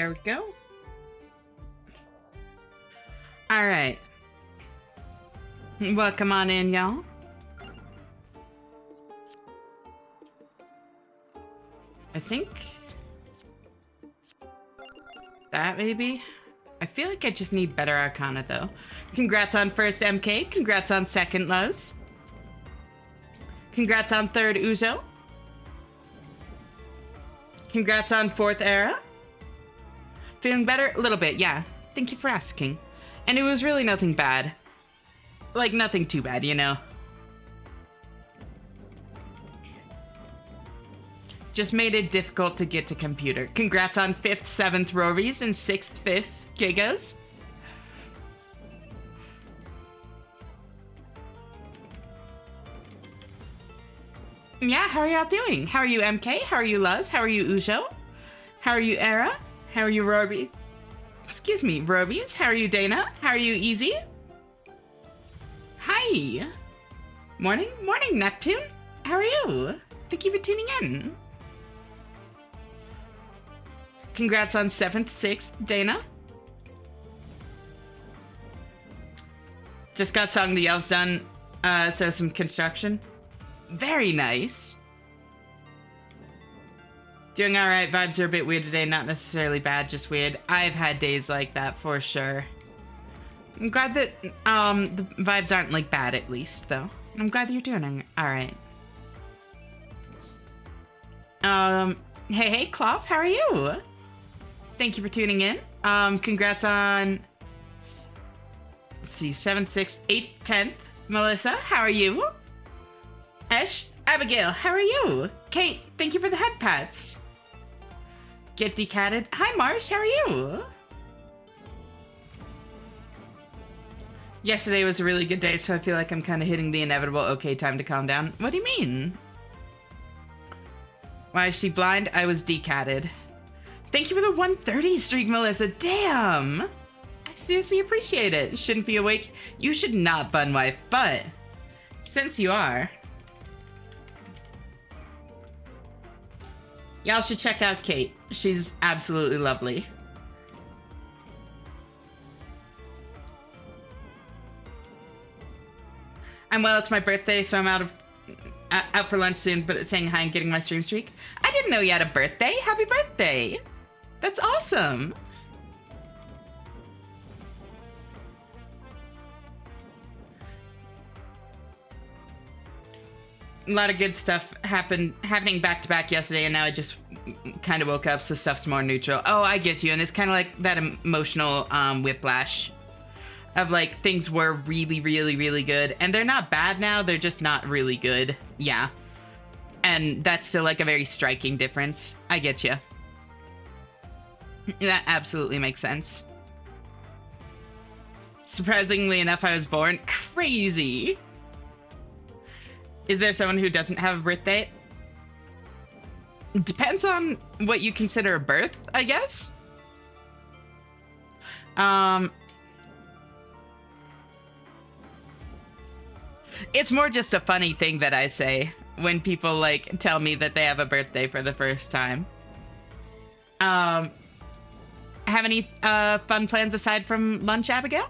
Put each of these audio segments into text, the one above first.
There we go. All right. Welcome on in, y'all. I think that maybe. I feel like I just need better Arcana though. Congrats on first MK. Congrats on second Luz. Congrats on third Uzo. Congrats on fourth Era. Feeling better? A little bit, yeah. Thank you for asking. And it was really nothing bad. Like, nothing too bad, you know? Just made it difficult to get to computer. Congrats on 5th, 7th Rories and 6th, 5th Gigas. Yeah, how are y'all doing? How are you, MK? How are you, Luz? How are you, Ujo? How are you, Era? How are you, Roby? Excuse me, Robies? How are you, Dana? How are you, Easy? Hi. Morning, Neptune. How are you? Thank you for tuning in. Congrats on 7th, 6th, Dana. Just got Song of the Elves done, so some construction. Very nice. Doing alright. Vibes are a bit weird today. Not necessarily bad, just weird. I've had days like that for sure. I'm glad that the vibes aren't like bad at least, though. I'm glad that you're doing alright. Hey, Clough, how are you? Thank you for tuning in. Congrats on, let's see, 7th, 6th, 8th, 10th. Melissa, how are you? Esh, Abigail, how are you? Kate, thank you for the head pats. Get decatted. Hi, Marsh, how are you? Yesterday was a really good day, so I feel like I'm kind of hitting the inevitable okay time to calm down. What do you mean? Why is she blind? I was decatted. Thank you for the 130 streak, Melissa. Damn! I seriously appreciate it. Shouldn't be awake. You should not, bun wife, but since you are, y'all should check out Kate. She's absolutely lovely. I'm well, it's my birthday, so I'm out for lunch soon, but saying hi and getting my stream streak. I didn't know you had a birthday. Happy birthday. That's awesome. A lot of good stuff happening back to back yesterday, and now I just kind of woke up, so stuff's more neutral. Oh, I get you, and it's kind of like that emotional whiplash of like things were really, really, really good, and they're not bad now, they're just not really good. Yeah. And that's still like a very striking difference. I get you. That absolutely makes sense. Surprisingly enough, I was born. Crazy. Is there someone who doesn't have a birthday? Depends on what you consider a birth, I guess. It's more just a funny thing that I say when people like tell me that they have a birthday for the first time. Have any fun plans aside from lunch, Abigail?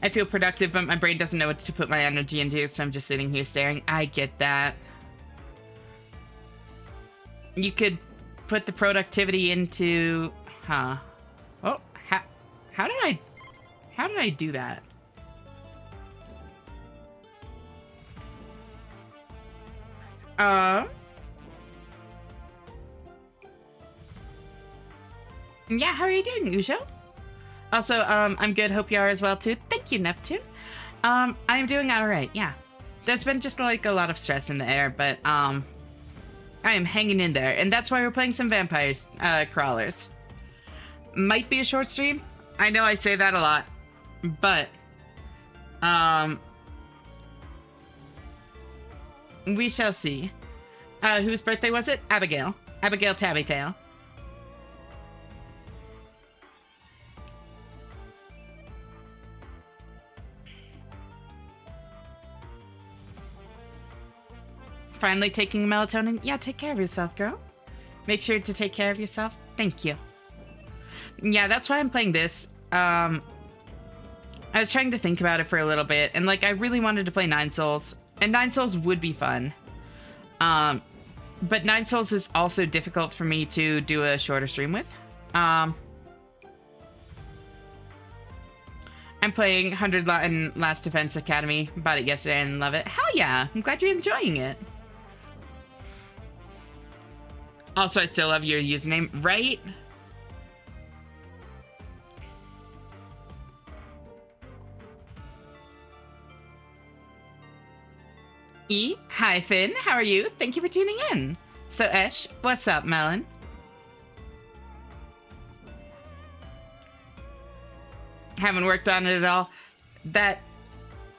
I feel productive, but my brain doesn't know what to put my energy into, so I'm just sitting here staring. I get that. You could put the productivity into, Oh, how did I do that? Yeah, how are you doing, Ujo? Also, I'm good. Hope you are as well, too. Thank you, Neptune. I'm doing all right, yeah. There's been just, like, a lot of stress in the air, but, I am hanging in there. And that's why we're playing some Vampires, Crawlers. Might be a short stream. I know I say that a lot. But, we shall see. Whose birthday was it? Abigail. Abigail Tabbytail. Finally taking melatonin? Yeah, take care of yourself, girl. Make sure to take care of yourself. Thank you. Yeah, that's why I'm playing this. I was trying to think about it for a little bit, and like I really wanted to play Nine Souls, and Nine Souls would be fun. But Nine Souls is also difficult for me to do a shorter stream with. I'm playing 100 Last Defense Academy. Bought it yesterday and love it. Hell yeah! I'm glad you're enjoying it. Also, I still love your username, right? Hi Finn, how are you? Thank you for tuning in. So Esh, what's up, Melon? Haven't worked on it at all. That,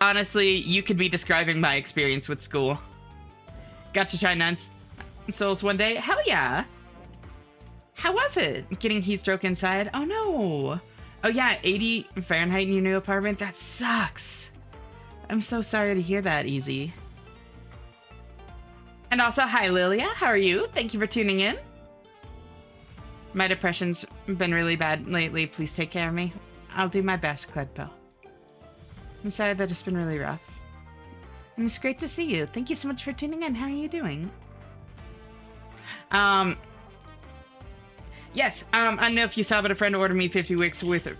honestly, you could be describing my experience with school. Got to try Nine Souls one day? Hell yeah! How was it? Getting heat stroke inside? Oh no! Oh yeah, 80 Fahrenheit in your new apartment? That sucks! I'm so sorry to hear that, Easy. And also, hi Lilia, how are you? Thank you for tuning in. My depression's been really bad lately. Please take care of me. I'll do my best, Cledpo. I'm sorry that it's been really rough. And it's great to see you. Thank you so much for tuning in. How are you doing? Yes, I don't know if you saw, but a friend ordered me 50 weeks worth of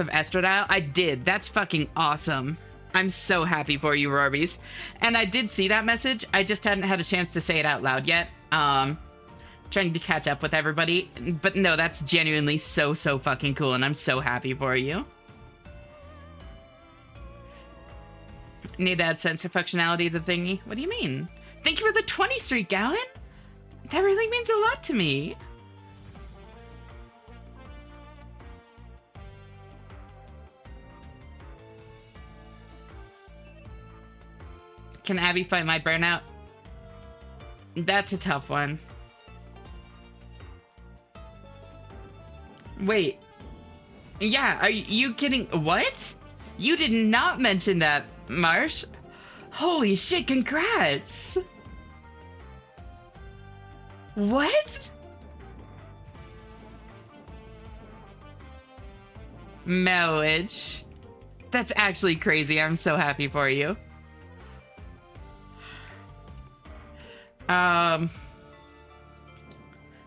Estradiol. I did. That's fucking awesome. I'm so happy for you, Rorbies. And I did see that message. I just hadn't had a chance to say it out loud yet. Trying to catch up with everybody. But no, that's genuinely so fucking cool, and I'm so happy for you. Need to add sensor functionality to the thingy. What do you mean? Thank you for the 20 streak, Gallon. That really means a lot to me. Can Abby fight my burnout? That's a tough one. Wait. Yeah, are you kidding? What? You did not mention that, Marsh. Holy shit, congrats. What? Marriage. That's actually crazy. I'm so happy for you.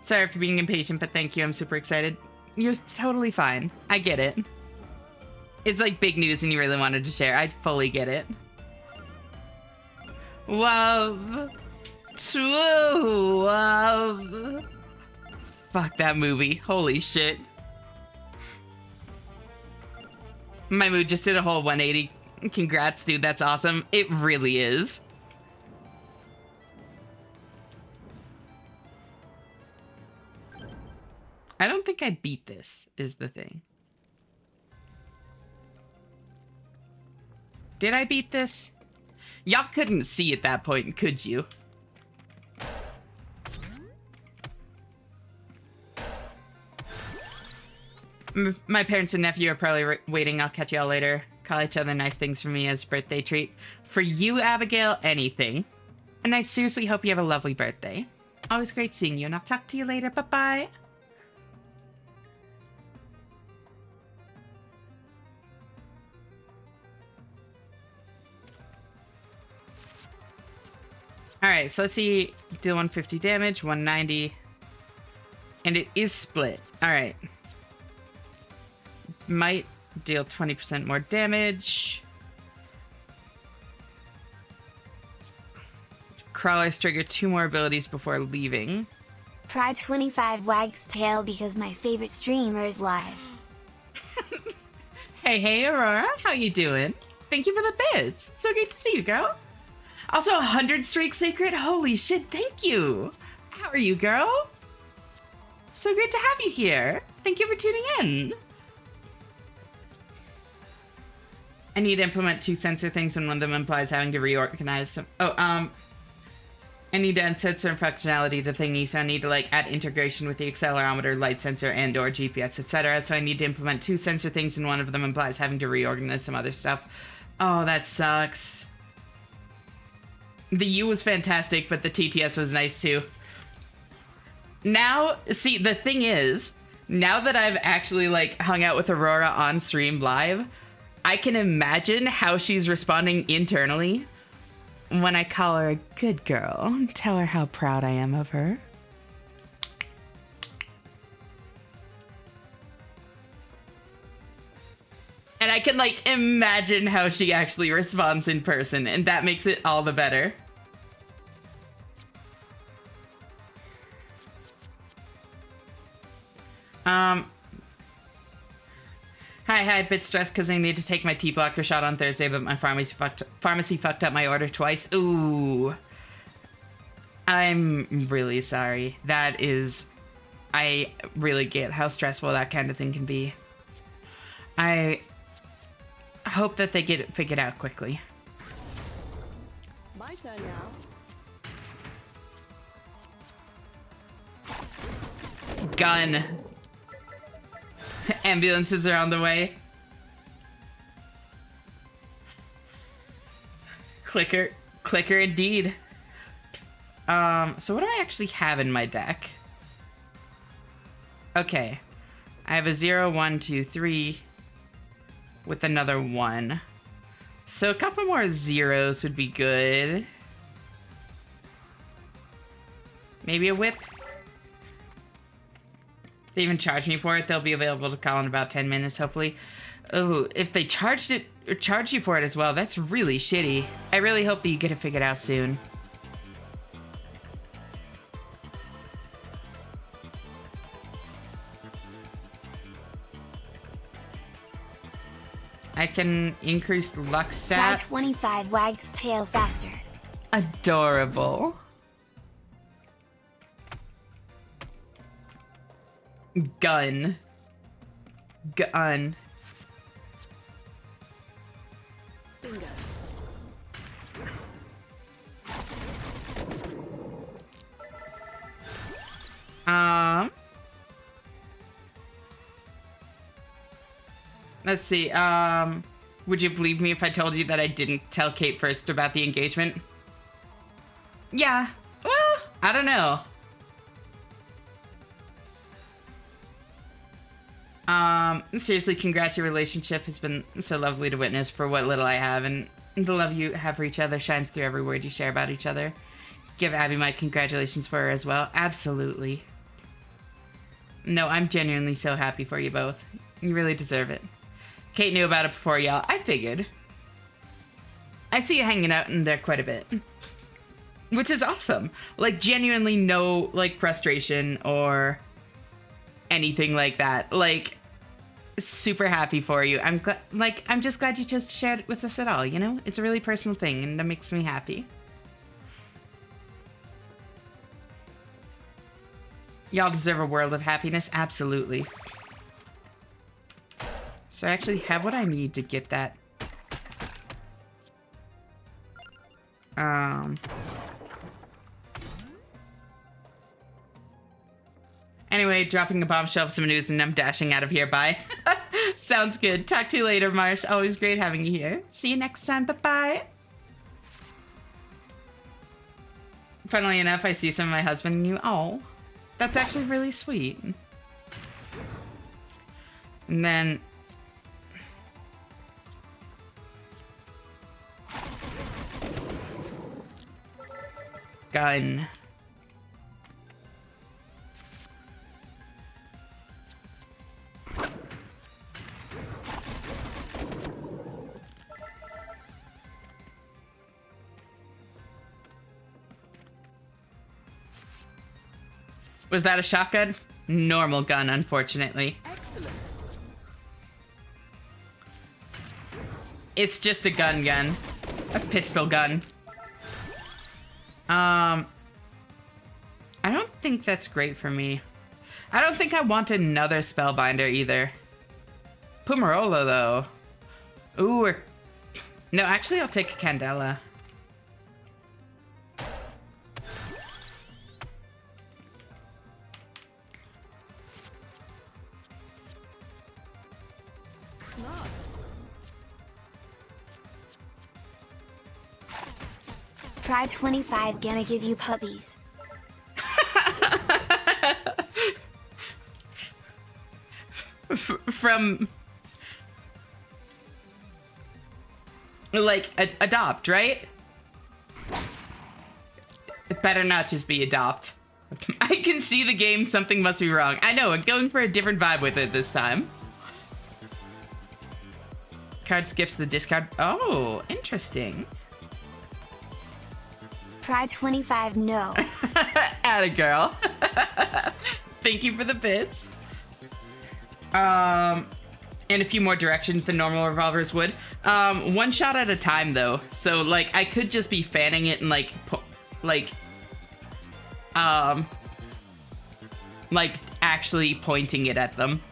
Sorry for being impatient, but thank you. I'm super excited. You're totally fine. I get it. It's like big news and you really wanted to share. I fully get it. Wow. True. Wow. Fuck that movie. Holy shit. My mood just did a whole 180. Congrats, dude. That's awesome. It really is. I don't think I beat this, is the thing. Did I beat this? Y'all couldn't see at that point, could you? My parents and nephew are probably waiting. I'll catch y'all later. Call each other nice things for me as a birthday treat. For you, Abigail, anything. And I seriously hope you have a lovely birthday. Always great seeing you, and I'll talk to you later. Bye-bye. Alright, so let's see. Deal 150 damage, 190. And it is split. Alright. Might deal 20% more damage. Crawlers trigger 2 more abilities before leaving. Pride 25 wags tail because my favorite streamer is live. Hey, Aurora. How you doing? Thank you for the bits. So great to see you, girl. Also, 100 streak sacred. Holy shit, thank you. How are you, girl? So great to have you here. Thank you for tuning in. I need to implement 2 sensor things, and one of them implies having to reorganize some. I need to add sensor functionality to thingy, so I need to like add integration with the accelerometer, light sensor, and or GPS, etc. So I need to implement 2 sensor things, and one of them implies having to reorganize some other stuff. Oh, that sucks. The U was fantastic, but the TTS was nice too. Now, see, the thing is, now that I've actually like hung out with Aurora on stream live, I can imagine how she's responding internally when I call her a good girl. Tell her how proud I am of her. And I can like imagine how she actually responds in person, and that makes it all the better. Hi, bit stressed because I need to take my T-blocker shot on Thursday, but my pharmacy fucked up my order twice. Ooh. I'm really sorry. That is... I really get how stressful that kind of thing can be. I hope that they get it figured out quickly. My turn now. Gun. Ambulances are on the way. Clicker indeed. So what do I actually have in my deck? Okay. I have a 0, 1, 2, 3 with another 1. So a couple more zeros would be good. Maybe a whip. They even charge me for it. They'll be available to call in about 10 minutes, hopefully. Oh, if they charged it or charge you for it as well, that's really shitty. I really hope that you get it figured out soon. I can increase luck Try stat. 25 Wag's tail faster. Adorable. Gun. Gun. Bingo. Let's see. Would you believe me if I told you that I didn't tell Kate first about the engagement? Yeah. Well, I don't know. Seriously, congrats. Your relationship has been so lovely to witness for what little I have, and the love you have for each other shines through every word you share about each other. Give Abby my congratulations for her as well. Absolutely. No, I'm genuinely so happy for you both. You really deserve it. Kate knew about it before y'all. I figured. I see you hanging out in there quite a bit. Which is awesome. Like, genuinely no, like, frustration or anything like that. Like, super happy for you. I'm just glad you chose to share it with us at all, you know? It's a really personal thing, and that makes me happy. Y'all deserve a world of happiness. Absolutely. So I actually have what I need to get that. Anyway, dropping a bombshell of some news and I'm dashing out of here. Bye. Sounds good. Talk to you later, Marsh. Always great having you here. See you next time. Bye-bye. Funnily enough, I see some of my husband and you. Oh, that's actually really sweet. And then... gun. Was that a shotgun? Normal gun, unfortunately. Excellent. It's just a gun. A pistol gun. I don't think that's great for me. I don't think I want another Spellbinder either. Pumarola, though. Ooh, no, actually, I'll take a Candela. Smart. Try 25 gonna give you puppies. from like adopt, right? It better not just be adopt. I can see the game, something must be wrong. I know, I'm going for a different vibe with it this time. Card skips the discard. Oh, interesting. Pride 25 no. Atta girl. Thank you for the bits. And a few more directions than normal revolvers would. One shot at a time though. So like I could just be fanning it and like actually pointing it at them.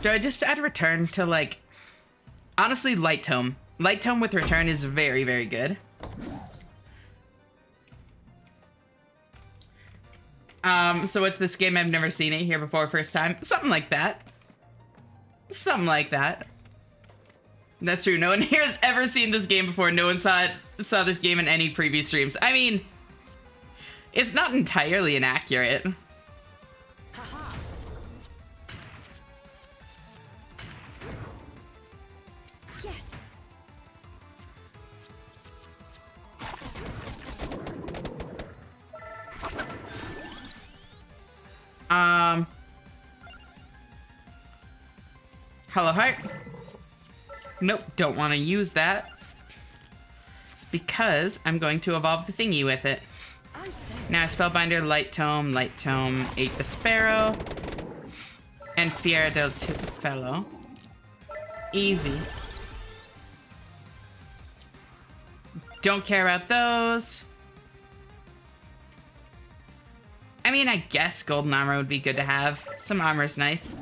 Do I just add return to like, honestly, Light Tome. Light Tome with return is very, very good. So what's this game? I've never seen it here before, first time. Something like that. Something like that. That's true. No one here has ever seen this game before. No one saw this game in any previous streams. I mean, it's not entirely inaccurate. Hello Heart. Nope, don't want to use that. Because I'm going to evolve the thingy with it. Now Spellbinder, Light Tome, Ate the Sparrow, and Fiera del Fellow. Easy. Don't care about those. I mean, I guess golden armor would be good to have. Some armor's nice.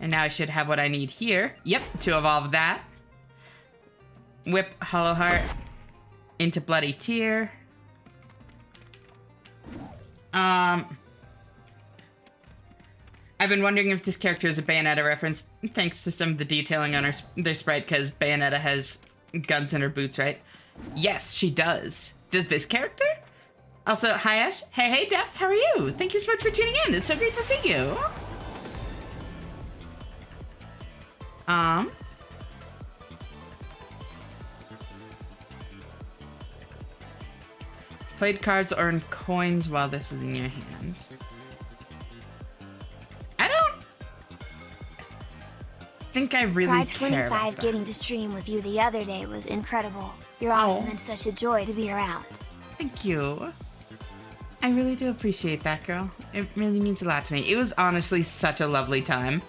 And now I should have what I need here. Yep, to evolve that. Whip Hollow Heart into Bloody Tear. I've been wondering if this character is a Bayonetta reference, thanks to some of the detailing on their sprite, because Bayonetta has guns in her boots, right? Yes, she does. Does this character? Also, hi Ash. Hey Depth, how are you? Thank you so much for tuning in. It's so great to see you. Played cards earn coins while this is in your hand. I don't think I really Pride care about 25 that. getting to stream with you the other day was incredible. You're awesome and such a joy to be around. Thank you. I really do appreciate that, girl. It really means a lot to me. It was honestly such a lovely time.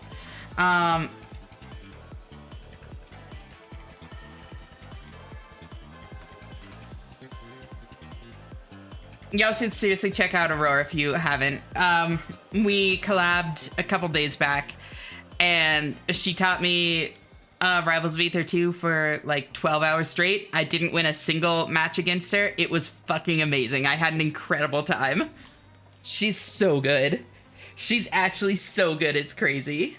Y'all should seriously check out Aurora if you haven't. We collabed a couple days back, and she taught me Rivals of Aether 2 for like 12 hours straight. I didn't win a single match against her. It was fucking amazing. I had an incredible time. She's so good. She's actually so good, it's crazy.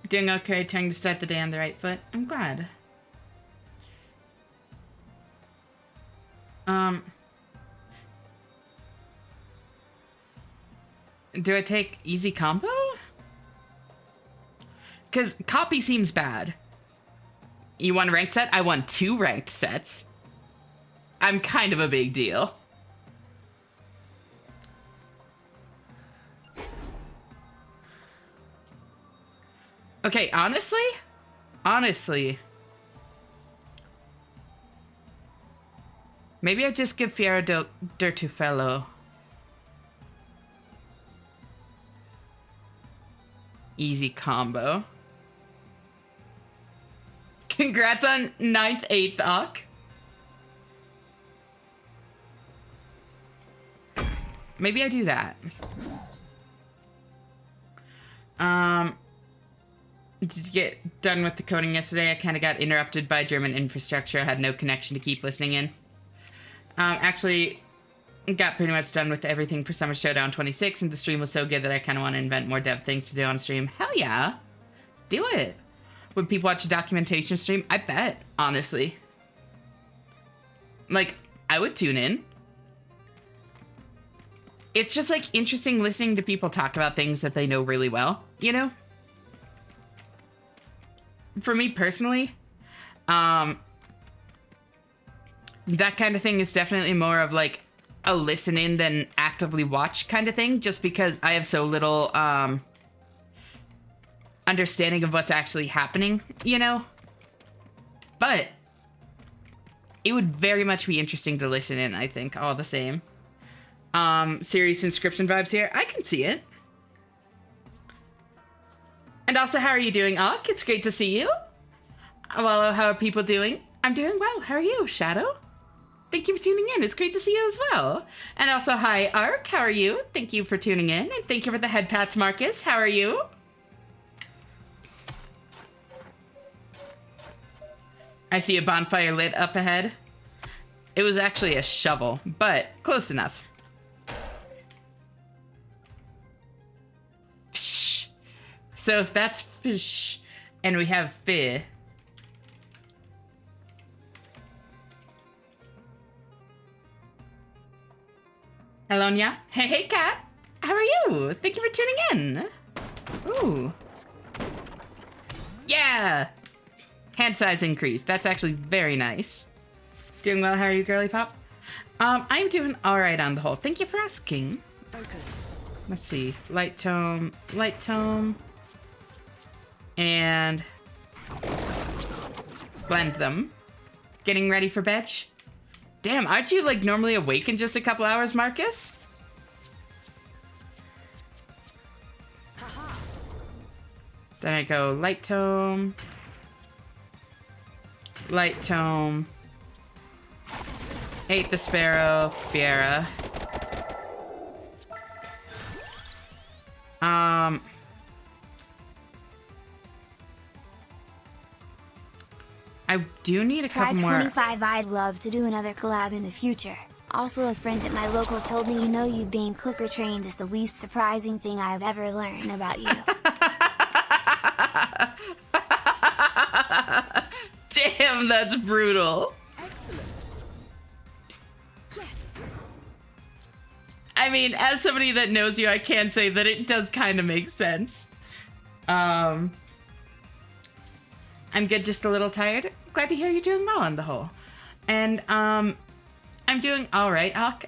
Doing okay, trying to start the day on the right foot. I'm glad. Do I take easy combo? Because copy seems bad. You won a ranked set? I won 2 ranked sets. I'm kind of a big deal. Okay, honestly, maybe I just give Fiera del Tufello easy combo. Congrats on 9th, 8th, Ock. Maybe I do that. To get done with the coding yesterday, I kind of got interrupted by German infrastructure. I had no connection to keep listening in. Actually, got pretty much done with everything for Summer Showdown 26, and the stream was so good that I kind of want to invent more dev things to do on stream. Hell yeah. Do it. Would people watch a documentation stream? I bet, honestly. Like, I would tune in. It's just, like, interesting listening to people talk about things that they know really well, you know? For me personally, that kind of thing is definitely more of, like, a listen in than actively watch kind of thing, just because I have so little, understanding of what's actually happening, you know? But it would very much be interesting to listen in, I think, all the same. Series inscription vibes here. I can see it. And also, how are you doing, Ak? It's great to see you. Well, how are people doing? I'm doing well. How are you, Shadow? Thank you for tuning in. It's great to see you as well. And also, hi, Ark. How are you? Thank you for tuning in. And thank you for the head pats, Marcus. How are you? I see a bonfire lit up ahead. It was actually a shovel, but close enough. Psh. So if that's fish and we have fi. Hello, Nya. Hey, Kat. How are you? Thank you for tuning in. Ooh. Yeah. Hand size increase. That's actually very nice. Doing well. How are you, girly pop? I'm doing all right on the whole. Thank you for asking. Focus. Let's see. Light tome, and blend them. Getting ready for bed. Damn, aren't you like normally awake in just a couple hours, Marcus? Haha. Then I go light tome, ate the sparrow, Fiera. I do need a Try couple more. 25. I'd love to do another collab in the future. Also, a friend at my local told me you being clicker trained is the least surprising thing I've ever learned about you. Damn, that's brutal. Excellent. Yes. I mean, as somebody that knows you, I can say that it does kind of make sense. I'm good, just a little tired. Glad to hear you're doing well on the whole. And, I'm doing all right, Hawk.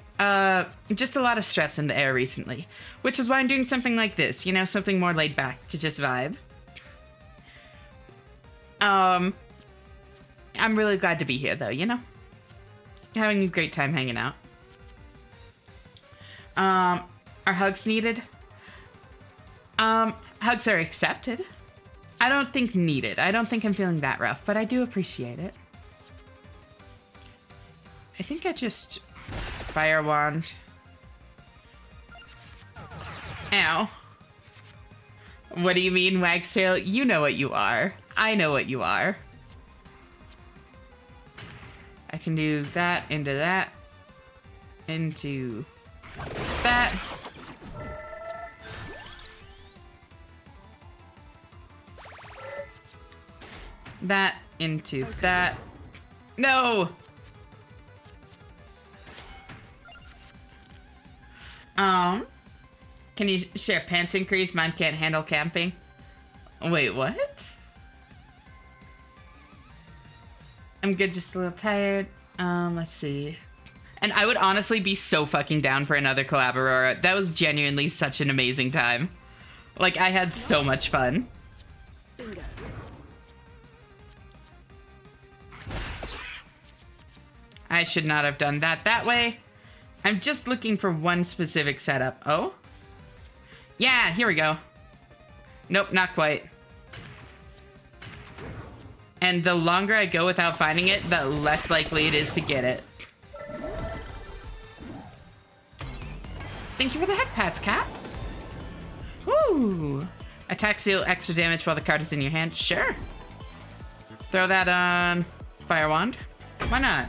Just a lot of stress in the air recently, which is why I'm doing something like this, you know, something more laid back to just vibe. I'm really glad to be here, though, you know? Having a great time hanging out. Are hugs needed? Hugs are accepted. I don't think needed. I don't think I'm feeling that rough, but I do appreciate it. I think I just fire wand. Ow. What do you mean, Wagtail? You know what you are. I know what you are. I can do that into that. Into that. That into that. No! Can you share pants increase? Mine can't handle camping. Wait, what? I'm good, just a little tired. Let's see. And I would honestly be so fucking down for another collab, Aurora. That was genuinely such an amazing time. Like, I had so much fun. Bingo. I should not have done that way. I'm just looking for one specific setup. Oh? Yeah, here we go. Nope, not quite. And the longer I go without finding it, the less likely it is to get it. Thank you for the heck pats, Cat. Woo! Attacks deal extra damage while the card is in your hand. Sure. Throw that on Fire Wand. Why not?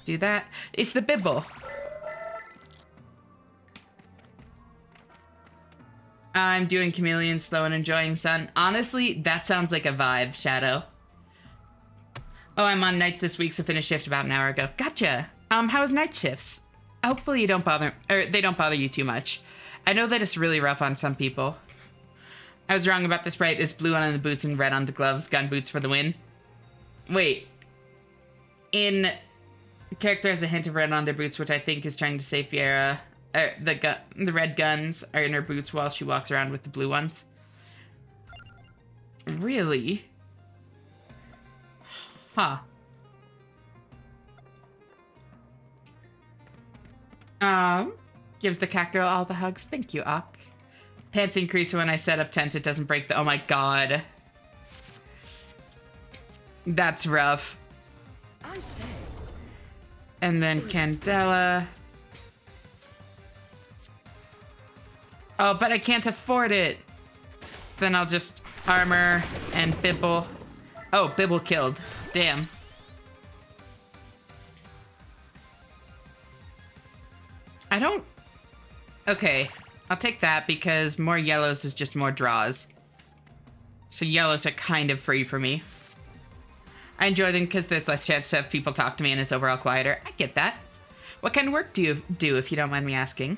Do that. It's the Bibble. I'm doing Chameleon slow and enjoying sun. Honestly, that sounds like a vibe, Shadow. Oh, I'm on nights this week, so finished shift about an hour ago. Gotcha. How was night shifts? Hopefully you don't bother, or they don't bother you too much. I know that it's really rough on some people. I was wrong about this, right? It's blue on the boots and red on the gloves. Gun boots for the win. Wait. The character has a hint of red on their boots, which I think is trying to say Fiera. The red guns are in her boots while she walks around with the blue ones. Really? Huh. Gives the cat girl all the hugs. Thank you, Ak. Pants increase when I set up tent. It doesn't break the... Oh my god. That's rough. I say. And then Candela. Oh, but I can't afford it. So then I'll just armor and Bibble. Oh, Bibble killed. Damn. I don't... Okay. I'll take that because more yellows is just more draws. So yellows are kind of free for me. I enjoy them because there's less chance to have people talk to me and it's overall quieter. I get that. What kind of work do you do, if you don't mind me asking?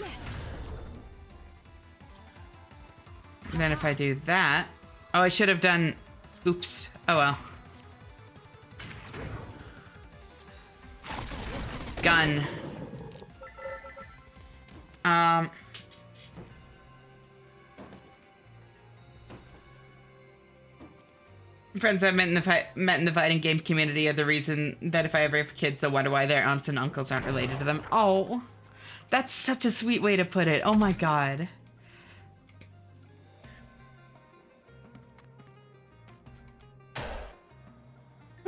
Yes. And then if I do that... Oh, I should have done... Oops. Oh, well. Gun. Friends I've met in the fighting game community are the reason that if I ever have kids, they'll wonder why their aunts and uncles aren't related to them. Oh, that's such a sweet way to put it. Oh my god.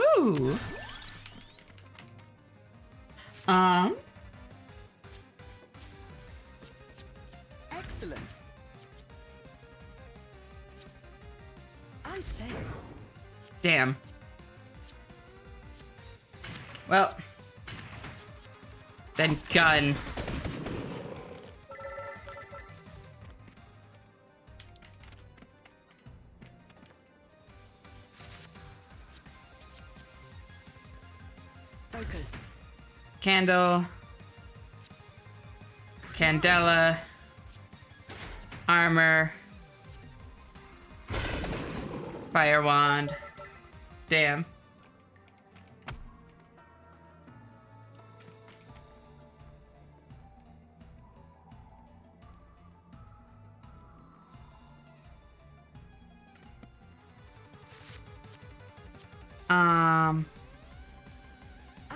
Ooh. Excellent. I say. Damn. Well. Then gun. Focus. Candle. Candela. Armor. Fire wand. Damn.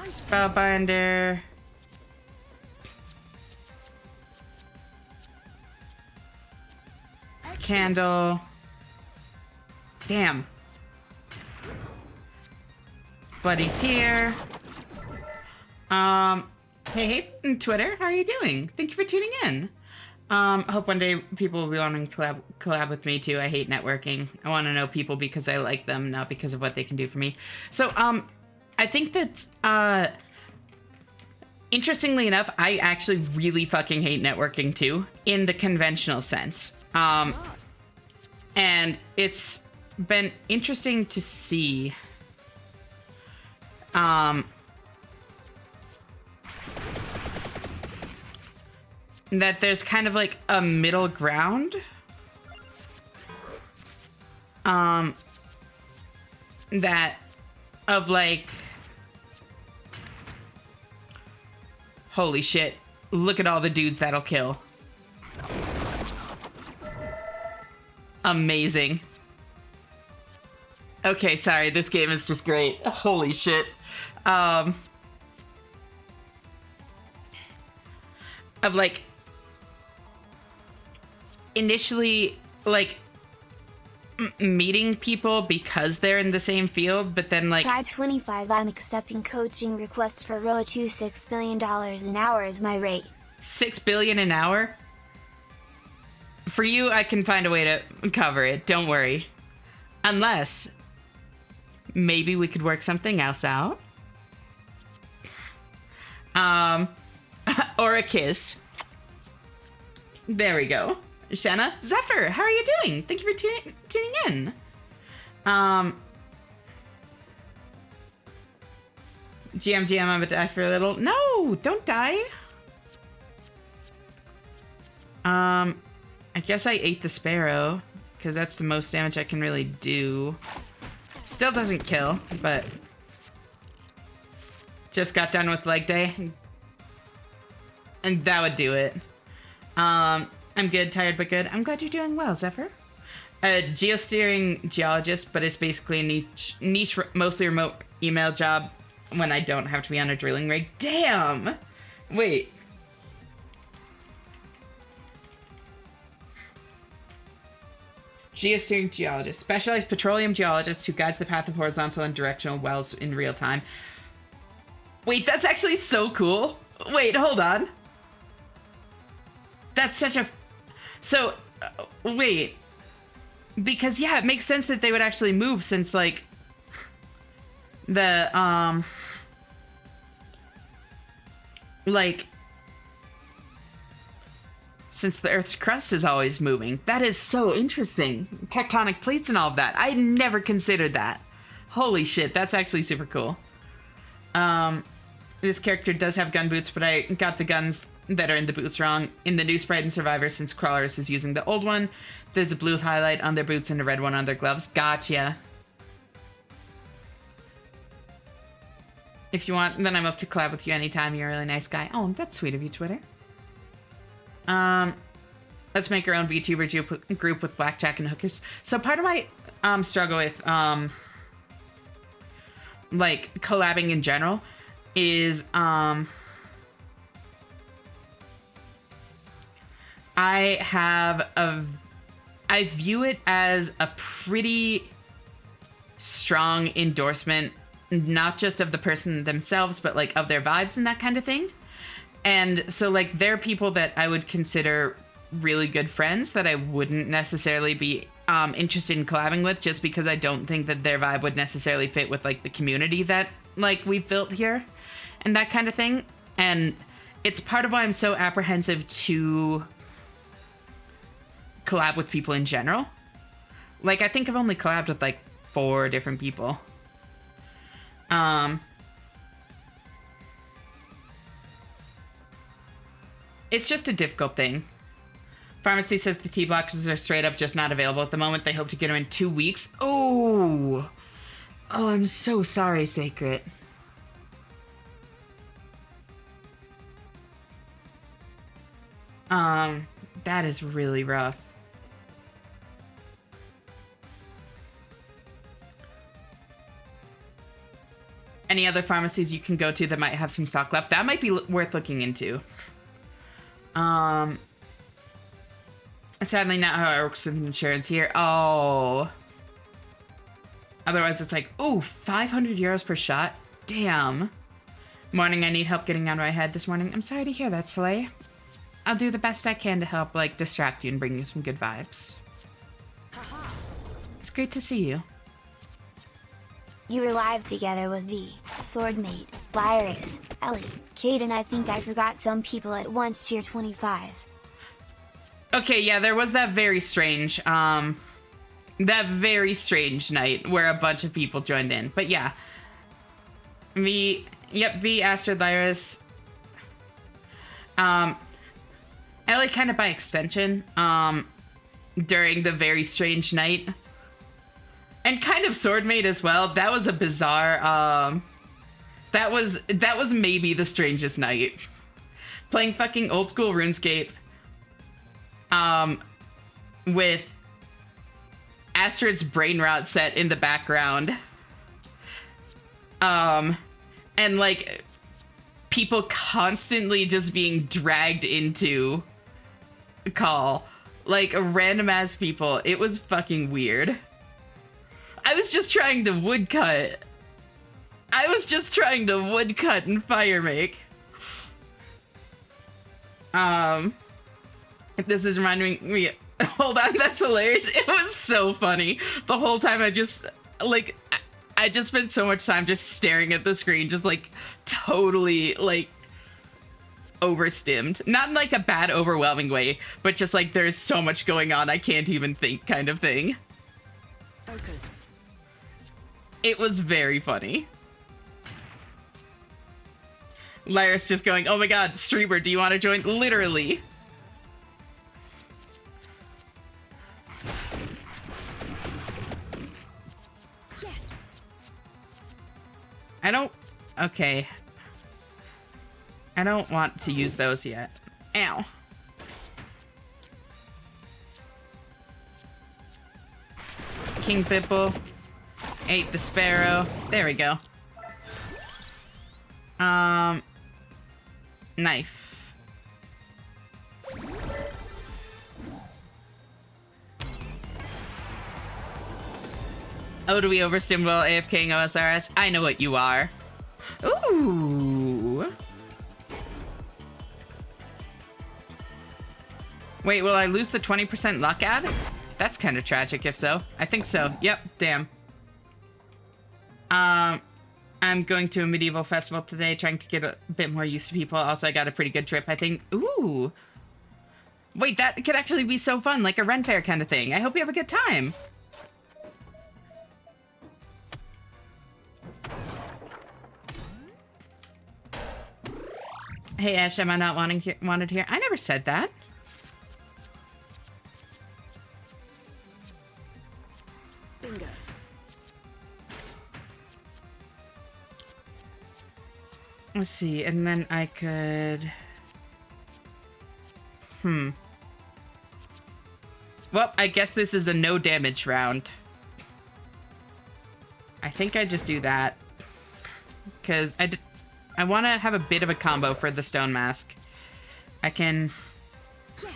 Spellbinder. Candle. Damn. Bloody tear. Hey, Twitter, how are you doing? Thank you for tuning in. I hope one day people will be wanting to collab with me too. I hate networking. I want to know people because I like them, not because of what they can do for me. So, I think that, interestingly enough, I actually really fucking hate networking too, in the conventional sense. And it's been interesting to see, that there's kind of like a middle ground. That of like, holy shit, look at all the dudes that'll kill. Amazing. Okay, sorry, this game is just great. Holy shit. Of like, initially, like, meeting people because they're in the same field, but then like Pride 25, I'm accepting coaching requests for Roa 2. $6 billion an hour is my rate. 6 billion an hour. For you, I can find a way to cover it. Don't worry. Unless maybe we could work something else out. Or a kiss. There we go. Shanna, Zephyr, how are you doing? Thank you for tuning in. GM, I'm gonna die for a little. No, don't die. I guess I ate the sparrow because that's the most damage I can really do. Still doesn't kill, but just got done with leg day. And that would do it. I'm good, tired but good. I'm glad you're doing well, Zephyr. A geosteering geologist, but it's basically a niche, mostly remote email job when I don't have to be on a drilling rig. Damn! Wait. Geosteering geologist. Specialized petroleum geologist who guides the path of horizontal and directional wells in real time. Wait, that's actually so cool. Wait, hold on. That's such a... So, wait. Because, yeah, it makes sense that they would actually move since, like, the, like, since the Earth's crust is always moving. That is so interesting. Tectonic plates and all of that. I never considered that. Holy shit, that's actually super cool. This character does have gun boots, but I got the guns that are in the boots wrong. In the new sprite and Survivor, since Crawlers is using the old one, there's a blue highlight on their boots and a red one on their gloves. Gotcha. If you want, then I'm up to collab with you anytime. You're a really nice guy. Oh, that's sweet of you, Twitter. Let's make our own VTuber group with blackjack and hookers. So part of my struggle with like collabing in general is I view it as a pretty strong endorsement, not just of the person themselves, but like of their vibes and that kind of thing. And so like there are people that I would consider really good friends that I wouldn't necessarily be interested in collabing with, just because I don't think that their vibe would necessarily fit with like the community that like we've built here and that kind of thing. And it's part of why I'm so apprehensive to collab with people in general. Like I think I've only collabed with like 4 different people. It's just a difficult thing. Pharmacy says the T-blockers are straight up just not available at the moment. They hope to get them in 2 weeks. Oh, I'm so sorry, Sacred. That is really rough. Any other pharmacies you can go to that might have some stock left? That might be worth looking into. Sadly not how it works with insurance here. Oh. Otherwise it's like, oh, 500 euros per shot? Damn. Morning, I need help getting out of my head this morning. I'm sorry to hear that, Slay. I'll do the best I can to help, like, distract you and bring you some good vibes. It's great to see you. You were live together with V, Swordmate, Lyris, Ellie, Kate, and I think I forgot some people at once. Tier 25. Okay, yeah, there was that very strange night where a bunch of people joined in. But yeah. V, Astrid, Lyris. Ellie kind of by extension, during the very strange night. And kind of Swordmate as well. That was a bizarre, that was maybe the strangest night. Playing fucking old school RuneScape, with Astrid's brain rot set in the background. And like, people constantly just being dragged into call. Like, random ass people. It was fucking weird. I was just trying to woodcut. And fire make. If this is reminding me, hold on, that's hilarious. It was so funny. The whole time I just spent so much time just staring at the screen, just like totally like overstimmed. Not in like a bad, overwhelming way, but just like there's so much going on I can't even think kind of thing. Focus. It was very funny. Lyris just going, oh my god, streamer, do you want to join? Literally. Yes. Okay. I don't want to use those yet. Ow. King Pipple ate the sparrow. There we go. Knife. Oh, do we overstim while AFKing OSRS? I know what you are. Ooh. Wait, will I lose the 20% luck ad? That's kind of tragic if so. I think so. Yep, damn. I'm going to a medieval festival today, trying to get a bit more used to people. Also, I got a pretty good trip, I think. Ooh. Wait, that could actually be so fun, like a Ren Fair kind of thing. I hope you have a good time. Hey, Ash, am I not wanted here? I never said that. Bingo. Let's see, and then I could... Well, I guess this is a no damage round. I think I just do that. Because I want to have a bit of a combo for the stone mask. I can...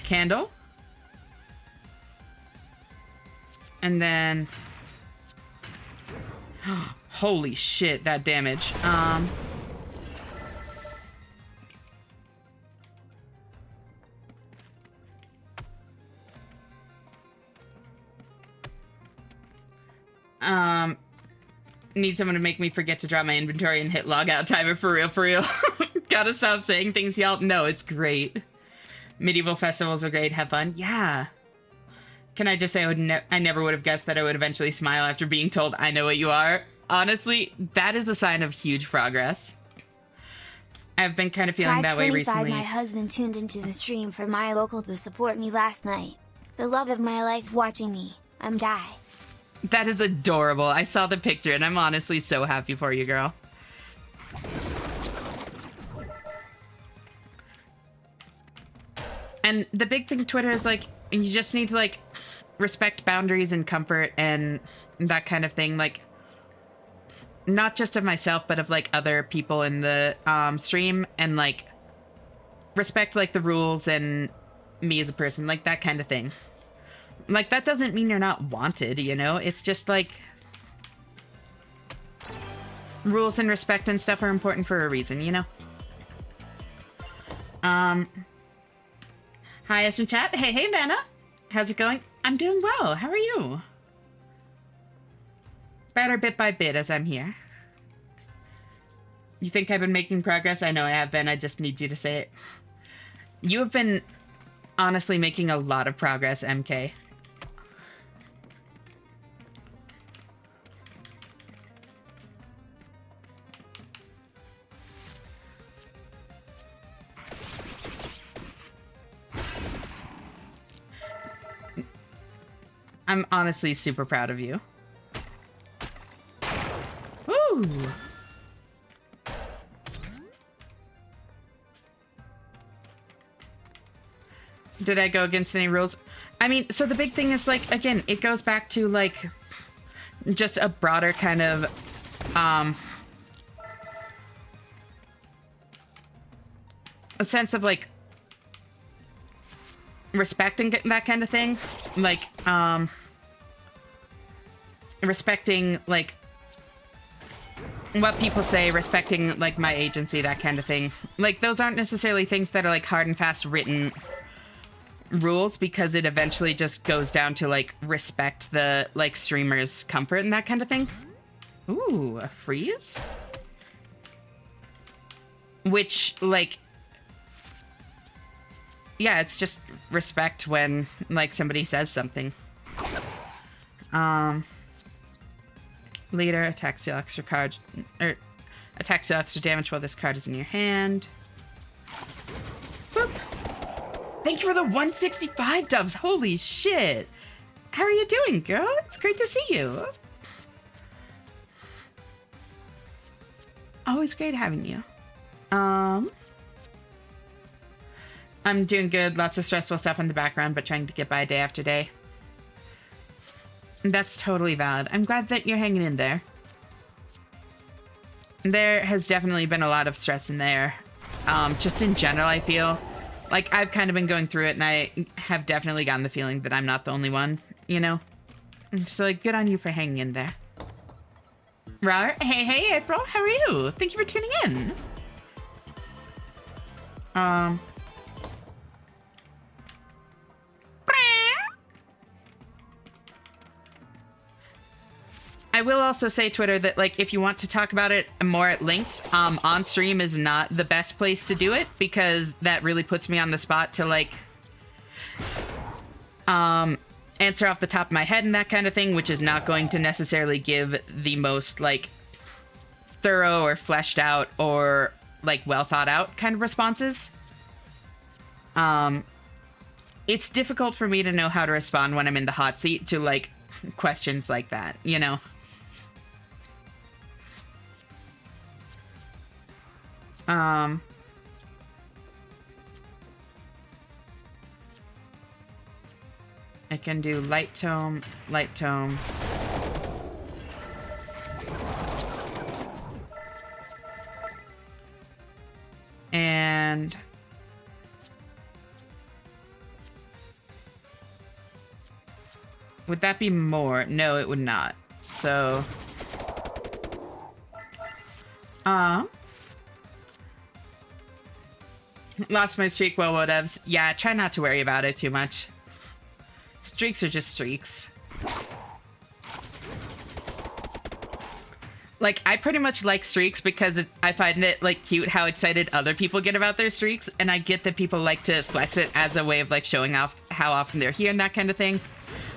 Candle. And then... Holy shit, that damage. Need someone to make me forget to drop my inventory and hit log out timer for real, for real. Gotta stop saying things, y'all. No, it's great. Medieval festivals are great. Have fun. Yeah. Can I just say I never would have guessed that I would eventually smile after being told I know what you are. Honestly, that is a sign of huge progress. I've been kind of feeling that way recently. My husband tuned into the stream for my local to support me last night. The love of my life watching me. I'm die. That is adorable. I saw the picture and I'm honestly so happy for you, girl. And the big thing Twitter is like, you just need to like respect boundaries and comfort and that kind of thing. Like, not just of myself, but of like other people in the stream, and like respect like the rules and me as a person, like that kind of thing. Like, that doesn't mean you're not wanted, you know? It's just, like... Rules and respect and stuff are important for a reason, you know? Hi, Ashton Chat. Hey, Vanna. How's it going? I'm doing well. How are you? Better bit by bit as I'm here. You think I've been making progress? I know I have been. I just need you to say it. You have been honestly making a lot of progress, MK. I'm honestly super proud of you. Ooh. Did I go against any rules? I mean, so the big thing is, like, again, it goes back to, like, just a broader kind of, a sense of, like, respect and that kind of thing. Like, respecting, like, what people say, respecting, like, my agency, that kind of thing. Like, those aren't necessarily things that are, like, hard and fast written rules, because it eventually just goes down to, like, respect the, like, streamer's comfort and that kind of thing. Ooh, a freeze? Which, like... yeah, it's just respect when, like, somebody says something. Later, attacks deal extra card, or attacks deal extra damage while this card is in your hand. Boop. Thank you for the 165 dubs. Holy shit. How are you doing, girl? It's great to see you. Always great having you. I'm doing good. Lots of stressful stuff in the background, but trying to get by day after day. That's totally valid. I'm glad that you're hanging in there. There has definitely been a lot of stress in there. Just in general, I feel like I've kind of been going through it, and I have definitely gotten the feeling that I'm not the only one, you know? So, like, good on you for hanging in there. Robert, hey, April, how are you? Thank you for tuning in. I will also say, Twitter, that, like, if you want to talk about it more at length, on stream is not the best place to do it, because that really puts me on the spot to, like, answer off the top of my head and that kind of thing, which is not going to necessarily give the most, like, thorough or fleshed out or, like, well thought out kind of responses. It's difficult for me to know how to respond when I'm in the hot seat to, like, questions like that, you know? I can do light tome, light tome. And would that be more? No, it would not. So, lost my streak. Well, whatevs. Yeah, try not to worry about it too much. Streaks are just streaks. Like, I pretty much like streaks because I find it, like, cute how excited other people get about their streaks, and I get that people like to flex it as a way of, like, showing off how often they're here and that kind of thing.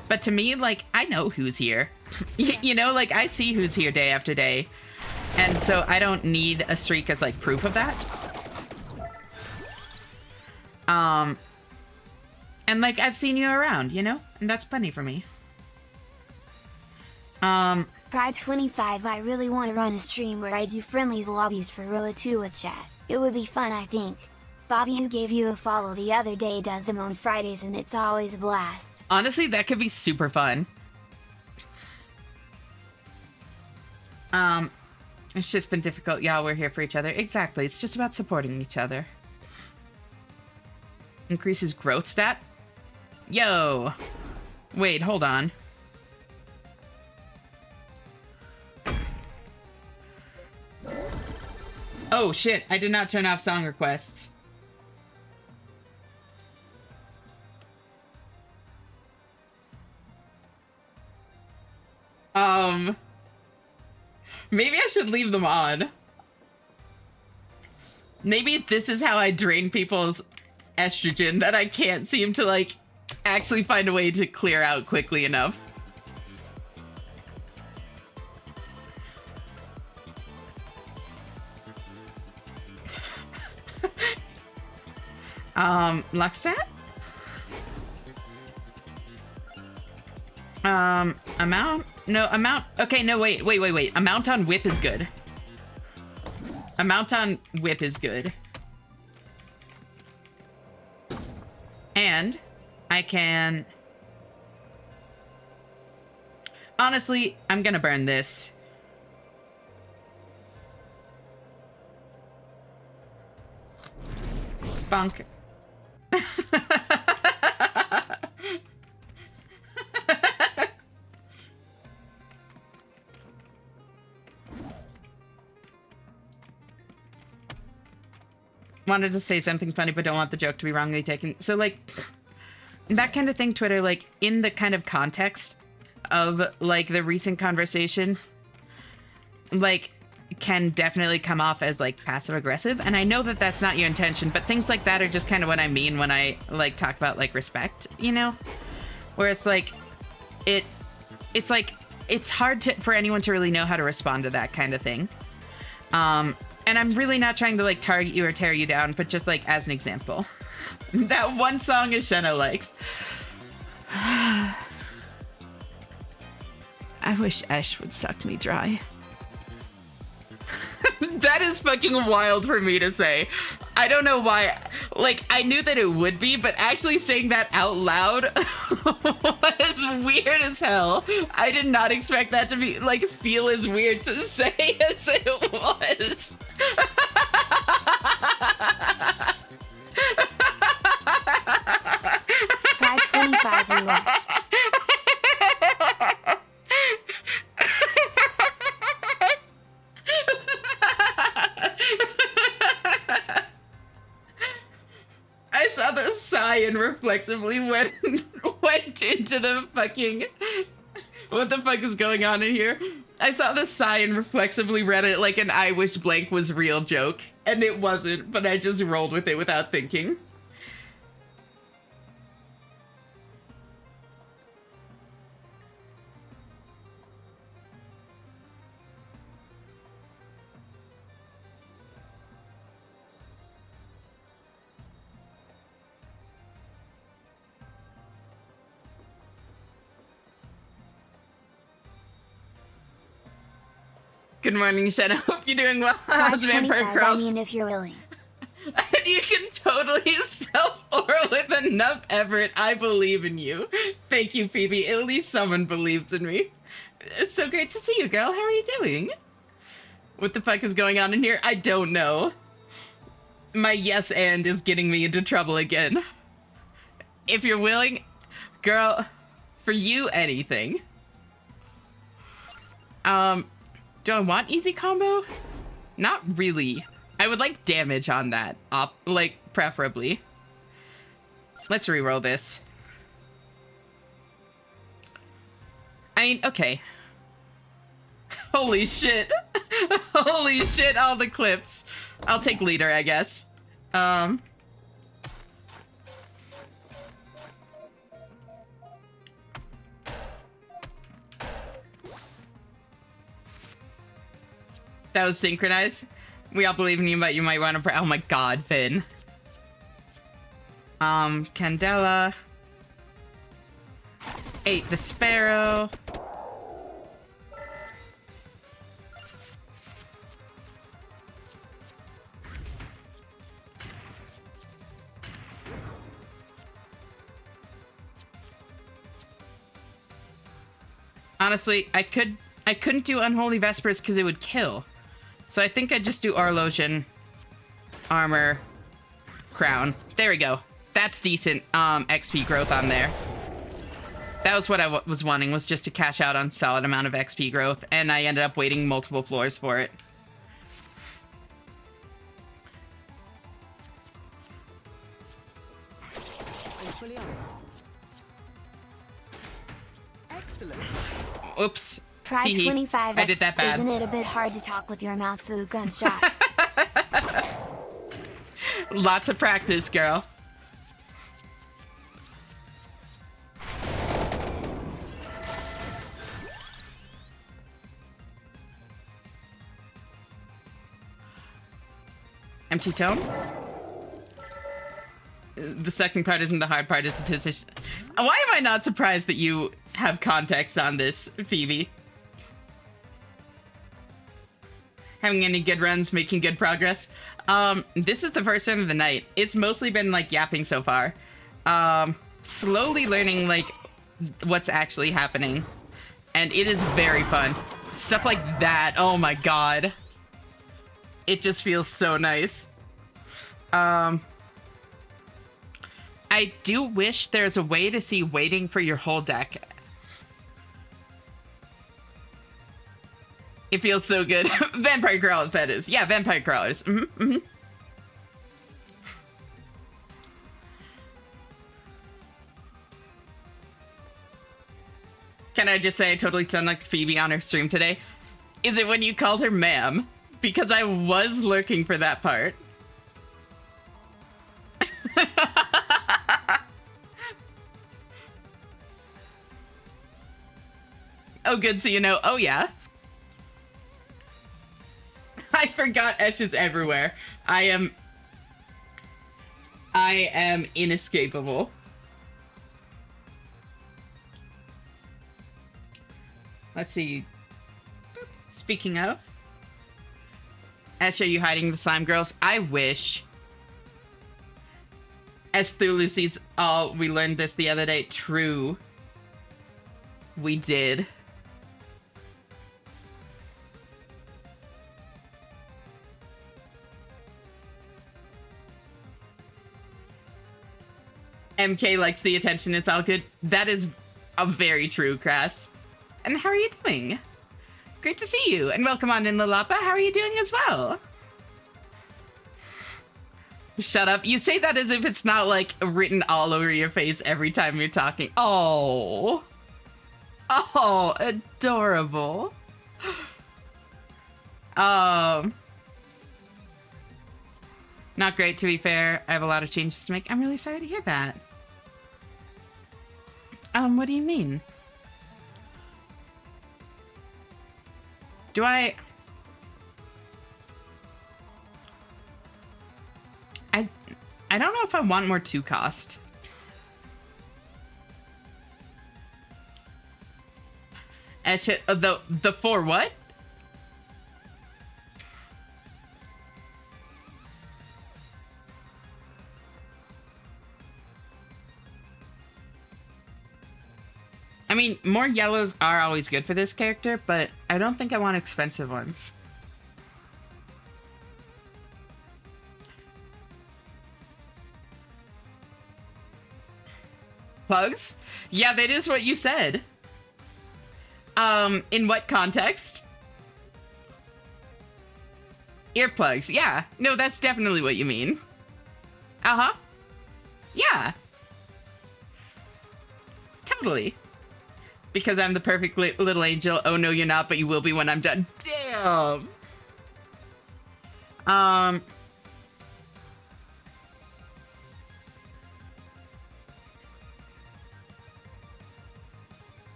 But to me, like, I know who's here. You know, like, I see who's here day after day. And so I don't need a streak as, like, proof of that. And, like, I've seen you around, you know? And that's plenty for me. Pride 25, I really want to run a stream where I do friendlies lobbies for Roa 2 with chat. It would be fun, I think. Bobby, who gave you a follow the other day, does them on Fridays, and it's always a blast. Honestly, that could be super fun. It's just been difficult. Y'all, we're here for each other. Exactly. It's just about supporting each other. Increases growth stat? Yo. Wait, hold on. Oh, shit. I did not turn off song requests. Maybe I should leave them on. Maybe this is how I drain people's estrogen, that I can't seem to, like, actually find a way to clear out quickly enough. Luxstat? Amount? No, amount. Okay, no, wait. Amount on whip is good. Amount on whip is good. And I can... Honestly, I'm gonna burn this. Bonk. wanted to say something funny, but don't want the joke to be wrongly taken. So, like, that kind of thing, Twitter, like, in the kind of context of, like, the recent conversation, like, can definitely come off as, like, passive-aggressive. And I know that that's not your intention, but things like that are just kind of what I mean when I, like, talk about, like, respect, you know? Where it's, like, it's, like, it's hard for anyone to really know how to respond to that kind of thing. And I'm really not trying to, like, target you or tear you down, but just, like, as an example. That one song Ashena likes. I wish Ash would suck me dry. That is fucking wild for me to say. I don't know why. Like, I knew that it would be, but actually saying that out loud was weird as hell. I did not expect that to be, like, feel as weird to say as it was. $5.25 you watch. I saw the sigh and reflexively went into the fucking... What the fuck is going on in here? I saw the sigh and reflexively read it like an I wish blank was real joke. And it wasn't, but I just rolled with it without thinking. Good morning, Shen. I hope you're doing well. How's Vampire $5.25, Cross? I mean, if you're willing. And you can totally self-oral with enough effort. I believe in you. Thank you, Phoebe. At least someone believes in me. It's so great to see you, girl. How are you doing? What the fuck is going on in here? I don't know. My yes and is getting me into trouble again. If you're willing, girl, for you, anything. Do I want easy combo? Not really. I would like damage on that, like, preferably. Let's reroll this. I mean, okay. Holy shit. Holy shit, all the clips. I'll take leader, I guess. That was synchronized. We all believe in you, but you might want to... Oh my god, Finn. Candela. Ate the sparrow. Honestly, I couldn't do Unholy Vespers because it would kill. So I think I'd just do Arlosian, Armor, Crown. There we go. That's decent XP growth on there. That was what I was wanting, was just to cash out on solid amount of XP growth, and I ended up waiting multiple floors for it. I'm fully up. Excellent. Oops. Pride Teehee. 25. I did that bad. Isn't it a bit hard to talk with your mouth full of gunshot? Lots of practice, girl. Empty tome? The second part isn't the hard part, is the position. Why am I not surprised that you have context on this, Phoebe? Having any good runs, making good progress. This is the first run of the night. It's mostly been like yapping so far. Slowly learning like what's actually happening. And it is very fun. Stuff like that, oh my god. It just feels so nice. I do wish there's a way to see waiting for your whole deck. It feels so good. Vampire Crawlers, that is. Yeah, Vampire Crawlers. Can I just say I totally sound like Phoebe on her stream today? Is it when you called her ma'am? Because I was lurking for that part. Oh, good, so you know. Oh, yeah. I forgot Esh is everywhere. I am inescapable. Let's see. Speaking of. Esh, are you hiding the slime girls? I wish. Esh through Lucy's. Oh, we learned this the other day. True. We did. MK likes the attention, it's all good. That is a very true, Crass. And how are you doing? Great to see you, and welcome on in, Lalapa. How are you doing as well? Shut up. You say that as if it's not, like, written all over your face every time you're talking. Oh. Oh, adorable. Not great, to be fair. I have a lot of changes to make. I'm really sorry to hear that. What do you mean? Do I don't know if I want more 2 cost. The 4 what? I mean, more yellows are always good for this character, but I don't think I want expensive ones. Plugs? Yeah, that is what you said. In what context? Earplugs, yeah. No, that's definitely what you mean. Uh-huh. Yeah. Totally. Because I'm the perfect little angel. Oh, no, you're not, but you will be when I'm done. Damn.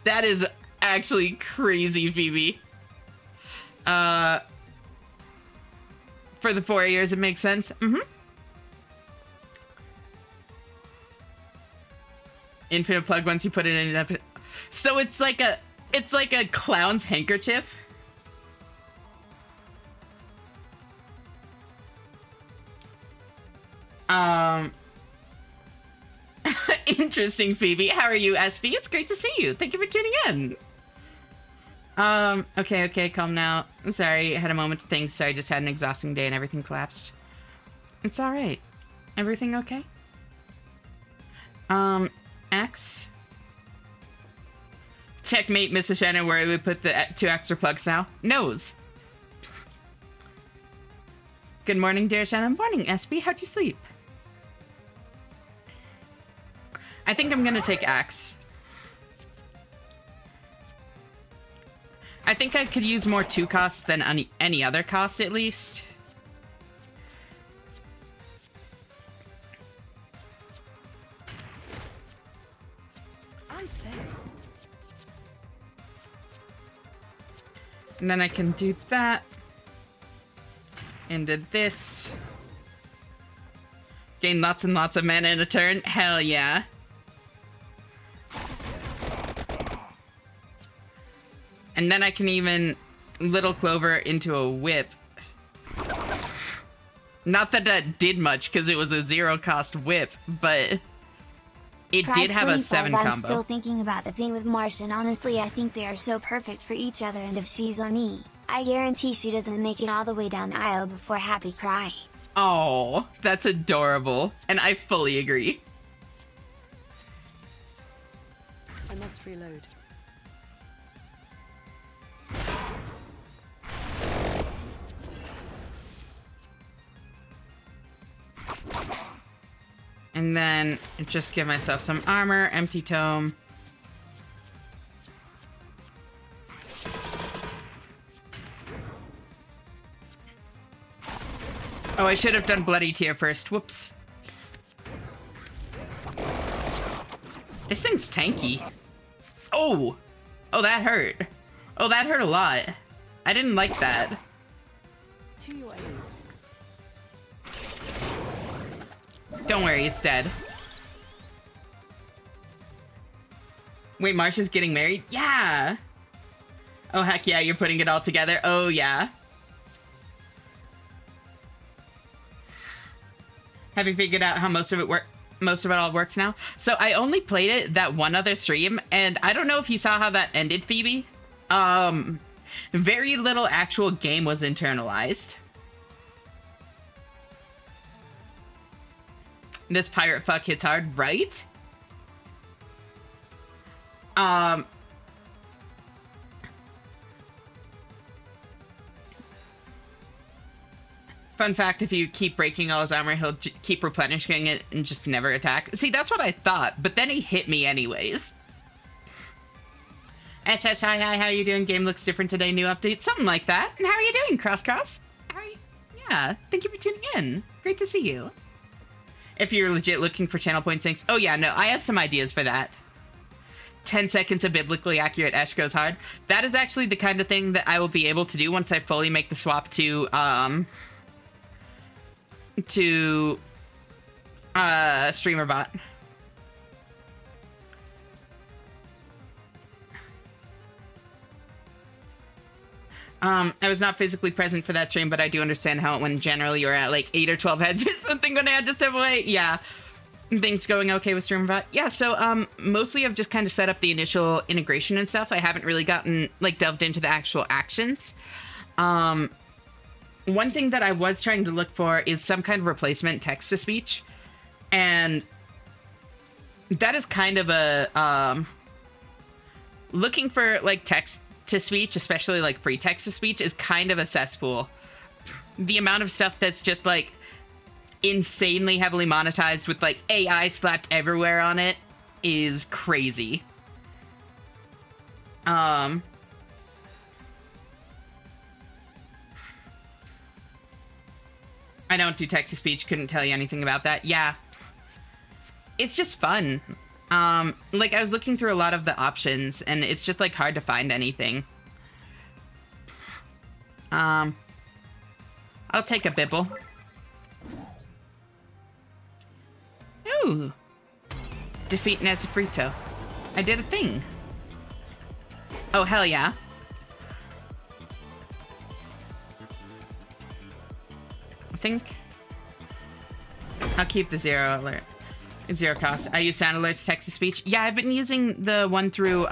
That is actually crazy, Phoebe. For the 4 years, it makes sense. Mm-hmm. Infinite plug once you put it in. So it's like a clown's handkerchief. Interesting, Phoebe. How are you, SB? It's great to see you. Thank you for tuning in. Okay, calm now. I'm sorry, I had a moment to think. Sorry, I just had an exhausting day and everything collapsed. It's alright. Everything okay? X. Checkmate, Mrs. Shannon, where we put the 2 extra plugs now. Nose. Good morning, dear Shannon. Morning, SB. How'd you sleep? I think I'm gonna take Axe. I think I could use more 2 costs than any other cost, at least. I say. And then I can do that. And did this. Gain lots and lots of mana in a turn. Hell yeah. And then I can even Little Clover into a whip. Not that that did much, because it was a 0 cost whip, but it Prize did have a 25, 7 I'm combo. still thinking about the thing with Marsh, and honestly I think they are so perfect for each other, and if she's on E, I guarantee she doesn't make it all the way down the aisle before happy crying. Oh, that's adorable. And I fully agree. I must reload. And then just give myself some armor, empty tome. Oh, I should have done Bloody Tear first. Whoops. This thing's tanky. Oh! Oh, that hurt. Oh, that hurt a lot. I didn't like that. To your aid. Don't worry, it's dead. Wait, Marsha's getting married? Yeah! Oh, heck yeah, you're putting it all together. Oh, yeah. Have you figured out how most of it all works now? So I only played it that one other stream, and I don't know if you saw how that ended, Phoebe. Very little actual game was internalized. This pirate fuck hits hard, right? Fun fact, if you keep breaking all his armor, he'll keep replenishing it and just never attack. See, that's what I thought, but then he hit me anyways. Hi, how are you doing? Game looks different today, new update, something like that. And how are you doing, Cross? How are you? Yeah, thank you for tuning in. Great to see you. If you're legit looking for channel point syncs. Oh yeah, no, I have some ideas for that. 10 seconds of biblically accurate Esh goes hard. That is actually the kind of thing that I will be able to do once I fully make the swap to StreamerBot. I was not physically present for that stream, but I do understand how when generally you're at like 8 or 12 heads or something when I had to step away. Yeah. Things going okay with StreamerBot? Yeah, so mostly I've just kind of set up the initial integration and stuff. I haven't really gotten like delved into the actual actions. One thing that I was trying to look for is some kind of replacement text-to-speech. And that is kind of a... looking for, like, text-to-speech, especially, like, free text-to-speech, is kind of a cesspool. The amount of stuff that's just, like, insanely heavily monetized with, like, AI slapped everywhere on it is crazy. I don't do text-to-speech, couldn't tell you anything about that. Yeah. It's just fun. Like, I was looking through a lot of the options, and it's just, like, hard to find anything. I'll take a bibble. Ooh. Defeat Nezafrito. I did a thing. Oh, hell yeah. I think I'll keep the zero alert. Zero cost. I use sound alerts, text-to-speech. Yeah, I've been using the one through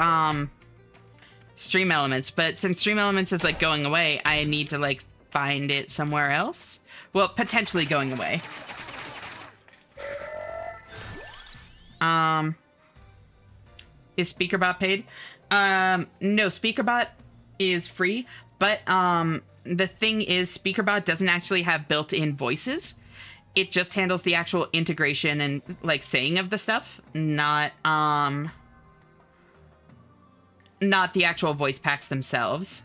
Stream Elements, but since Stream Elements is like going away, I need to like find it somewhere else. Well, potentially going away. Is SpeakerBot paid? No, SpeakerBot is free, but the thing is SpeakerBot doesn't actually have built-in voices. It just handles the actual integration and like saying of the stuff, not the actual voice packs themselves.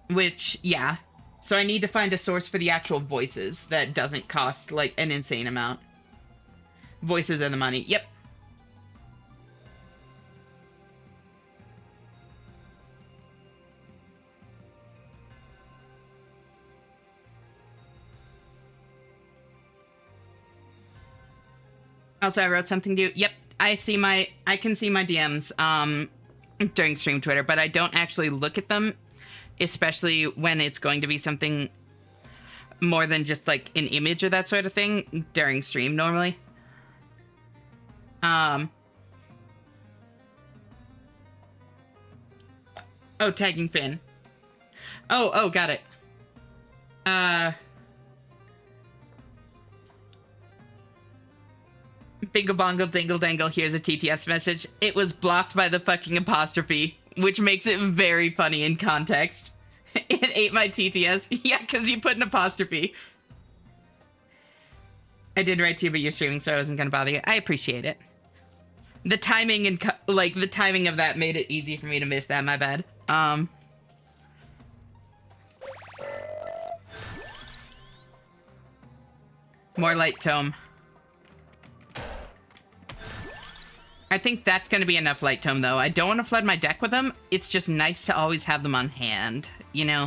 Which, yeah. So I need to find a source for the actual voices that doesn't cost like an insane amount. Voices are the money. Yep. Also, I wrote something to you. Yep, I can see my DMs during stream Twitter, but I don't actually look at them, especially when it's going to be something more than just like an image or that sort of thing during stream normally. Oh, tagging Finn. Oh, got it. Bingo bongo dingle dangle, here's a TTS message. It was blocked by the fucking apostrophe, which makes it very funny in context. It ate my TTS. Yeah, because you put an apostrophe. I did write to you, but you're streaming, so I wasn't going to bother you. I appreciate it. The timing and, like, the timing of that made it easy for me to miss that, my bad. More light tome. I think that's going to be enough light tome, though. I don't want to flood my deck with them. It's just nice to always have them on hand, you know?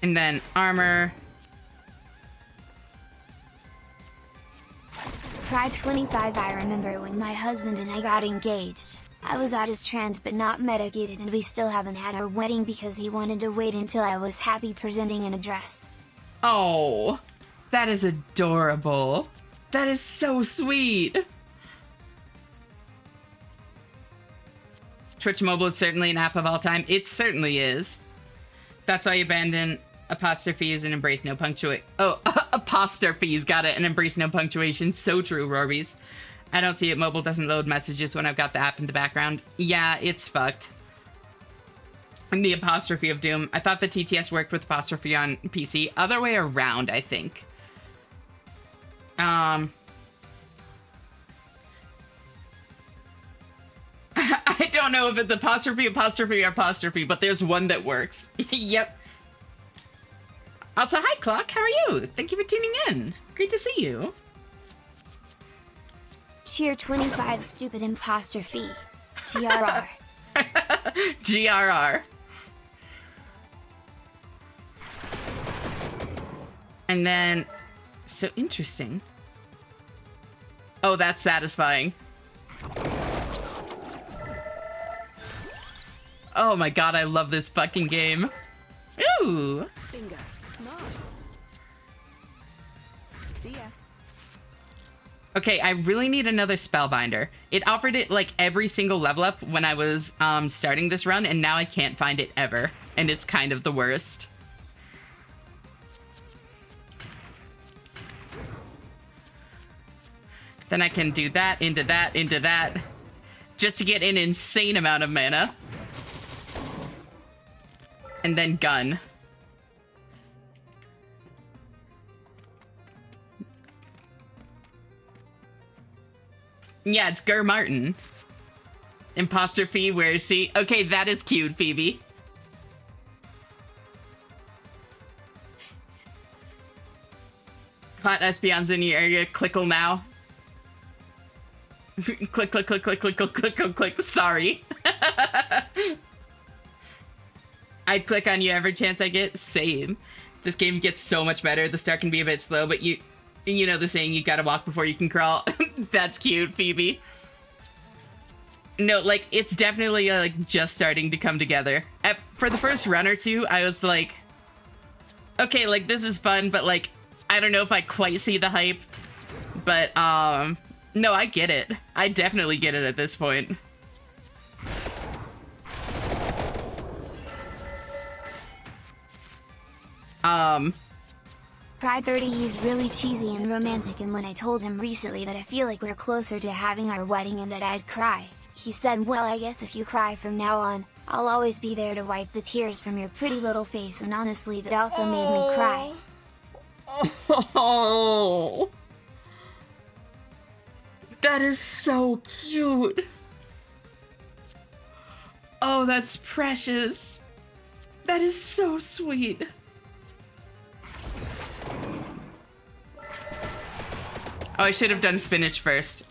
And then armor. Pride 25. I remember when my husband and I got engaged. I was at his trans but not medicated, and we still haven't had our wedding because he wanted to wait until I was happy presenting in a dress. Oh, that is adorable. That is so sweet. Twitch Mobile is certainly an app of all time. It certainly is. That's why you abandon apostrophes and embrace no punctuation. Oh, apostrophes, got it, and embrace no punctuation. So true, Rorbies. I don't see it. Mobile doesn't load messages when I've got the app in the background. Yeah, it's fucked. And the apostrophe of Doom. I thought the TTS worked with apostrophe on PC. Other way around, I think. I don't know if it's apostrophe, apostrophe, or apostrophe, but there's one that works. Yep. Also, hi, Clock. How are you? Thank you for tuning in. Great to see you. Tier 25 stupid imposter fee. GRR. GRR. And then, so interesting. Oh, that's satisfying. Oh my god, I love this fucking game. Ooh. Bingo. Smart. See ya. Okay, I really need another Spellbinder. It offered it like every single level up when I was starting this run, and now I can't find it ever. And it's kind of the worst. Then I can do that, into that, into that. Just to get an insane amount of mana. And then gun. Yeah, it's Gur Martin. Imposter Fee, where is she? Okay, that is cute, Phoebe. Hot Espeons in your area, clickle now. Click, click, click, click, click, click, click, click, click. Sorry. I'd click on you every chance I get. Same. This game gets so much better. The start can be a bit slow, but you know the saying, you gotta walk before you can crawl. That's cute, Phoebe. No, like, it's definitely, like, just starting to come together. For the first run or two, I was like, okay, like, this is fun, but, like, I don't know if I quite see the hype. But, no, I get it. I definitely get it at this point. Pride 30. He's really cheesy and romantic, and when I told him recently that I feel like we're closer to having our wedding and that I'd cry, he said, well, I guess if you cry from now on, I'll always be there to wipe the tears from your pretty little face, and honestly that also made me cry. Oh, that is so cute. Oh, that's precious. That is so sweet. Oh, I should have done spinach first.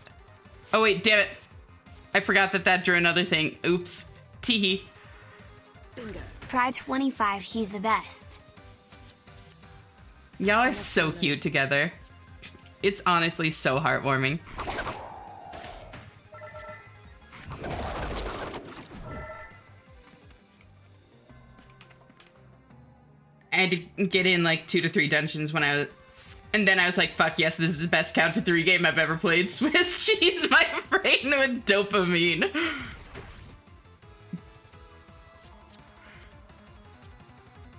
Oh, wait, damn it. I forgot that drew another thing. Oops. Teehee. Pride 25. He's the best. Y'all are so cute together. It's honestly so heartwarming. I had to get in like 2 to 3 dungeons when I was... And then I was like, fuck yes, this is the best count to 3 game I've ever played. Swiss cheese my brain with dopamine.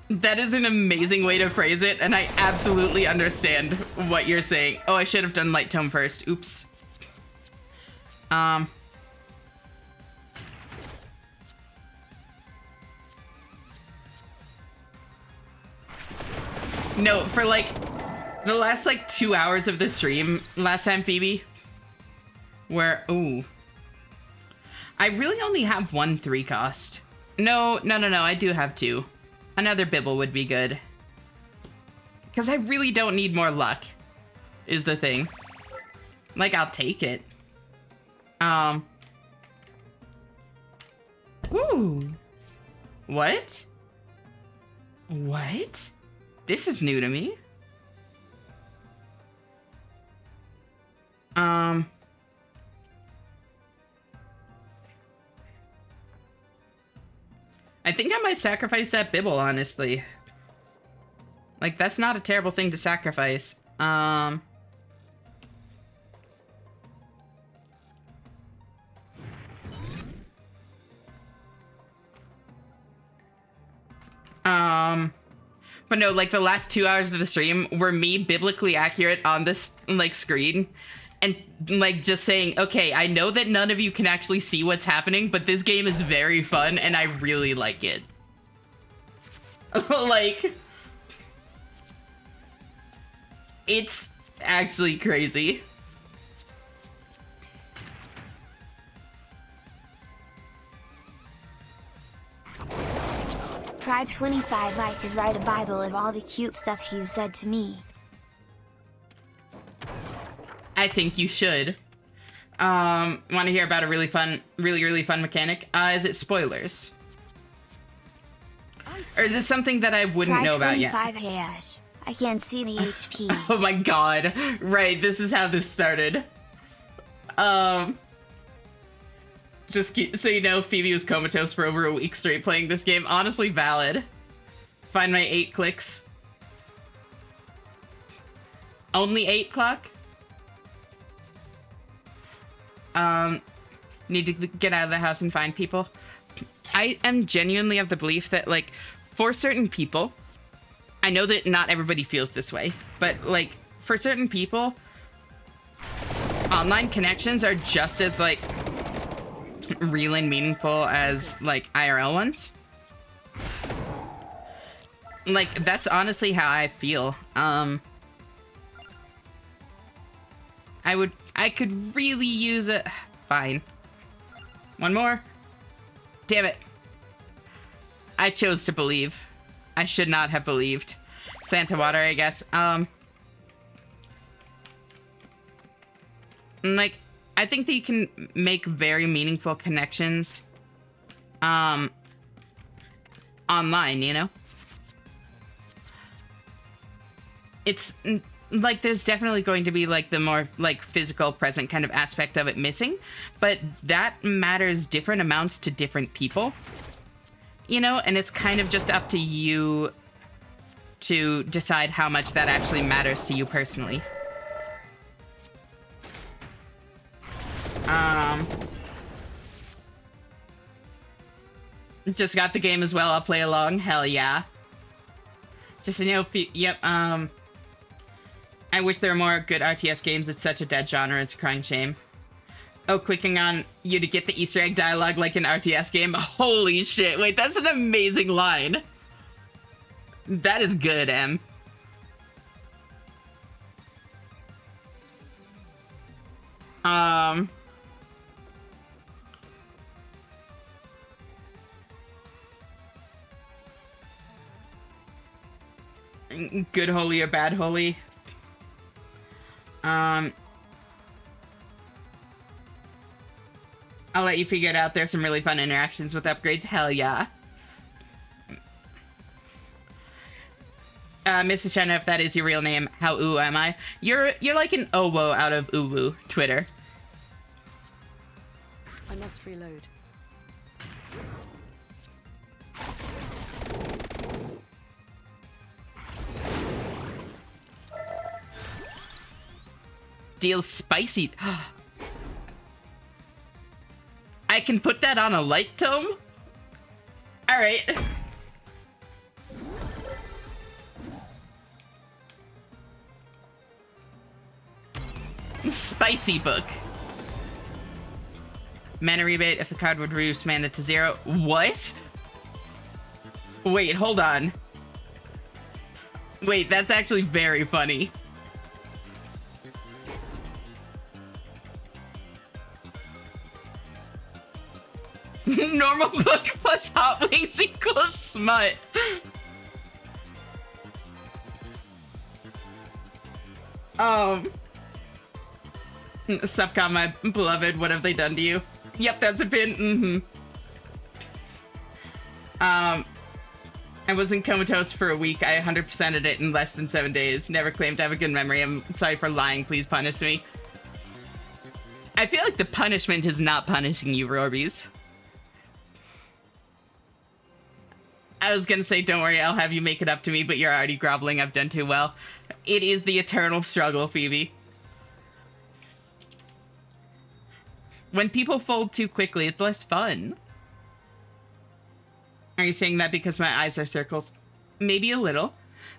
That is an amazing way to phrase it, and I absolutely understand what you're saying. Oh, I should have done light tome first. Oops. No, for like... the last, like, 2 hours of the stream last time, Phoebe, Where, ooh. I really only have one 3 cost. No, I do have 2. Another Bibble would be good. Because I really don't need more luck, is the thing. Like, I'll take it. Ooh. What? What? This is new to me. I think I might sacrifice that Bibble, honestly. Like, that's not a terrible thing to sacrifice. But no, like, the last 2 hours of the stream were me biblically accurate on this, like, screen. And, like, just saying, okay, I know that none of you can actually see what's happening, but this game is very fun, and I really like it. Like, it's actually crazy. Pride 25, I could write a Bible of all the cute stuff he's said to me. I think you should. Want to hear about a really fun mechanic? Is it spoilers? Or is it something that I wouldn't know about yet? 25 hash. I can't see the HP. Oh my god. Right, this is how this started. Just so you know, Phoebe was comatose for over a week straight playing this game. Honestly valid. Find my 8 clicks. Only 8 clock? Need to get out of the house and find people. I am genuinely of the belief that, like, for certain people, I know that not everybody feels this way, but, like, for certain people, online connections are just as, like, real and meaningful as, like, IRL ones. Like, that's honestly how I feel. I could really use it. Fine. One more. Damn it. I chose to believe. I should not have believed. Santa water, I guess. Like, I think that you can make very meaningful connections, online, you know? It's, like, there's definitely going to be, like, the more, like, physical present kind of aspect of it missing, but that matters different amounts to different people, you know? And it's kind of just up to you to decide how much that actually matters to you personally. Just got the game as well. I'll play along. Hell yeah. Just so you know, yep, I wish there were more good RTS games. It's such a dead genre. It's a crying shame. Oh, clicking on you to get the Easter egg dialogue like an RTS game. Holy shit. Wait, that's an amazing line. That is good, Em. Good holy or bad holy? I'll let you figure it out. There's some really fun interactions with upgrades. Hell yeah. Mrs. Shanna, if that is your real name, how ooh am I? You're like an owo out of uwu Twitter. I must reload. Deals spicy. I can put that on a light tome? Alright. Spicy book. Mana rebate if the card would reduce mana to 0. What? Wait, hold on. Wait, that's actually very funny. normal book plus hot wings equals smut. Subcom, my beloved, what have they done to you? Yep, that's a pin. I wasn't comatose for a week. I 100%ed it in less than 7 days. Never claimed to have a good memory. I'm sorry for lying. Please punish me. I feel like the punishment is not punishing you, Rorbies. I was gonna say, don't worry, I'll have you make it up to me, but you're already groveling. I've done too well. It is the eternal struggle, Phoebe. When people fold too quickly, it's less fun. Are you saying that because my eyes are circles? Maybe a little.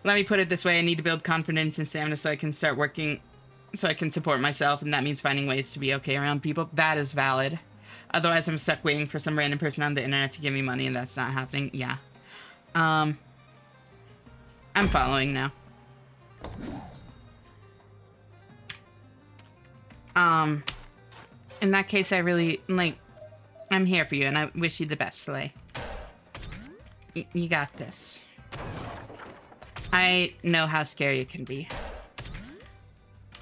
Let me put it this way, I need to build confidence and stamina so I can start working, so I can support myself, and that means finding ways to be okay around people. That is valid. Otherwise, I'm stuck waiting for some random person on the internet to give me money, and that's not happening. Yeah. I'm following now. In that case, I really, like, I'm here for you, and I wish you the best, Slay. You got this. I know how scary it can be.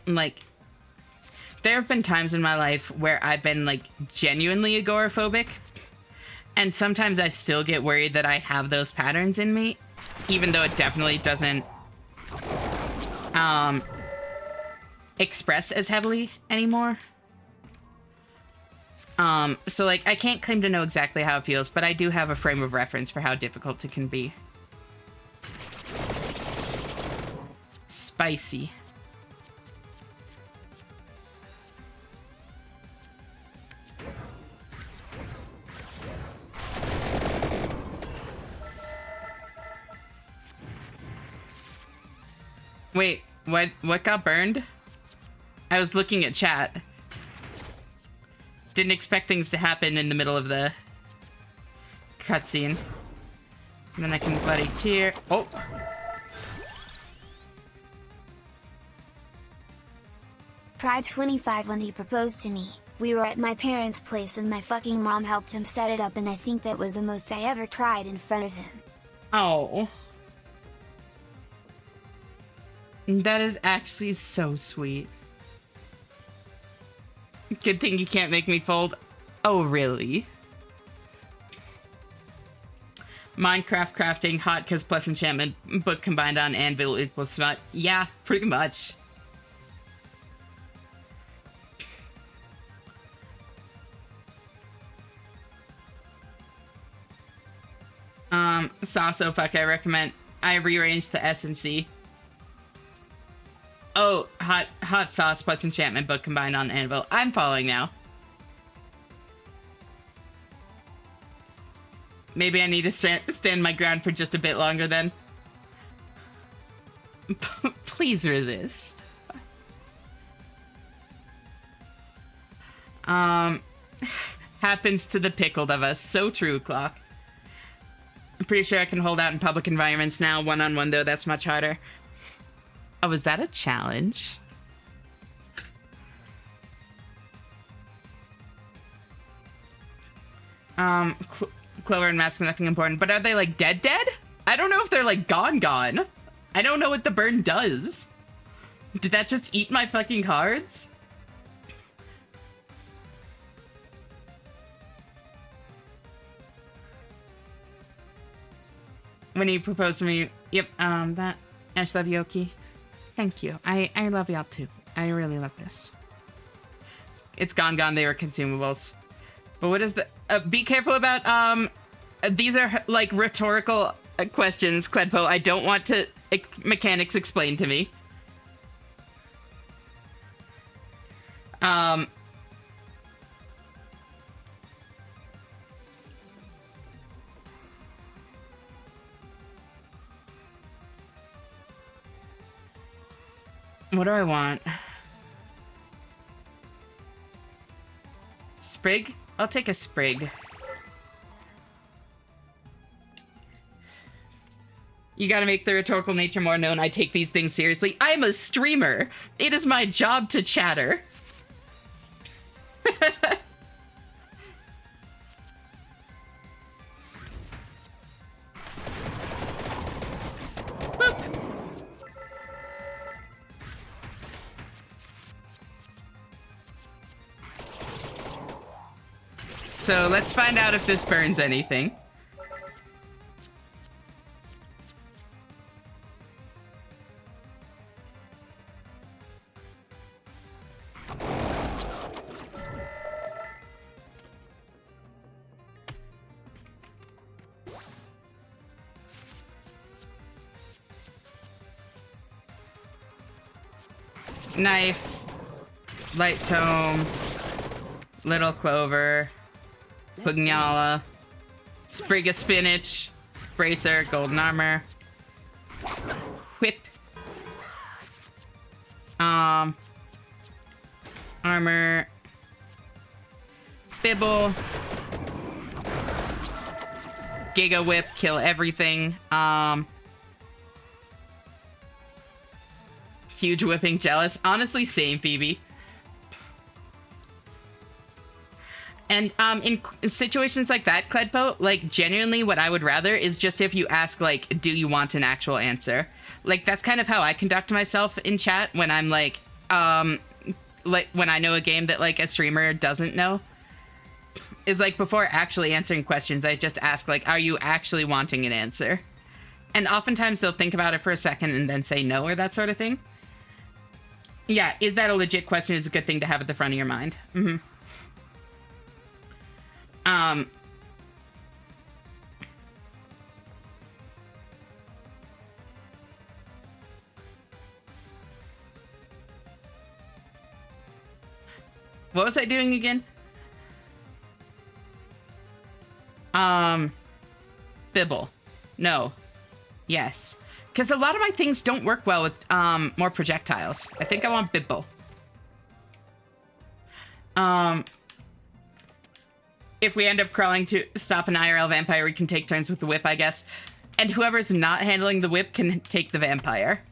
Like, there have been times in my life where I've been, like, genuinely agoraphobic, and sometimes I still get worried that I have those patterns in me, even though it definitely doesn't, express as heavily anymore. So, like, I can't claim to know exactly how it feels, but I do have a frame of reference for how difficult it can be. Spicy. Wait, what got burned? I was looking at chat. Didn't expect things to happen in the middle of the cutscene. And then I can bloody tear. Oh! Pride 25 when he proposed to me. We were at my parents' place and my fucking mom helped him set it up, and I think that was the most I ever cried in front of him. Oh. That is actually so sweet. Good thing you can't make me fold. Oh, really? Minecraft crafting, hot cause plus enchantment, book combined on anvil equals smut. Yeah, pretty much. Sasso, fuck, I recommend I rearranged the S and C. Oh, hot sauce plus enchantment book combined on anvil. I'm following now. Maybe I need to stand my ground for just a bit longer then. Please resist. Happens to the pickled of us. So true, Clock. I'm pretty sure I can hold out in public environments now. One-on-one, though, that's much harder. Oh, is that a challenge? Clover and Mask, nothing important. But are they, like, dead? I don't know if they're, like, gone. I don't know what the burn does. Did that just eat my fucking cards? When you proposed to me, yep, that, Ash, love you, Oki. Thank you. I love y'all too. I really love this. It's gone. They were consumables. But what is the... be careful about, these are, like, rhetorical questions, Quedpo. I don't want to... mechanics explained to me. What do I want? Sprig? I'll take a sprig. You gotta make the rhetorical nature more known. I take these things seriously. I'm a streamer. It is my job to chatter. So let's find out if this burns anything. Knife, light tome, little clover, pugnala, sprig of spinach, bracer, golden armor, whip, armor, bibble, giga whip, kill everything, huge whipping, jealous. Honestly, same, Phoebe. And in situations like that, Cledpo, like, genuinely what I would rather is just if you ask, like, do you want an actual answer? Like, that's kind of how I conduct myself in chat when I'm, like, when I know a game that, like, a streamer doesn't know. Is, like, before actually answering questions, I just ask, like, are you actually wanting an answer? And oftentimes they'll think about it for a second and then say no or that sort of thing. Yeah, is that a legit question is a good thing to have at the front of your mind. Mm-hmm. What was I doing again? Bibble. No. Yes. Because a lot of my things don't work well with more projectiles. I think I want Bibble. If we end up crawling to stop an IRL vampire, we can take turns with the whip, I guess. And whoever's not handling the whip can take the vampire.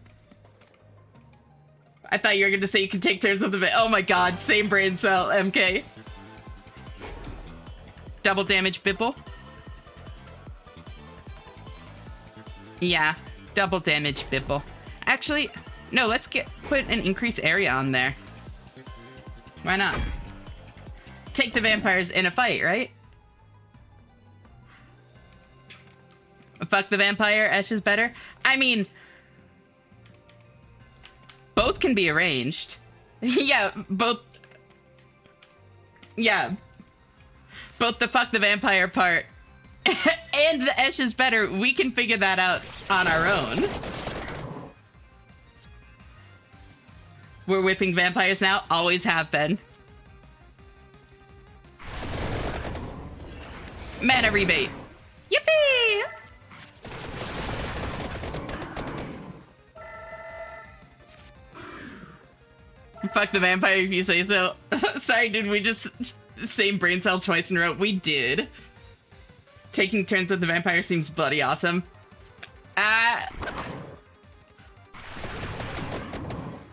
I thought you were going to say you can take turns with the whip. Oh my god, same brain cell, MK. Double damage Bibble. Yeah. Double damage Bibble. Actually, no, let's put an increased area on there. Why not? Take the vampires in a fight, right? Fuck the vampire, Esh is better. I mean, both can be arranged. Yeah, both. Yeah. Both the fuck the vampire part and the Esh is better, we can figure that out on our own. We're whipping vampires now, always have been. Mana rebate. Yippee! Fuck the vampire if you say so. Sorry, did we just same brain cell twice in a row? We did. Taking turns with the vampire seems bloody awesome.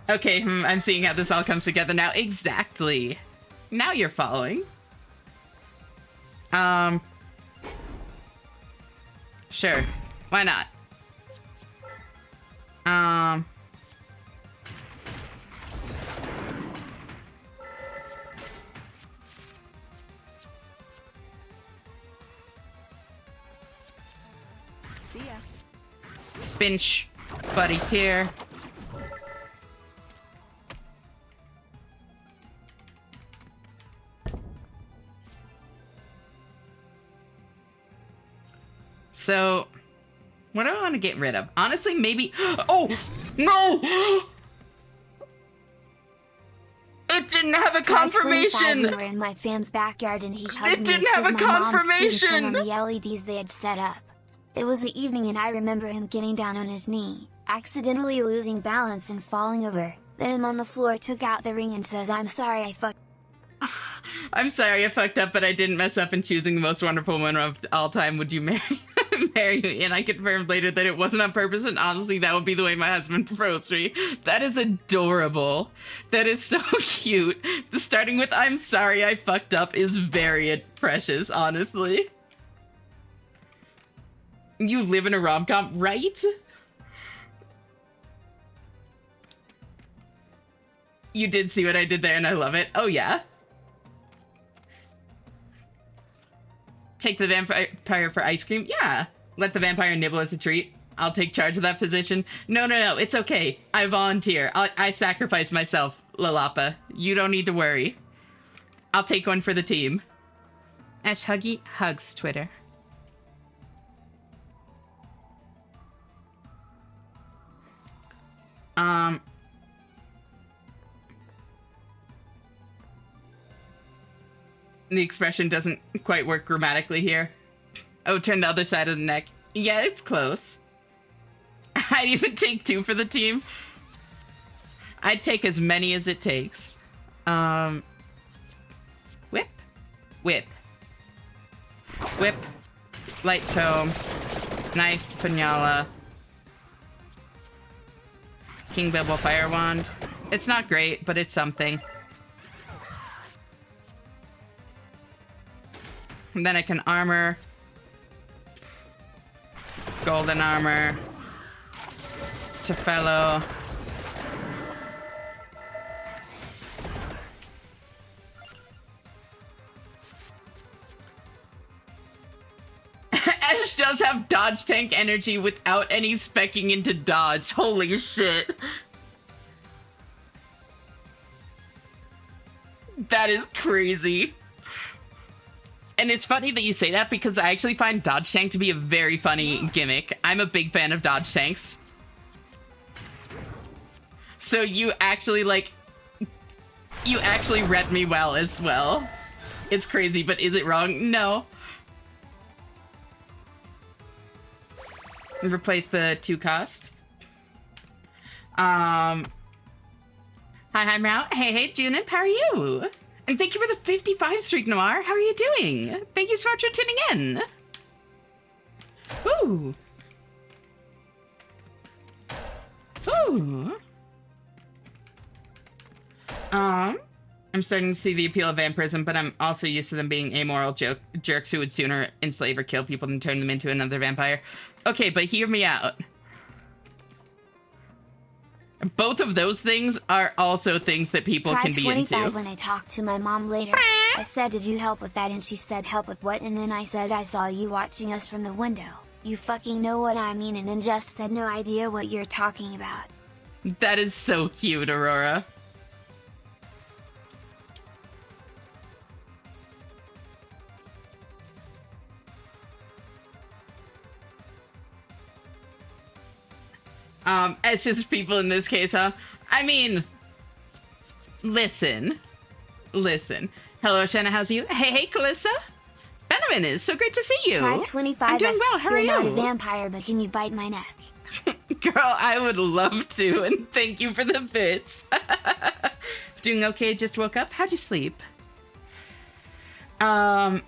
Okay, I'm seeing how this all comes together now. Exactly. Now you're following. Sure. Why not? See ya. Spinch, buddy tier. So, what do I want to get rid of? Honestly, maybe... Oh! No! It didn't have a confirmation! We were in my fam's backyard and he hugged me. It didn't have a confirmation! On the LEDs they had set up. It was the evening and I remember him getting down on his knee, accidentally losing balance and falling over. Then him on the floor took out the ring and says, I'm sorry I fucked. I'm sorry I fucked up, but I didn't mess up in choosing the most wonderful woman of all time. Would you marry me? And I confirmed later that it wasn't on purpose, and honestly, that would be the way my husband proposed to me. That is adorable. That is so cute. The starting with, I'm sorry I fucked up is very precious, honestly. You live in a rom-com, right? You did see what I did there, and I love it. Oh, yeah. Take the vampire for ice cream? Yeah. Let the vampire nibble as a treat. I'll take charge of that position. No, it's okay. I volunteer. I sacrifice myself, Lalapa. You don't need to worry. I'll take one for the team. Ash Huggy hugs Twitter. The expression doesn't quite work grammatically here. Oh, turn the other side of the neck. Yeah, it's close. I'd even take 2 for the team. I'd take as many as it takes. Whip. Whip. Whip. Light tome. Knife. Punyala. King Bibble Fire Wand. It's not great, but it's something. And then I can armor. Golden armor. Tefelo. Ash does have dodge tank energy without any specking into dodge. Holy shit. That is crazy. And it's funny that you say that because I actually find dodge tank to be a very funny gimmick. I'm a big fan of dodge tanks. So you actually read me well as well. It's crazy, but is it wrong? No. Replace the 2 cost. Hi, Meow. Hey, Junip, how are you? And thank you for the 55 streak, Noir. How are you doing? Thank you so much for tuning in. Ooh. Ooh. I'm starting to see the appeal of vampirism, but I'm also used to them being amoral jerks who would sooner enslave or kill people than turn them into another vampire. Okay, but hear me out. Both of those things are also things that people can be into. 25 when I talked to my mom later. I said, did you help with that? And she said, help with what? And then I said, I saw you watching us from the window. You fucking know what I mean. And then just said, no idea what you're talking about. That is so cute, Aurora. It's just people in this case, huh? I mean, listen. Hello, Shanna, how's you? Hey, Kalissa. Benamin is so great to see you. Prize 25. I'm doing well, how are you? You're not a vampire, but can you bite my neck? Girl, I would love to, and thank you for the bits. Doing okay, just woke up. How'd you sleep? There's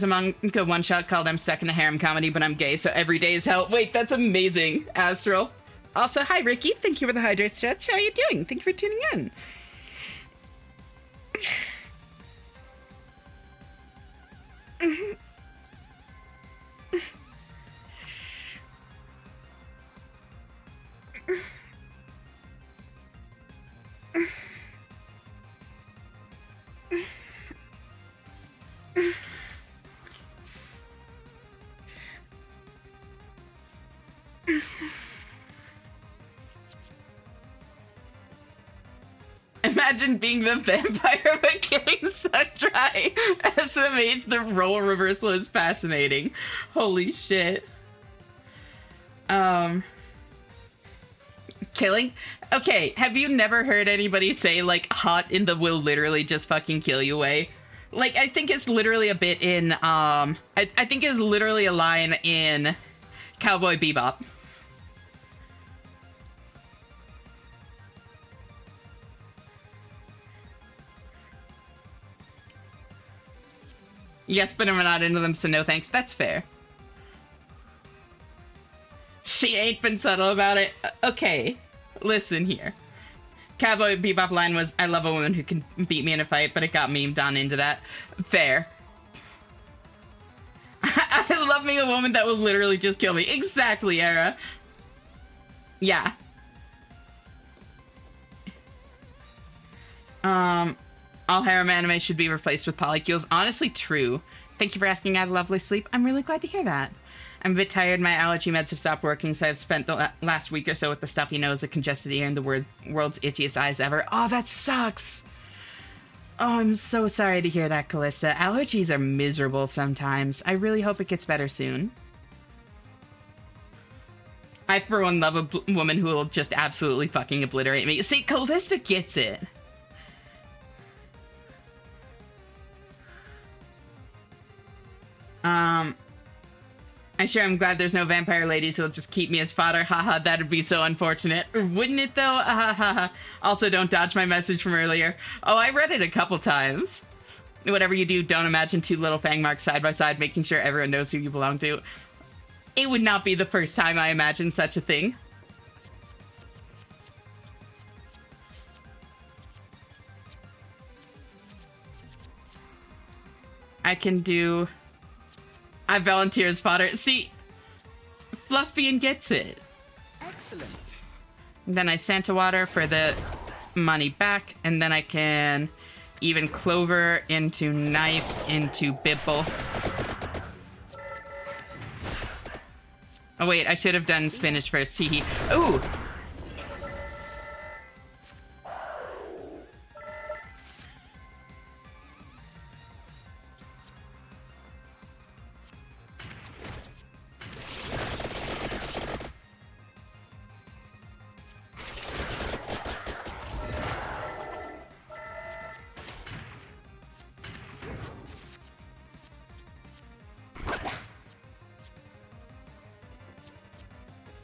a manga one-shot called I'm Stuck in a Harem Comedy, but I'm gay, so every day is hell. Wait, that's amazing, Astral. Also, hi, Ricky. Thank you for the hydrate stretch. How are you doing? Thank you for tuning in. Imagine being the vampire but getting sucked dry. SMH, the role reversal is fascinating. Holy shit. Killing? Okay, have you never heard anybody say, like, hot in the will literally just fucking kill you way? Like, I think it's literally a bit in, I think it's literally a line in Cowboy Bebop. Yes, but I'm not into them, so no thanks. That's fair. She ain't been subtle about it. Okay, listen here. Cowboy Bebop line was, I love a woman who can beat me in a fight, but it got memed on into that. Fair. I love me a woman that will literally just kill me. Exactly, Era. Yeah. All harem anime should be replaced with polycules. Honestly, true. Thank you for asking. I had a lovely sleep. I'm really glad to hear that. I'm a bit tired. My allergy meds have stopped working, so I've spent the last week or so with the stuffy nose, a congested ear, and the world's itchiest eyes ever. Oh, that sucks. Oh, I'm so sorry to hear that, Callista. Allergies are miserable sometimes. I really hope it gets better soon. I, for one, love a woman who will just absolutely fucking obliterate me. See, Callista gets it. I'm glad there's no vampire ladies who'll just keep me as fodder. Haha, that'd be so unfortunate. Wouldn't it, though? Also, don't dodge my message from earlier. Oh, I read it a couple times. Whatever you do, don't imagine two little fang marks side by side, making sure everyone knows who you belong to. It would not be the first time I imagined such a thing. I can do... I volunteer as fodder. See, Fluffian gets it. Excellent. Then I Santa water for the money back, and then I can even Clover into Knife into Bibble. Oh wait, I should have done spinach first. Teehee. Ooh!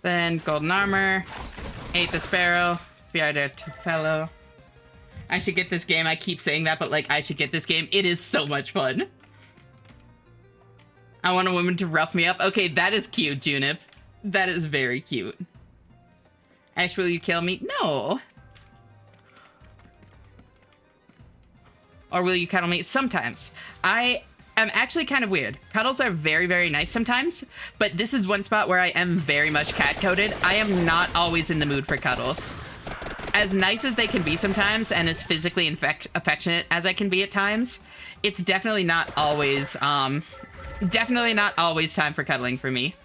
Then golden armor, ate the sparrow, Fiarda Tefelo. I should get this game. I keep saying that, but like, I should get this game. It is so much fun. I want a woman to rough me up. Okay, that is cute, Junip. That is very cute. Ash, will you kill me? No. Or will you cuddle me? Sometimes. I'm actually kind of weird. Cuddles are very, very nice sometimes, but this is one spot where I am very much cat-coded. I am not always in the mood for cuddles. As nice as they can be sometimes, and as physically affectionate as I can be at times, it's definitely not always, time for cuddling for me.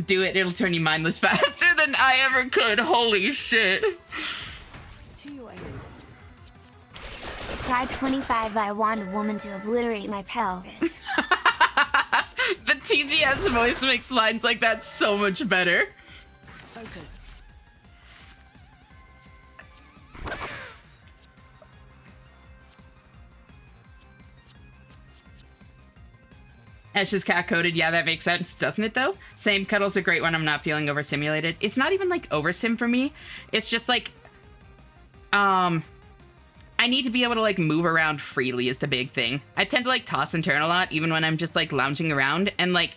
Do it, it'll turn you mindless faster than I ever could. Holy shit. To your aid. Pride 25, I want a woman to obliterate my pelvis. The TGS voice makes lines like that so much better. Focus. Ash is cat-coded. Yeah, that makes sense, doesn't it, though? Same, cuddles are great when I'm not feeling overstimulated. It's not even, like, oversim for me. It's just, like, I need to be able to, like, move around freely is the big thing. I tend to, like, toss and turn a lot, even when I'm just, like, lounging around. And, like,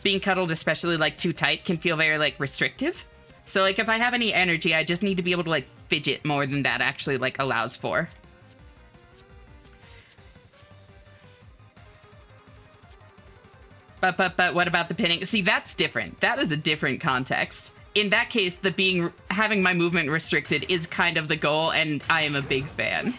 being cuddled, especially, like, too tight, can feel very, like, restrictive. So, like, if I have any energy, I just need to be able to, like, fidget more than that actually, like, allows for. But what about the pinning? See, that's different. That is a different context. In that case, having my movement restricted is kind of the goal, and I am a big fan.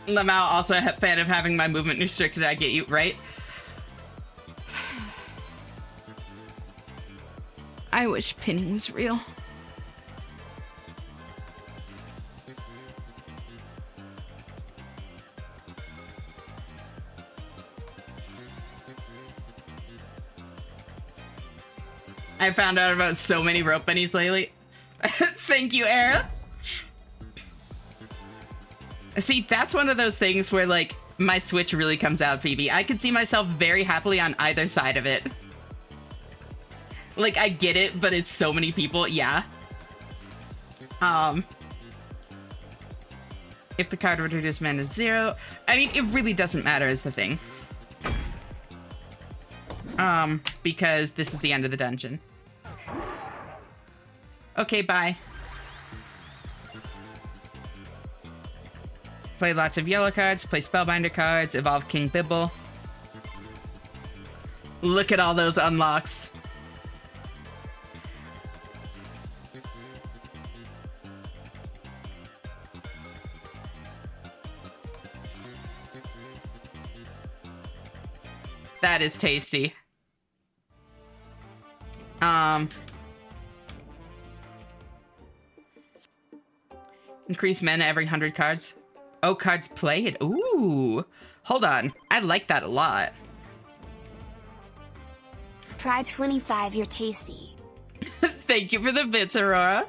Lamau, also a fan of having my movement restricted, I get you, right? I wish pinning was real. I found out about so many rope bunnies lately. Thank you, Era. See, that's one of those things where, like, my switch really comes out, Phoebe. I could see myself very happily on either side of it. Like, I get it, but it's so many people. Yeah. If the card would reduce mana to 0. I mean, it really doesn't matter is the thing. Because this is the end of the dungeon. Okay, bye. Play lots of yellow cards, play Spellbinder cards, evolve King Bibble. Look at all those unlocks. That is tasty. Increase mana every 100 cards. Oh, cards played. Ooh. Hold on. I like that a lot. Pride 25, you're tasty. Thank you for the bits, Aurora.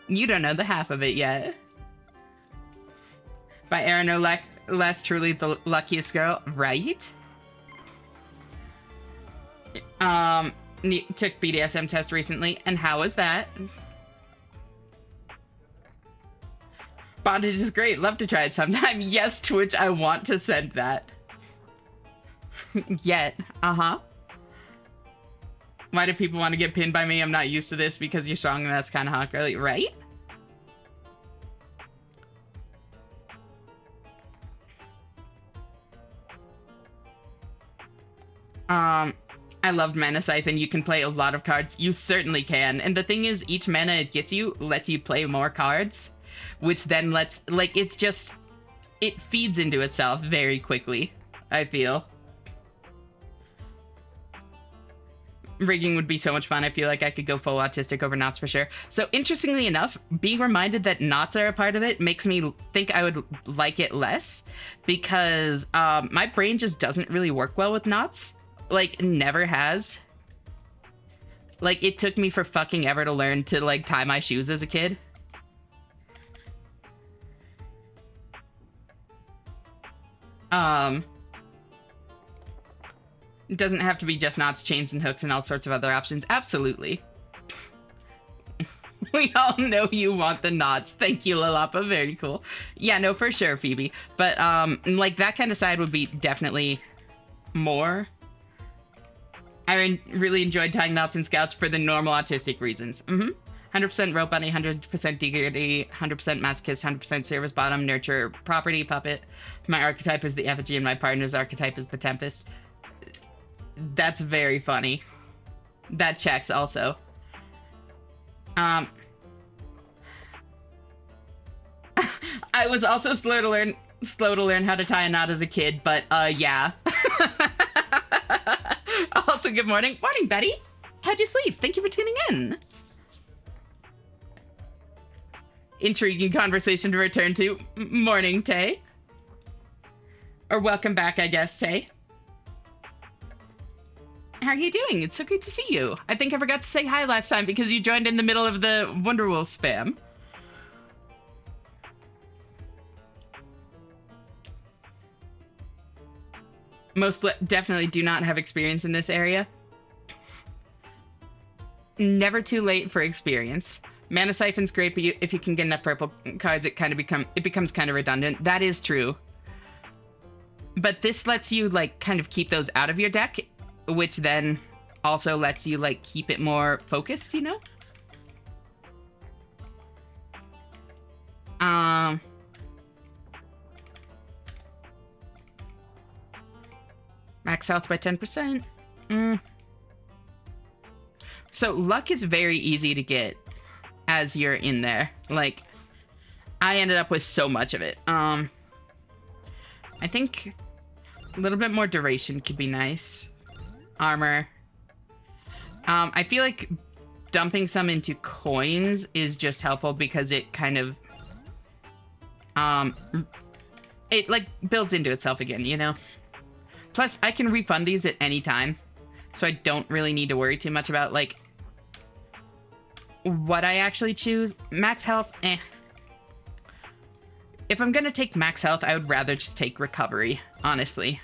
You don't know the half of it yet. By Aaron O'Less, truly the luckiest girl, right? Took BDSM test recently, and how was that? Bondage is great. Love to try it sometime. Yes, Twitch, I want to send that. Yet. Uh-huh. Why do people want to get pinned by me? I'm not used to this because you're strong and that's kind of hot, girly, right? I loved Mana Siphon. You can play a lot of cards. You certainly can. And the thing is, each mana it gets you lets you play more cards, which then lets, like, it's just, it feeds into itself very quickly, I feel. Rigging would be so much fun. I feel like I could go full autistic over knots for sure. So interestingly enough, being reminded that knots are a part of it makes me think I would like it less, because my brain just doesn't really work well with knots. Like, never has. Like, it took me for fucking ever to learn to, like, tie my shoes as a kid. It doesn't have to be just knots, chains, and hooks, and all sorts of other options. Absolutely. We all know you want the knots. Thank you, Lalapa. Very cool. Yeah, no, for sure, Phoebe. But, like, that kind of side would be definitely more. I really enjoyed tying knots and scouts for the normal autistic reasons. 100% rope bunny, 100% dignity, 100% masochist, 100% service bottom, nurture, property, puppet. My archetype is the effigy, and my partner's archetype is the tempest. That's very funny. That checks also. I was also slow to learn how to tie a knot as a kid, but yeah. Also, good morning. Morning, Betty. How'd you sleep? Thank you for tuning in. Intriguing conversation to return to. Morning, Tay. Or welcome back, I guess, Tay. How are you doing? It's so good to see you. I think I forgot to say hi last time because you joined in the middle of the Wonderwolf spam. Most definitely do not have experience in this area. Never too late for experience. Mana Siphon's great, but if you can get enough purple cards, it becomes kind of redundant. That is true. But this lets you, like, kind of keep those out of your deck, which then also lets you, like, keep it more focused, you know? Max health by 10%. So luck is very easy to get as you're in there. Like, I ended up with so much of it. I think a little bit more duration could be nice. Armor. I feel like dumping some into coins is just helpful because it kind of it like builds into itself again, you know? Plus, I can refund these at any time, so I don't really need to worry too much about, like, what I actually choose. Max health, eh. If I'm gonna take max health, I would rather just take recovery, honestly.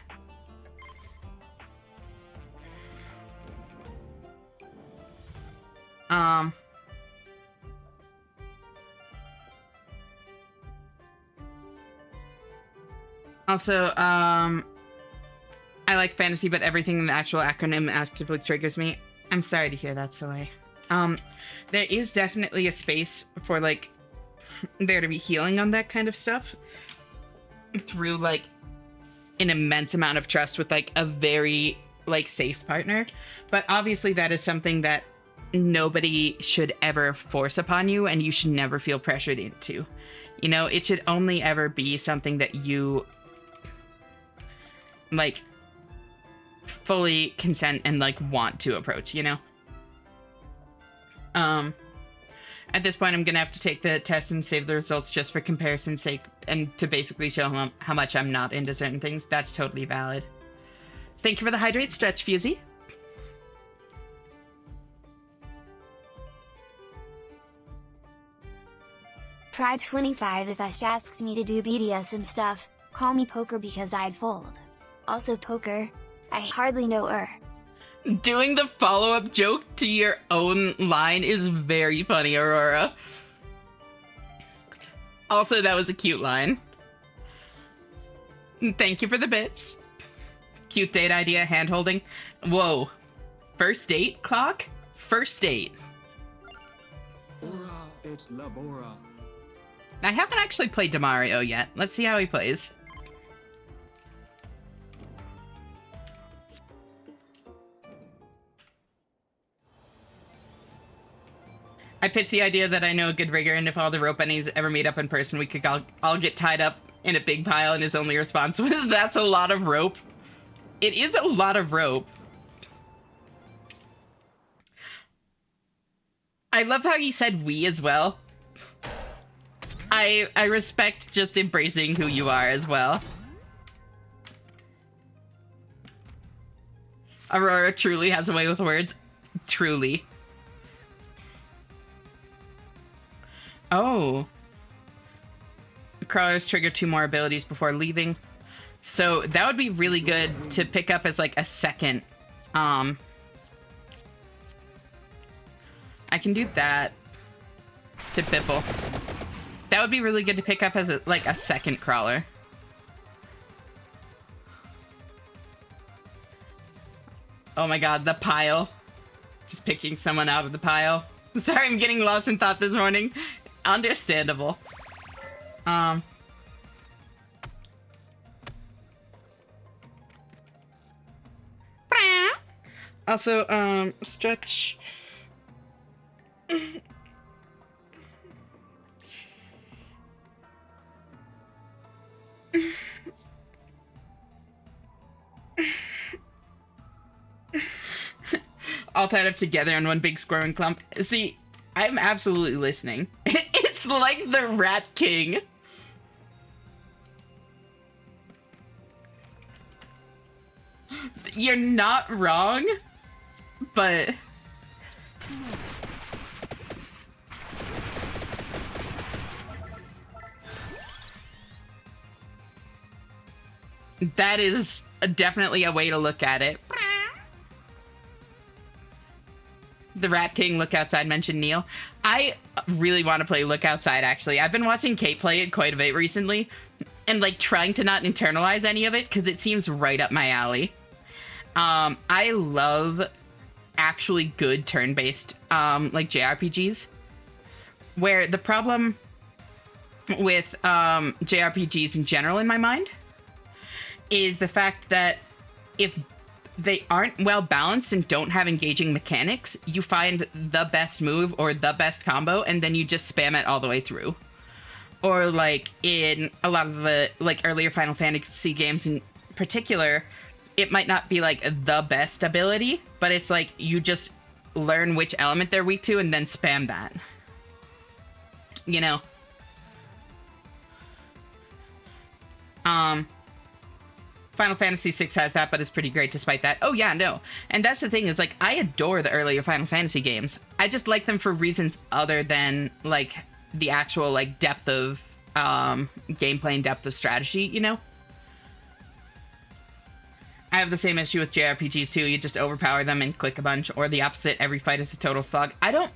Also, I like fantasy, but everything in the actual acronym actively triggers me. I'm sorry to hear that, Soleil. There is definitely a space for, like, there to be healing on that kind of stuff through like an immense amount of trust with like a very like safe partner. But obviously that is something that nobody should ever force upon you, and you should never feel pressured into. You know, it should only ever be something that you like fully consent and like want to approach, you know? At this point, I'm gonna have to take the test and save the results just for comparison's sake, and to basically show him how much I'm not into certain things. That's totally valid. Thank you for the hydrate stretch, Fusey. Pride 25 if Ash asks me to do BDSM stuff, call me Poker because I'd fold. Also Poker, I hardly know her. Doing the follow-up joke to your own line is very funny, Aurora. Also, that was a cute line. Thank you for the bits. Cute date idea, hand-holding. Whoa. First date, clock? First date. Ora et labora. I haven't actually played Demario yet. Let's see how he plays. I pitched the idea that I know a good rigger, and if all the rope bunnies ever meet up in person, we could all get tied up in a big pile, and his only response was, "That's a lot of rope." It is a lot of rope. I love how you said "we" as well. I respect just embracing who you are as well. Aurora truly has a way with words. Truly. Oh. Crawlers trigger 2 more abilities before leaving. So that would be really good to pick up as like a second. I can do that to Pipple. That would be really good to pick up as like a second crawler. Oh my god, the pile. Just picking someone out of the pile. Sorry, I'm getting lost in thought this morning. Understandable. Also, stretch. All tied up together in one big squirming clump. See, I'm absolutely listening. It's like the Rat King. You're not wrong, but... that is definitely a way to look at it. The Rat King Look Outside mentioned Neil. I really want to play Look Outside, actually. I've been watching Kate play it quite a bit recently, and like trying to not internalize any of it because it seems right up my alley. I love actually good turn-based like JRPGs, where the problem with JRPGs in general in my mind is the fact that if they aren't well balanced and don't have engaging mechanics, you find the best move or the best combo and then you just spam it all the way through. Or like in a lot of the like earlier Final Fantasy games in particular, it might not be like the best ability, but it's like you just learn which element they're weak to and then spam that. You know? Final Fantasy VI has that, but it's pretty great despite that. Oh yeah, no. And that's the thing is, like, I adore the earlier Final Fantasy games. I just like them for reasons other than, like, the actual, like, depth of gameplay and depth of strategy, you know? I have the same issue with JRPGs too. You just overpower them and click a bunch, or the opposite, every fight is a total slog. I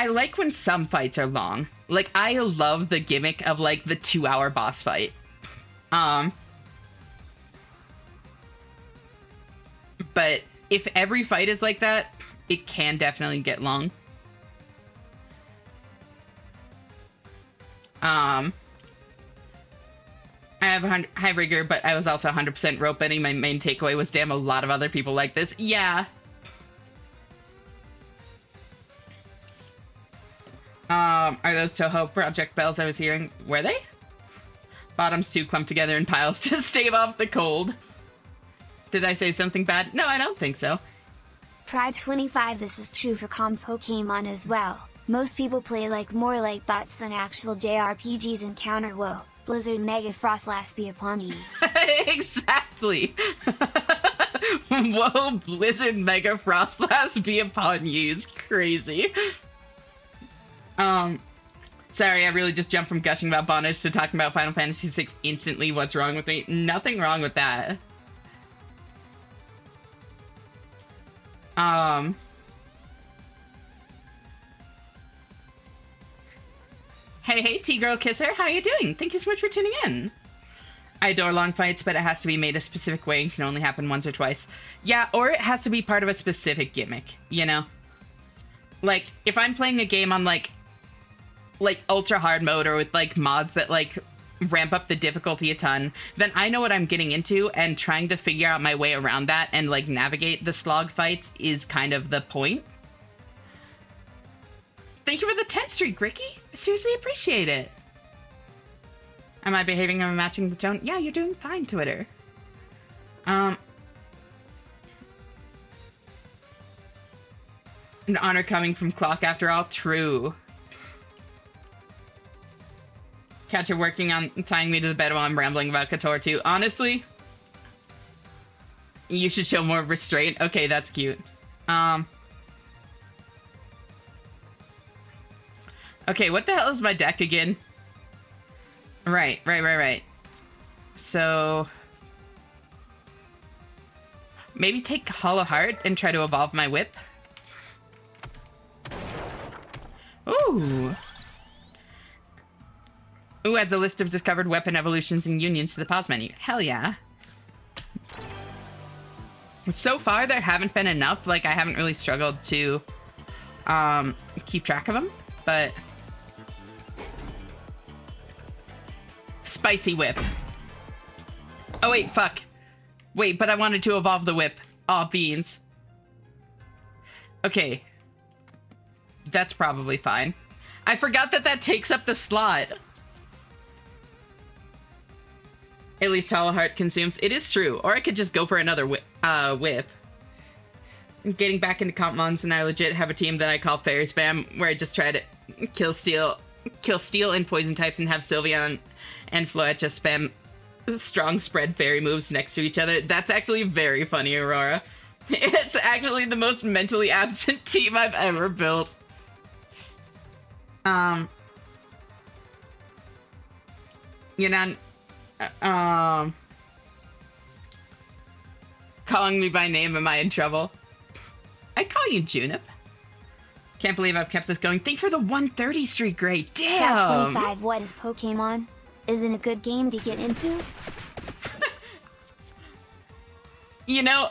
like when some fights are long. Like, I love the gimmick of, like, the 2-hour boss fight. But if every fight is like that, it can definitely get long. I have high rigor, but I was also 100% rope bending. My main takeaway was, damn, a lot of other people like this. Yeah. Are those Toho Project bells I was hearing? Were they? Bottoms two clumped together in piles to stave off the cold. Did I say something bad? No, I don't think so. Pride 25. This is true for comp Pokemon as well. Most people play like more like bots than actual JRPGs and counter whoa. Blizzard Mega Frost last be upon ye. Exactly. Whoa, Blizzard Mega Frost last be upon you is crazy. Sorry, I really just jumped from gushing about bondage to talking about Final Fantasy VI instantly. What's wrong with me? Nothing wrong with that. Hey, T-Girl Kisser, how you doing? Thank you so much for tuning in. I adore long fights, but it has to be made a specific way and can only happen once or twice. Yeah, or it has to be part of a specific gimmick, you know? Like, if I'm playing a game on, like ultra hard mode or with, like, mods that, like, ramp up the difficulty a ton, then I know what I'm getting into, and trying to figure out my way around that and, like, navigate the slog fights is kind of the point. Thank you for the 10th streak, Ricky. I seriously appreciate it. Am I behaving? Am I matching the tone? Yeah, you're doing fine, Twitter. An honor coming from Clock after all. True. Catch her working on tying me to the bed while I'm rambling about Kotor too. Honestly, you should show more restraint. Okay, that's cute. Okay, what the hell is my deck again? Right. So maybe take Hollow Heart and try to evolve my whip. Ooh, adds a list of discovered weapon evolutions and unions to the pause menu. Hell yeah. So far, there haven't been enough. Like, I haven't really struggled to keep track of them, but... Spicy whip. Oh, wait, fuck. Wait, but I wanted to evolve the whip. Aw, beans. Okay. That's probably fine. I forgot that that takes up the slot. At least Hollow Heart consumes. It is true. Or I could just go for another whip. Getting back into comp mons, and I legit have a team that I call Fairy Spam, where I just try to kill steel and poison types and have Sylveon and Floette just spam strong spread fairy moves next to each other. That's actually very funny, Aurora. It's actually the most mentally absent team I've ever built. You're not... calling me by name, am I in trouble? I call you Junip. Can't believe I've kept this going. Thank you for the 130 streak, great. Damn! Cat 25, what is Pokemon? Isn't a good game to get into? You know...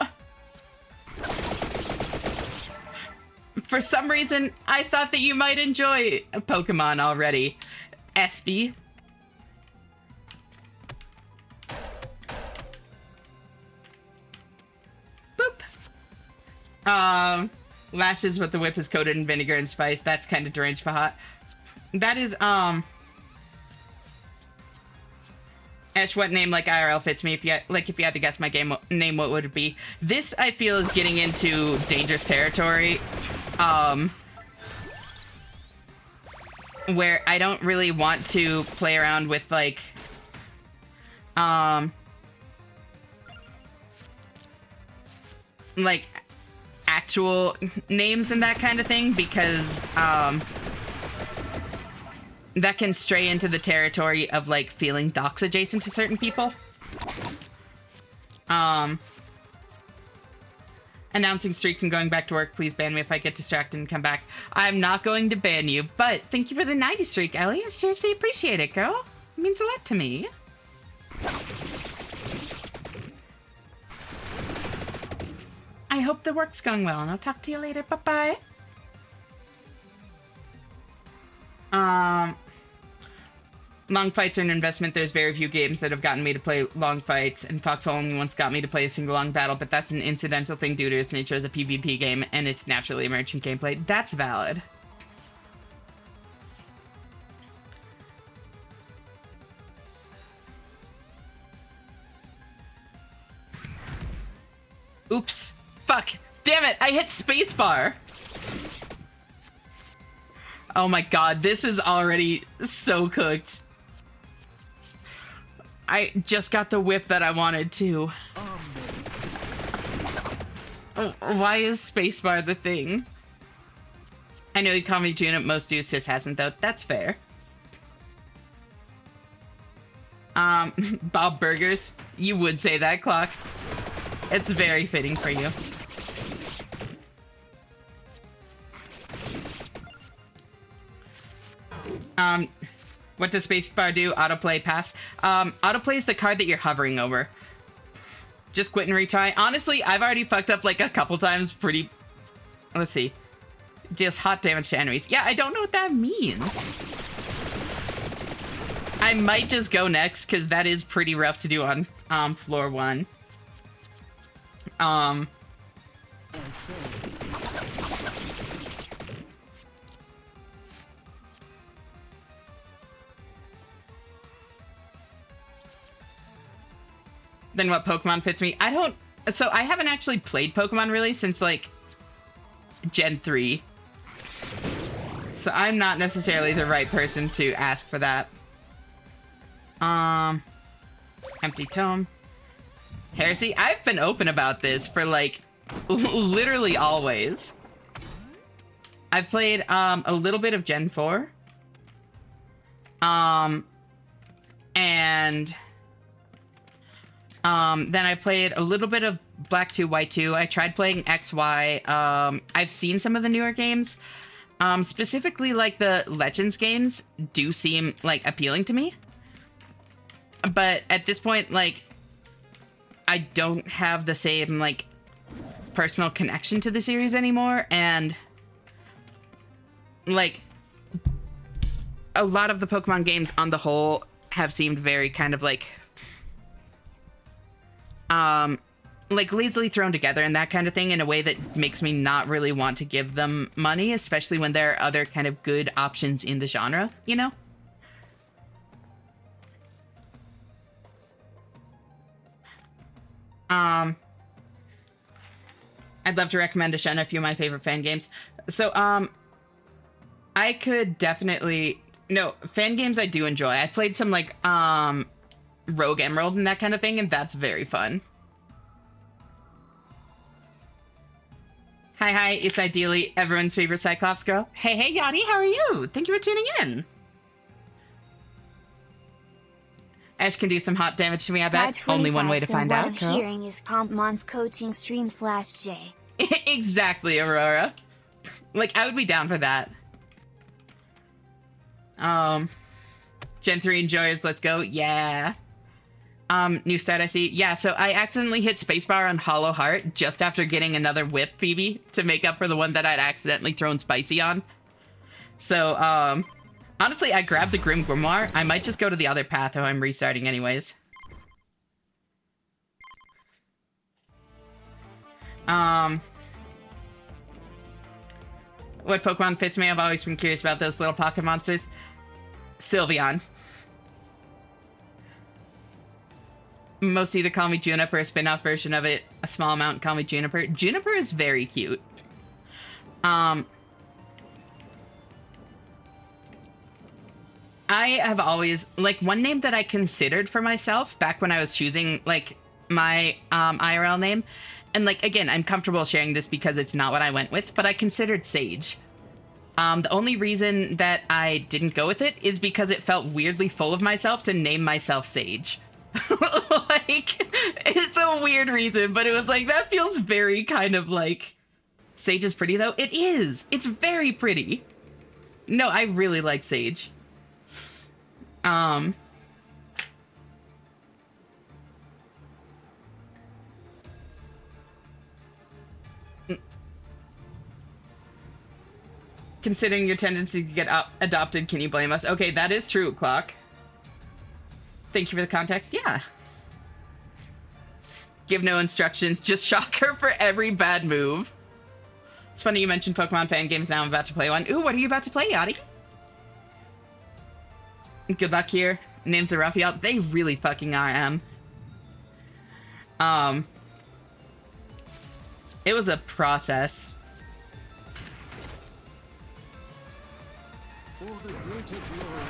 For some reason, I thought that you might enjoy Pokemon already. Espy. Boop. Lashes with the whip is coated in vinegar and spice. That's kind of deranged for hot. That is, Ash, what name, like, IRL fits me? If you had to guess my game name, what would it be? This, I feel, is getting into dangerous territory. Where I don't really want to play around with, like, actual names and that kind of thing, because, that can stray into the territory of, like, feeling dox adjacent to certain people. Announcing streak and going back to work. Please ban me if I get distracted and come back. I'm not going to ban you, but thank you for the 90 streak, Ellie. I seriously appreciate it, girl. It means a lot to me. I hope the work's going well, and I'll talk to you later. Bye-bye. Long fights are an investment. There's very few games that have gotten me to play long fights, and Foxhole only once got me to play a single long battle, but that's an incidental thing due to its nature as a PvP game and its naturally emergent gameplay. That's valid. Oops. Fuck. Damn it, I hit spacebar. Oh my god, this is already so cooked. I just got the whip that I wanted to. Oh, why is spacebar the thing? I know you call me June, most do, Sis hasn't though. That's fair. Bob Burgers, you would say that, Clock. It's very fitting for you. What does spacebar do? Autoplay, pass. Autoplay is the card that you're hovering over. Just quit and retry. Honestly, I've already fucked up like a couple times pretty... Let's see. Deals hot damage to enemies. Yeah, I don't know what that means. I might just go next, because that is pretty rough to do on floor 1. Then what Pokemon fits me? So I haven't actually played Pokemon really since like Gen 3. So I'm not necessarily the right person to ask for that. Empty Tome. Heresy. I've been open about this for like literally always. I've played a little bit of Gen 4. Then I played a little bit of Black 2, White 2. I tried playing XY. I've seen some of the newer games. Specifically, like, the Legends games do seem, like, appealing to me. But at this point, like, I don't have the same, like, personal connection to the series anymore. And, like, a lot of the Pokemon games on the whole have seemed very kind of, like lazily thrown together and that kind of thing in a way that makes me not really want to give them money, especially when there are other kind of good options in the genre, you know? I'd love to recommend to Shen a few of my favorite fan games. So, I could definitely... No, fan games I do enjoy. I've played some, like, Rogue Emerald and that kind of thing, and that's very fun. Hi, it's Ideally everyone's favorite Cyclops girl. Hey, Yanni, how are you? Thank you for tuning in. Ash can do some hot damage to me, I bet. Only one way to find out. What I'm hearing is Compmon's coaching stream /J. Exactly, Aurora. Like, I would be down for that. Gen 3 enjoyers, let's go. Yeah. New start, I see. Yeah, so I accidentally hit spacebar on Hollow Heart just after getting another whip, Phoebe, to make up for the one that I'd accidentally thrown Spicy on. So, honestly, I grabbed the Grim Grimoire. I might just go to the other path if I'm restarting anyways. What Pokemon fits me? I've always been curious about those little pocket monsters. Sylveon. Most either call me Juniper, a spin-off version of it. A small amount call me Juniper. Juniper is very cute. I have always, like, one name that I considered for myself back when I was choosing, like, my IRL name. And, like, again, I'm comfortable sharing this because it's not what I went with, but I considered Sage. The only reason that I didn't go with it is because it felt weirdly full of myself to name myself Sage. Like, it's a weird reason, but it was like, that feels very kind of like... Sage is pretty, though? It is! It's very pretty. No, I really like Sage. Considering your tendency to get adopted, can you blame us? Okay, that is true, Clock. Thank you for the context. Yeah. Give no instructions, just shock her for every bad move. It's funny you mentioned Pokemon fan games now. I'm about to play one. Ooh, what are you about to play, Yachty? Good luck here. Names are rough, y'all. They really fucking are, It was a process. For the greater glory.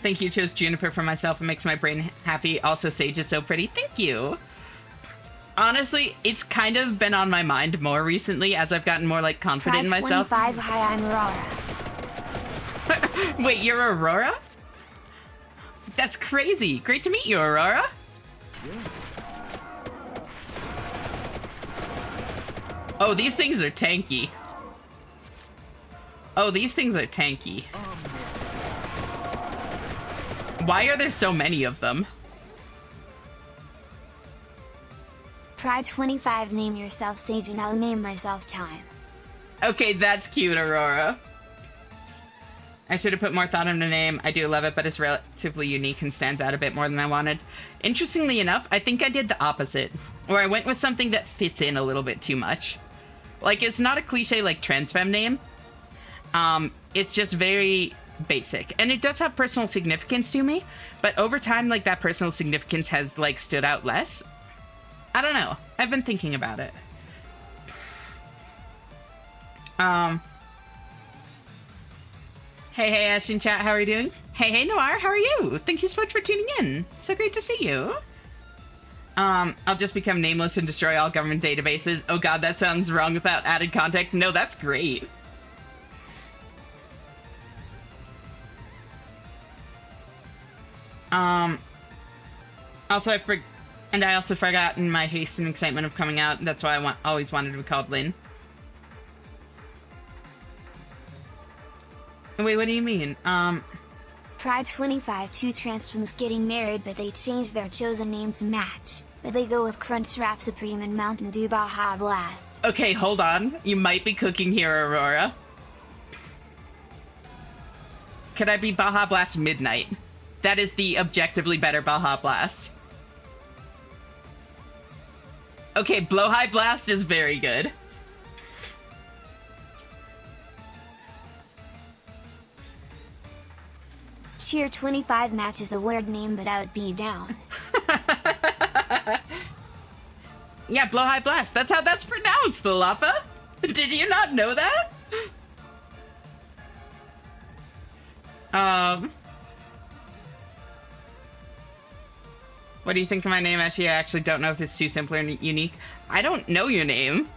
Thank you, chose Juniper for myself. It makes my brain happy. Also, Sage is so pretty. Thank you. Honestly, it's kind of been on my mind more recently as I've gotten more, like, confident in myself. 25, hi, I'm Aurora. Wait, you're Aurora? That's crazy. Great to meet you, Aurora. Oh, these things are tanky. Oh, these things are tanky. Why are there so many of them? Pride 25, name yourself Sage and I'll name myself Time. Okay, that's cute, Aurora. I should have put more thought into the name. I do love it, but it's relatively unique and stands out a bit more than I wanted. Interestingly enough, I think I did the opposite, where I went with something that fits in a little bit too much. Like, it's not a cliche, like, trans femme name. It's just very basic. And it does have personal significance to me, but over time, like, that personal significance has, like, stood out less. I don't know. I've been thinking about it. Hey, Ashton chat, how are you doing? Hey, Noir, how are you? Thank you so much for tuning in. So great to see you. I'll just become nameless and destroy all government databases. Oh god, that sounds wrong without added context. No, that's great. Also, I also forgot in my haste and excitement of coming out. That's why I always wanted to be called Lynn. Wait, what do you mean? Pride 25, two trans femmes getting married, but they changed their chosen name to match. But they go with Crunchwrap Supreme and Mountain Dew Baja Blast. Okay, hold on. You might be cooking here, Aurora. Could I be Baja Blast Midnight? That is the objectively better Baja Blast. Okay, Blow High Blast is very good. Cheer 25 match is a weird name, but I would be down. Yeah, Blow High Blast. That's how that's pronounced, Lapa. Did you not know that? What do you think of my name, Ashley? I actually don't know if it's too simple or unique. I don't know your name.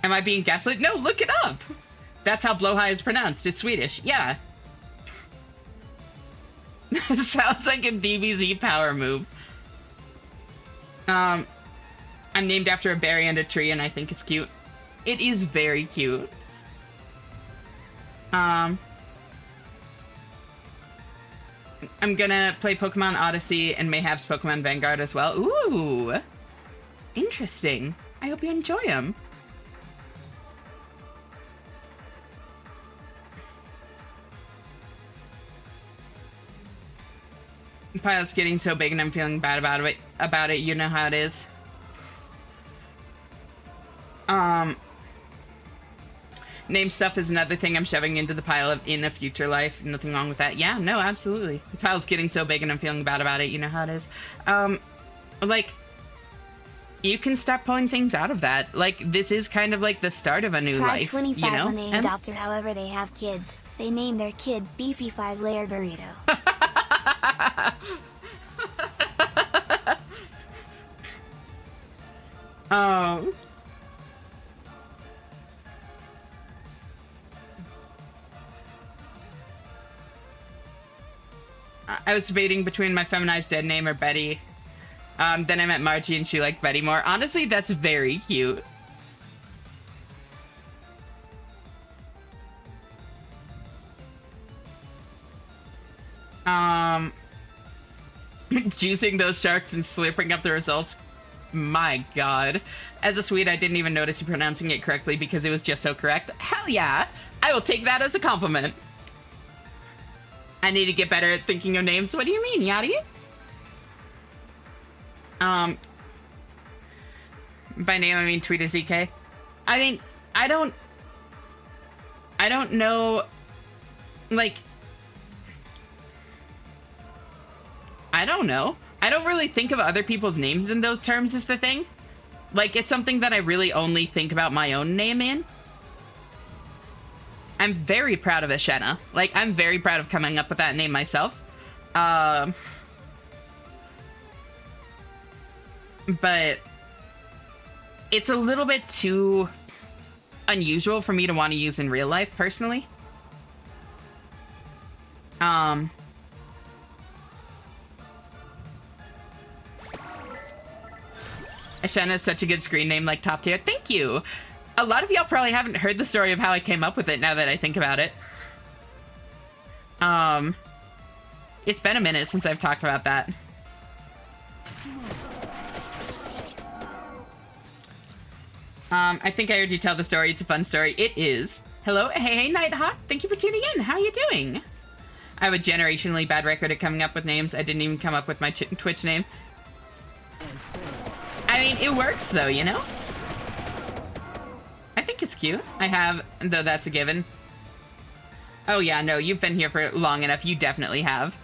Am I being gaslit? No, look it up. That's how Blow High is pronounced. It's Swedish. Yeah. Sounds like a DBZ power move. I'm named after a berry and a tree, and I think it's cute. It is very cute. I'm gonna play Pokemon Odyssey and mayhaps Pokemon Vanguard as well. Ooh! Interesting. I hope you enjoy them. The pile's getting so big and I'm feeling bad about it. You know how it is. Name stuff is another thing I'm shoving into the pile in a future life. Nothing wrong with that. Yeah, no, absolutely. The pile's getting so big and I'm feeling bad about it. You know how it is. Like, you can start pulling things out of that. Like, this is kind of like the start of a new Pride life. 25 you know? when they adopt her, however they have kids. They name their kid Beefy 5-layer Burrito. I was debating between my feminized dead name or Betty. Then I met Margie and she liked Betty more. Honestly, that's very cute. Juicing those sharks and slurping up the results. My god. As a Swede, I didn't even notice you pronouncing it correctly because it was just so correct. Hell yeah! I will take that as a compliment. I need to get better at thinking of names. What do you mean, Yachty? By name, I mean Tweeter ZK. I mean, I don't know, like, I don't know. I don't really think of other people's names in those terms is the thing. Like, it's something that I really only think about my own name in. I'm very proud of Ashena. Like, I'm very proud of coming up with that name myself. But it's a little bit too unusual for me to want to use in real life, personally. Ashena is such a good screen name, like top tier. Thank you! A lot of y'all probably haven't heard the story of how I came up with it now that I think about it. It's been a minute since I've talked about that. I think I heard you tell the story. It's a fun story. It is. Hello? Hey, Nighthawk. Thank you for tuning in. How are you doing? I have a generationally bad record at coming up with names. I didn't even come up with my Twitch name. I mean, it works, though, you know? I think it's cute. I have, though that's a given. Oh, yeah, no, you've been here for long enough. You definitely have.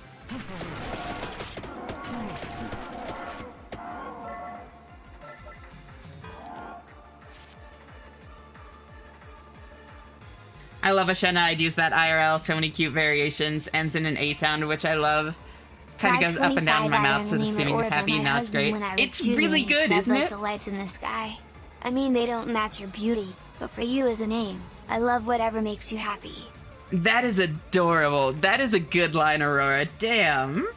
I love Ashena. I'd use that IRL. So many cute variations. Ends in an A sound, which I love. Kind of goes up and down in my mouth, so the seeming is happy. Now it's great. It's really good, isn't it? The lights in the sky. I mean, they don't match your beauty, but for you as a name, I love whatever makes you happy. That is adorable. That is a good line, Aurora. Damn.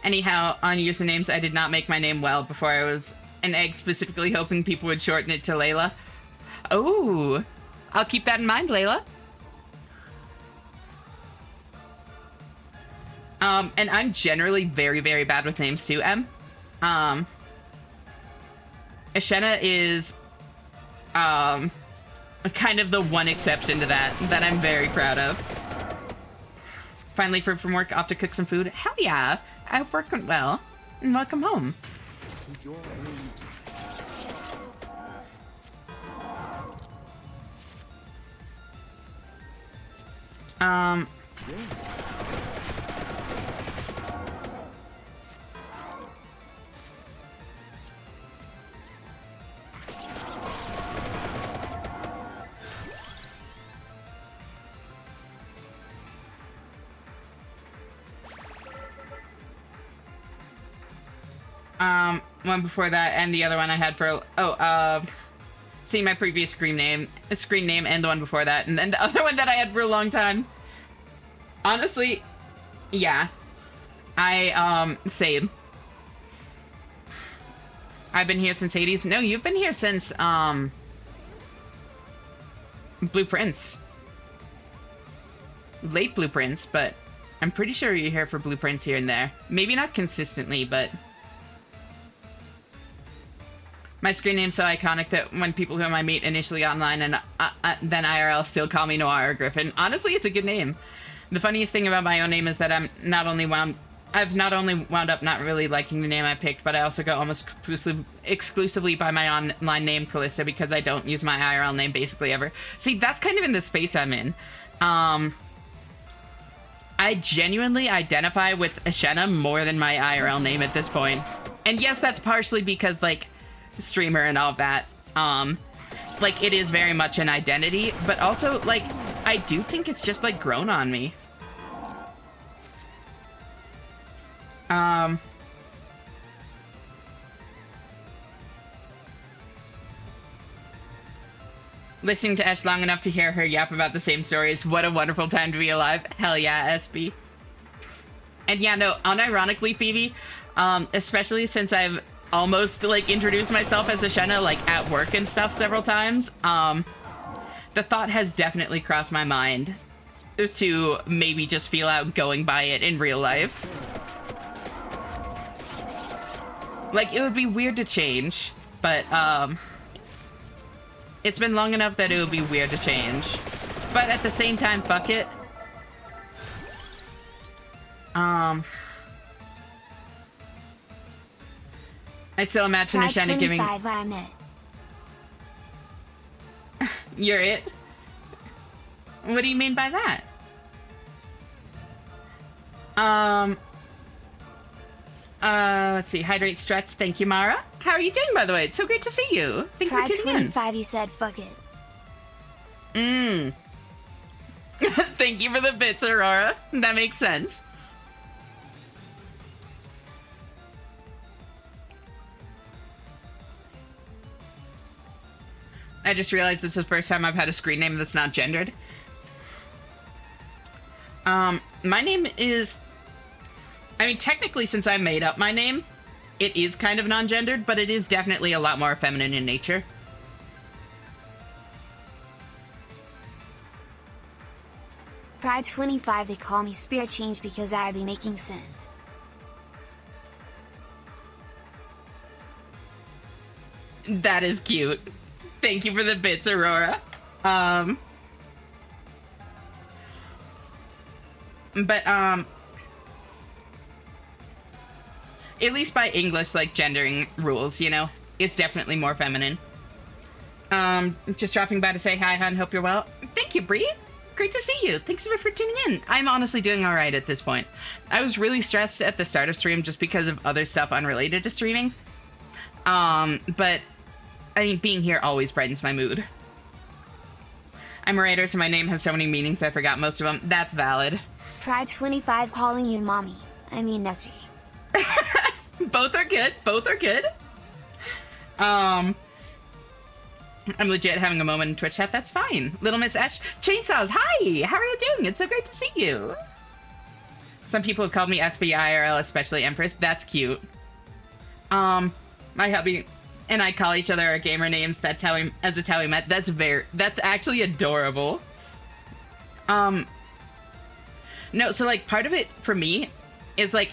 Anyhow, on usernames, I did not make my name well before I was an egg, specifically hoping people would shorten it to Layla. Oh, I'll keep that in mind, Layla. And I'm generally very, very bad with names too, Em. Ashena is, kind of the one exception to that I'm very proud of. Finally free from work, off to cook some food. Hell yeah! I hope work went well. And welcome home. One before that, and the other one I had for, see my previous screen name, and the one before that, and then the other one that I had for a long time. Honestly, yeah. Same. I've been here since 80s. No, you've been here since, Blue Prince. Late Blue Prince, but I'm pretty sure you're here for Blue Prince here and there. Maybe not consistently, but... My screen name's so iconic that when people whom I meet initially online and then IRL still call me Noir or Griffin. Honestly, it's a good name. The funniest thing about my own name is that I've not only wound up not really liking the name I picked, but I also go almost exclusively by my online name, Callista, because I don't use my IRL name basically ever. See, that's kind of in the space I'm in. I genuinely identify with Ashena more than my IRL name at this point. And yes, that's partially because, like, streamer and all of that, like, it is very much an identity, but also, like, I do think it's just, like, grown on me. Listening to Esh long enough to hear her yap about the same stories, what a wonderful time to be alive. Hell yeah, SB. And yeah, no, unironically, Phoebe, especially since I've almost, like, introduced myself as Ashena, like, at work and stuff several times, the thought has definitely crossed my mind to maybe just feel out going by it in real life. Like, it would be weird to change, but, It's been long enough that it would be weird to change. But at the same time, fuck it. I still imagine Try Ashani giving... 25, I'm it. You're it? What do you mean by that? Let's see. Hydrate, stretch. Thank you, Mara. How are you doing, by the way? It's so great to see you. Thank you Try for tuning in. 25, you said fuck it. Thank you for the bits, Aurora. That makes sense. I just realized this is the first time I've had a screen name that's not gendered. My name is... I mean, technically, since I made up my name, it is kind of non-gendered, but it is definitely a lot more feminine in nature. Pride 25, they call me Spirit Change because I be making sense. That is cute. Thank you for the bits, Aurora. At least by English, like, gendering rules, you know? It's definitely more feminine. Just dropping by to say hi, hon. Hope you're well. Thank you, Bree. Great to see you. Thanks so much for tuning in. I'm honestly doing all right at this point. I was really stressed at the start of stream just because of other stuff unrelated to streaming. But, I mean, being here always brightens my mood. I'm a writer, so my name has so many meanings I forgot most of them. That's valid. Pride 25 calling you mommy. I mean Nessie. Both are good. Both are good. I'm legit having a moment in Twitch chat. That's fine. Little Miss Ash. Chainsaws, hi! How are you doing? It's so great to see you. Some people have called me SBIRL, especially Empress. That's cute. My hubby and I call each other our gamer names. That's how we met. That's actually adorable. No, so like part of it for me is like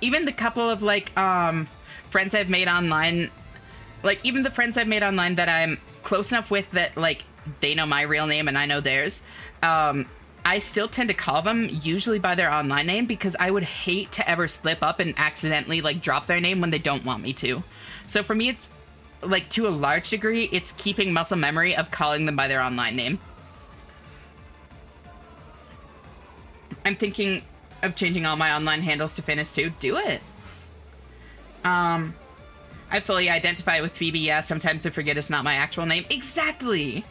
even the couple of like friends I've made online, like even the friends I've made online that I'm close enough with that like they know my real name and I know theirs, I still tend to call them usually by their online name because I would hate to ever slip up and accidentally like drop their name when they don't want me to. So for me, it's like to a large degree, it's keeping muscle memory of calling them by their online name. I'm thinking of changing all my online handles to Finis too. Do it. I fully identify with Phoebe. Yeah, sometimes I forget it's not my actual name. Exactly.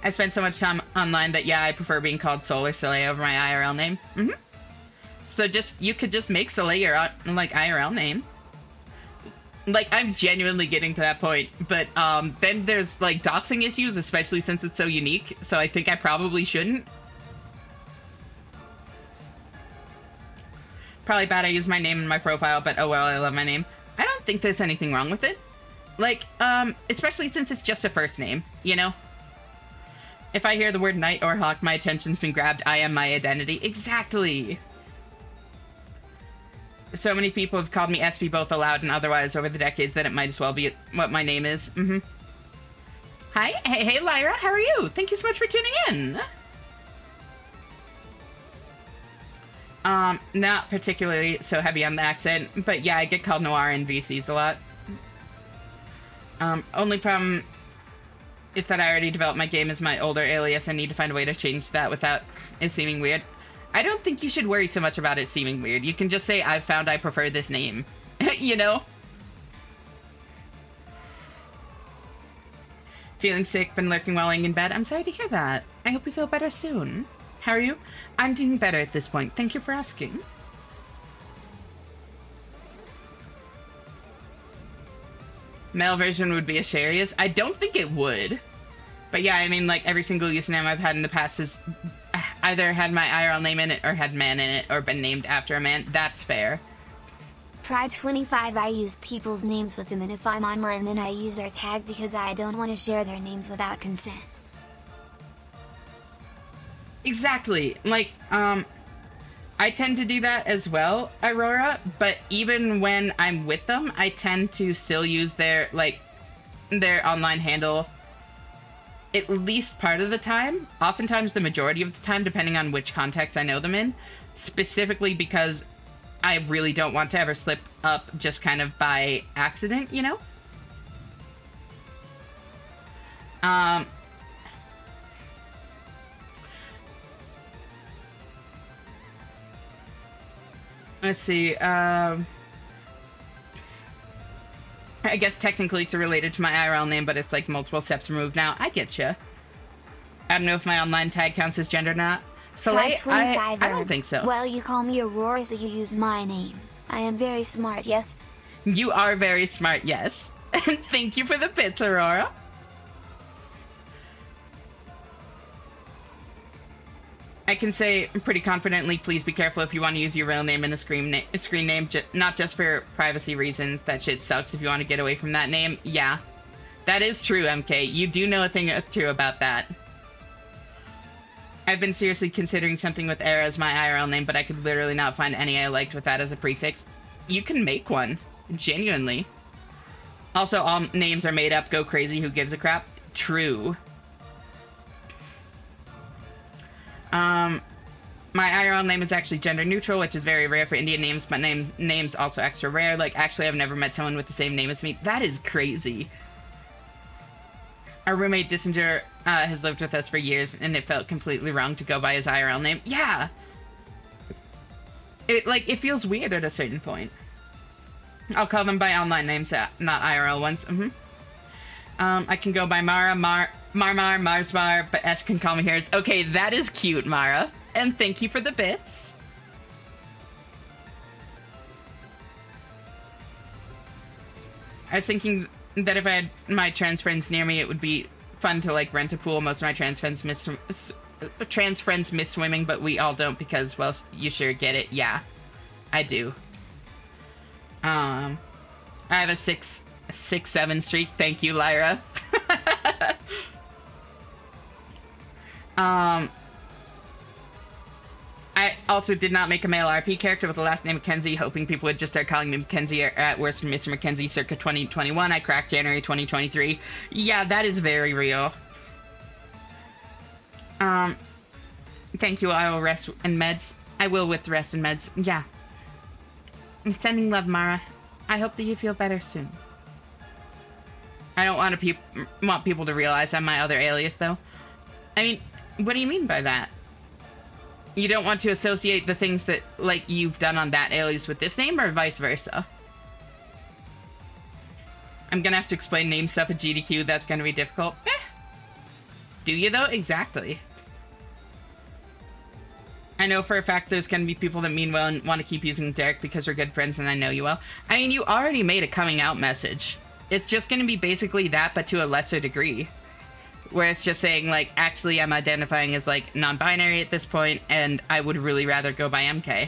I spend so much time online that, yeah, I prefer being called Sol or Soleil over my IRL name. So you could just make Soleil your, like, IRL name. Like, I'm genuinely getting to that point. But, then there's, like, doxing issues, especially since it's so unique. So I think I probably shouldn't. Probably bad I use my name in my profile, but oh well, I love my name. I don't think there's anything wrong with it. Like, especially since it's just a first name, you know? If I hear the word knight or hawk, my attention's been grabbed. I am my identity. Exactly. So many people have called me SB both aloud and otherwise over the decades that it might as well be what my name is. Hi. Hey, Lyra. How are you? Thank you so much for tuning in. Not particularly so heavy on the accent, but yeah, I get called Noir in VCs a lot. Only problem is that I already developed my game as my older alias. I need to find a way to change that without it seeming weird. I don't think you should worry so much about it seeming weird. You can just say, I've found I prefer this name. You know? Feeling sick, been lurking while laying in bed. I'm sorry to hear that. I hope you feel better soon. How are you? I'm doing better at this point. Thank you for asking. Male version would be Asharius. I don't think it would. But yeah, I mean, like, every single username I've had in the past has either had my IRL name in it or had man in it or been named after a man. That's fair. Pride 25, I use people's names with them, and if I'm online then I use their tag because I don't want to share their names without consent. Exactly. Like, I tend to do that as well, Aurora, but even when I'm with them, I tend to still use their, like, their online handle at least part of the time, oftentimes the majority of the time, depending on which context I know them in, specifically because I really don't want to ever slip up just kind of by accident, you know? Let's see, I guess technically it's related to my IRL name, but it's like multiple steps removed now. I get you. I don't know if my online tag counts as gender or not. So I don't think so. Well, you call me Aurora, so you use my name. I am very smart, yes? You are very smart, yes. And thank you for the bits, Aurora. I can say pretty confidently, please be careful if you want to use your real name in a screen name, not just for privacy reasons. That shit sucks if you want to get away from that name. Yeah, that is true, MK. You do know a thing or two about that. I've been seriously considering something with Era as my IRL name, but I could literally not find any I liked with that as a prefix. You can make one. Genuinely. Also, all names are made up. Go crazy. Who gives a crap? True. My IRL name is actually gender neutral, which is very rare for Indian names, but names also extra rare. Like, actually, I've never met someone with the same name as me. That is crazy. Our roommate, Dissinger, has lived with us for years, and it felt completely wrong to go by his IRL name. Yeah! It feels weird at a certain point. I'll call them by online names, not IRL ones. I can go by Mara, Marmar, Marsmar, but Ash can call me Harris. Okay, that is cute, Mara. And thank you for the bits. I was thinking that if I had my trans friends near me, it would be fun to, like, rent a pool. Most of my trans friends miss swimming, but we all don't because, well, you sure get it. Yeah, I do. I have a 6-7 streak. Thank you, Lyra. I also did not make a male RP character with the last name Mackenzie, hoping people would just start calling me Mackenzie, or at worst Mr. Mackenzie circa 2021. I cracked January 2023. Yeah, that is very real. Thank you, I will rest and meds. I will with the rest and meds. Yeah. I'm sending love, Mara. I hope that you feel better soon. I don't want people to realize I'm my other alias, though. I mean, what do you mean by that? You don't want to associate the things that, like, you've done on that alias with this name, or vice versa? I'm gonna have to explain name stuff at GDQ. That's gonna be difficult. Do you, though? Exactly. I know for a fact there's gonna be people that mean well and want to keep using Derek because we're good friends and I know you well. I mean, you already made a coming out message. It's just gonna be basically that, but to a lesser degree. Where it's just saying, like, actually I'm identifying as, like, non-binary at this point, and I would really rather go by MK.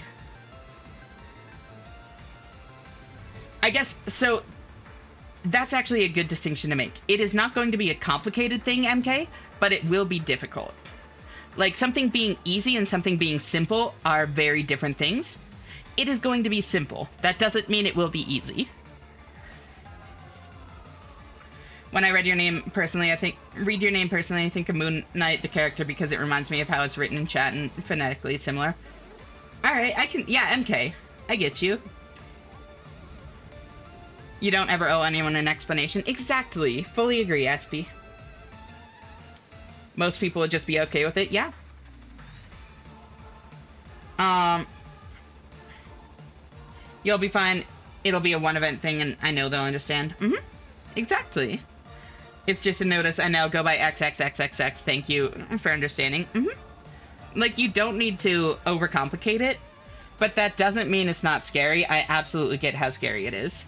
I guess, so, that's actually a good distinction to make. It is not going to be a complicated thing, MK, but it will be difficult. Like, something being easy and something being simple are very different things. It is going to be simple. That doesn't mean it will be easy. When I read your name personally, I think of Moon Knight, the character, because it reminds me of how it's written in chat and phonetically similar. Alright, yeah, MK. I get you. You don't ever owe anyone an explanation. Exactly. Fully agree, Espy. Most people would just be okay with it, yeah. You'll be fine. It'll be a one-event thing, and I know they'll understand. Exactly. It's just a notice. I now go by XXXXX. Thank you for understanding. Like, you don't need to overcomplicate it, but that doesn't mean it's not scary. I absolutely get how scary it is.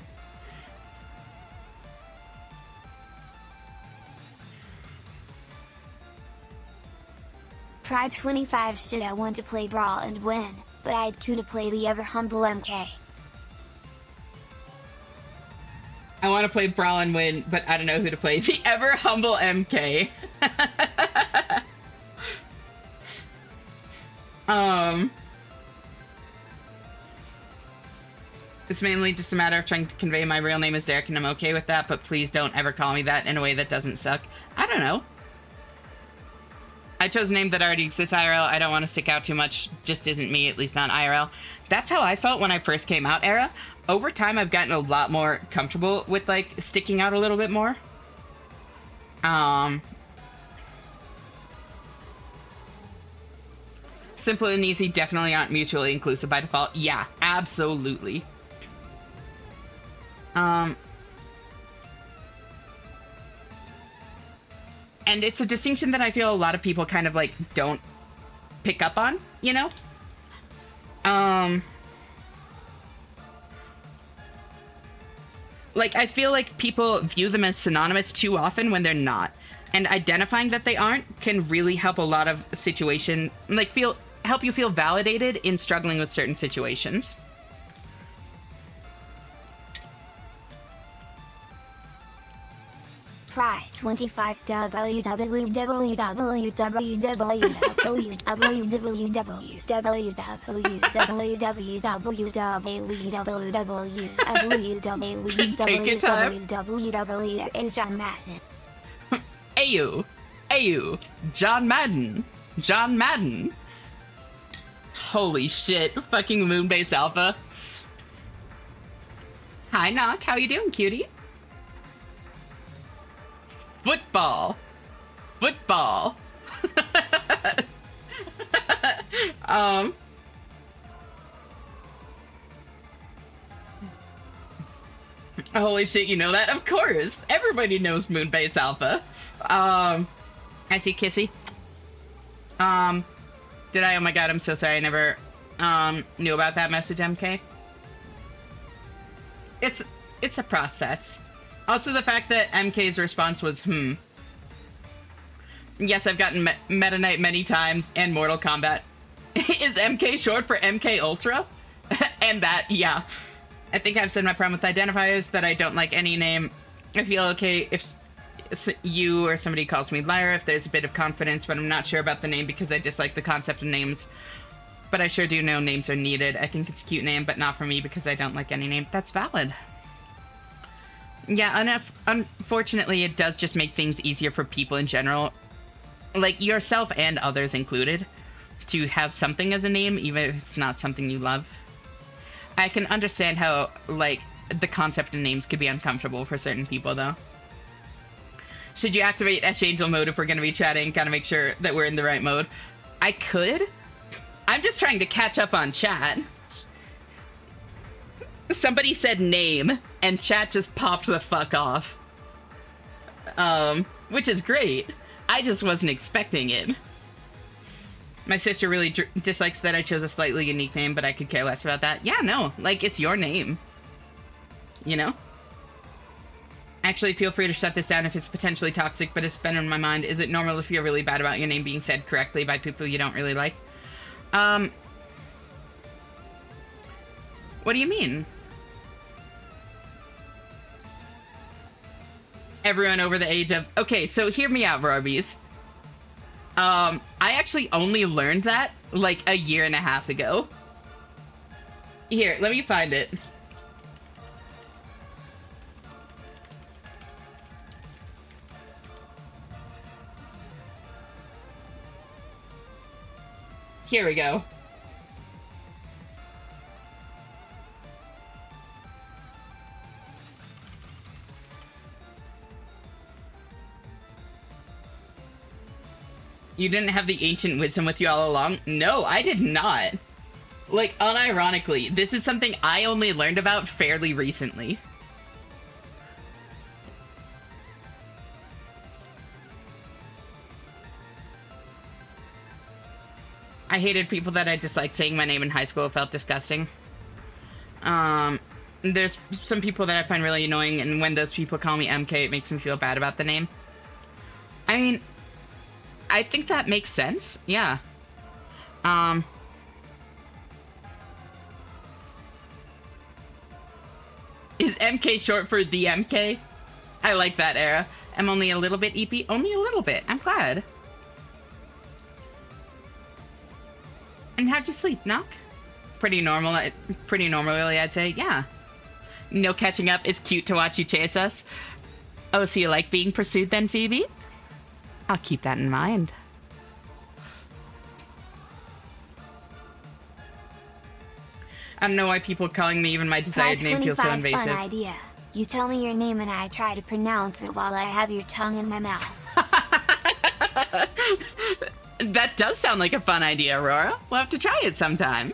Pride 25 shit, I want to play Brawl and win, but I'd queue to play the ever humble MK. I want to play Brawl and win, but I don't know who to play. The ever humble MK. It's mainly just a matter of trying to convey my real name is Derek, and I'm okay with that, but please don't ever call me that in a way that doesn't suck. I don't know. I chose a name that already exists IRL. I don't want to stick out too much. Just isn't me, at least not IRL. That's how I felt when I first came out, Era. Over time, I've gotten a lot more comfortable with, like, sticking out a little bit more. Simple and easy definitely aren't mutually inclusive by default. Yeah, absolutely. And it's a distinction that I feel a lot of people kind of, like, don't pick up on, you know? Like, I feel like people view them as synonymous too often when they're not. And identifying that they aren't can really help a lot of situation, like, help you feel validated in struggling with certain situations. Try 25 John Madden. Ayu. Ayu. John Madden. John Madden. Holy shit. Fucking Moonbase Alpha. Hi, Knock. How you doing, cutie? Football. Football. Holy shit, you know that? Of course. Everybody knows Moonbase Alpha. I see Kissy. Did I? Oh my god, I'm so sorry. I never, knew about that message, MK. It's a process. Also, the fact that MK's response was, Yes, I've gotten Meta Knight many times, and Mortal Kombat. Is MK short for MK Ultra? And that, yeah. I think I've said my problem with identifiers, that I don't like any name. I feel okay if you or somebody calls me Lyra, if there's a bit of confidence, but I'm not sure about the name because I dislike the concept of names. But I sure do know names are needed. I think it's a cute name, but not for me because I don't like any name. That's valid. Yeah, unfortunately, it does just make things easier for people in general, like yourself and others included, to have something as a name, even if it's not something you love. I can understand how, like, the concept of names could be uncomfortable for certain people, though. Should you activate Angel mode if we're going to be chatting, kind of make sure that we're in the right mode? I could. I'm just trying to catch up on chat. Somebody said name, and chat just popped the fuck off. Which is great. I just wasn't expecting it. My sister really dislikes that I chose a slightly unique name, but I could care less about that. Yeah, no, like, it's your name. You know? Actually, feel free to shut this down if it's potentially toxic, but it's been in my mind. Is it normal to feel really bad about your name being said correctly by people you don't really like? What do you mean? Everyone over the age of... Okay, so hear me out, Rorbies. I actually only learned that, like, a year and a half ago. Here, let me find it. Here we go. You didn't have the ancient wisdom with you all along? No, I did not. Like, unironically, this is something I only learned about fairly recently. I hated people that I disliked saying my name in high school. It felt disgusting. There's some people that I find really annoying, and when those people call me MK, it makes me feel bad about the name. I mean, I think that makes sense. Yeah. Is MK short for the MK? I like that, Era. I'm only a little bit EP. Only a little bit. I'm glad. And how'd you sleep, Knock? Pretty normal. Pretty normally, I'd say. Yeah. No catching up. It's cute to watch you chase us. Oh, so you like being pursued then, Phoebe? I'll keep that in mind. I don't know why people calling me even my desired name feels so 525 invasive. fun idea. You tell me your name and I try to pronounce it while I have your tongue in my mouth. That does sound like a fun idea, Aurora. We'll have to try it sometime.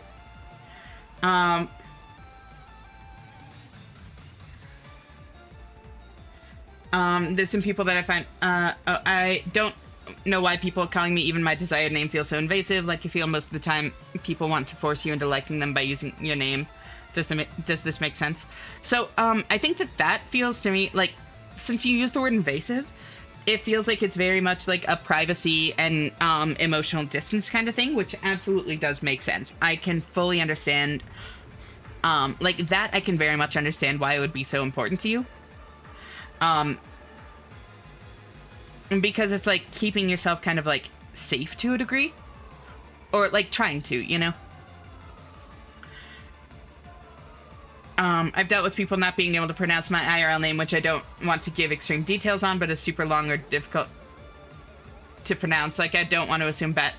There's some people that I find, I don't know why people calling me even my desired name feels so invasive. Like, you feel most of the time people want to force you into liking them by using your name. Does this make sense? So, I think that feels to me like, since you use the word invasive, it feels like it's very much like a privacy and emotional distance kind of thing, which absolutely does make sense. I can fully understand, like that I can very much understand why it would be so important to you. Because it's like keeping yourself kind of like safe to a degree, or like trying to, you know? I've dealt with people not being able to pronounce my IRL name, which I don't want to give extreme details on, but is super long or difficult to pronounce. Like, I don't want to assume bad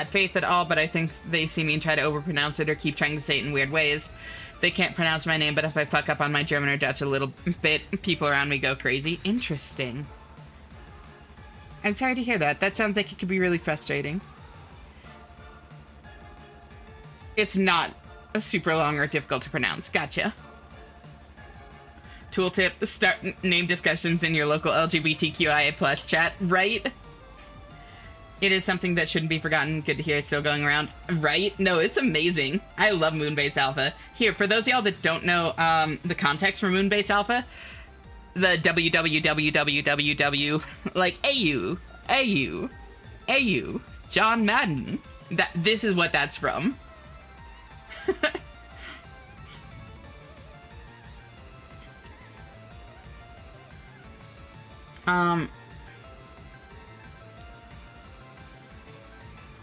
faith at all, but I think they see me and try to overpronounce it or keep trying to say it in weird ways. They can't pronounce my name, but if I fuck up on my German or Dutch a little bit, people around me go crazy. Interesting. I'm sorry to hear that. That sounds like it could be really frustrating. It's not super long or difficult to pronounce. Gotcha. Tooltip, start name discussions in your local LGBTQIA plus chat, right? It is something that shouldn't be forgotten. Good to hear it's still going around. Right? No, it's amazing. I love Moonbase Alpha. Here, for those of y'all that don't know the context for Moonbase Alpha, the www, like AU, John Madden. This is what that's from.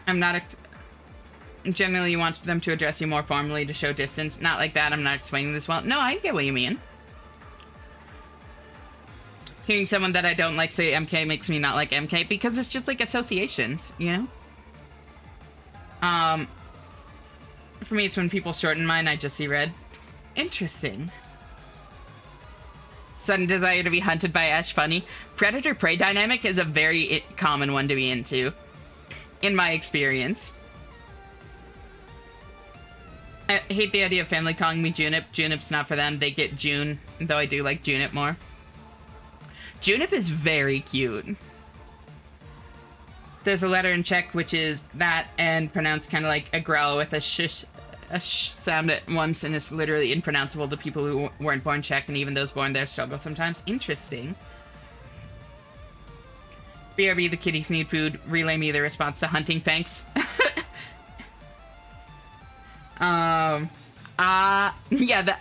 I'm not generally you want them to address you more formally to show distance. Not like that. I'm not explaining this well. No, I get what you mean. Hearing someone that I don't like say MK makes me not like MK because it's just like associations, you know? For me, it's when people shorten mine, I just see red. Interesting. Sudden desire to be hunted by Ash Funny. Predator-prey dynamic is a very common one to be into, in my experience. I hate the idea of family calling me Junip. Junip's not for them. They get June, though I do like Junip more. Junip is very cute. There's a letter in Czech, which is that, and pronounced kind of like a growl with a sh sound at once, and it's literally impronounceable to people who weren't born Czech, and even those born there struggle sometimes. Interesting. BRB, the kitties need food. Relay me the response to hunting, thanks. Yeah, the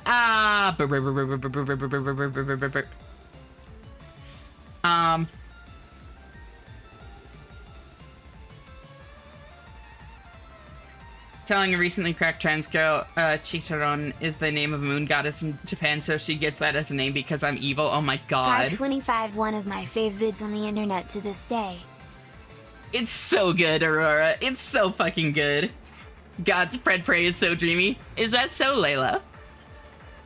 telling a recently cracked trans girl, Chicharon is the name of a moon goddess in Japan, so she gets that as a name because I'm evil. Oh my god. 525, one of my favorites on the internet to this day. It's so good, Aurora. It's so fucking good. God's Pred Prey is so dreamy. Is that so, Layla?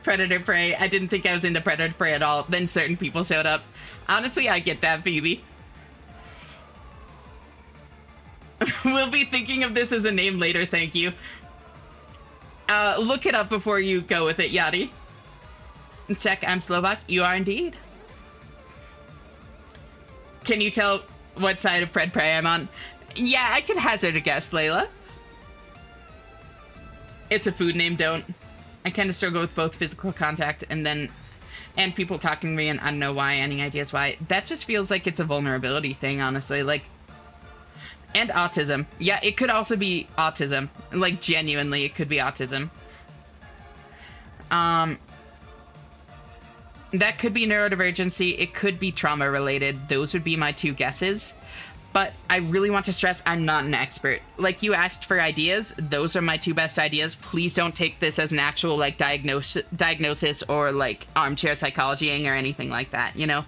Predator Prey. I didn't think I was into Predator Prey at all. Then certain people showed up. Honestly, I get that, Phoebe. We'll be thinking of this as a name later, thank you. Look it up before you go with it, Yadi. Check, I'm Slovak. You are indeed. Can you tell what side of Pred Prey I'm on? Yeah, I could hazard a guess, Layla. It's a food name, don't. I kind of struggle with both physical contact and people talking to me, and I don't know why. Any ideas why? That just feels like it's a vulnerability thing, honestly. Like, and autism. Yeah, it could also be autism. Like, genuinely, it could be autism. That could be neurodivergency. It could be trauma related. Those would be my two guesses. But I really want to stress I'm not an expert. Like, you asked for ideas. Those are my 2 best ideas. Please don't take this as an actual, like, diagnosis or, like, armchair psychologying or anything like that, you know?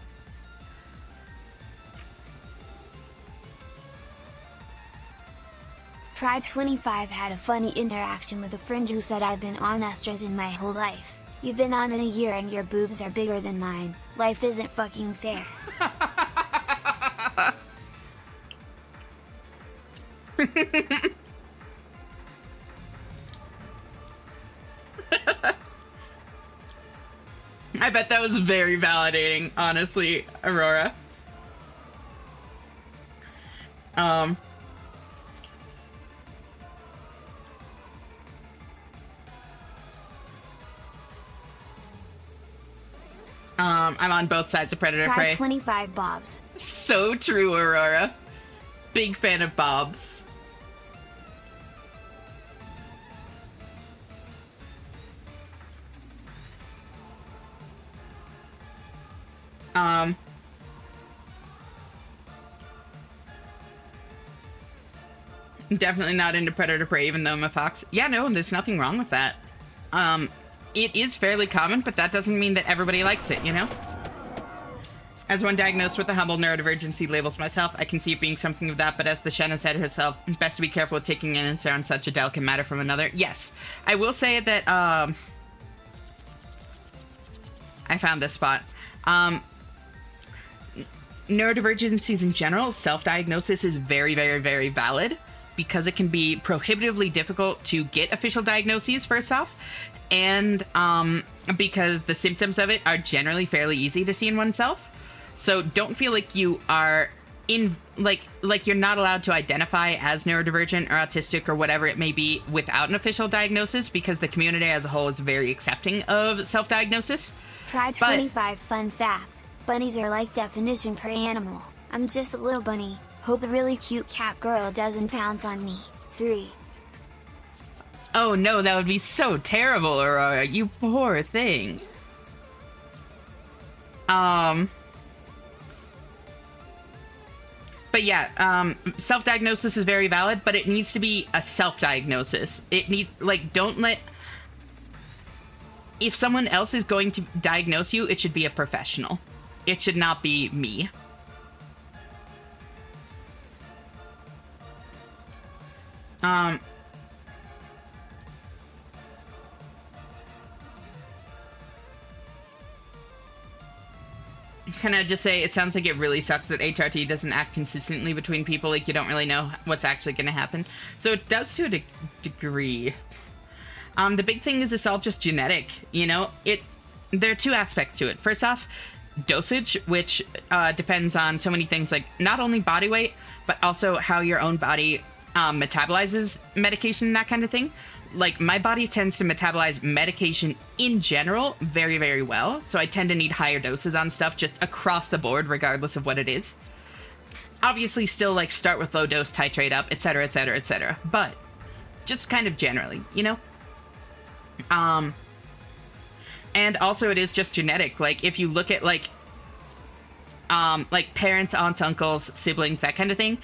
Pride25 had a funny interaction with a friend who said I've been on estrogen my whole life. You've been on it a year and your boobs are bigger than mine. Life isn't fucking fair. I bet that was very validating, honestly, Aurora. I'm on both sides of Predator Prey. 25 Bobs. So true, Aurora. Big fan of Bob's. Definitely not into Predator Prey, even though I'm a fox. Yeah, no, there's nothing wrong with that. It is fairly common, but that doesn't mean that everybody likes it, you know? As one diagnosed with a humble neurodivergency labels myself, I can see it being something of that, but as the Shanna said herself, best to be careful with taking an answer on such a delicate matter from another. Yes, I will say that, I found this spot. Neurodivergencies in general, self-diagnosis is very, very, very valid because it can be prohibitively difficult to get official diagnoses, first off, and because the symptoms of it are generally fairly easy to see in oneself. So don't feel like you are in, like you're not allowed to identify as neurodivergent or autistic or whatever it may be without an official diagnosis, because the community as a whole is very accepting of self-diagnosis. Pride 25 fun fact. Bunnies are like definition prey animal. I'm just a little bunny. Hope a really cute cat girl doesn't pounce on me. 3. Oh no, that would be so terrible, Aurora. You poor thing. But yeah, self-diagnosis is very valid, but it needs to be a self-diagnosis. Don't let... If someone else is going to diagnose you, it should be a professional. It should not be me. Can I just say, it sounds like it really sucks that HRT doesn't act consistently between people, like you don't really know what's actually going to happen. So it does to a degree. The big thing is it's all just genetic, you know? There are 2 aspects to it. First off, dosage, which depends on so many things, like not only body weight, but also how your own body metabolizes medication, that kind of thing. Like, my body tends to metabolize medication in general very, very well, so I tend to need higher doses on stuff just across the board, regardless of what it is. Obviously, still, like, start with low dose, titrate up, etc., etc., etc., but just kind of generally, you know? And also it is just genetic. Like, if you look at, like parents, aunts, uncles, siblings, that kind of thing,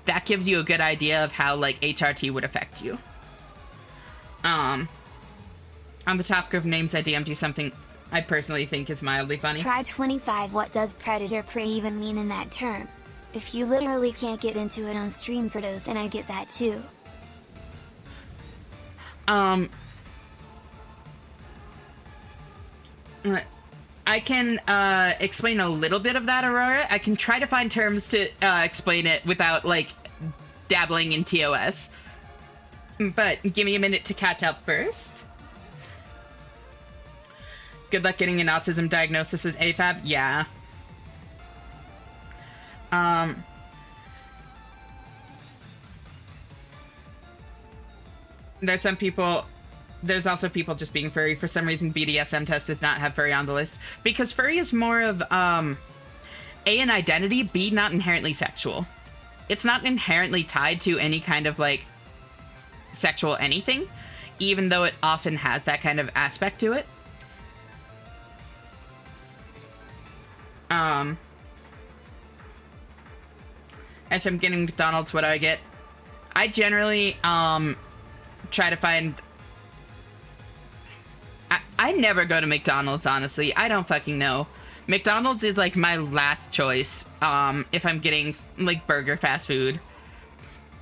that gives you a good idea of how, like, HRT would affect you. On the topic of names, I DM'd you something I personally think is mildly funny. Pride 25, what does predator prey even mean in that term? If you literally can't get into it on stream for those, then I get that too. I can explain a little bit of that, Aurora. I can try to find terms to explain it without, like, dabbling in TOS. But give me a minute to catch up first. Good luck getting an autism diagnosis as AFAB. Yeah. There's also people just being furry. For some reason, BDSM test does not have furry on the list. Because furry is more of, A, an identity, B, not inherently sexual. It's not inherently tied to any kind of, like, sexual anything, even though it often has that kind of aspect to it. As I'm getting McDonald's, what do I get? I generally try to find. I never go to McDonald's, honestly. I don't fucking know. McDonald's is like my last choice if I'm getting like burger fast food.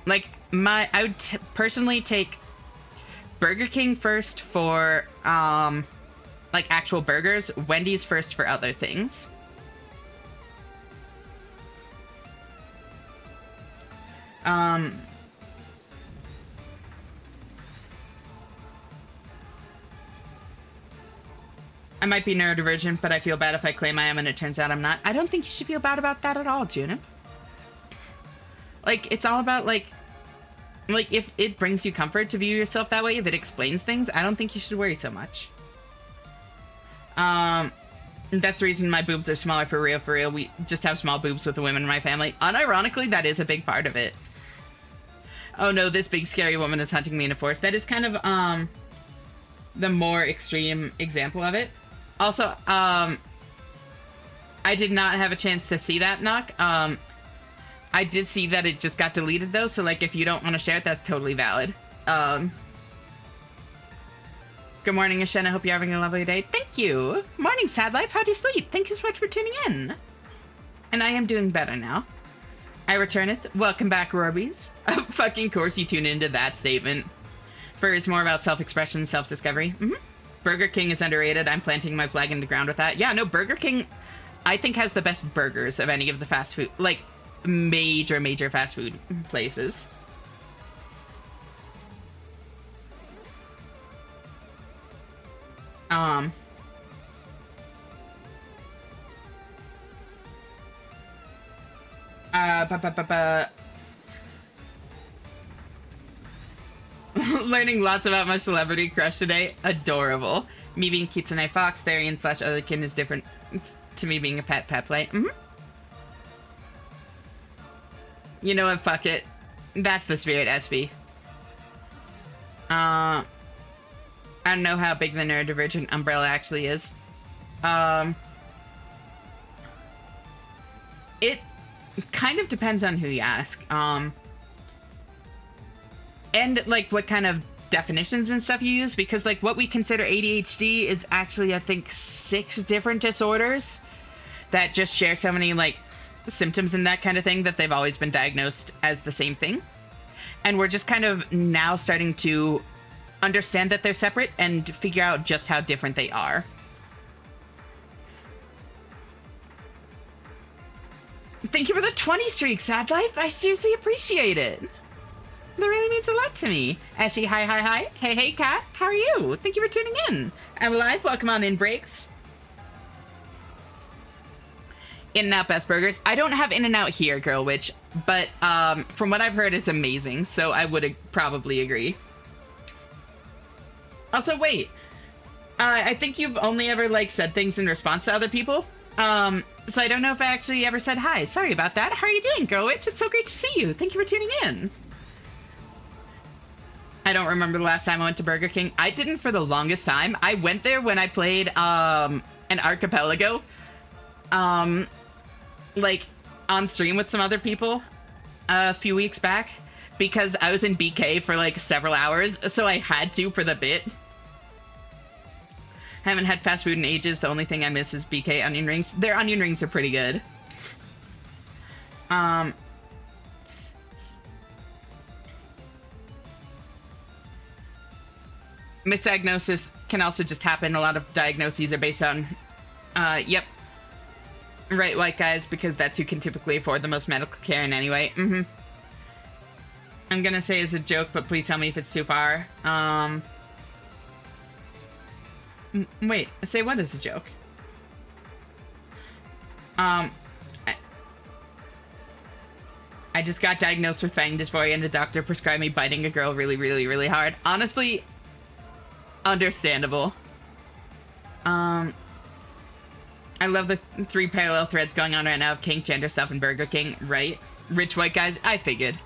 Like I would personally take Burger King first for like actual burgers, Wendy's first for other things. I might be neurodivergent, but I feel bad if I claim I am and it turns out I'm not. I don't think you should feel bad about that at all, Tuna. Like, it's all about, like, if it brings you comfort to view yourself that way, if it explains things, I don't think you should worry so much. That's the reason my boobs are smaller for real, for real. We just have small boobs with the women in my family. Unironically, that is a big part of it. Oh no, this big scary woman is hunting me in a forest. That is kind of, the more extreme example of it. Also, I did not have a chance to see that knock. I did see that it just got deleted though, so like if you don't want to share it, that's totally valid. Good morning, Ashen. I hope you're having a lovely day. Thank you. Morning, Sad Life. How'd you sleep? Thank you so much for tuning in. And I am doing better now. I returneth. Welcome back, Rorbies. Fucking course you tune into that statement. Fur is more about self-expression, self-discovery. Burger King is underrated. I'm planting my flag in the ground with that. Yeah, no, Burger King, I think, has the best burgers of any of the fast food, like, major fast food places. Learning lots about my celebrity crush today. Adorable. Me being Kitsune Fox, Therian / Otherkin is different to me being a pet play. You know what? Fuck it. That's the spirit, SB. I don't know how big the neurodivergent umbrella actually is. It kind of depends on who you ask. And, like, what kind of definitions and stuff you use, because, like, what we consider ADHD is actually, I think, 6 different disorders that just share so many, like, symptoms and that kind of thing that they've always been diagnosed as the same thing. And we're just kind of now starting to understand that they're separate and figure out just how different they are. Thank you for the 20 streak, Sad Life. I seriously appreciate it. That really means a lot to me. Ashy, hi. Hey, Kat. How are you? Thank you for tuning in. I'm alive. Welcome on in, Breaks. In-N-Out Best Burgers. I don't have In-N-Out here, Girl Witch, but from what I've heard, it's amazing, so I would probably agree. Also, wait. I think you've only ever, like, said things in response to other people. So I don't know if I actually ever said hi. Sorry about that. How are you doing, Girl Witch? It's so great to see you. Thank you for tuning in. I don't remember the last time I went to Burger King. I didn't for the longest time. I went there when I played an Archipelago. Like, on stream with some other people a few weeks back. Because I was in BK for, like, several hours. So I had to for the bit. Haven't had fast food in ages. The only thing I miss is BK onion rings. Their onion rings are pretty good. Misdiagnosis can also just happen. A lot of diagnoses are based on, yep. Right, white guys, because that's who can typically afford the most medical care in any way. I'm gonna say it's a joke, but please tell me if it's too far. Wait, say what is a joke? I just got diagnosed with fang dysphoria and the doctor prescribed me biting a girl really hard. Honestly, understandable. I love the 3 parallel threads going on right now of kink, gender stuff, and Burger King, right? Rich white guys, I figured.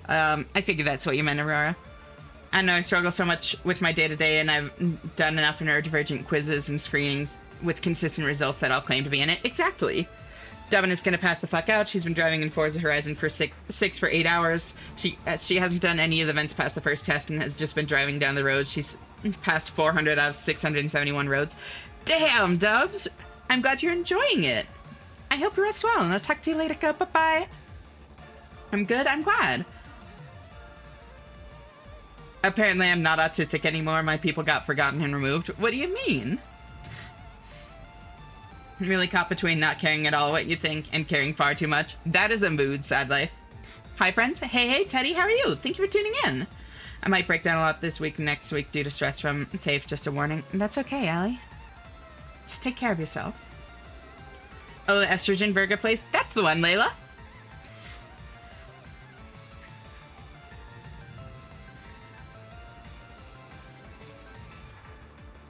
I figured that's what you meant, Aurora. I know I struggle so much with my day-to-day, and I've done enough neurodivergent quizzes and screenings with consistent results that I'll claim to be in it. Exactly. Devin is gonna pass the fuck out. She's been driving in Forza Horizon for six for 8 hours. She hasn't done any of the events past the first test and has just been driving down the road. She's passed 400 out of 671 roads. Damn, Dubs! I'm glad you're enjoying it. I hope you rest well, and I'll talk to you later. Go, bye-bye. I'm good, I'm glad. Apparently I'm not autistic anymore. My people got forgotten and removed. What do you mean? Really caught between not caring at all what you think and caring far too much. That is a mood, sad life. Hi, friends. Hey, Teddy, how are you? Thank you for tuning in. I might break down a lot this week and next week due to stress from TAFE, just a warning. That's okay, Allie. Just take care of yourself. Oh, the estrogen burger place? That's the one, Layla.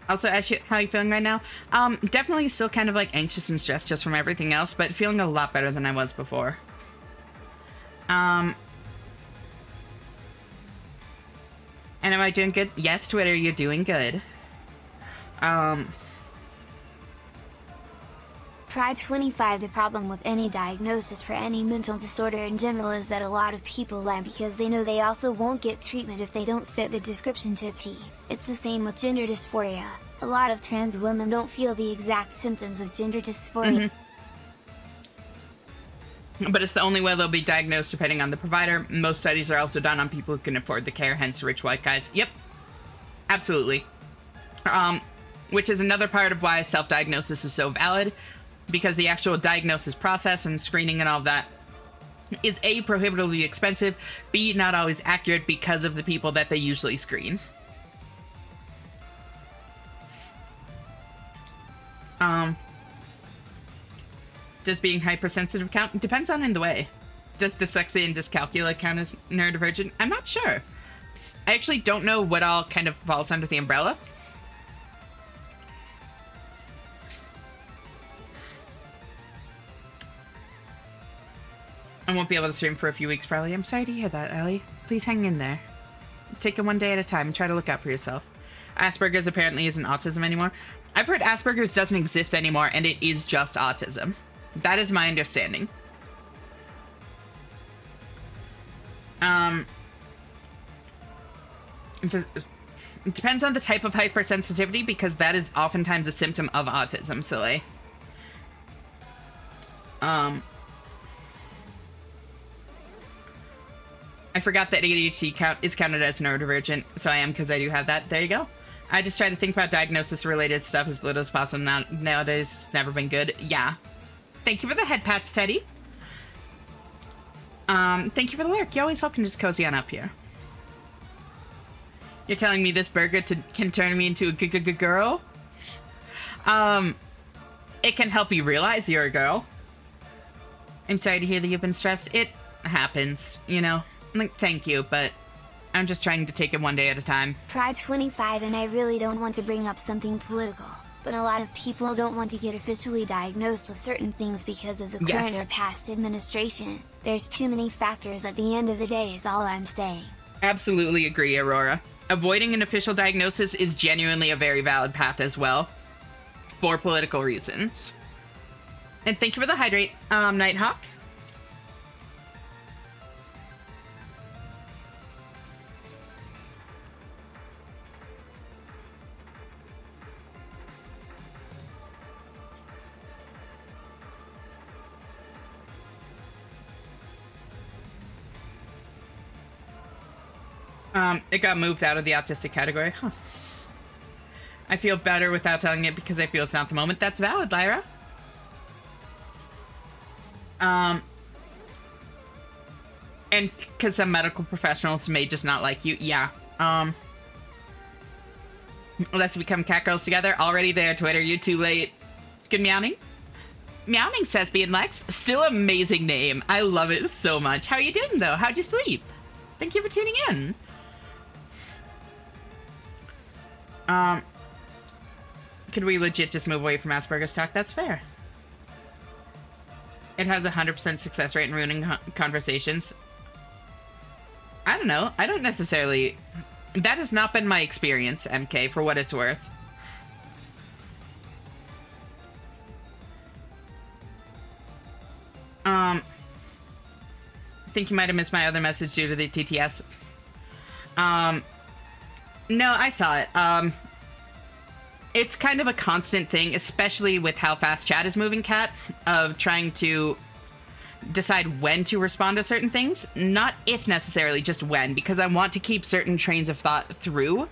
Also, Ash, how are you feeling right now? Definitely still kind of like anxious and stressed just from everything else, but feeling a lot better than I was before. And am I doing good? Yes, Twitter, you're doing good. Pride 25. The problem with any diagnosis for any mental disorder in general is that a lot of people lie because they know they also won't get treatment if they don't fit the description to a T. It's the same with gender dysphoria. A lot of trans women don't feel the exact symptoms of gender dysphoria. But it's the only way they'll be diagnosed depending on the provider. Most studies are also done on people who can afford the care, hence rich white guys. Yep. Absolutely. Which is another part of why self-diagnosis is so valid. Because the actual diagnosis process and screening and all of that is A, prohibitively expensive, B, not always accurate because of the people that they usually screen. Does being hypersensitive count? Depends on in the way. Does dyslexia and dyscalculia count as neurodivergent? I'm not sure. I actually don't know what all kind of falls under the umbrella. I won't be able to stream for a few weeks, probably. I'm sorry to hear that, Ellie. Please hang in there. Take it one day at a time and try to look out for yourself. Asperger's apparently isn't autism anymore. I've heard Asperger's doesn't exist anymore, and it is just autism. That is my understanding. It depends on the type of hypersensitivity, because that is oftentimes a symptom of autism, silly. I forgot that ADHD is counted as neurodivergent, so I am because I do have that. There you go. I just try to think about diagnosis-related stuff as little as possible. Nowadays, it's never been good. Yeah. Thank you for the head pats, Teddy. Thank you for the lyric. You're always welcome to just cozy on up here. You're telling me this burger can turn me into a girl? It can help you realize you're a girl. I'm sorry to hear that you've been stressed. It happens, you know. Like, thank you, but I'm just trying to take it one day at a time. Pride 25, and I really don't want to bring up something political, but a lot of people don't want to get officially diagnosed with certain things because of the current or past administration. There's too many factors at the end of the day is all I'm saying. Absolutely agree, Aurora. Avoiding an official diagnosis is genuinely a very valid path as well, for political reasons. And thank you for the hydrate, Nighthawk. It got moved out of the autistic category. Huh. I feel better without telling it because I feel it's not the moment. That's valid, Lyra. And because some medical professionals may just not like you. Yeah. Let's become cat girls together. Already there, Twitter. You too late. Good meowing. Meowing, says being Lex. Still amazing name. I love it so much. How are you doing, though? How'd you sleep? Thank you for tuning in. Could we legit just move away from Asperger's talk? That's fair. It has 100% success rate in ruining conversations. I don't know. I don't necessarily... That has not been my experience, MK, for what it's worth. think you might have missed my other message due to the TTS. No, I saw it. It's kind of a constant thing, especially with how fast chat is moving, Kat, of trying to decide when to respond to certain things. Not if necessarily, just when, because I want to keep certain trains of thought through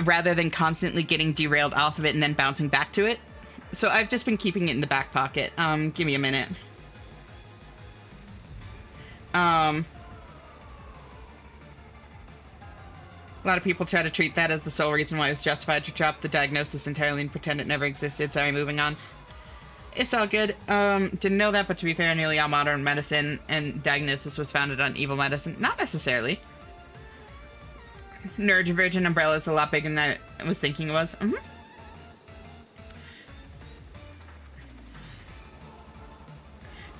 rather than constantly getting derailed off of it and then bouncing back to it. So I've just been keeping it in the back pocket. Give me a minute. A lot of people try to treat that as the sole reason why it was justified to drop the diagnosis entirely and pretend it never existed. Sorry, moving on. It's all good. Didn't know that, but to be fair, nearly all modern medicine and diagnosis was founded on evil medicine. Not necessarily. Neurodivergent umbrella is a lot bigger than I was thinking it was.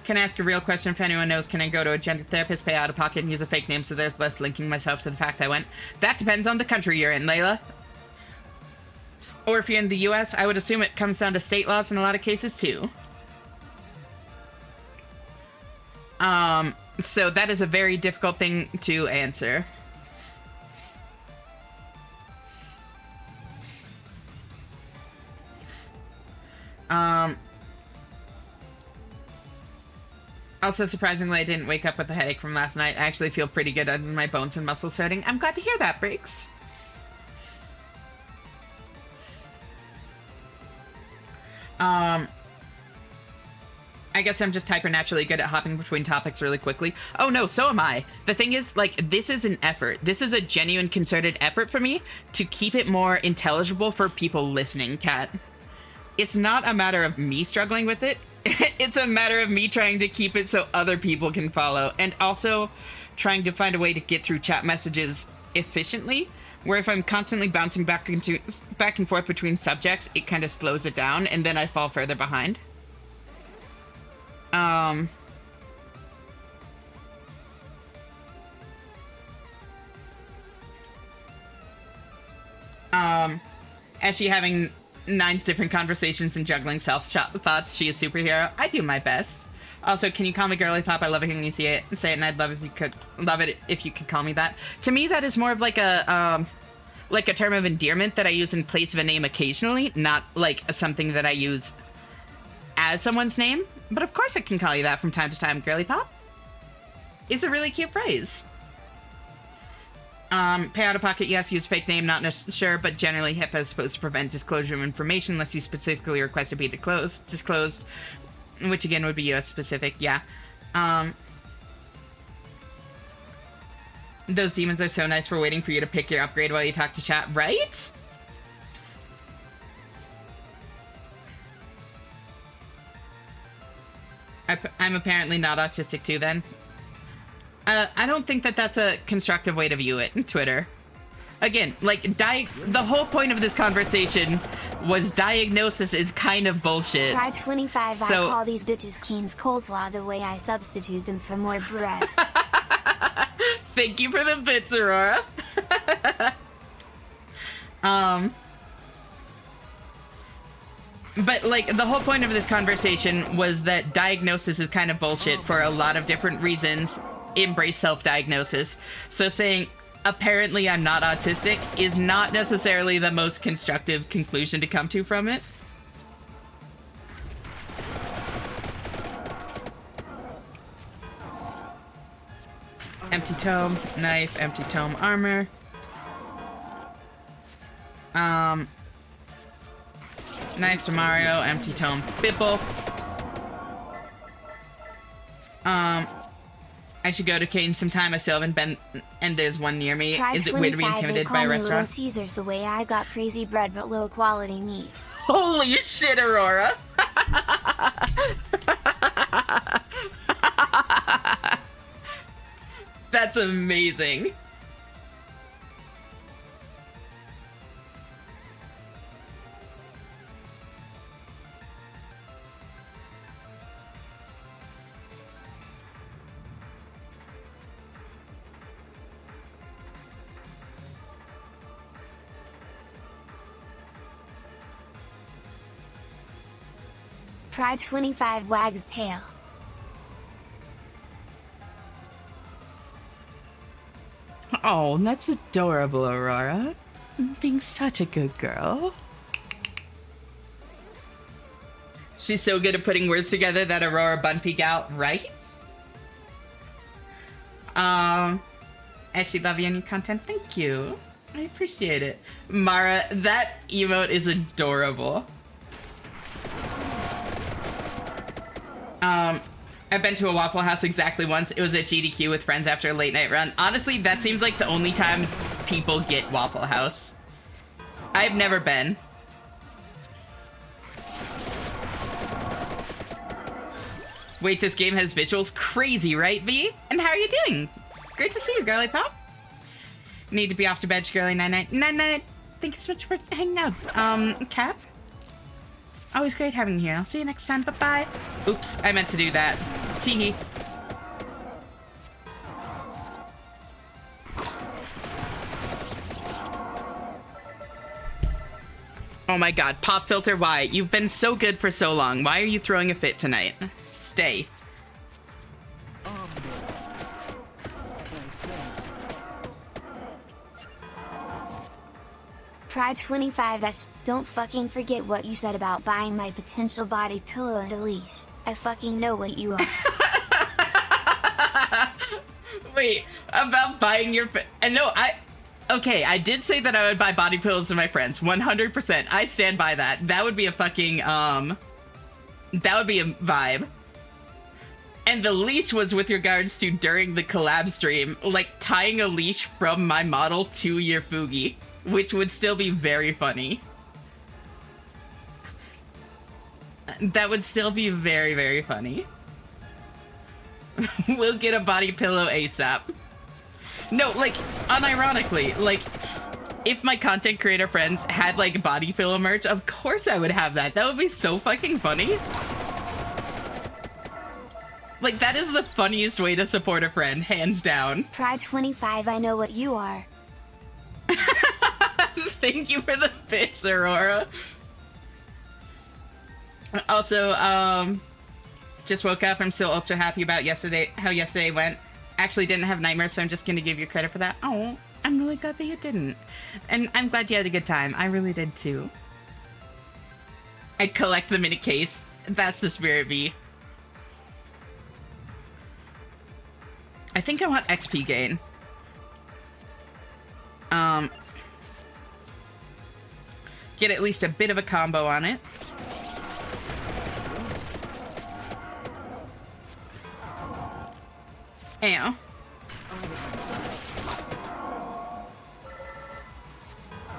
Can I ask a real question if anyone knows? Can I go to a gender therapist, pay out of pocket, and use a fake name so there's less linking myself to the fact I went? That depends on the country you're in, Layla. Or if you're in the US, I would assume it comes down to state laws in a lot of cases too. So that is a very difficult thing to answer. Also, surprisingly, I didn't wake up with a headache from last night. I actually feel pretty good other than my bones and muscles hurting. I'm glad to hear that, Briggs. I guess I'm just hyper naturally good at hopping between topics really quickly. Oh no, so am I. The thing is, like, this is an effort. This is a genuine concerted effort for me to keep it more intelligible for people listening, Kat. It's not a matter of me struggling with it. It's a matter of me trying to keep it so other people can follow, and also trying to find a way to get through chat messages efficiently, where if I'm constantly bouncing back and forth between subjects, it kind of slows it down, and then I fall further behind. As she having 9 different conversations and juggling self-thoughts, she is superhero. I do my best. Also, can you call me Girly Pop? I love it when you say it, and I'd love it if you could call me that. To me, that is more of like a term of endearment that I use in place of a name occasionally, not like something that I use as someone's name. But of course I can call you that from time to time, Girly Pop. It's a really cute phrase. Pay out of pocket, yes. Use fake name, not sure, but generally HIPAA is supposed to prevent disclosure of information unless you specifically request to be disclosed, which again would be US specific, yeah. Those demons are so nice for waiting for you to pick your upgrade while you talk to chat, right? I'm apparently not autistic too, then. I don't think that that's a constructive way to view it in Twitter. Again, like, the whole point of this conversation was diagnosis is kind of bullshit. Try 25, So- I call these bitches Keen's coleslaw the way I substitute them for more bread. Thank you for the bits, Aurora. But, like, the whole point of this conversation was that diagnosis is kind of bullshit for a lot of different reasons. Embrace self-diagnosis. So saying, apparently I'm not autistic, is not necessarily the most constructive conclusion to come to from it. Empty tome, knife, empty tome, armor. Knife to Mario, empty tome, Bipple. I should go to Caden sometime. I still haven't been, and there's one near me. Try Is it weird to be 25, intimidated they by a call me Little restaurant? Caesars the way I got crazy bread but low quality meat. Holy shit, Aurora! That's amazing. Pride 25 wags tail. Oh, that's adorable, Aurora. Being such a good girl. She's so good at putting words together, that Aurora Bunpeak out, right? Ashley, love your new content. Thank you. I appreciate it. Mara, that emote is adorable. I've been to a Waffle House exactly once. It was at GDQ with friends after a late night run. Honestly, that seems like the only time people get Waffle House. I've never been. Wait, this game has visuals? Crazy, right, V? And how are you doing? Great to see you, girly pop. Need to be off to bed, girly. Night night. Thank you so much for hanging out. Cap? Always great having you here. I'll see you next time. Bye-bye. Oops, I meant to do that. Teehee. Oh my god, Pop Filter, why? You've been so good for so long. Why are you throwing a fit tonight? Stay. Pride25s, don't fucking forget what you said about buying my potential body pillow and a leash. I fucking know what you are. Wait, about buying your... Okay, I did say that I would buy body pillows to my friends. 100%. I stand by that. That would be a fucking, that would be a vibe. And the leash was with regards to during the collab stream, like tying a leash from my model to your Fugi, which would still be very funny. That would still be very, very funny. We'll get a body pillow ASAP. No, like, unironically, like, if my content creator friends had, like, body pillow merch, of course I would have that. That would be so fucking funny. Like, that is the funniest way to support a friend, hands down. Pride25, I know what you are. Thank you for the bits, Aurora. Also, just woke up. I'm still ultra happy about how yesterday went. Actually didn't have nightmares, so I'm just gonna give you credit for that. Oh, I'm really glad that you didn't. And I'm glad you had a good time. I really did too. I'd collect them in a case. That's the spirit, V. I think I want XP gain. Get at least a bit of a combo on it. Ow.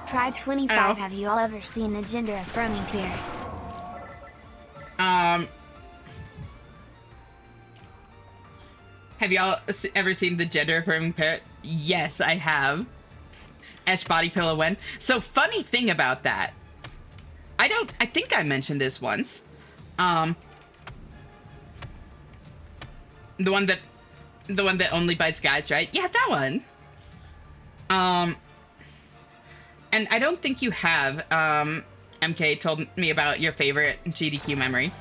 Pride25, Ow. have you all ever seen the gender affirming parrot? Have y'all ever seen the gender affirming parrot? Yes, I have. Ash body pillow when. So funny thing about that. I think I mentioned this once. The one that only bites guys, right? Yeah, that one. And I don't think you have. MK told me about your favorite GDQ memory.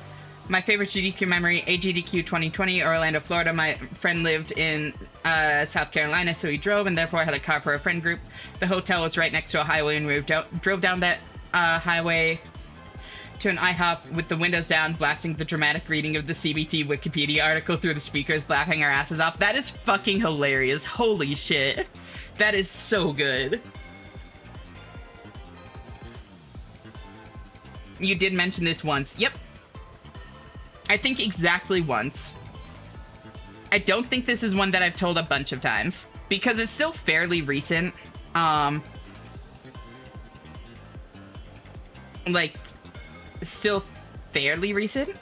My favorite GDQ memory, AGDQ 2020, Orlando, Florida. My friend lived in South Carolina, so he drove and therefore had a car for a friend group. The hotel was right next to a highway, and we drove down that highway to an IHOP with the windows down, blasting the dramatic reading of the CBT Wikipedia article through the speakers, laughing our asses off. That is fucking hilarious. Holy shit. That is so good. You did mention this once. Yep. I think exactly once. I don't think this is one that I've told a bunch of times, because it's still fairly recent. Like, still fairly recent.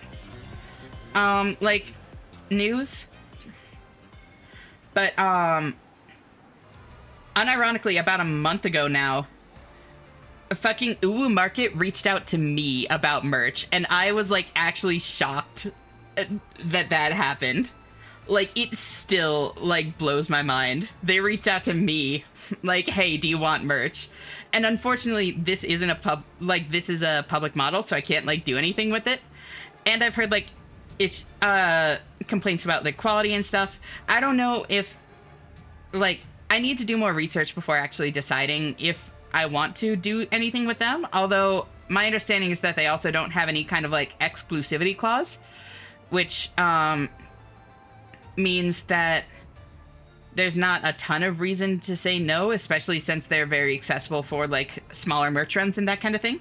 Like, news. But, unironically, about a month ago now, a fucking Uwu Market reached out to me about merch, and I was, like, actually shocked that happened. Like, it still, like, blows my mind. They reached out to me, like, hey, do you want merch? And unfortunately, this isn't this is a public model, so I can't, like, do anything with it. And I've heard, like, it's, complaints about, like, quality and stuff. I don't know if, like, I need to do more research before actually deciding if I want to do anything with them. Although my understanding is that they also don't have any kind of like exclusivity clause, which means that there's not a ton of reason to say no, especially since they're very accessible for like smaller merch runs and that kind of thing.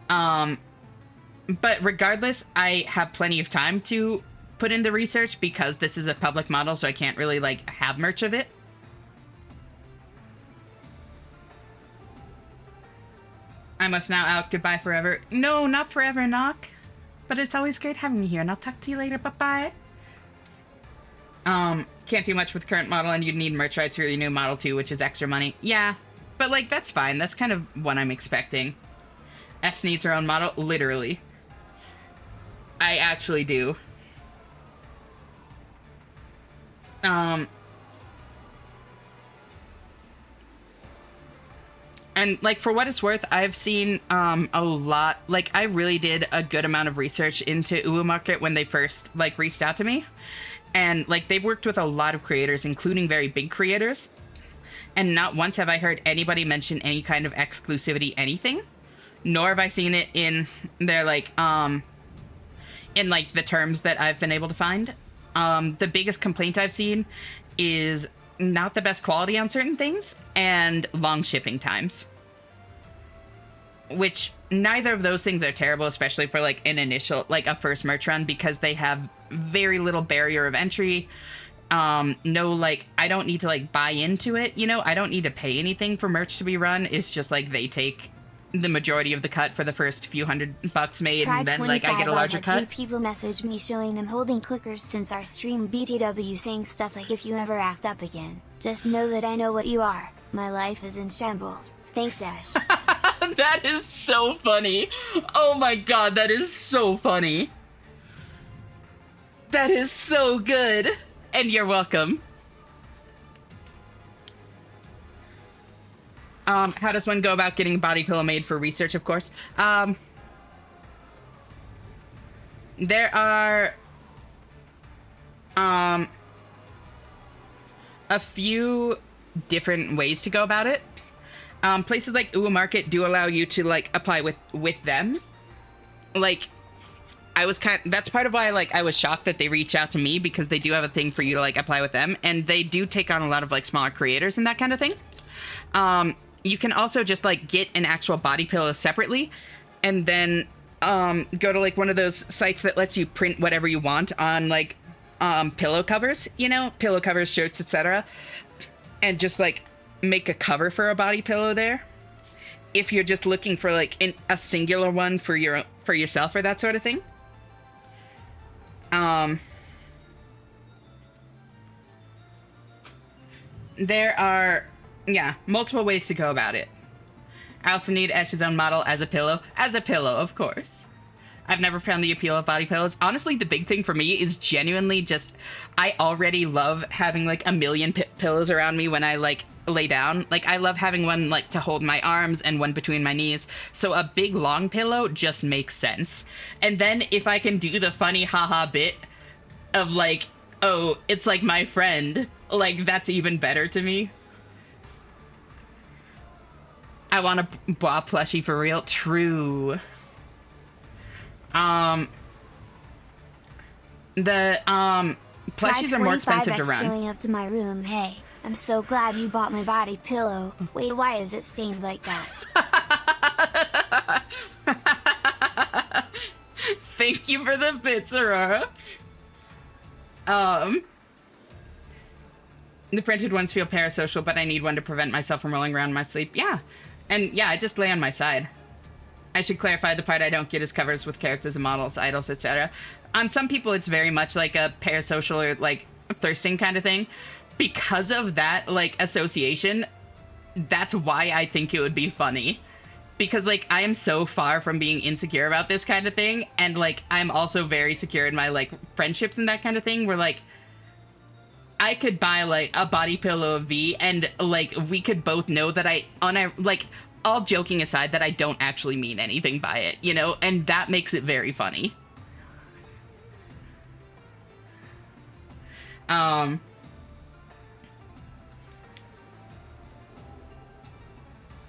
But regardless, I have plenty of time to put in the research because this is a public model, so I can't really like have merch of it. I must now out. Goodbye forever. No, not forever, Knock. But it's always great having you here, and I'll talk to you later. Bye-bye. Can't do much with the current model, and you'd need merch rights for your new model too, which is extra money. Yeah, but like, that's fine. That's kind of what I'm expecting. Ash needs her own model, literally. I actually do. And, like, for what it's worth, I've seen a lot. Like, I really did a good amount of research into Uwu Market when they first, like, reached out to me. And, like, they've worked with a lot of creators, including very big creators. And not once have I heard anybody mention any kind of exclusivity anything. Nor have I seen it in their, like, in, like, the terms that I've been able to find. The biggest complaint I've seen is not the best quality on certain things and long shipping times, which neither of those things are terrible, especially for like an initial, like a first merch run, because they have very little barrier of entry. No, like, I don't need to like buy into it, you know, I don't need to pay anything for merch to be run. It's just like they take the majority of the cut for the first few $100 made, and then like I get a larger cut. 3 people message me showing them holding clickers since our stream. BTW saying stuff like, if you ever act up again, just know that I know what you are. My life is in shambles. Thanks, Ash. That is so funny. Oh my god, that is so funny. That is so good. And you're welcome. How does one go about getting a body pillow made for research, of course? There are a few different ways to go about it. Places like Uwu Market do allow you to like apply with them. Like, that's part of why like I was shocked that they reached out to me, because they do have a thing for you to like apply with them, and they do take on a lot of like smaller creators and that kind of thing. You can also just like get an actual body pillow separately, and then go to like one of those sites that lets you print whatever you want on like pillow covers, you know, pillow covers, shirts, etc., and just like make a cover for a body pillow there. If you're just looking for like a singular one for yourself or that sort of thing. There are, yeah, multiple ways to go about it. I also need Ash's own model as a pillow. As a pillow, of course. I've never found the appeal of body pillows. Honestly, the big thing for me is genuinely just, I already love having like a million pillows around me when I like lay down. Like, I love having one like to hold my arms and one between my knees. So a big long pillow just makes sense. And then if I can do the funny haha bit of like, oh, it's like my friend, like that's even better to me. I want a Bob plushie for real. True. The plushies are more expensive to run. Showing up to my room. Hey, I'm so glad you bought my body pillow. Wait, why is it stained like that? Thank you for the bits, Aurora. The printed ones feel parasocial, but I need one to prevent myself from rolling around in my sleep. Yeah. And yeah, I just lay on my side. I should clarify, the part I don't get is covers with characters and models, idols, etc. On some people, it's very much like a parasocial or like thirsting kind of thing. Because of that, like, association, that's why I think it would be funny. Because, like, I am so far from being insecure about this kind of thing. And, like, I'm also very secure in my, like, friendships and that kind of thing. Where, like, I could buy, like, a body pillow of V, and, like, we could both know that like, all joking aside, that I don't actually mean anything by it, you know? And that makes it very funny.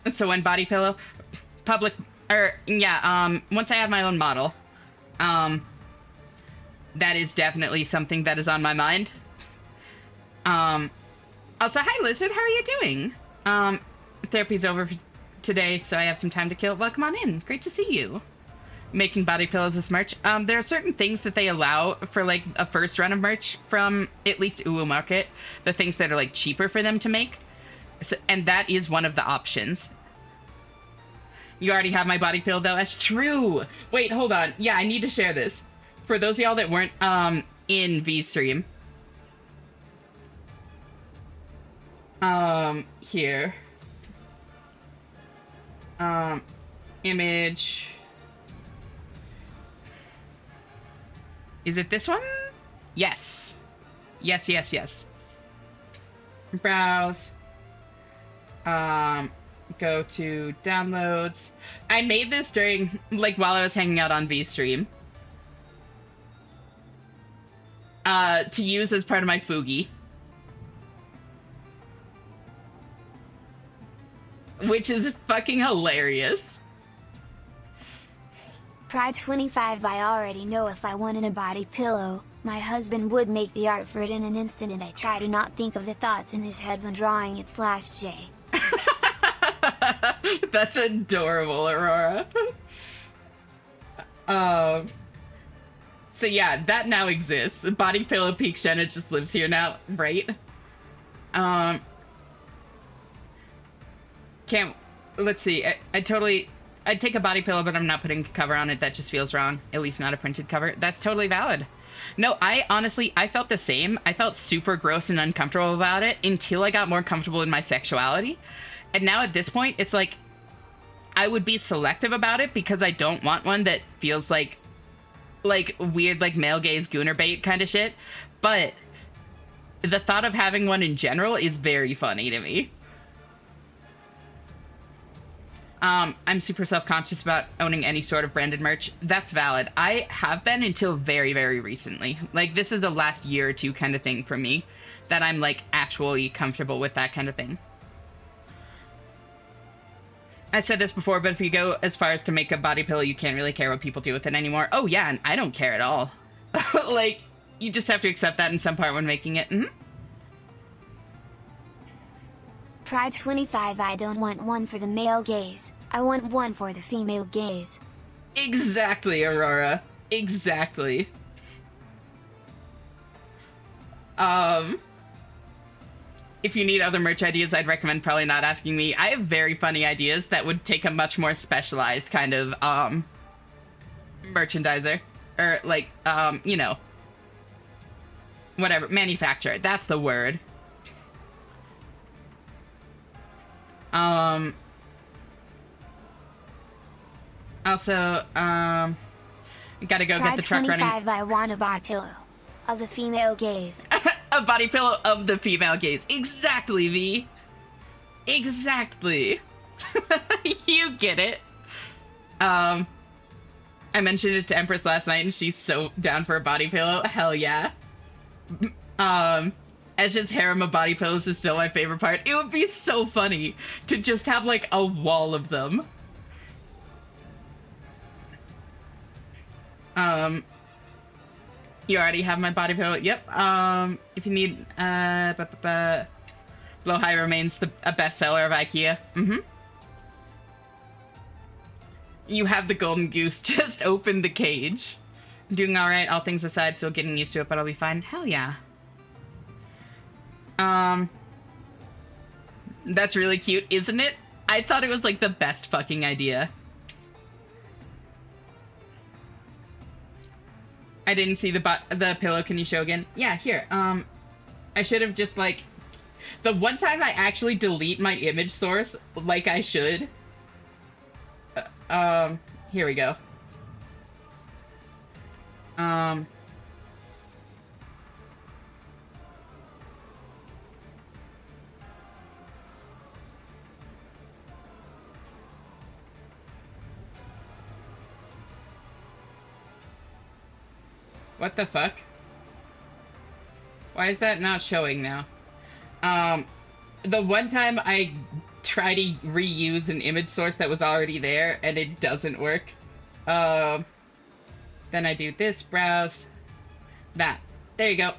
So when body pillow, public, or yeah, once I have my own model, that is definitely something that is on my mind. Also, hi Lizard, how are you doing? Therapy's over today, so I have some time to kill. Welcome on in. Great to see you. Making body pillows as merch. There are certain things that they allow for like a first run of merch from at least Uwu Market. The things that are like cheaper for them to make. So, and that is one of the options. You already have my body pillow though. That's true. Wait, hold on. Yeah, I need to share this. For those of y'all that weren't in V's stream. Here. Image. Is it this one? Yes. Yes, yes, yes. Browse. Go to downloads. I made this during, like, while I was hanging out on V's stream. To use as part of my Fugi. Which is fucking hilarious. Pride 25. I already know if I wanted a body pillow, my husband would make the art for it in an instant, and I try to not think of the thoughts in his head when drawing it /J. That's adorable, Aurora. So yeah, that now exists. Body pillow Peak Shenna just lives here now, right? Let's see. I'd take a body pillow, but I'm not putting a cover on it. That just feels wrong. At least not a printed cover. That's totally valid. No, I honestly felt the same. I felt super gross and uncomfortable about it until I got more comfortable in my sexuality. And now at this point, it's like, I would be selective about it because I don't want one that feels like weird, like male gaze gooner bait kind of shit. But the thought of having one in general is very funny to me. I'm super self-conscious about owning any sort of branded merch. That's valid. I have been until very, very recently. Like, this is a last year or two kind of thing for me that I'm, like, actually comfortable with that kind of thing. I said this before, but if you go as far as to make a body pillow, you can't really care what people do with it anymore. Oh, yeah, and I don't care at all. Like, you just have to accept that in some part when making it. Mm-hmm. Pride 25. I don't want one for the male gaze. I want one for the female gaze. Exactly, Aurora. Exactly. If you need other merch ideas, I'd recommend probably not asking me. I have very funny ideas that would take a much more specialized kind of, merchandiser. Or, like, you know. Whatever. Manufacturer. That's the word. Also, gotta go get the truck running. Pride 25. I want a body pillow of the female gaze. A body pillow of the female gaze. Exactly, V. Exactly. You get it. I mentioned it to Empress last night, and she's so down for a body pillow. Hell yeah. As just harem of body pillows is still my favorite part. It would be so funny to just have, like, a wall of them. You already have my body pillow. Yep. If you need, Blow High remains a bestseller of IKEA. Mm-hmm. You have the golden goose. Just open the cage. I'm doing all right, all things aside. Still getting used to it, but I'll be fine. Hell yeah. That's really cute, isn't it? I thought it was like the best fucking idea. I didn't see the pillow. Can you show again? Yeah, here. I should have just, like... The one time I actually delete my image source, like I should. Here we go. What the fuck? Why is that not showing now? The one time I try to reuse an image source that was already there and it doesn't work. Then I do this, browse, that. There you go.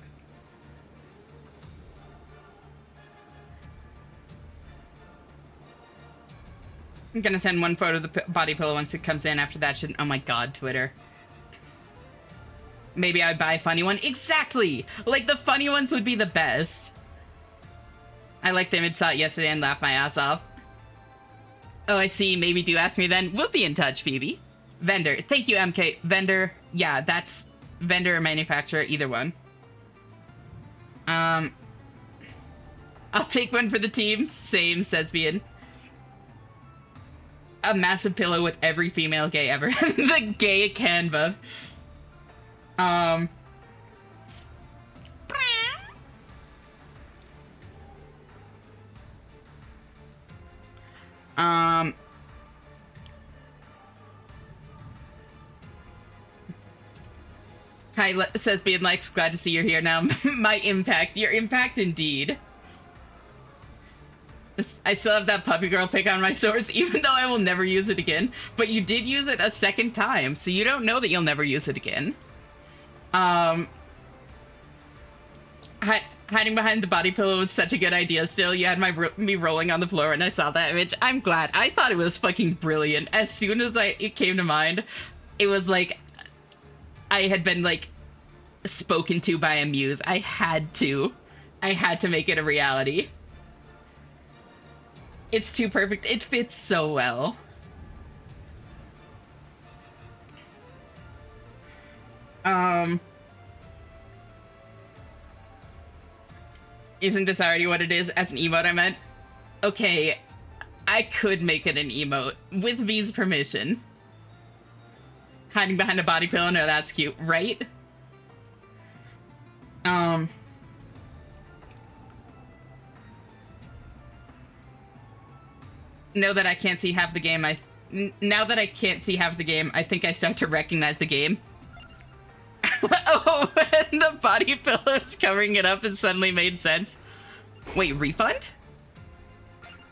I'm gonna send one photo of the body pillow once it comes in. After that should... Oh my god, Twitter. Maybe I'd buy a funny one. Exactly! Like, the funny ones would be the best. I liked the image, saw it yesterday and laughed my ass off. Oh, I see. Maybe do ask me then. We'll be in touch, Phoebe. Vendor. Thank you, MK. Vendor. Yeah, that's vendor or manufacturer, either one. I'll take one for the team. Same, Sesbian. A massive pillow with every female gay ever. The gay Canva. Hi, says being likes. Glad to see you're here now. My impact. Your impact indeed. I still have that puppy girl pic on my source, even though I will never use it again. But you did use it a second time, so you don't know that you'll never use it again. Hiding behind the body pillow was such a good idea still. You had me rolling on the floor and I saw that image. I'm glad. I thought it was fucking brilliant. As soon as it came to mind, it was like I had been, like, spoken to by a muse. I had to make it a reality. It's too perfect. It fits so well. Isn't this already what it is? As an emote, I meant? Okay, I could make it an emote with V's permission. Hiding behind a body pillow? No, that's cute, right? Now that I can't see half the game, now that I can't see half the game, I think I start to recognize the game. Oh, and the body pillow is covering it up, it suddenly made sense. Wait, refund?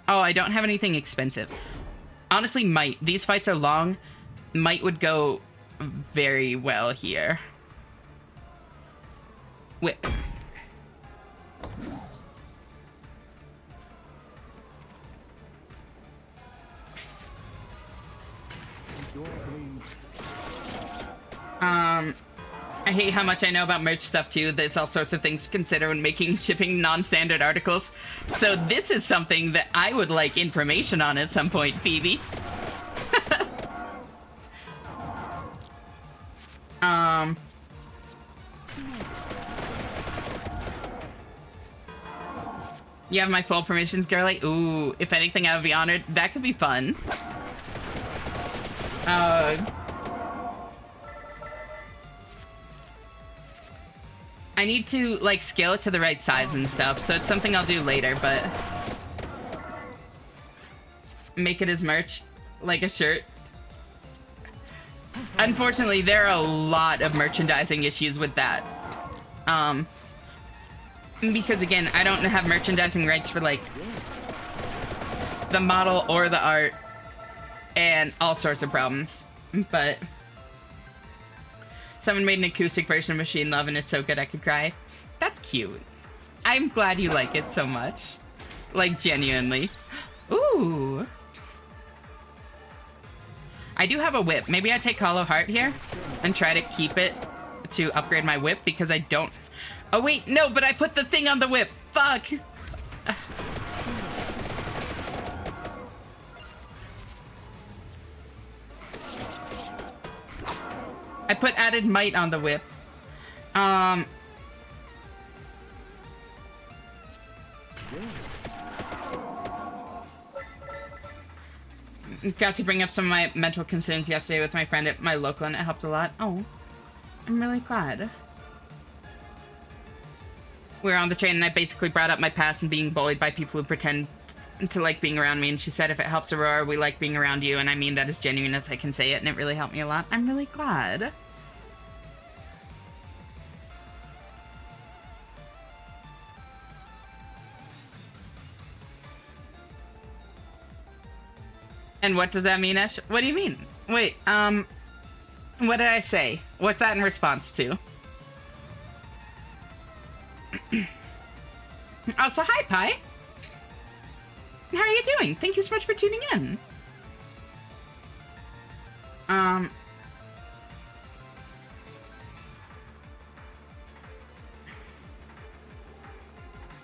Oh, I don't have anything expensive. Honestly, might. These fights are long. Might would go very well here. Whip. I hate how much I know about merch stuff too. There's all sorts of things to consider when making shipping non-standard articles. So this is something that I would like information on at some point, Phoebe. You have my full permissions, girly? Ooh, if anything, I would be honored. That could be fun. I need to, like, scale it to the right size and stuff, so it's something I'll do later, but... Make it as merch, like a shirt. Unfortunately, there are a lot of merchandising issues with that. Because, again, I don't have merchandising rights for, like, the model or the art, and all sorts of problems, but... Someone made an acoustic version of Machine Love and it's so good I could cry. That's cute. I'm glad you like it so much. Like, genuinely. Ooh. I do have a whip. Maybe I take Hollow Heart here and try to keep it to upgrade my whip because I don't... Oh, wait, no, but I put the thing on the whip. Fuck. I put added might on the whip. Got to bring up some of my mental concerns yesterday with my friend at my local and it helped a lot. Oh, I'm really glad. We were on the train and I basically brought up my past and being bullied by people who pretend to like being around me, and she said, if it helps Aurora, we like being around you, and I mean that as genuine as I can say it, and it really helped me a lot. I'm really glad. And what does that mean, Ash? What do you mean? Wait, what did I say? What's that in response to? Oh, so hi, Pi. How are you doing? Thank you so much for tuning in.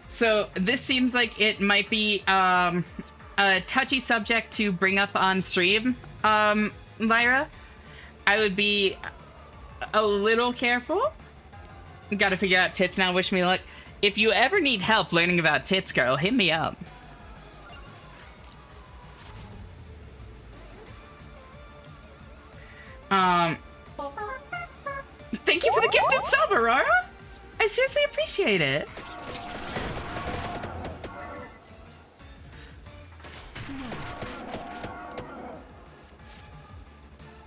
So this seems like it might be a touchy subject to bring up on stream, Lyra. I would be a little careful. Gotta figure out tits now, wish me luck. If you ever need help learning about tits, girl, hit me up. Thank you for the gifted sub, Aurora. I seriously appreciate it.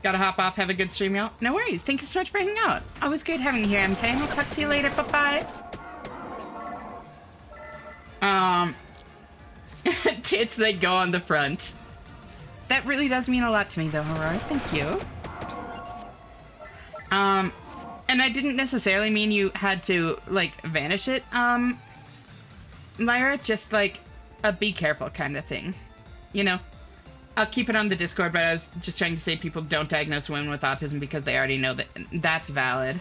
Gotta hop off. Have a good stream, y'all. No worries. Thank you so much for hanging out. Always good having you here, MK. I'll talk to you later. Bye-bye. Tits that go on the front. That really does mean a lot to me, though, Aurora. Thank you. And I didn't necessarily mean you had to, like, vanish it, Lyra. Just, like, a be careful kind of thing. You know? I'll keep it on the Discord, but I was just trying to say people don't diagnose women with autism because they already know that that's valid.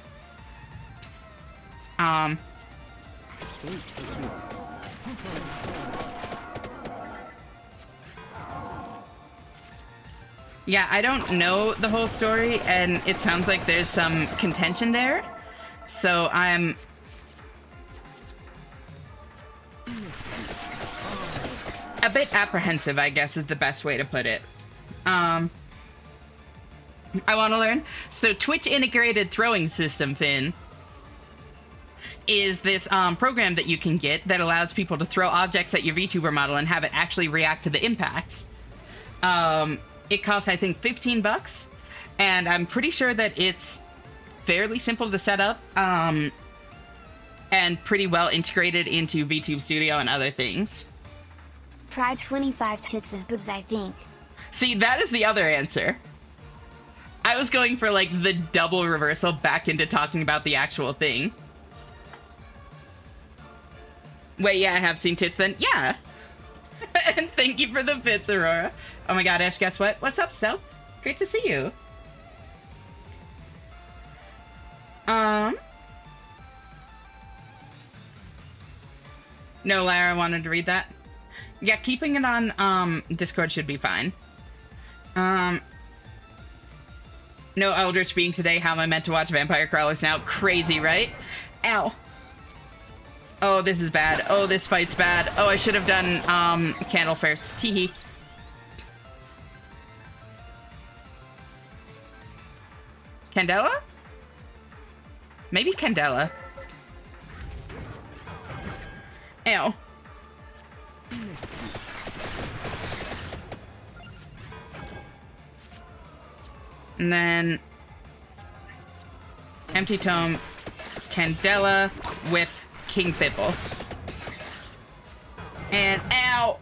Yeah, I don't know the whole story, and it sounds like there's some contention there. So I'm... a bit apprehensive, I guess, is the best way to put it. I want to learn. So Twitch integrated throwing system, Finn, is this program that you can get that allows people to throw objects at your VTuber model and have it actually react to the impacts. It costs, I think, $15, and I'm pretty sure that it's fairly simple to set up, and pretty well integrated into VTube Studio and other things. Pride 25 tits is boobs, I think. See, that is the other answer. I was going for, like, the double reversal back into talking about the actual thing. Wait, yeah, I have seen tits then. Yeah. And thank you for the bits, Aurora. Oh my god, Ash, guess what? What's up, Stealth? Great to see you. No, Lara, I wanted to read that. Yeah, keeping it on Discord should be fine. No Eldritch Being today. How am I meant to watch Vampire Crawlers now? Crazy, right? Ow. Oh, this is bad. Oh, this fight's bad. Oh, I should have done Candle first. Teehee. Candela? Maybe Candela. Ew. And then Empty Tome, Candela, Whip, King Pipple. And ow!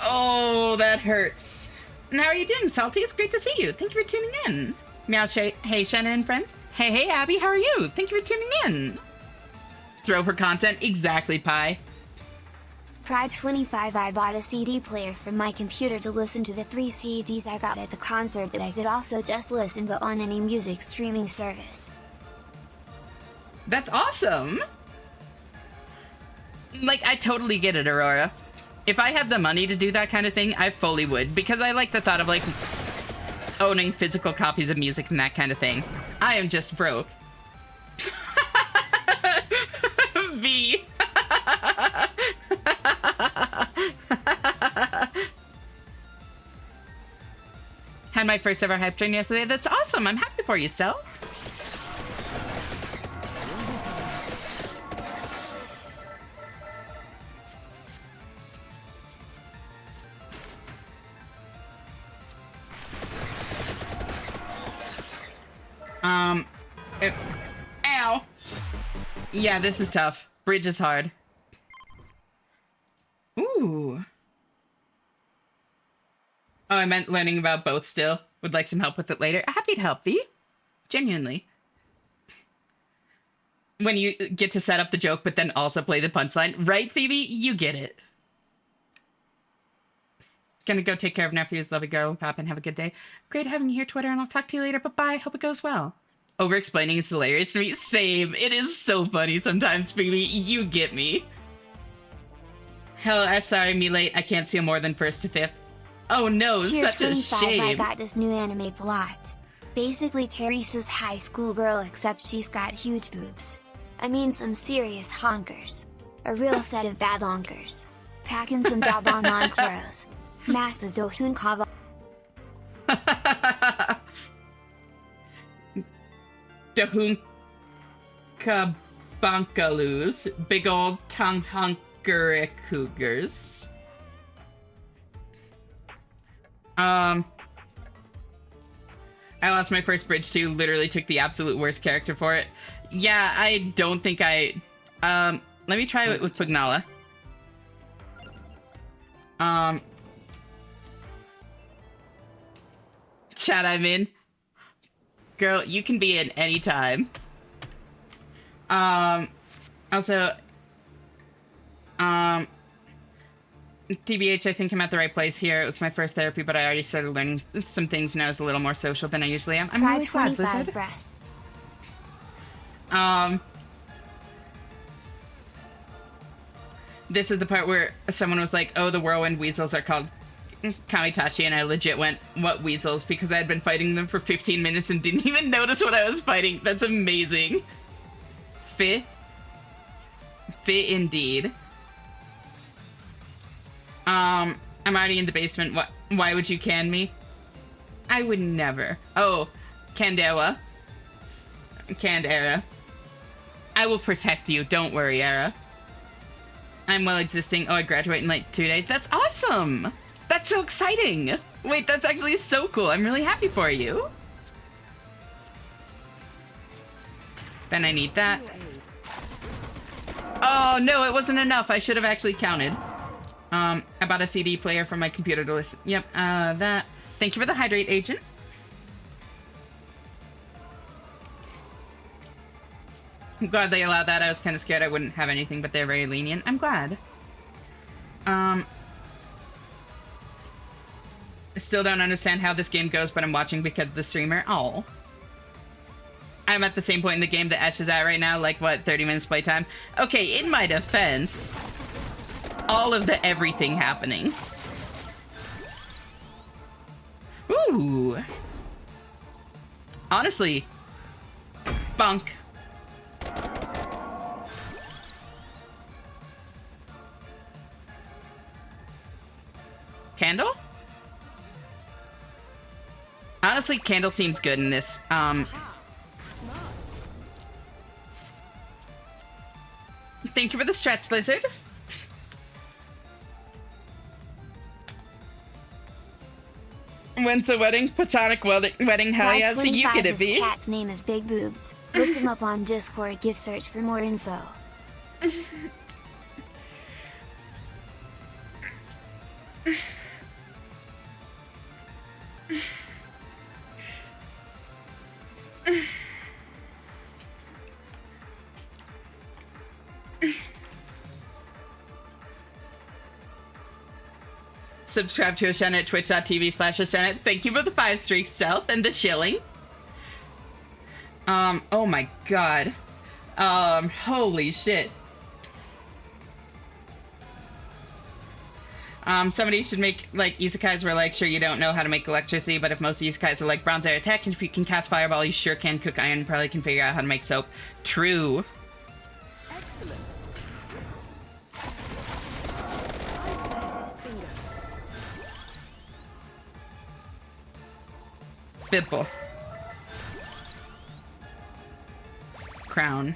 Oh, that hurts. And how are you doing, Salty? It's great to see you. Thank you for tuning in. Meow Shay. Hey, Shannon and friends. Hey, hey, Abby, how are you? Thank you for tuning in. Throw for content. Exactly, Pi. Pride 25 I bought a CD player from my computer to listen to the 3 CDs I got at the concert, but I could also just listen but on any music streaming service. That's awesome! Like, I totally get it, Aurora. If I had the money to do that kind of thing, I fully would, because I like the thought of, like, owning physical copies of music and that kind of thing. I am just broke. V. Had my first ever hype train yesterday. That's awesome. I'm happy for you, Stell. Ow. Yeah, this is tough. Bridge is hard. Ooh. Oh, I meant learning about both still. Would like some help with it later. Happy to help thee. Genuinely. When you get to set up the joke, but then also play the punchline. Right, Phoebe? You get it. Gonna go take care of nephews. Love you, girl. Pop, and have a good day. Great having you here, Twitter, and I'll talk to you later. Bye-bye. Hope it goes well. Over-explaining is hilarious to me. Same. It is so funny sometimes, Phoebe. You get me. Hello, Ash. Sorry, me late. I can't see more than 1st to 5th. Oh no, Tier such a 25, shame. I got this new anime plot. Basically Teresa's high school girl, except she's got huge boobs. I mean some serious honkers. A real set of bad honkers. Packing some Dabon on Claros. Massive Dohun Kava. Dahunka Bankaloos. Big old tongue hunkeric cougars. I lost my first bridge too. Literally took the absolute worst character for it. Yeah, I don't think I... let me try it with Pugnala. Chat, I'm in. Girl, you can be in any time. Also, TBH, I think I'm at the right place here. It was my first therapy, but I already started learning some things and I was a little more social than I usually am. I'm Try really glad, 25 Blizzard. breasts. This is the part where someone was like, oh, the whirlwind weasels are called Kamitachi, and I legit went, what weasels? Because I had been fighting them for 15 minutes and didn't even notice what I was fighting. That's amazing. Fit indeed. I'm already in the basement. Why would you can me? I would never. Oh, Candewa. Canned Era. I will protect you. Don't worry, Era. I'm well existing. Oh, I graduate in like 2 days. That's awesome. That's so exciting. Wait, that's actually so cool. I'm really happy for you. Then I need that. Oh, no, it wasn't enough. I should have actually counted. I bought a CD player for my computer to listen. Yep, that. Thank you for the hydrate, agent. I'm glad they allowed that. I was kind of scared I wouldn't have anything, but they're very lenient. I'm glad. I still don't understand how this game goes, but I'm watching because of the streamer. Oh. I'm at the same point in the game that Ash is at right now, like, what, 30 minutes playtime? Okay, in my defense, all of the everything happening. Ooh. Honestly, bunk. Candle? Honestly, Candle seems good in this. Thank you for the stretch, Lizard. When's the wedding? Platonic wedding, hell yeah, so you get it, This be. cat's name is Big Boobs. Look him up on Discord, give search for more info. Subscribe to Oshana at twitch.tv/Oshana. Thank you for the 5 streaks, Stealth, and the shilling. Oh my god. Holy shit. Somebody should make, like, isekais where, like, sure, you don't know how to make electricity, but if most isekais are, like, bronze air attack, and if you can cast fireball, you sure can cook iron, probably can figure out how to make soap. True. Excellent. Bibble. Crown.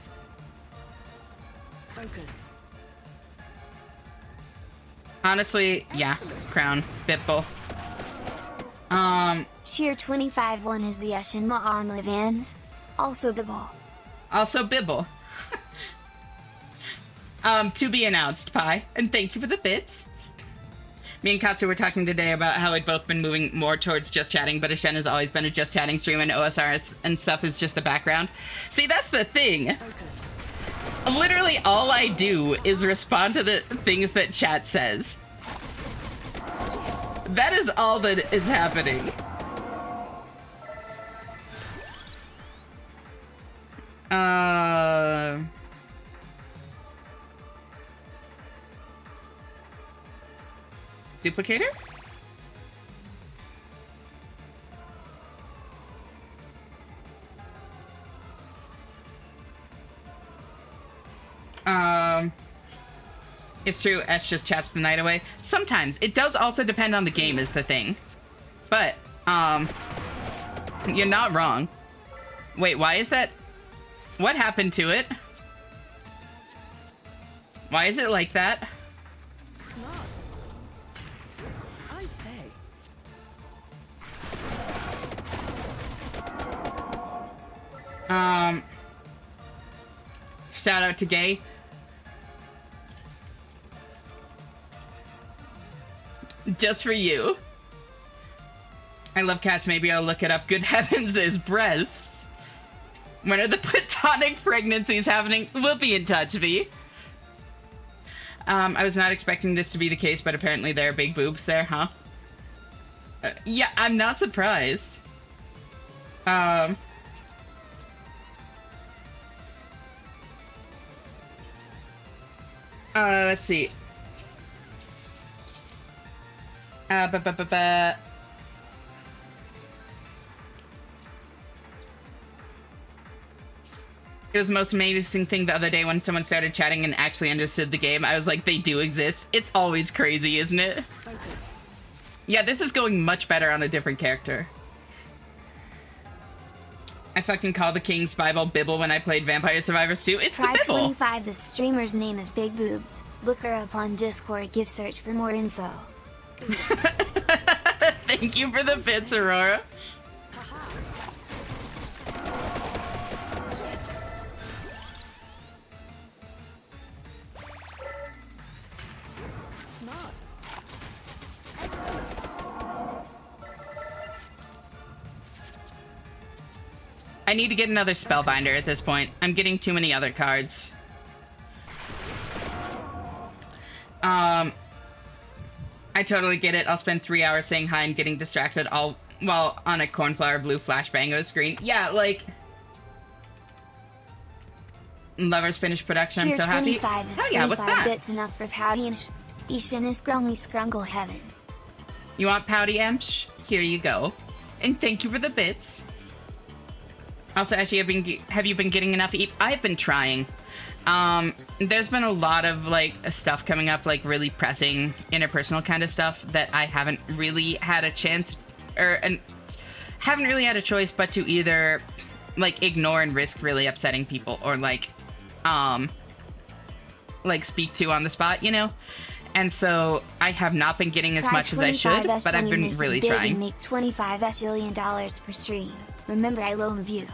Focus. Honestly, yeah. Crown. Bibble. Tier 25 one is the Ashinma on Livans. Also the ball. Also Bibble. To be announced, Pi. And thank you for the bits. Me and Katsu were talking today about how we'd both been moving more towards just chatting, but Ashen has always been a just chatting stream and OSRs and stuff is just the background. See, that's the thing. Literally all I do is respond to the things that chat says. That is all that is happening. Duplicator? It's true, Ash just chats the night away. Sometimes. It does also depend on the game is the thing. But, you're not wrong. Wait, why is that? What happened to it? Why is it like that? Smart. I say. Shout out to Gay. Just for you. I love cats. Maybe I'll look it up. Good heavens, there's breasts. When are the platonic pregnancies happening? We'll be in touch, V. I was not expecting this to be the case, but apparently there are big boobs there, huh? Yeah, I'm not surprised. Let's see. It was the most amazing thing the other day when someone started chatting and actually understood the game. I was like, they do exist. It's always crazy, isn't it? Focus. Yeah, this is going much better on a different character. I fucking called the King's Bible Bibble when I played Vampire Survivors 2. It's the Bibble! 525, the streamer's name is Big Boobs. Look her up on Discord, give search for more info. Thank you for the bits, Aurora. Smart. I need to get another Spellbinder at this point. I'm getting too many other cards. I totally get it. I'll spend 3 hours saying hi and getting distracted all while on a cornflower blue flashbang screen. Yeah, like... Lovers finished production. Tier I'm so happy. 25 is Hell yeah, what's 25 that? bits enough for Pouty and Ishin is Grungly Scrungle Heaven. You want Pouty Emsh? Here you go. And thank you for the bits. Also, actually, have you been getting enough eat? I've been trying. There's been a lot of, like, stuff coming up, like, really pressing interpersonal kind of stuff that I haven't really had a chance, haven't really had a choice but to either, like, ignore and risk really upsetting people or, like, speak to on the spot, you know? And so I have not been getting as much as I should, but I've been really trying. Make $25 billion per stream. Remember, I loam view.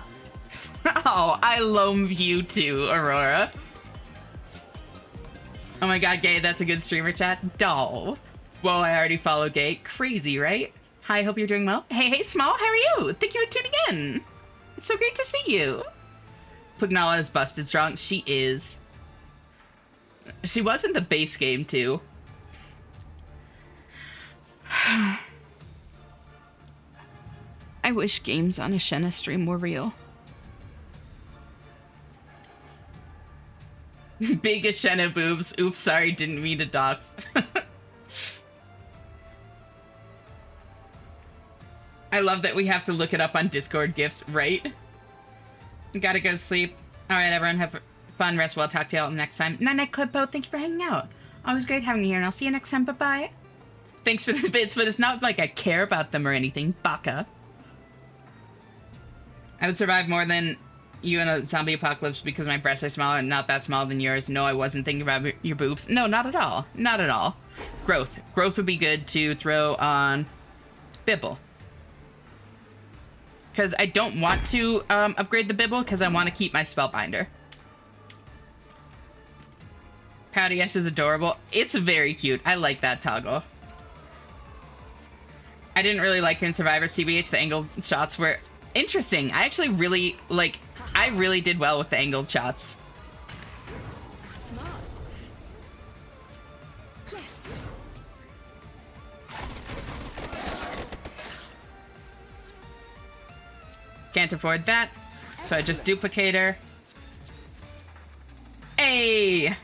Oh, I loam view too, Aurora. Oh my god, Gay, that's a good streamer chat. Doll. Whoa, I already follow Gay. Crazy, right? Hi, hope you're doing well. Hey, Small, how are you? Thank you for tuning in. It's so great to see you. Pugnala is busted strong. She is. She was in the base game, too. I wish games on a Shenna stream were real. Big Ashenna boobs. Oops, sorry, didn't mean to dox. I love that we have to look it up on Discord gifts, right? Gotta go sleep. Alright, everyone, have fun, rest well, talk to y'all next time. Night-night, Clippo, thank you for hanging out. Always great having you here, and I'll see you next time, bye-bye. Thanks for the bits, but it's not like I care about them or anything, baka. I would survive more than you in a zombie apocalypse because my breasts are smaller and not that smaller than yours. No, I wasn't thinking about your boobs. No, not at all. Not at all. Growth. Growth would be good to throw on Bibble. Because I don't want to upgrade the Bibble because I want to keep my Spellbinder. Pouty S is adorable. It's very cute. I like that toggle. I didn't really like her in Survivor CBH. The angled shots were interesting. I actually really, like, I really did well with the angled shots. Smart. Yes. Can't afford that, so I just duplicate her. Hey!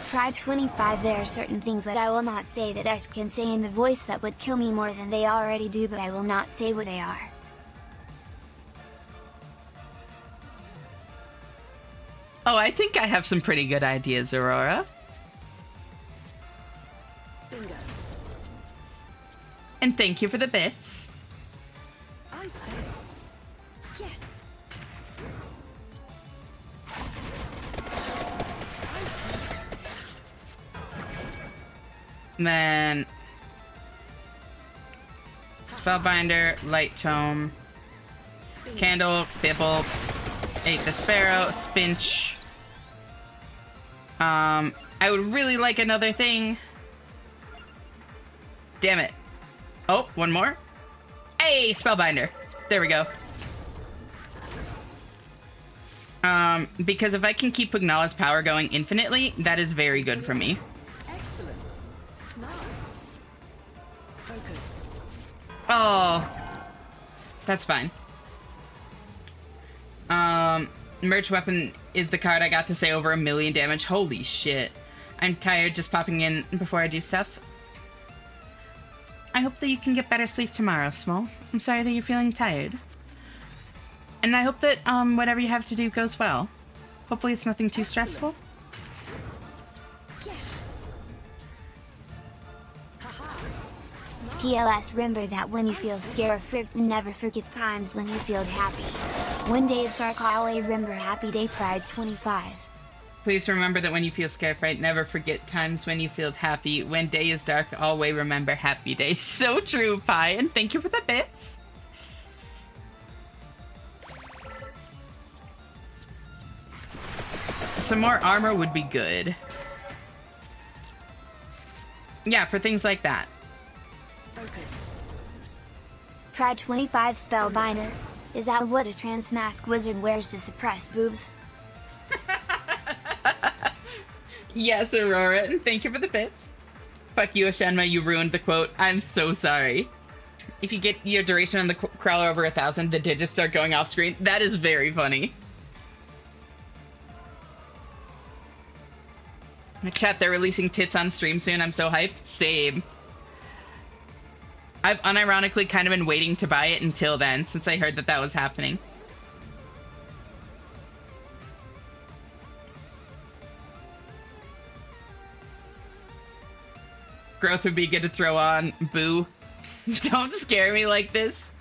Pride 25. There are certain things that I will not say that I can say in the voice that would kill me more than they already do, but I will not say what they are. Oh, I think I have some pretty good ideas, Aurora. Bingo. And thank you for the bits. I say. Yes. And then Spellbinder, Light Tome, Candle, Bibble, Ate the Sparrow, Spinch. I would really like another thing. Damn it. Oh, one more. Hey, Spellbinder. There we go. Because if I can keep Pugnala's power going infinitely, that is very good for me. Excellent. Smart. Focus. Oh, that's fine. Merch Weapon is the card I got to say over 1 million damage. Holy shit. I'm tired just popping in before I do stuffs. I hope that you can get better sleep tomorrow, Small. I'm sorry that you're feeling tired. And I hope that whatever you have to do goes well. Hopefully it's nothing too stressful. PLS, remember that when you feel scared, never forget times when you feel happy. When day is dark, always remember happy day. Pride 25. Please remember that when you feel scared, fright, never forget times when you feel happy. When day is dark, always remember happy day. So true, Pi, and thank you for the bits. Some more armor would be good. Yeah, for things like that. Focus. Pride 25 Spellbinder. Is that what a trans mask wizard wears to suppress boobs? Yes, Aurora, and thank you for the bits. Fuck you, Ashenma, you ruined the quote. I'm so sorry. If you get your duration on the crawler over 1,000, the digits start going off screen. That is very funny. Chat, they're releasing tits on stream soon. I'm so hyped. Same. I've unironically kind of been waiting to buy it until then, since I heard that that was happening. Growth would be good to throw on. Boo. Don't scare me like this.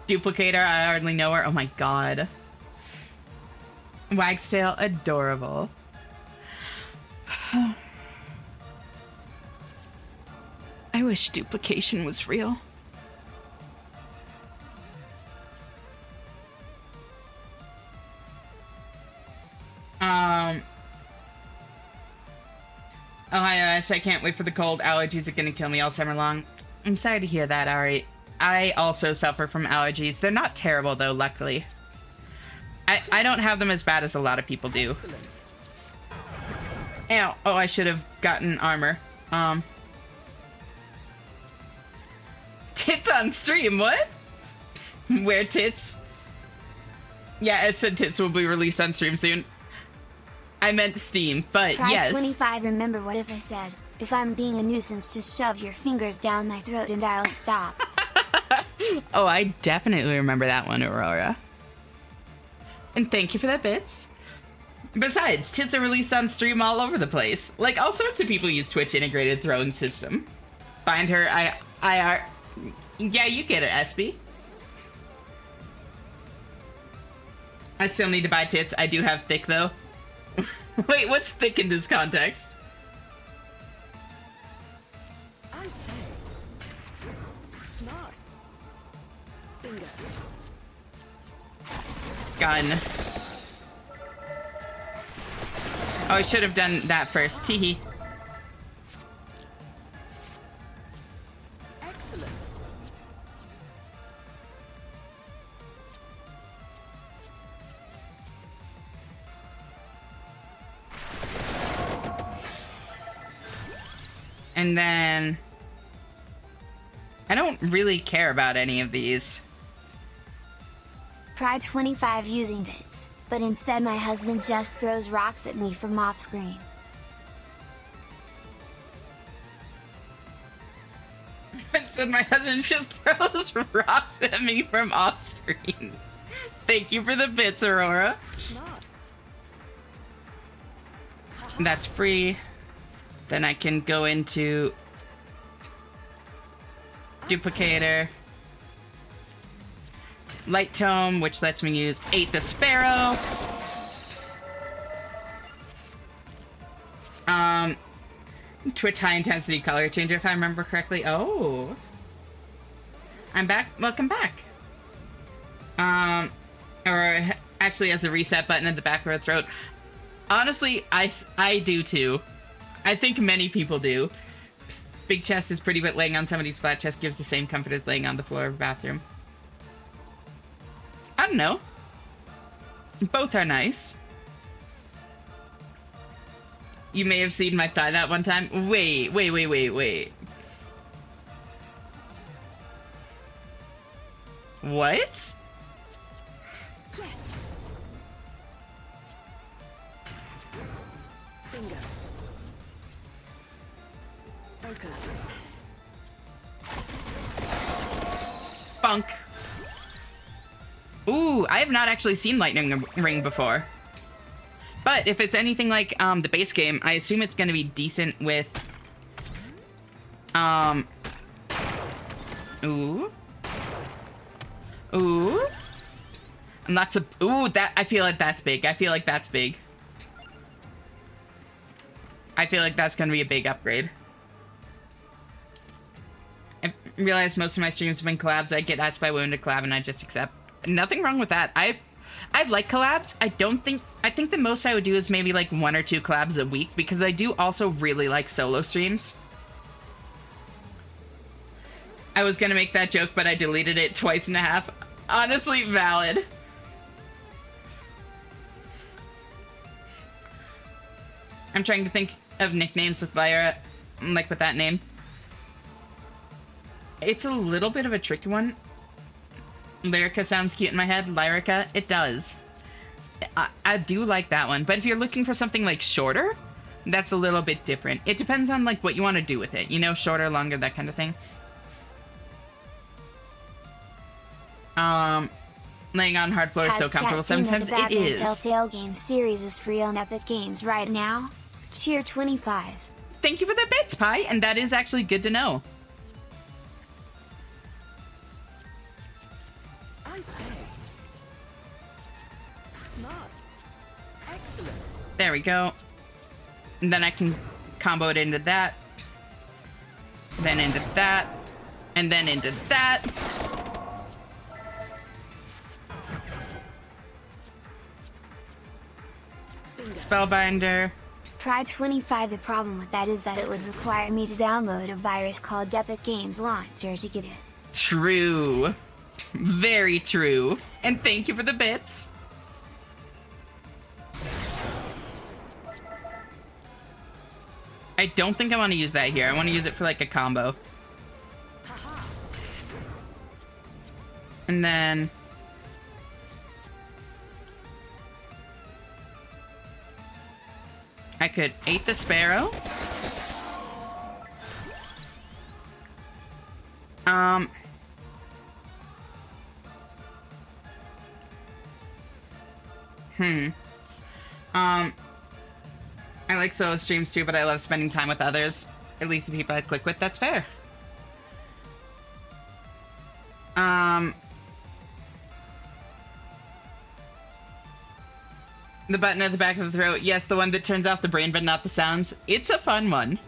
Duplicator, I hardly know her. Oh my god. Wagtail, adorable. I wish duplication was real. Oh hi Ash, I can't wait for the cold. Allergies are gonna kill me all summer long. I'm sorry to hear that, Ari. I also suffer from allergies. They're not terrible though, luckily. I don't have them as bad as a lot of people do. Excellent. Ow. Oh, I should have gotten armor. Tits on stream, what? Where tits? Yeah, it said tits will be released on stream soon. I meant Steam, but Pride yes. 25. Remember what if I said, if I'm being a nuisance, just shove your fingers down my throat and I'll stop. Oh, I definitely remember that one, Aurora. And thank you for that bits. Besides, tits are released on stream all over the place. Like, all sorts of people use Twitch integrated throwing system. Find her, yeah, you get it, SB. I still need to buy tits. I do have thick, though. Wait, what's thick in this context? I say. Smart. Bingo. Gun. Oh, I should have done that first. Teehee. And then I don't really care about any of these. Try 25 using it, but instead my husband just throws rocks at me from off screen. Instead, my husband just throws rocks at me from off screen. Thank you for the bits, Aurora. Smart. That's free. Then I can go into Duplicator. Light Tome, which lets me use Ate the Sparrow. Twitch high intensity color changer, if I remember correctly. Oh. I'm back. Welcome back. Or actually has a reset button at the back of her throat. Honestly, I do too. I think many people do. Big chest is pretty, but laying on somebody's flat chest gives the same comfort as laying on the floor of a bathroom. I don't know. Both are nice. You may have seen my thigh that one time. Wait. What? Yes. Bingo. Focus. Funk. Ooh, I have not actually seen Lightning Ring before. But if it's anything like the base game, I assume it's going to be decent with ooh. And lots of that I feel like that's big. I feel like that's going to be a big upgrade. I realize most of my streams have been collabs. I get asked by women to collab and I just accept. Nothing wrong with that. I like collabs. I think the most I would do is maybe like 1 or 2 collabs a week, because I do also really like solo streams. I was gonna make that joke, but I deleted it twice and a half. Honestly, valid. I'm trying to think of nicknames with Lyra, like with that name. It's a little bit of a tricky one. Lyrica sounds cute in my head. Lyrica, it does. I do like that one. But if you're looking for something like shorter, that's a little bit different. It depends on like what you want to do with it. You know, shorter, longer, that kind of thing. Laying on hard floor is so comfortable. Sometimes it is. Telltale Games series is free on Epic Games right now. Tier 25. Thank you for the bits, Pi, and that is actually good to know. I say. Smart. Excellent. There we go. And then I can combo it into that. Then into that. And then into that. Spellbinder. Try 25. The problem with that is that it would require me to download a virus called Epic Games Launcher to get it. True. Very true. And thank you for the bits. I don't think I want to use that here. I want to use it for like a combo. And then I could Ate the Sparrow. I like solo streams too, but I love spending time with others. At least the people I click with, that's fair. The button at the back of the throat. Yes, the one that turns off the brain but not the sounds. It's a fun one.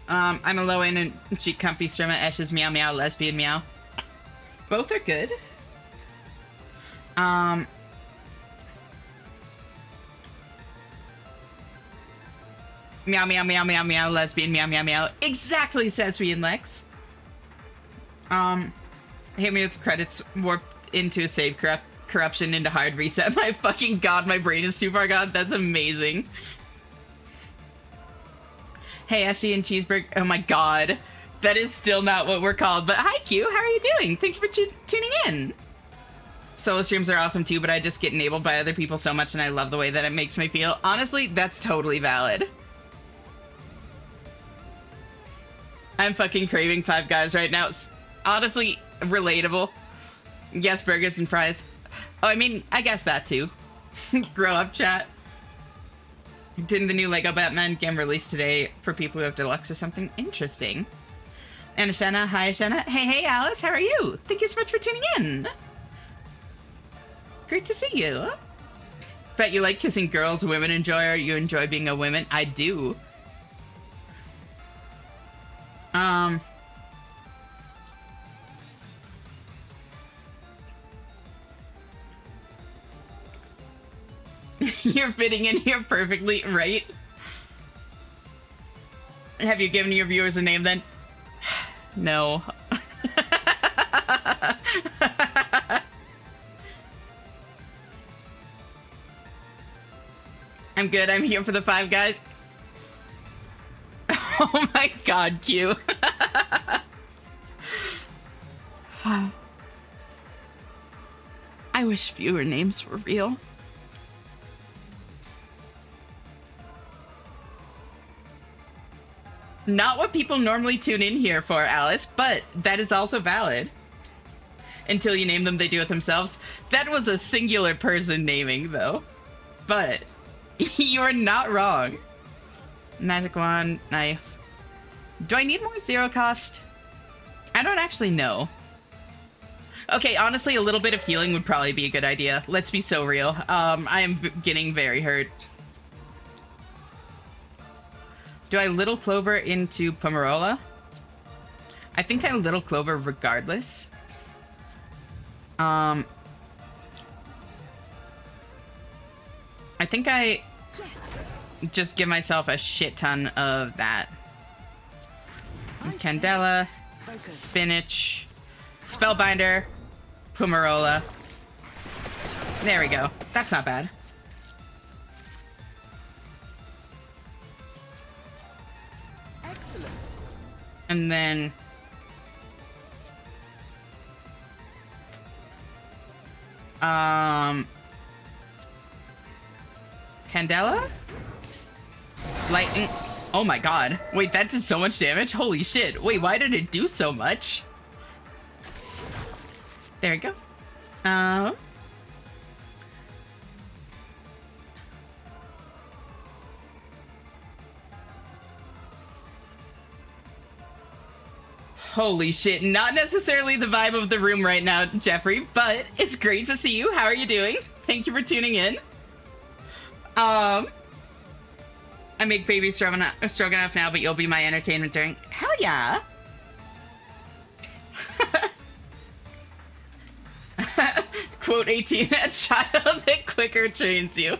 I'm a low end and cheek comfy streamer. Ash's meow meow, lesbian meow. Both are good. Meow meow meow meow meow, lesbian meow meow meow. Exactly, says me and Lex. Hit me with credits warped into a save corrupt. corruption into hard reset. My fucking god, my brain is too far gone. That's amazing. Hey, Ashley and Cheeseburger. Oh my god. That is still not what we're called. But hi, Q. How are you doing? Thank you for tuning in. Solo streams are awesome too, but I just get enabled by other people so much and I love the way that it makes me feel. Honestly, that's totally valid. I'm fucking craving Five Guys right now. It's honestly relatable. Yes, burgers and fries. Oh, I mean, I guess that too. Grow up, chat. Didn't the new Lego Batman game release today for people who have deluxe or something? Interesting. And Ashena, hi Ashena. Hey Alice, how are you? Thank you so much for tuning in. Great to see you. Bet you like kissing girls women enjoy, or you enjoy being a woman? I do. You're fitting in here perfectly, right? Have you given your viewers a name then? No. I'm good. I'm here for the Five Guys. Oh my god, Q. I wish viewer names were real. Not what people normally tune in here for, Alice, but that is also valid. Until you name them, they do it themselves. That was a singular person naming, though. But you are not wrong. Magic wand, knife. Do I need more zero cost? I don't actually know. Okay, honestly, a little bit of healing would probably be a good idea. Let's be so real. I am getting very hurt. Do I Little Clover into Pomerola? I think I Little Clover regardless. I think I just give myself a shit ton of that. Candela, Spinach, Spellbinder, Pomerola. There we go. That's not bad. Excellent. And then Candela? Lightning. Oh my god. Wait, that did so much damage? Holy shit. Wait, why did it do so much? There we go. Holy shit. Not necessarily the vibe of the room right now, Jeffrey, but it's great to see you. How are you doing? Thank you for tuning in. I make baby stroganoff now, but you'll be my entertainment during... Hell yeah! Quote 18, a child that quicker trains you.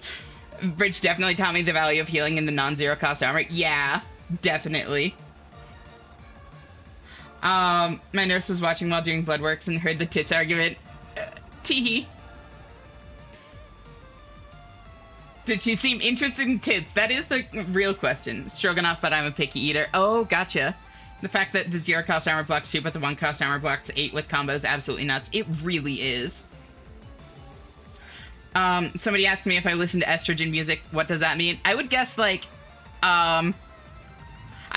Bridge definitely taught me the value of healing in the non-zero cost armor. Yeah, definitely. My nurse was watching while doing blood works and heard the tits argument. Teehee. Did she seem interested in tits? That is the real question. Stroganoff, but I'm a picky eater. Oh, gotcha. The fact that the 0 cost armor blocks 2, but the 1 cost armor blocks 8 with combos is absolutely nuts. It really is. Somebody asked me if I listen to estrogen music. What does that mean? I would guess, like, I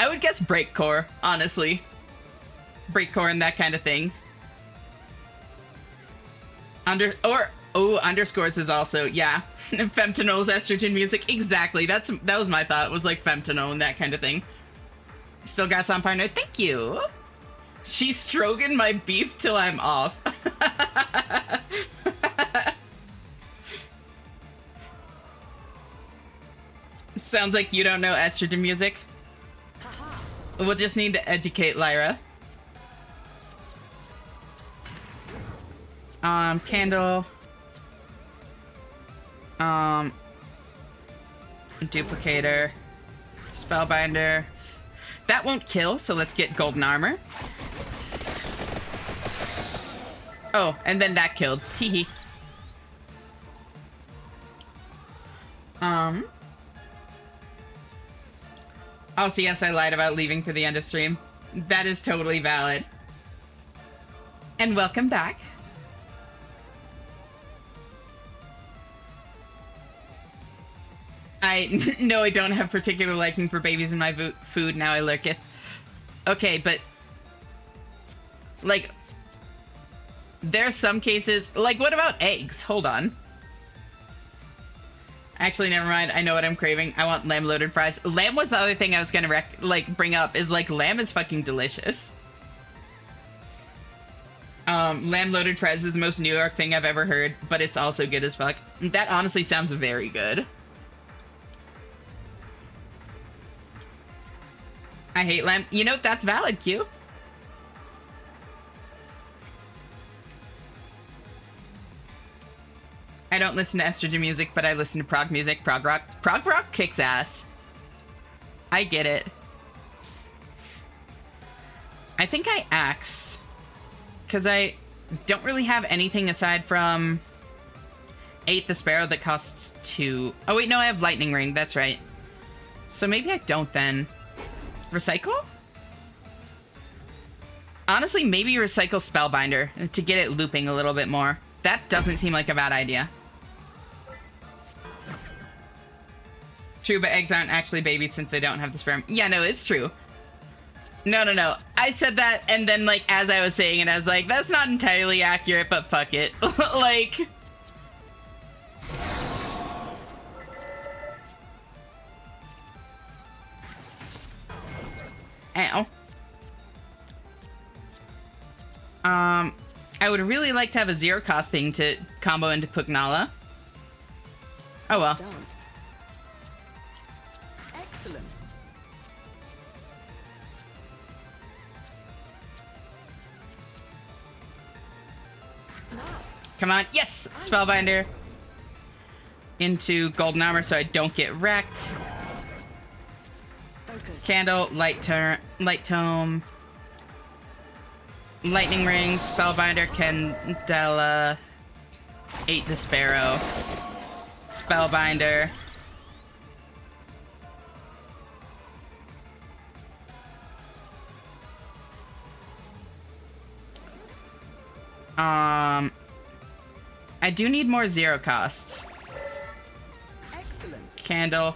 would guess breakcore, honestly. Breakcore and that kind of thing. Underscores is also, yeah. Femtonol's estrogen music. Exactly. That was my thought. Was like femtonol and that kind of thing. Still got some partner. Thank you. She's stroking my beef till I'm off. Sounds like you don't know estrogen music. We'll just need to educate Lyra. Candle. Duplicator. Spellbinder. That won't kill, so let's get golden armor. Oh, and then that killed. Teehee. Um. Also, yes, I lied about leaving for the end of stream. That is totally valid. And welcome back. No, I don't have particular liking for babies in my food. Now I lurketh. Okay, but like, there are some cases. Like, what about eggs? Hold on. Actually, never mind. I know what I'm craving. I want lamb loaded fries. Lamb was the other thing I was gonna bring up. Is like, lamb is fucking delicious. Lamb loaded fries is the most New York thing I've ever heard, but it's also good as fuck. That honestly sounds very good. I hate lamb. You know, that's valid, Q. I don't listen to estrogen music, but I listen to prog music. Prog rock. Prog rock kicks ass. I get it. I think I axe. Because I don't really have anything aside from 8 the Sparrow that costs 2. Oh wait, no, I have Lightning Ring. That's right. So maybe I don't then. Recycle? Honestly, maybe recycle Spellbinder to get it looping a little bit more. That doesn't seem like a bad idea. True, but eggs aren't actually babies since they don't have the sperm. Yeah, no, it's true. No. I said that, and then, like, as I was saying it, I was like, that's not entirely accurate, but fuck it. Like... Ow. I would really like to have a zero cost thing to combo into Pugnala. Oh well. Dance. Excellent. Snap. Come on. Yes! Spellbinder. Into golden armor so I don't get wrecked. Focus. Candle, light tome. Lightning ring, Spellbinder, Candela. 8 the Sparrow. Spellbinder. I do need more zero costs. Excellent. Candle.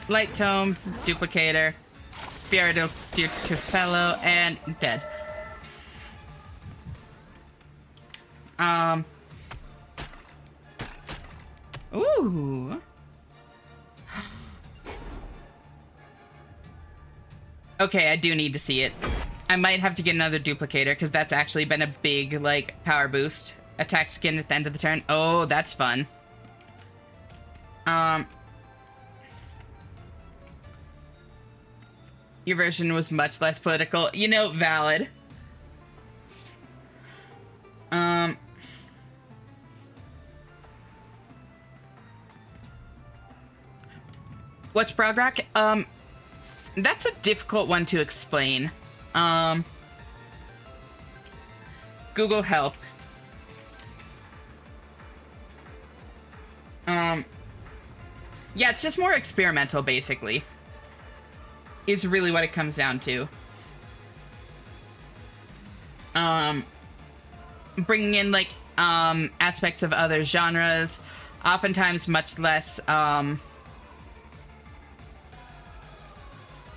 Light tome, duplicator. Fiora to fellow, and dead. Ooh. Okay, I do need to see it. I might have to get another duplicator, because that's actually been a big, like, power boost. Attack skin at the end of the turn. Oh, that's fun. Your version was much less political. You know, valid. What's prog rock? That's a difficult one to explain. Google help. Yeah, it's just more experimental, basically. Is really what it comes down to. Bringing in, like, aspects of other genres. Oftentimes much less,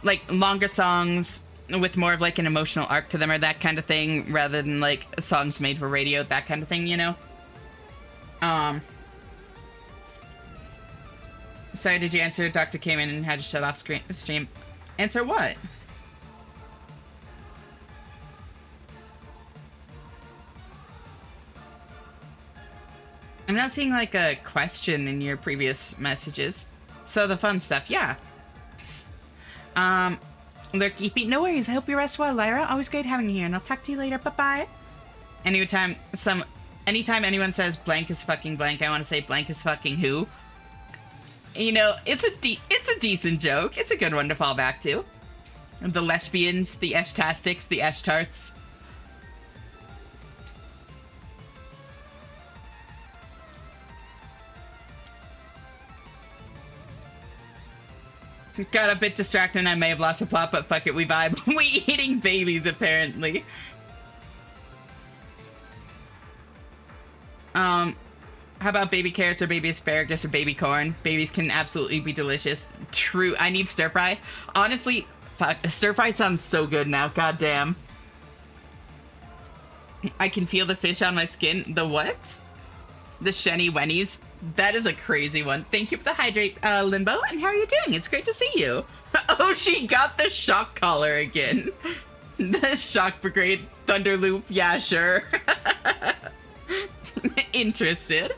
like, longer songs with more of, like, an emotional arc to them or that kind of thing, rather than, like, songs made for radio, that kind of thing, you know? Sorry, did you answer? Dr. came in and had to shut off stream. Answer what? I'm not seeing, like, a question in your previous messages. So the fun stuff, yeah. Lurk EP, no worries. I hope you rest well, Lyra. Always great having you here, and I'll talk to you later. Bye-bye. Anytime anyone says blank is fucking blank, I want to say blank is fucking who. You know, it's a decent joke. It's a good one to fall back to. The lesbians, the Eshtastics, the Eshtarts. Got a bit distracted and I may have lost the plot, but fuck it, we vibe. We eating babies, apparently. How about baby carrots or baby asparagus or baby corn? Babies can absolutely be delicious. True, I need stir fry. Honestly, fuck, stir fry sounds so good now, goddamn. I can feel the fish on my skin. The what? The Shenny Wennies. That is a crazy one. Thank you for the hydrate, Limbo. And how are you doing? It's great to see you. Oh, she got the shock collar again. The shock brigade thunder loop. Yeah, sure. Interested.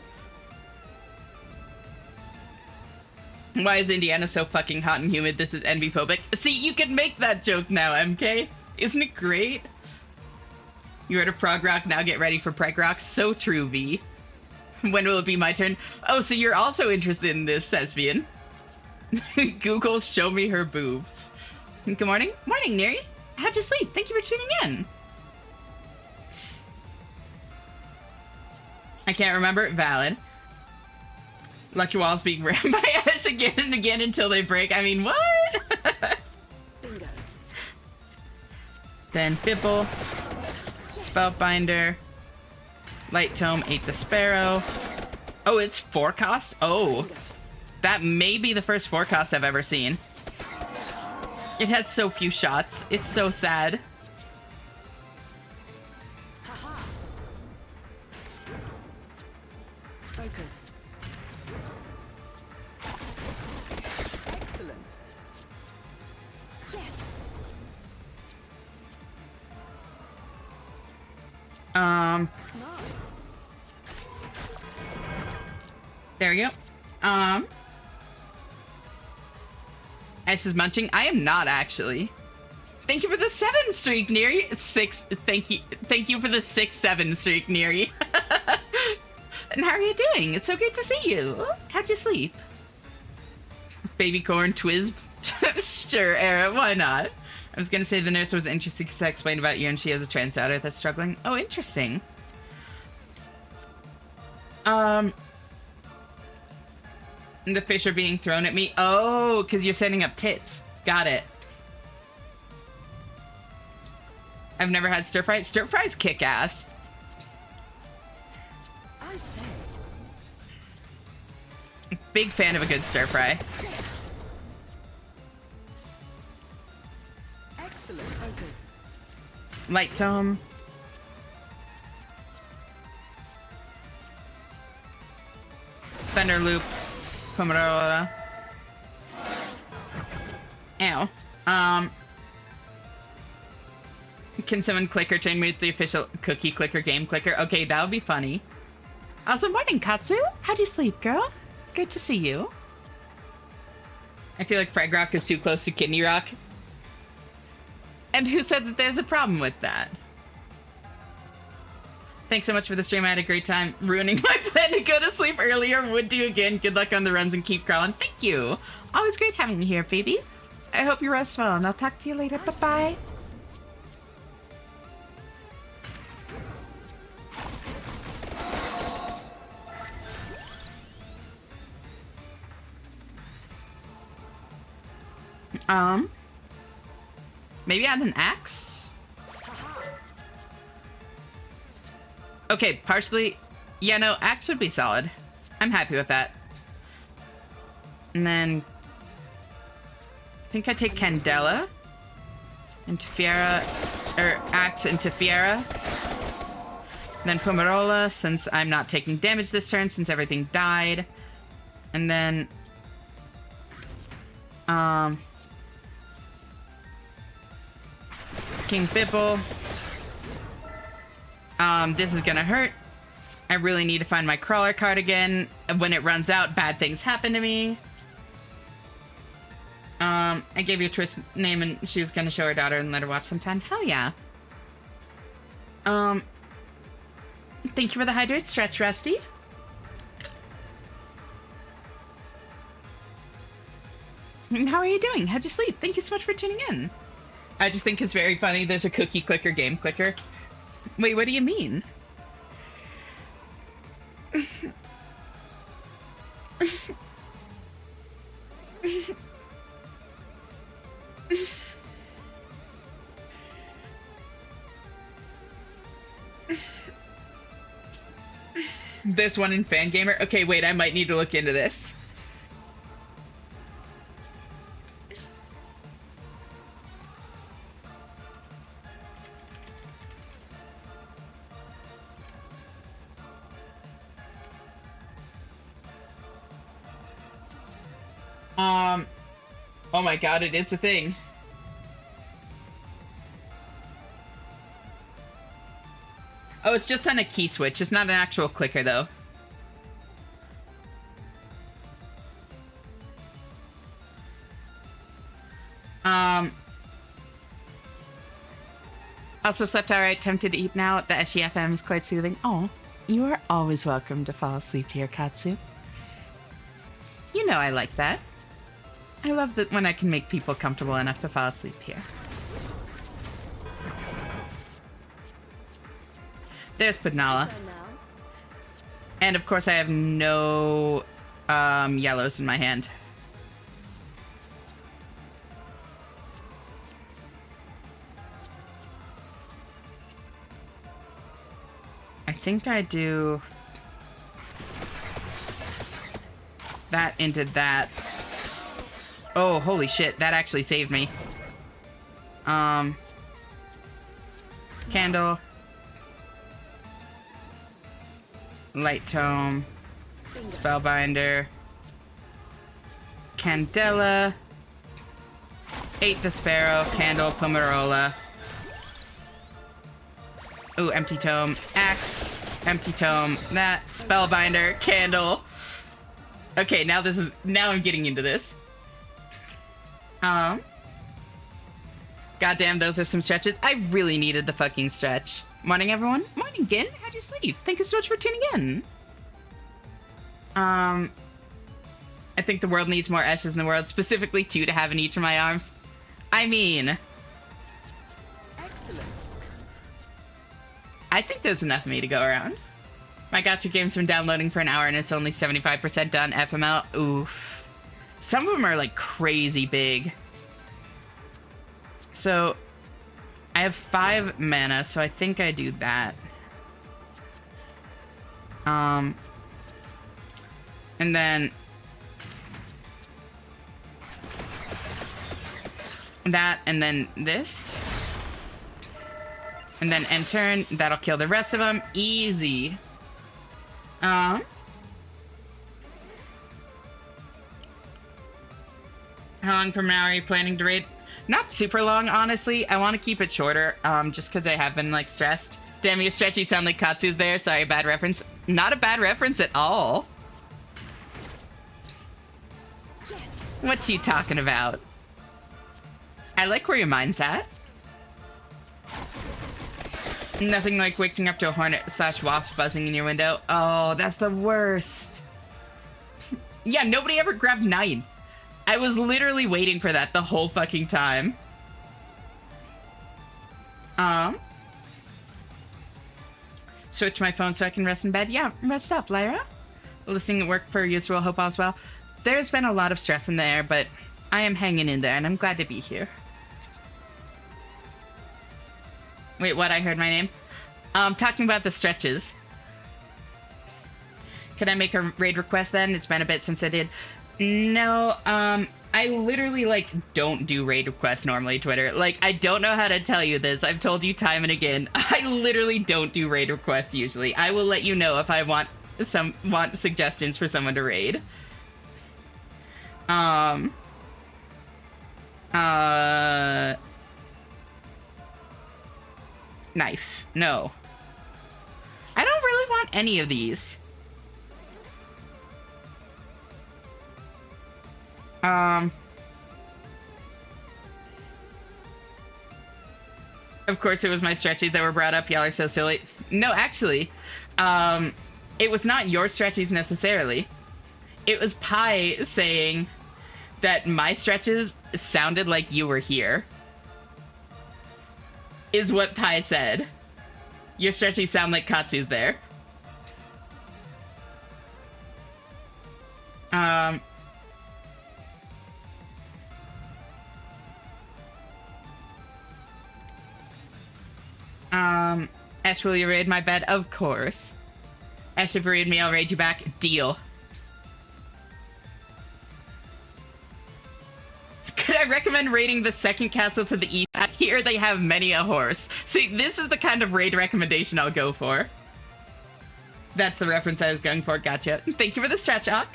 Why is Indiana so fucking hot and humid? This is envy-phobic. See, you can make that joke now, MK. Isn't it great? You're at a prog rock, now get ready for preg rock. So true, V. When will it be my turn? Oh, so you're also interested in this, Thespian. Google show me her boobs. Good morning. Morning, Neri. How'd you sleep? Thank you for tuning in. I can't remember. Valid. Lucky walls being rammed by Ash again and again until they break. I mean, what? Bingo. Then Fibble. Spellbinder. Light Tome ate the sparrow. Oh, it's forecast? Oh. That may be the first forecast I've ever seen. It has so few shots. It's so sad. Haha. Focus. Excellent. Yes. Smart. There we go. Ash is munching. I am not actually. Thank you for the 7 streak, Neri. 6. Thank you for the 6-7 streak, Neri. And how are you doing? It's so great to see you. How'd you sleep? Baby corn twizz. Sure, Era. Why not? I was gonna say the nurse was interested because I explained about you and she has a trans daughter that's struggling. Oh, interesting. The fish are being thrown at me. Oh, because you're setting up tits. Got it. I've never had stir fry. Stir fries kick ass. I say. Big fan of a good stir fry. Excellent focus. Light tome. Thunder loop. Pomerora. Ow. Can someone clicker train me with the official cookie clicker game clicker? Okay, that would be funny. Also, morning, Katsu. How'd you sleep, girl? Good to see you. I feel like Preg Rock is too close to Kidney Rock. And who said that there's a problem with that? Thanks so much for the stream. I had a great time ruining my plan to go to sleep earlier. Would do again. Good luck on the runs and keep crawling. Thank you. Always great having you here, Phoebe. I hope you rest well, and I'll talk to you later. Bye-bye. Maybe add an axe? Okay, partially. Yeah, no, axe would be solid. I'm happy with that. And then I think I take Candela into Fiera, or axe into Fiera. Then Pomerola, since I'm not taking damage this turn, since everything died. And then King Bibble. This is gonna hurt. I really need to find my crawler card again. When it runs out, bad things happen to me. I gave you Triss name and she was gonna show her daughter and let her watch sometime. Hell yeah. Thank you for the hydrate stretch, Rusty. And how are you doing? How'd you sleep? Thank you so much for tuning in. I just think it's very funny. There's a cookie clicker game clicker. Wait, what do you mean? This one in Fangamer? Okay, wait, I might need to look into this. Oh my god, it is a thing. Oh, it's just on a key switch. It's not an actual clicker, though. Also slept alright, tempted to eat now. The SEFM is quite soothing. Oh, you are always welcome to fall asleep here, Katsu. You know I like that. I love that when I can make people comfortable enough to fall asleep here. There's Pudnala. And of course I have no yellows in my hand. I think I do that into that. Oh, holy shit, that actually saved me. Candle. Light Tome. Spellbinder. Candela. Ate the Sparrow. Candle. Pomarola. Ooh, Empty Tome. Axe. Empty Tome. That. Spellbinder. Candle. Okay, now I'm getting into this. Goddamn, those are some stretches. I really needed the fucking stretch. Morning, everyone. Morning, Gin. How'd you sleep? Thank you so much for tuning in. I think the world needs more Eshes in the world, specifically 2 to have in each of my arms. I mean... Excellent. I think there's enough of me to go around. My gacha game's been downloading for an hour and it's only 75% done. FML. Oof. Some of them are like crazy big. So, I have 5 mana, so I think I do that. And then... that, and then this. And then end turn. That'll kill the rest of them. Easy. How long from now are you planning to raid? Not super long, honestly. I want to keep it shorter, just because I have been, like, stressed. Damn, your stretchy sound like Katsu's there. Sorry, bad reference. Not a bad reference at all. Yes. What you talking about? I like where your mind's at. Nothing like waking up to a hornet/wasp buzzing in your window. Oh, that's the worst. Yeah, nobody ever grabbed 9. I was literally waiting for that the whole fucking time. Switch my phone so I can rest in bed. Yeah, rest up, Lyra. Listening at work per usual. Hope all's well. There's been a lot of stress in the air, but I am hanging in there, and I'm glad to be here. Wait, what? I heard my name? Talking about the stretches. Can I make a raid request then? It's been a bit since I did. No, I literally, like, don't do raid requests normally, Twitter. Like, I don't know how to tell you this. I've told you time and again. I literally don't do raid requests usually. I will let you know if I want suggestions for someone to raid. Knife. No. I don't really want any of these. Of course it was my stretchies that were brought up. Y'all are so silly. No, actually, it was not your stretchies necessarily. It was Pi saying that my stretches sounded like you were here. Is what Pi said. Your stretchies sound like Katsu's there. Ash, will you raid my bed? Of course. Ash, if you raid me, I'll raid you back. Deal. Could I recommend raiding the second castle to the east? Here they have many a horse. See, this is the kind of raid recommendation I'll go for. That's the reference I was going for. Gotcha. Thank you for the stretch, Ock.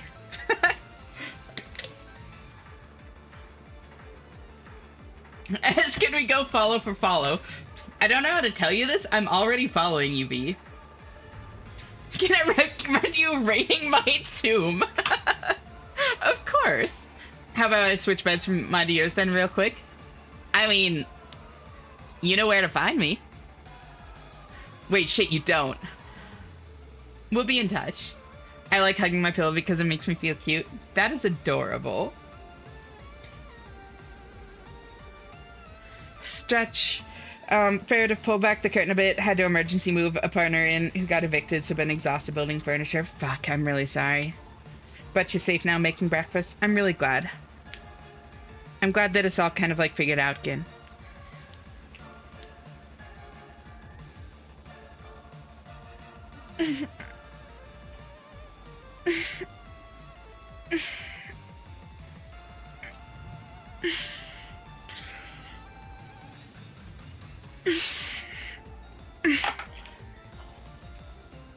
Ash, can we go follow for follow? I don't know how to tell you this. I'm already following you, B. Can I recommend you raiding my tomb? Of course. How about I switch beds from mine to yours then real quick? I mean, you know where to find me. Wait, shit, you don't. We'll be in touch. I like hugging my pillow because it makes me feel cute. That is adorable. Stretch. Fair to pull back the curtain a bit. Had to emergency move a partner in who got evicted, so been exhausted building furniture. Fuck, I'm really sorry. But she's safe now making breakfast. I'm really glad. I'm glad that it's all kind of like figured out again.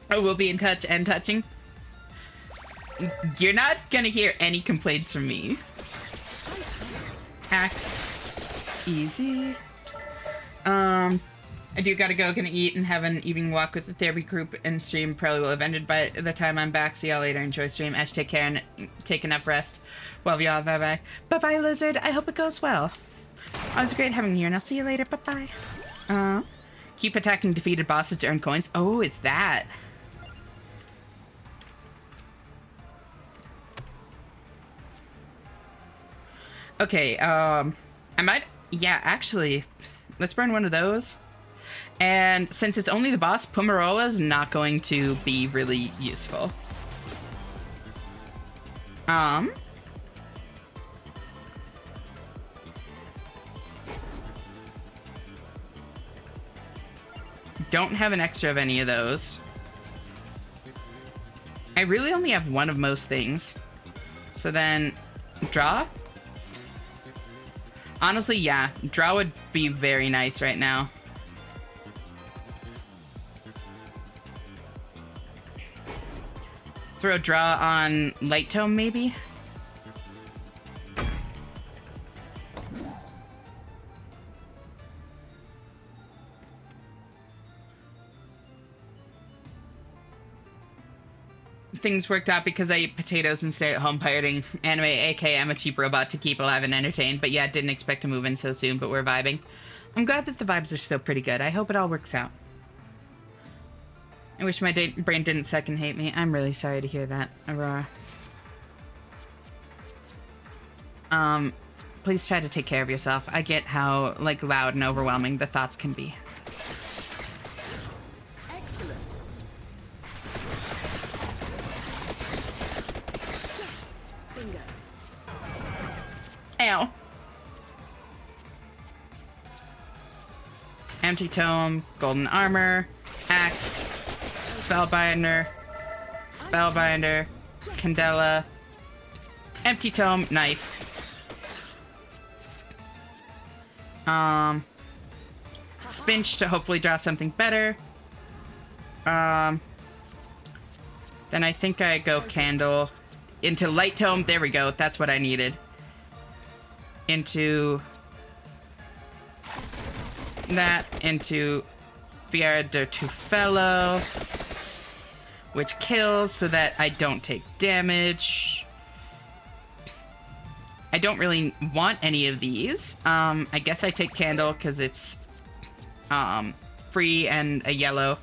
Oh, we'll be in touch and touching. You're not gonna hear any complaints from me. Axe. Easy. I do gotta go, gonna eat and have an evening walk with the therapy group, and stream probably will have ended by the time I'm back. See y'all later. Enjoy stream. Ash, take care and take enough rest. Love y'all. Bye bye. Bye bye, Lizard. I hope it goes well. Oh, it was great having you here, and I'll see you later. Bye bye. Keep attacking defeated bosses to earn coins. Oh, it's that. Okay, I might, yeah, actually, let's burn one of those. And since it's only the boss, Pumarola's not going to be really useful. Don't have an extra of any of those. I really only have one of most things. So then, draw? Honestly, yeah. Draw would be very nice right now. Throw draw on Light Tome, maybe? Things worked out because I eat potatoes and stay at home pirating anime, aka I'm a cheap robot to keep alive and entertained. But yeah, didn't expect to move in so soon, but we're vibing. I'm glad that the vibes are still pretty good. I hope it all works out. I wish my brain didn't second hate me. I'm really sorry to hear that, Aurora. Please try to take care of yourself. I get how, like, loud and overwhelming the thoughts can be. Ow. Empty Tome, Golden Armor, Axe, Spellbinder, Candela, Empty Tome, Knife. Spinch to hopefully draw something better. Then I think I go Candle into Light Tome. There we go. That's what I needed. Into that, into Fiera de Tufelo, which kills so that I don't take damage. I don't really want any of these. I guess I take Candle because it's free and a yellow.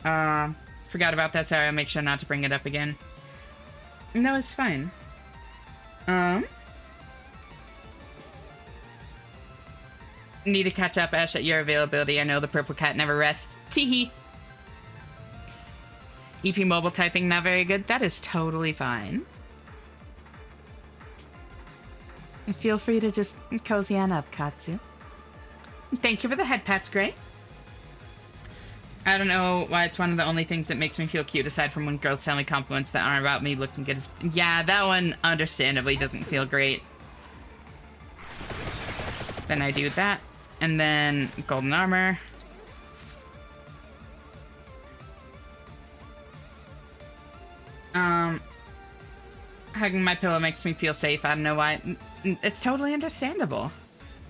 Forgot about that. Sorry, I'll make sure not to bring it up again. No, it's fine. Need to catch up, Ash, at your availability. I know the purple cat never rests. Teehee. EP mobile typing not very good. That is totally fine. And feel free to just cozy on up, Katsu. Thank you for the head pats, Gray. I don't know why it's one of the only things that makes me feel cute aside from when girls tell me compliments that aren't about me looking good as... Yeah, that one understandably doesn't feel great. Then I do that. And then golden armor. Hugging my pillow makes me feel safe. I don't know why. It's totally understandable.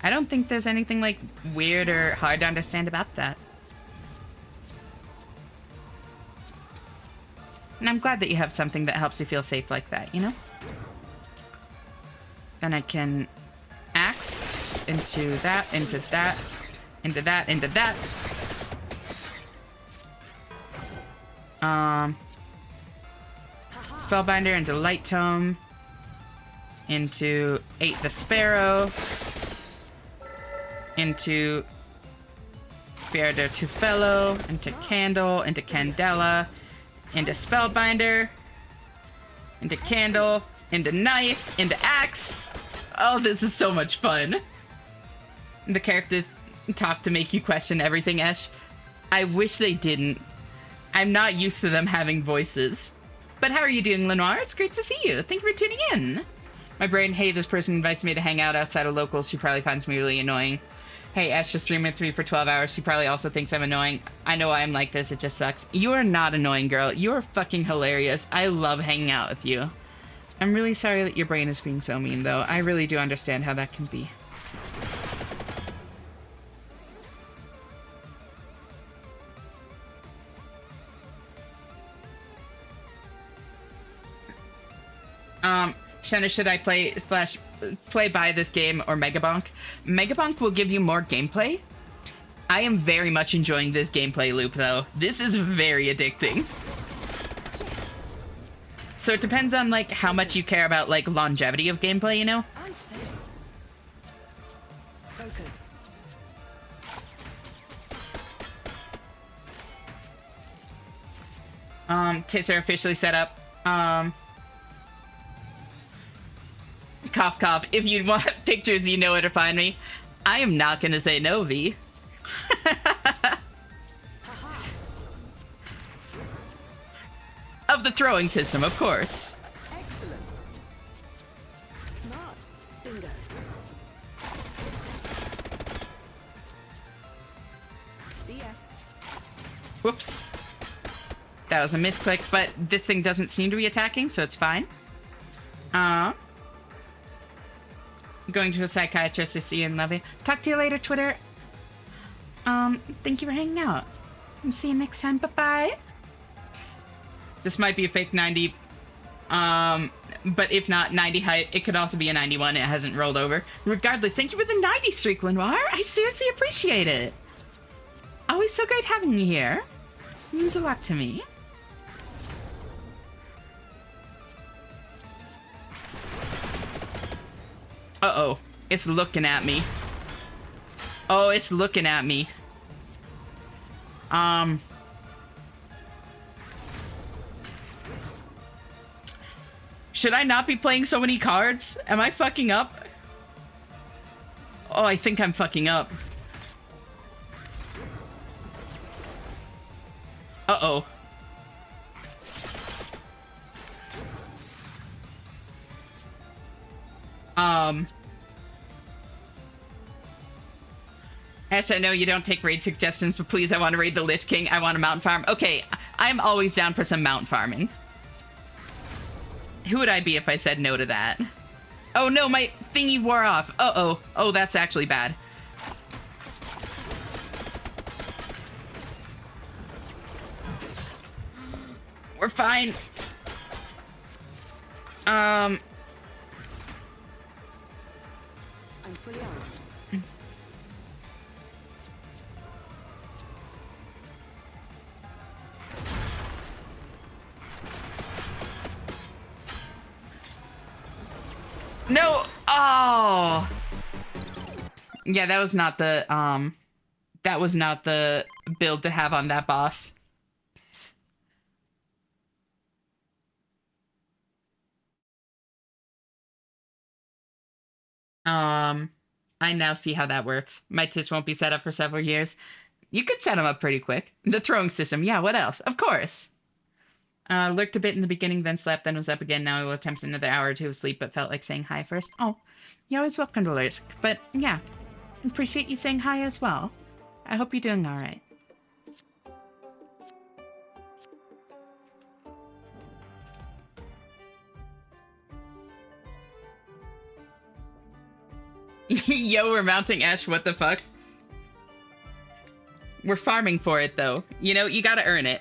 I don't think there's anything, like, weird or hard to understand about that. And I'm glad that you have something that helps you feel safe like that, you know? Then I can axe into that, into that, into that, into that. Spellbinder into Light Tome. Into Ate the Sparrow. Into Bearder Tufelo. Into Candle. Into Candela. Into Spellbinder. Into Candle. Into Knife. Into Axe. Oh, this is so much fun. The characters talk to make you question everything, Esh. I wish they didn't. I'm not used to them having voices. But how are you doing, Lenoir? It's great to see you. Thank you for tuning in. My brain, hey, this person invites me to hang out outside of locals. She probably finds me really annoying. Hey, Ash just streamed with me for 12 hours. She probably also thinks I'm annoying. I know I'm like this. It just sucks. You are not annoying, girl. You are fucking hilarious. I love hanging out with you. I'm really sorry that your brain is being so mean, though. I really do understand how that can be. Shanna, should I play by this game or Megabonk? Megabonk will give you more gameplay. I am very much enjoying this gameplay loop, though. This is very addicting. So it depends on, like, how much you care about, like, longevity of gameplay, you know? I say. Focus. Tits are officially set up. Cough, cough. If you want pictures, you know where to find me. I am not gonna say no, V. Of the throwing system, of course. Excellent. Smart. Bingo. See ya. Whoops. That was a misclick, but this thing doesn't seem to be attacking, so it's fine. Going to a psychiatrist to see you and love you. Talk to you later, Twitter. Thank you for hanging out. And see you next time. Bye-bye. This might be a fake 90. But if not 90 height, it could also be a 91. It hasn't rolled over. Regardless, thank you for the 90 streak, Lenoir. I seriously appreciate it. Always so great having you here. It means a lot to me. Uh-oh. It's looking at me. Oh, it's looking at me. Should I not be playing so many cards? Am I fucking up? Oh, I think I'm fucking up. Uh-oh. Ash, I know you don't take raid suggestions, but please, I want to raid the Lich King. I want a mount farm. Okay, I'm always down for some mount farming. Who would I be if I said no to that? Oh no, my thingy wore off. Uh-oh. Oh, that's actually bad. We're fine. I'm fully armed. No! Oh! Yeah, that was not the, build to have on that boss. I now see how that works. My tits won't be set up for several years. You could set them up pretty quick. The throwing system. Yeah, what else? Of course. Lurked a bit in the beginning, then slept, then was up again. Now I will attempt another hour or two of sleep, but felt like saying hi first. Oh, you're always welcome to Lurk. But yeah, appreciate you saying hi as well. I hope you're doing all right. Yo, we're mounting Ash, what the fuck? We're farming for it, though. You know, you gotta earn it.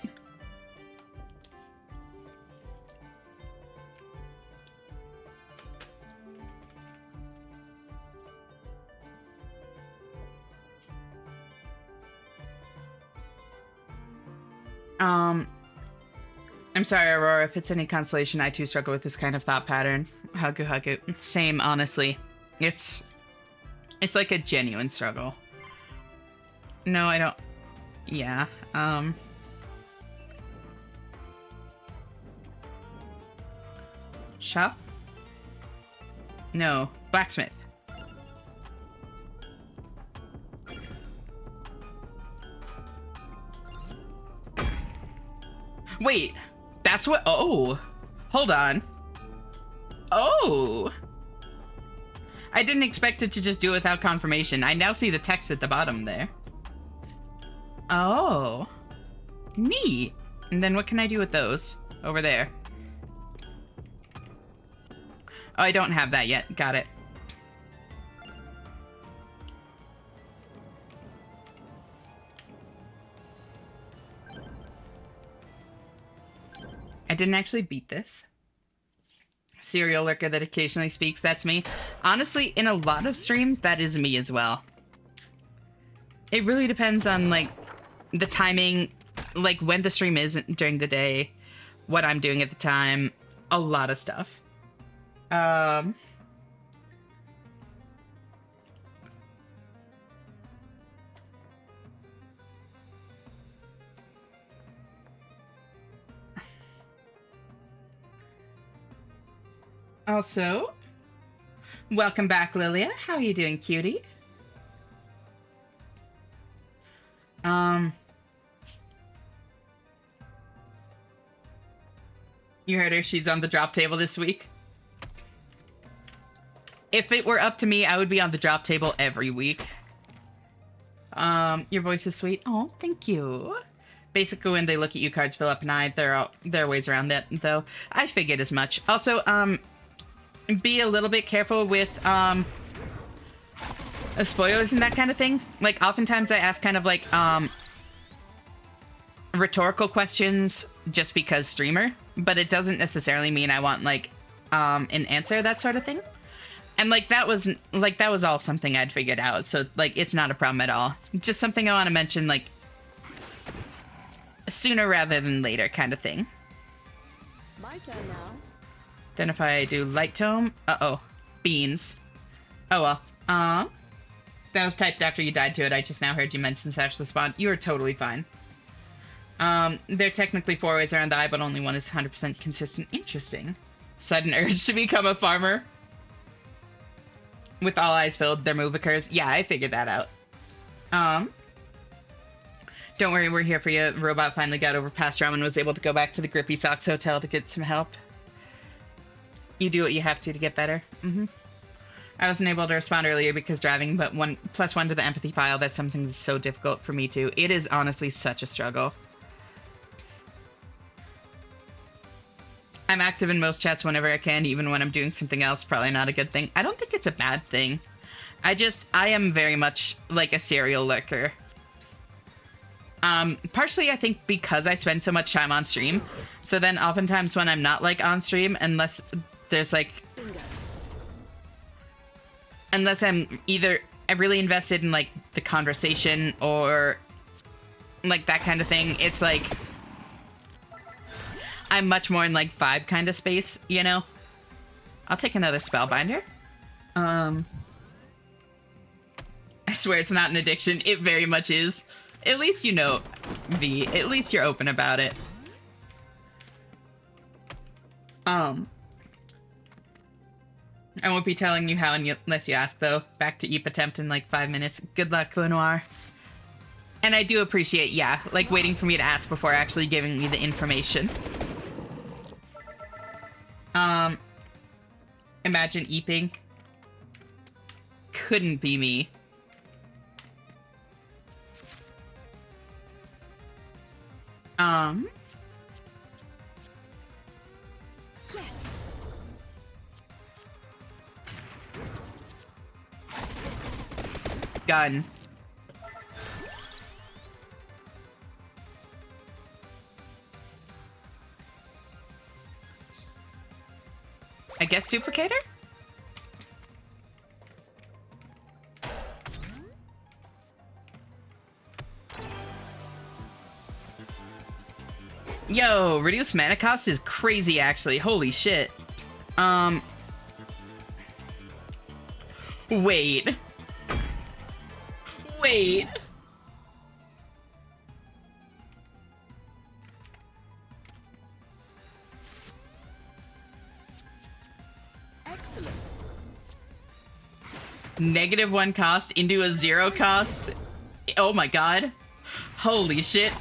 I'm sorry, Aurora, if it's any consolation, I too struggle with this kind of thought pattern. Huggu huggu. Same, honestly. It's like a genuine struggle. No, I don't. Yeah, Shop? No, blacksmith. Wait, that's what. Oh, hold on. Oh, I didn't expect it to just do it without confirmation. I now see the text at the bottom there. Oh, neat. And then what can I do with those over there? Oh, I don't have that yet. Got it. I didn't actually beat this. Serial lurker that occasionally speaks, that's me. Honestly, in a lot of streams, that is me as well. It really depends on, like, the timing, like, when the stream is during the day, what I'm doing at the time, a lot of stuff. Also, welcome back, Lilia. How are you doing, cutie? You heard her. She's on the drop table this week. If it were up to me, I would be on the drop table every week. Your voice is sweet. Oh, thank you. Basically, when they look at you, cards fill up, and there are ways around that, though. I figured as much. Also, be a little bit careful with, spoilers and that kind of thing. Like, oftentimes I ask kind of, like, rhetorical questions just because streamer, but it doesn't necessarily mean I want, like, an answer, that sort of thing. And, like, that was all something I'd figured out, so, like, it's not a problem at all. Just something I want to mention, like, sooner rather than later kind of thing. My turn now. Then if I do light tome, beans. Oh well. That was typed after you died to it. I just now heard you mention Sash Spawn. You are totally fine. There are technically 4 ways around the eye, but only one is 100% consistent. Interesting. Sudden urge to become a farmer. With all eyes filled, their move occurs. Yeah, I figured that out. Don't worry, we're here for you. Robot finally got over past trauma and was able to go back to the Grippy Socks Hotel to get some help. You do what you have to get better. I wasn't able to respond earlier because driving, but +1 to the empathy pile. That's something that's so difficult for me too. It is honestly such a struggle. I'm active in most chats whenever I can, even when I'm doing something else. Probably not a good thing. I don't think it's a bad thing. I am very much like a serial lurker. Partially I think because I spend so much time on stream. So then oftentimes when I'm not like on stream, unless there's like, unless I'm either really invested in like the conversation or like that kind of thing, it's like I'm much more in like vibe kind of space, you know? I'll take another Spellbinder. I swear it's not an addiction. It very much is. At least you know, V. At least you're open about it. I won't be telling you how unless you ask, though. Back to Eep attempt in like 5 minutes. Good luck, Lenoir. And I do appreciate, yeah, like waiting for me to ask before actually giving me the information. Imagine eeping. Couldn't be me. Gun. I guess duplicator? Yo, reduced mana cost is crazy actually. Holy shit. Wait. Wait. Excellent. -1 cost into a 0 cost. Oh my god. Holy shit.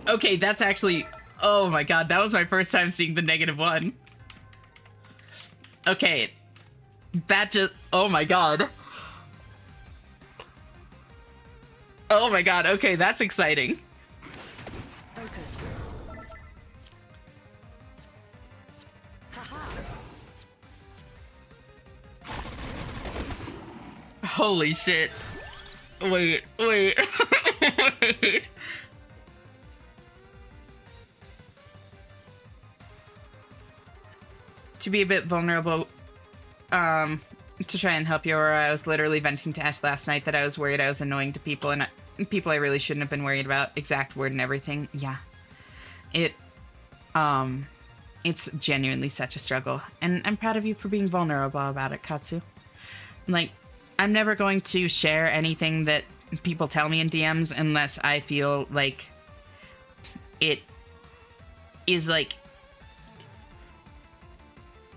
Okay, that's actually... Oh my god, that was my first time seeing the -1. Okay. That just... Oh my god. Oh my god, okay, that's exciting. Focus. Haha. Holy shit. Wait, wait. Wait. To be a bit vulnerable, to try and help you, or I was literally venting to Ash last night that I was worried I was annoying to people, and people I really shouldn't have been worried about. Exact word and everything. Yeah. It's genuinely such a struggle, and I'm proud of you for being vulnerable about it, Katsu. Like, I'm never going to share anything that people tell me in DMs unless I feel like it is, like,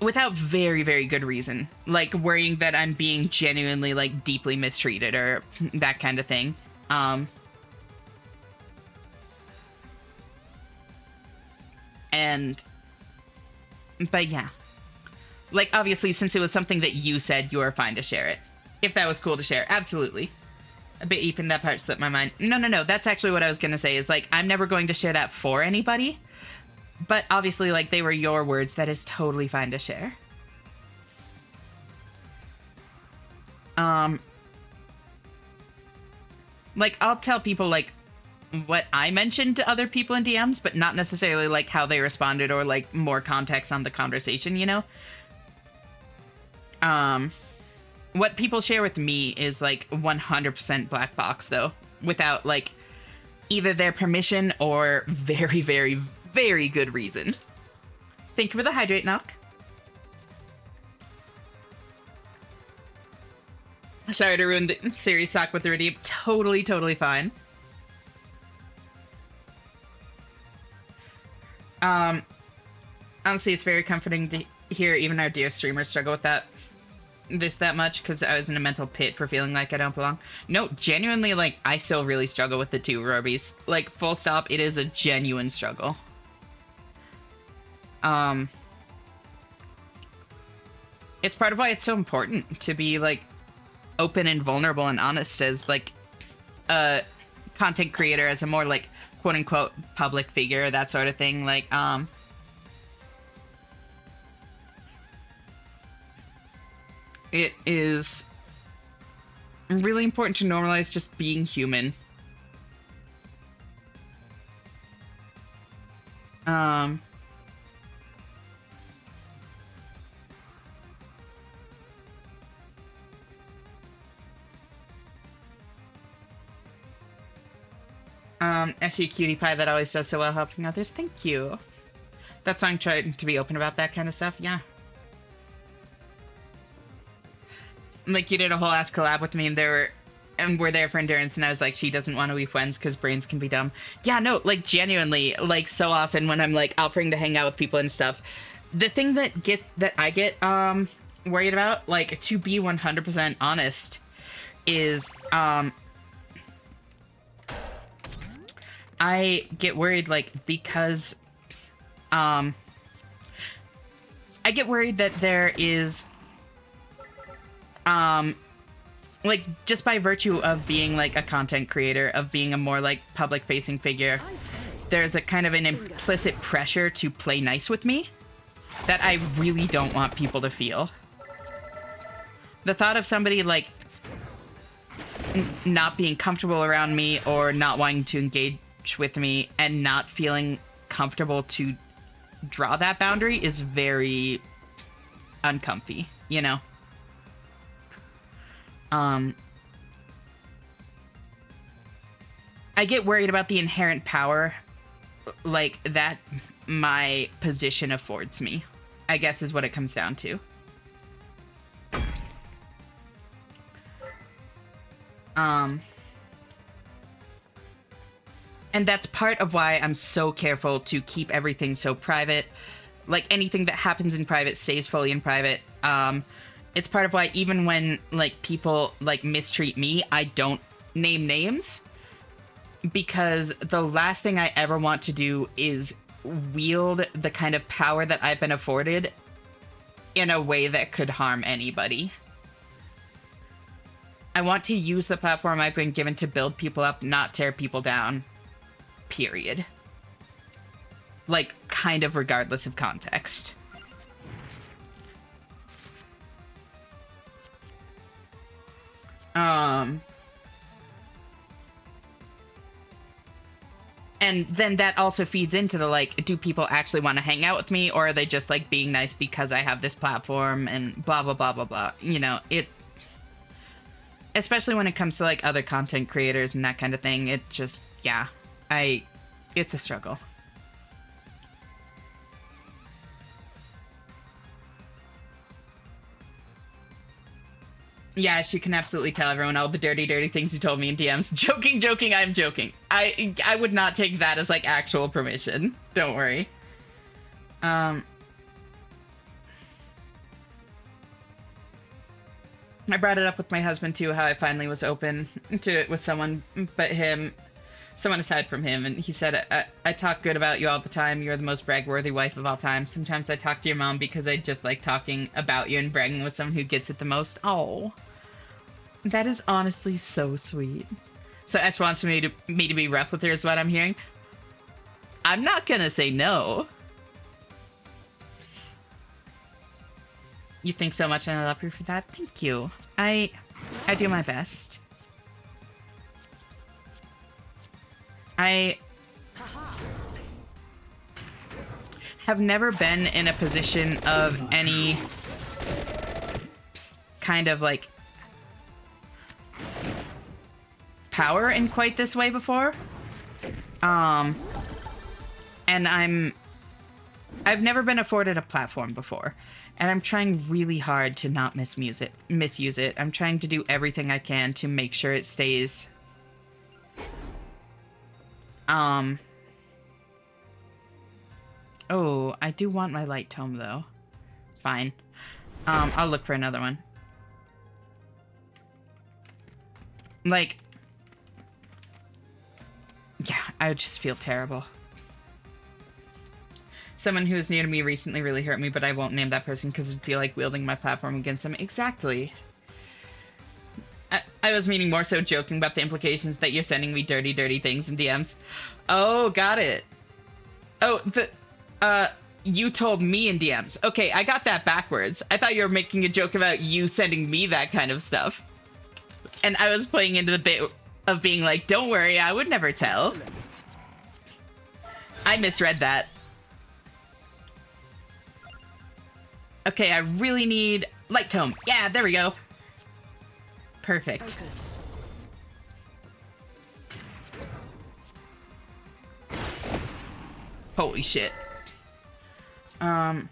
without very, very good reason. Like, worrying that I'm being genuinely, like, deeply mistreated or that kind of thing. But yeah. Like, obviously, since it was something that you said, you were fine to share it. If that was cool to share, absolutely. A bit deep in that part slipped my mind. No, that's actually what I was gonna say, is, like, I'm never going to share that for anybody. But obviously, like, they were your words. That is totally fine to share. Like, I'll tell people, like, what I mentioned to other people in DMs, but not necessarily, like, how they responded or, like, more context on the conversation, you know? What people share with me is, like, 100% black box, though. Without, like, either their permission or very, very, very good reason. Thank you for the hydrate knock. Sorry to ruin the series talk with the redeem. Totally fine. Honestly, it's very comforting to hear even our dear streamers struggle with that much, because I was in a mental pit for feeling like I don't belong. No, genuinely, like, I still really struggle with the two Robies. Like, full stop, it is a genuine struggle. It's part of why it's so important to be, like, open and vulnerable and honest as, like, a content creator, as a more, like, quote-unquote public figure, that sort of thing. Like, it is really important to normalize just being human. Actually, Cutie Pie, that always does so well helping others. Thank you. That's why I'm trying to be open about that kind of stuff. Yeah. Like, you did a whole ass collab with me, and we're there for Endurance, and I was like, she doesn't want to be friends because brains can be dumb. Yeah, no, like, genuinely, like, so often when I'm, like, offering to hang out with people and stuff, the thing that I get worried about, like, to be 100% honest, is I get worried, like, because, I get worried that there is, like, just by virtue of being, like, a content creator, of being a more, like, public-facing figure, I say. there's a kind of an implicit pressure to play nice with me that I really don't want people to feel. The thought of somebody, like, not being comfortable around me or not wanting to engage with me and not feeling comfortable to draw that boundary is very uncomfy, you know? I get worried about the inherent power, like, that my position affords me, I guess is what it comes down to. And that's part of why I'm so careful to keep everything so private. Like, anything that happens in private stays fully in private. It's part of why even when, like, people, like, mistreat me, I don't name names. Because the last thing I ever want to do is wield the kind of power that I've been afforded in a way that could harm anybody. I want to use the platform I've been given to build people up, not tear people down. Period. Like, kind of regardless of context. And then that also feeds into the, like, do people actually want to hang out with me, or are they just, like, being nice because I have this platform and blah, blah, blah, blah, blah. You know, it... Especially when it comes to, like, other content creators and that kind of thing, it just, yeah. It's a struggle. Yes, you can absolutely tell everyone all the dirty, dirty things you told me in DMs. Joking, joking, I'm joking. I would not take that as, like, actual permission. Don't worry. I brought it up with my husband, too, how I finally was open to it with someone someone aside from him, and he said, I talk good about you all the time. You're the most brag-worthy wife of all time. Sometimes I talk to your mom because I just like talking about you and bragging with someone who gets it the most. Oh, that is honestly so sweet. So Ash wants me to be rough with her is what I'm hearing. I'm not gonna say no. You think so much and I love you for that. Thank you. I do my best. I have never been in a position of any kind of, like, power in quite this way before. And I've never been afforded a platform before. And I'm trying really hard to not misuse it. I'm trying to do everything I can to make sure it stays oh, I do want my light tome, though. Fine. I'll look for another one. Like, yeah, I would just feel terrible. Someone who's near to me recently really hurt me, but I won't name that person because I feel like wielding my platform against them. Exactly. I was meaning more so joking about the implications that you're sending me dirty, dirty things in DMs. Oh, got it. Oh, you told me in DMs. Okay, I got that backwards. I thought you were making a joke about you sending me that kind of stuff. And I was playing into the bit of being like, don't worry, I would never tell. I misread that. Okay, I really need light tome. Yeah, there we go. Perfect. Focus. Holy shit. Hi,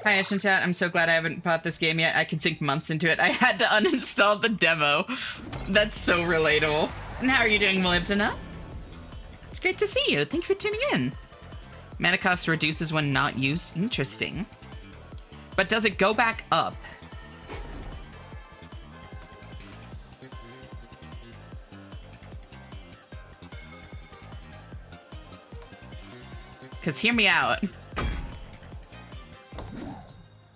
Ash and Chat. I'm so glad I haven't bought this game yet. I can sink months into it. I had to uninstall the demo. That's so relatable. And how are you doing, Molybdena? It's great to see you. Thank you for tuning in. Mana cost reduces when not used. Interesting. But does it go back up? Because hear me out.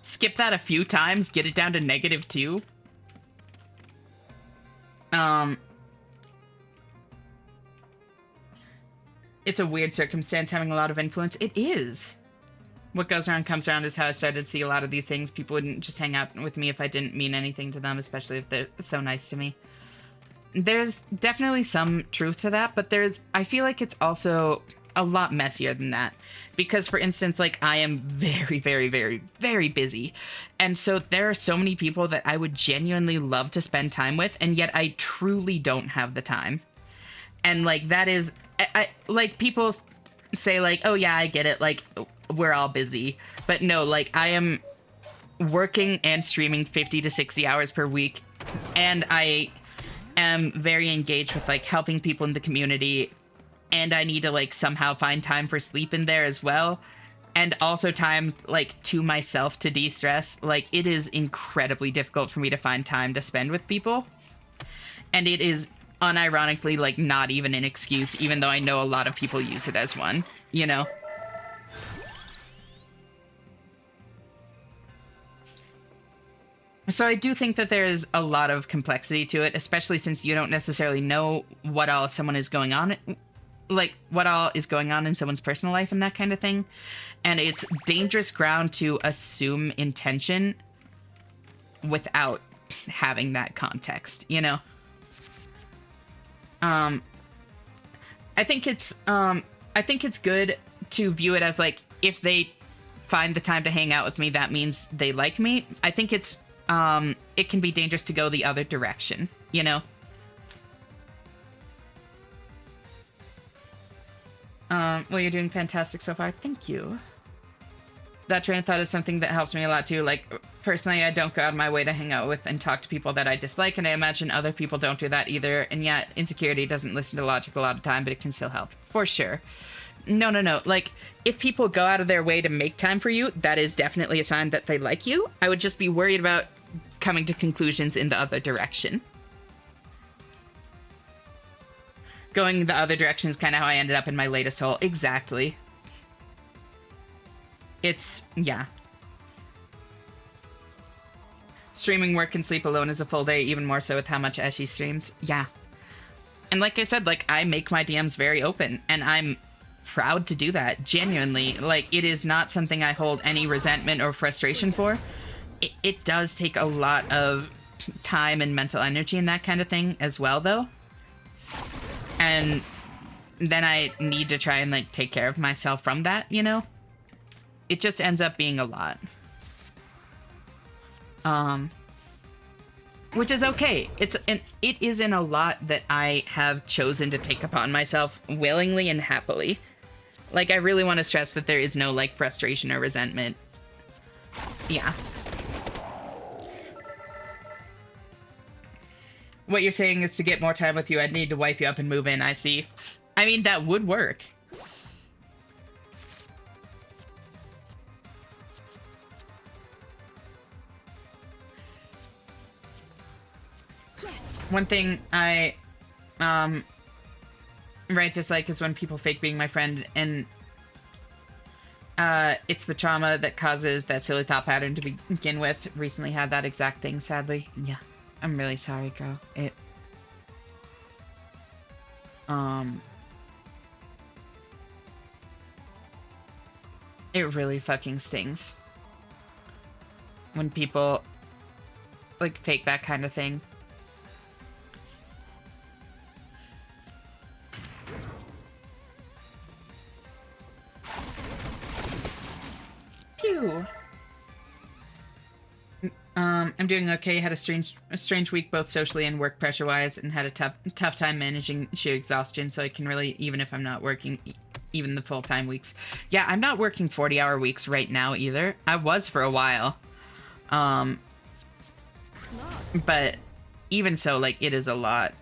Skip that a few times, get it down to -2. It's a weird circumstance having a lot of influence. It is. What goes around comes around is how I started to see a lot of these things. People wouldn't just hang out with me if I didn't mean anything to them, especially if they're so nice to me. There's definitely some truth to that, but I feel like it's also a lot messier than that. Because, for instance, like, I am very, very, very, very busy. And so there are so many people that I would genuinely love to spend time with, and yet I truly don't have the time. And, like, that is... like, people say, like, oh, yeah, I get it, like, we're all busy. But no, like, I am working and streaming 50 to 60 hours per week, and I am very engaged with, like, helping people in the community, and I need to, like, somehow find time for sleep in there as well, and also time, like, to myself to de-stress. Like, it is incredibly difficult for me to find time to spend with people, and it is unironically, like, not even an excuse, even though I know a lot of people use it as one, you know? So I do think that there's a lot of complexity to it, especially since you don't necessarily know what all someone is going on, like, what all is going on in someone's personal life and that kind of thing. And it's dangerous ground to assume intention without having that context, you know? I think it's good to view it as, like, if they find the time to hang out with me, that means they like me. I think it can be dangerous to go the other direction, you know? Well, you're doing fantastic so far. Thank you. That train of thought is something that helps me a lot too. Like, personally, I don't go out of my way to hang out with and talk to people that I dislike, and I imagine other people don't do that either. And yet, insecurity doesn't listen to logic a lot of time, but it can still help. For sure. No. Like, if people go out of their way to make time for you, that is definitely a sign that they like you. I would just be worried about coming to conclusions in the other direction. Going the other direction is kind of how I ended up in my latest hole. Exactly. Yeah. Streaming work and sleep alone is a full day, even more so with how much Eshi streams. Yeah. And like I said, like, I make my DMs very open, and I'm proud to do that, genuinely. Like, it is not something I hold any resentment or frustration for. It does take a lot of time and mental energy and that kind of thing as well, though. And then I need to try and, like, take care of myself from that, you know? It just ends up being a lot. Which is okay. It is in a lot that I have chosen to take upon myself willingly and happily. Like, I really want to stress that there is no, like, frustration or resentment. Yeah. What you're saying is to get more time with you, I'd need to wife you up and move in, I see. I mean, that would work. One thing I, dislike is when people fake being my friend, and, it's the trauma that causes that silly thought pattern to begin with. Recently had that exact thing, sadly. Yeah, I'm really sorry, girl. It really fucking stings when people, like, fake that kind of thing. Pew. I'm doing okay. Had a strange week, both socially and work pressure wise, and had a tough time managing sheer exhaustion. So I can really, even if I'm not working, even the full-time weeks. Yeah, I'm not working 40-hour weeks right now either. I was for a while. But even so, like, it is a lot.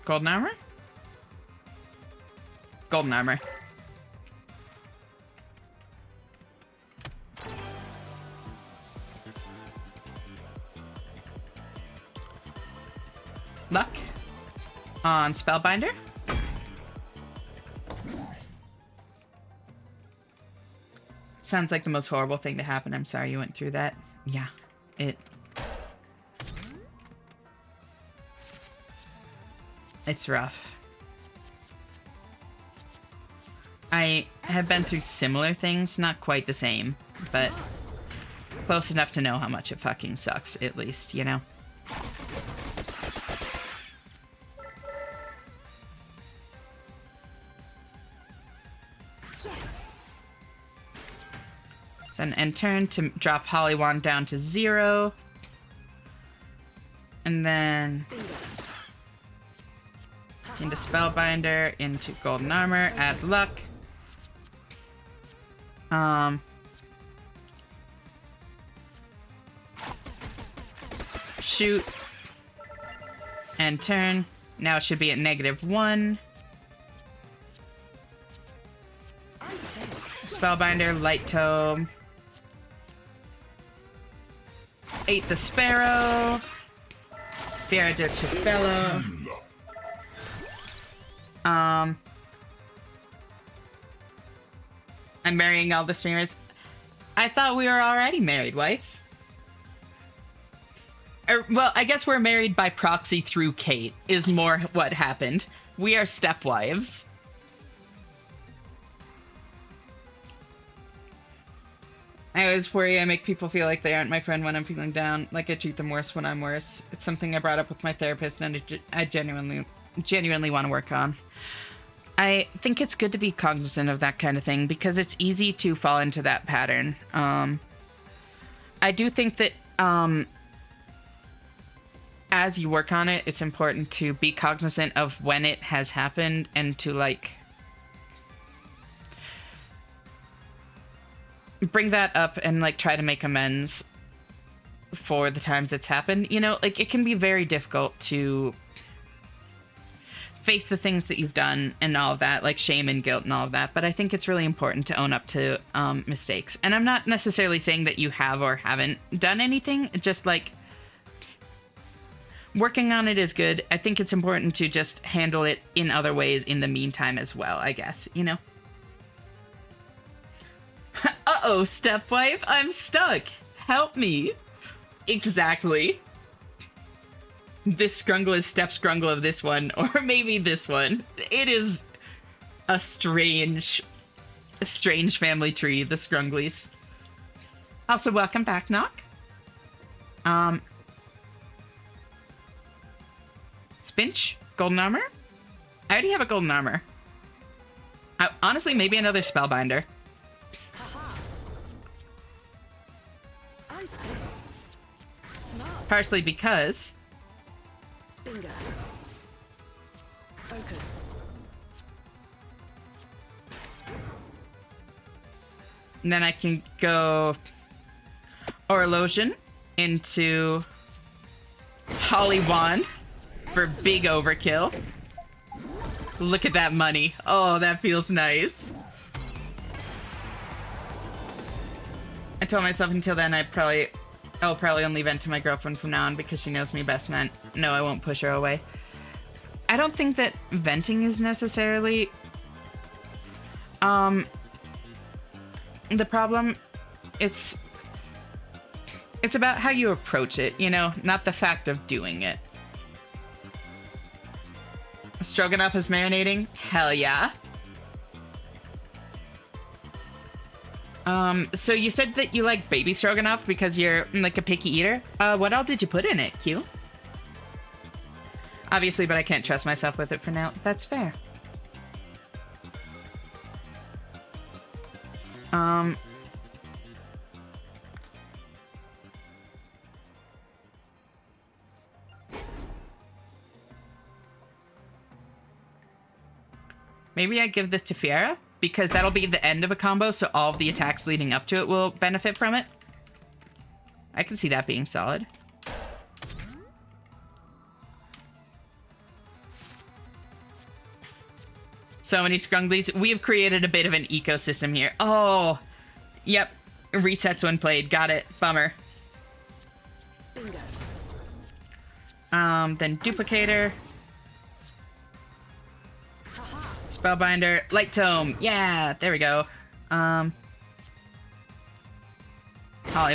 Golden armor? Golden armor. on Spellbinder. Sounds like the most horrible thing to happen. I'm sorry you went through that. Yeah, it's rough. I have been through similar things, not quite the same, but close enough to know how much it fucking sucks, at least, you know? Then end turn to drop Hollywand down to 0. And then into Spellbinder, into Golden Armor, add luck. Shoot. End turn. Now it should be at -1. Spellbinder, Light Tome. Ate the Sparrow. Fiera de Chiffello. I'm marrying all the streamers. I thought we were already married, wife. Well, I guess we're married by proxy through Kate, is more what happened. We are stepwives. I always worry I make people feel like they aren't my friend when I'm feeling down, like I treat them worse when I'm worse. It's something I brought up with my therapist and I genuinely want to work on. I think it's good to be cognizant of that kind of thing because it's easy to fall into that pattern. I do think that as you work on it, it's important to be cognizant of when it has happened and to like bring that up and like try to make amends for the times it's happened. You know, like it can be very difficult to face the things that you've done and all of that, like shame and guilt and all of that. But I think it's really important to own up to mistakes. And I'm not necessarily saying that you have or haven't done anything, just like working on it is good. I think it's important to just handle it in other ways in the meantime as well, I guess, you know? Uh-oh, stepwife, I'm stuck. Help me. Exactly. This Scrungle is Step Scrungle of this one, or maybe this one. It is a strange family tree, the Scrunglies. Also, welcome back, Knock. Spinch, Golden Armor? I already have a Golden Armor. Honestly, maybe another Spellbinder. I see. Smart. Partially because... Bingo. Focus. And then I can go Orlosion into Hollywand for big overkill. Look at that money. Oh, that feels nice. I told myself until then I'll probably only vent to my girlfriend from now on because she knows me best, and no, I won't push her away. I don't think that venting is necessarily the problem. It's about how you approach it, you know, not the fact of doing it. Stroganoff is marinating? Hell yeah. So you said that you like baby stroganoff because you're like a picky eater. What all did you put in it, Q? Obviously, but I can't trust myself with it for now. That's fair. Maybe I give this to Fiera? Because that'll be the end of a combo, so all of the attacks leading up to it will benefit from it. I can see that being solid. So many Scrunglies. We have created a bit of an ecosystem here. Oh, yep. Resets when played. Got it. Bummer. Bingo. Then Duplicator. Spellbinder, Light Tome. Yeah, there we go. Holly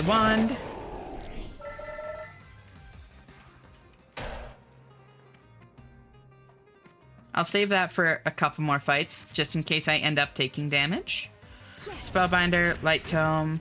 Wand. I'll save that for a couple more fights, just in case I end up taking damage. Spellbinder, Light Tome.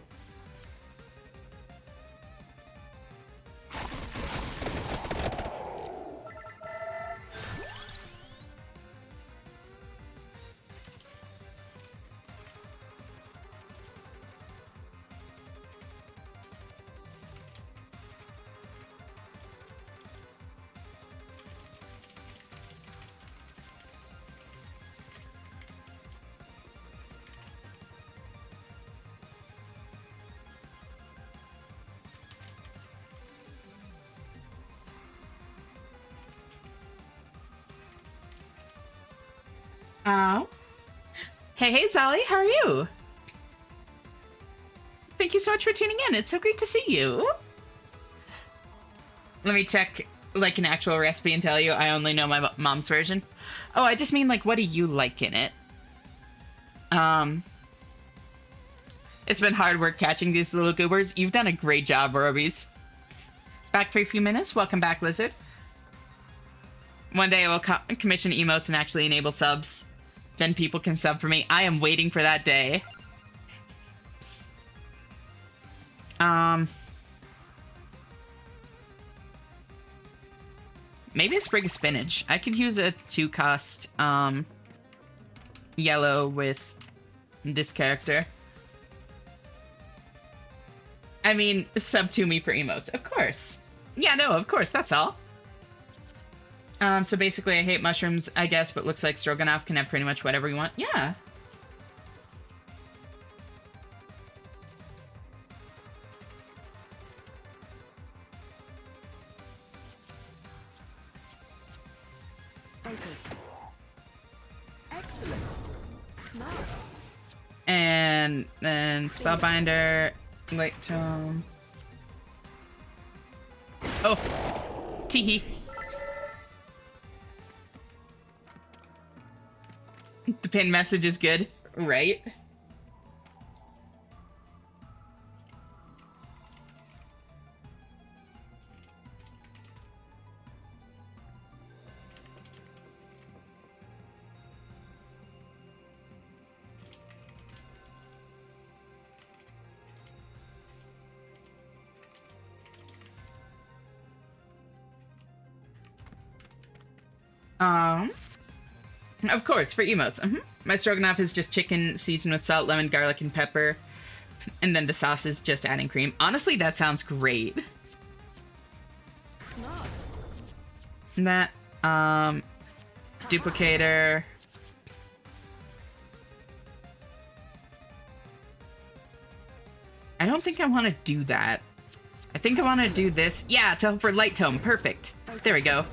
Oh. Hey, Zolly, how are you? Thank you so much for tuning in. It's so great to see you. Let me check, like, an actual recipe and tell you I only know my mom's version. Oh, I just mean, like, what do you like in it? It's been hard work catching these little goobers. You've done a great job, Robies. Back for a few minutes. Welcome back, Lizard. One day I will commission emotes and actually enable subs. Then people can sub for me. I am waiting for that day. Maybe a sprig of spinach. I could use a 2-cost yellow with this character. I mean, sub to me for emotes, of course. Yeah, no, of course, that's all. So basically I hate mushrooms, I guess, but looks like Stroganoff can have pretty much whatever you want. Yeah. Focus. Excellent. Smart. And then Spellbinder, Light Tome. Oh, teehee. The pin message is good, right? Of course, for emotes. My stroganoff is just chicken seasoned with salt, lemon, garlic, and pepper. And then the sauce is just adding cream. Honestly, that sounds great. Smart. And that, duplicator. I don't think I want to do that. I think I want to do this. Yeah, for Light Tome. Perfect. There we go.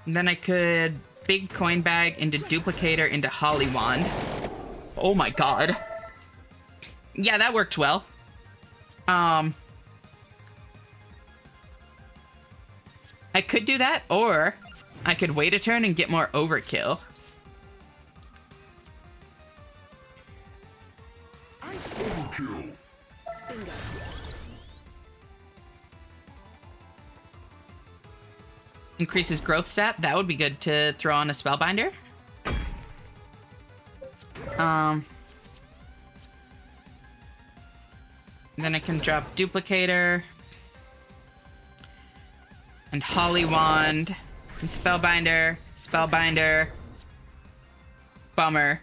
Then I could big coin bag into duplicator into Holly Wand. Oh my god. Yeah, that worked well. I could do that, or I could wait a turn and get more overkill. I see. Bingo. Increases growth stat. That would be good to throw on a Spellbinder. Then I can drop Duplicator. And Holly Wand. And Spellbinder. Spellbinder. Bummer.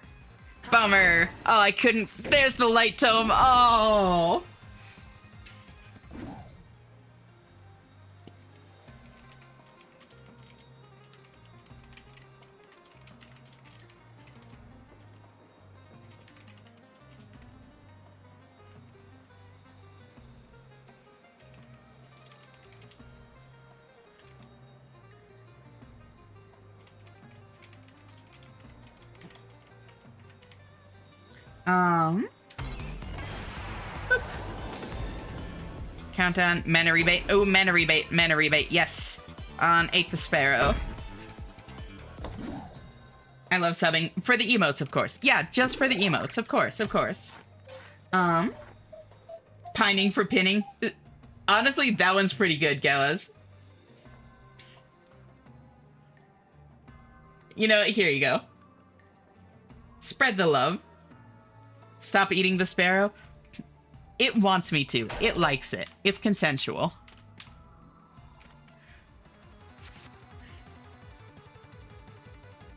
Bummer. Oh, I couldn't. There's the Light Tome. Oh. Countdown. Mana rebate. Oh, mana rebate. Mana rebate. Yes. On Ate the Sparrow. I love subbing. For the emotes, of course. Yeah, just for the emotes. Of course, of course. Pining for pinning. Honestly, that one's pretty good, Gellas. You know, here you go. Spread the love. Stop eating the sparrow. It wants me to. It likes it. It's consensual.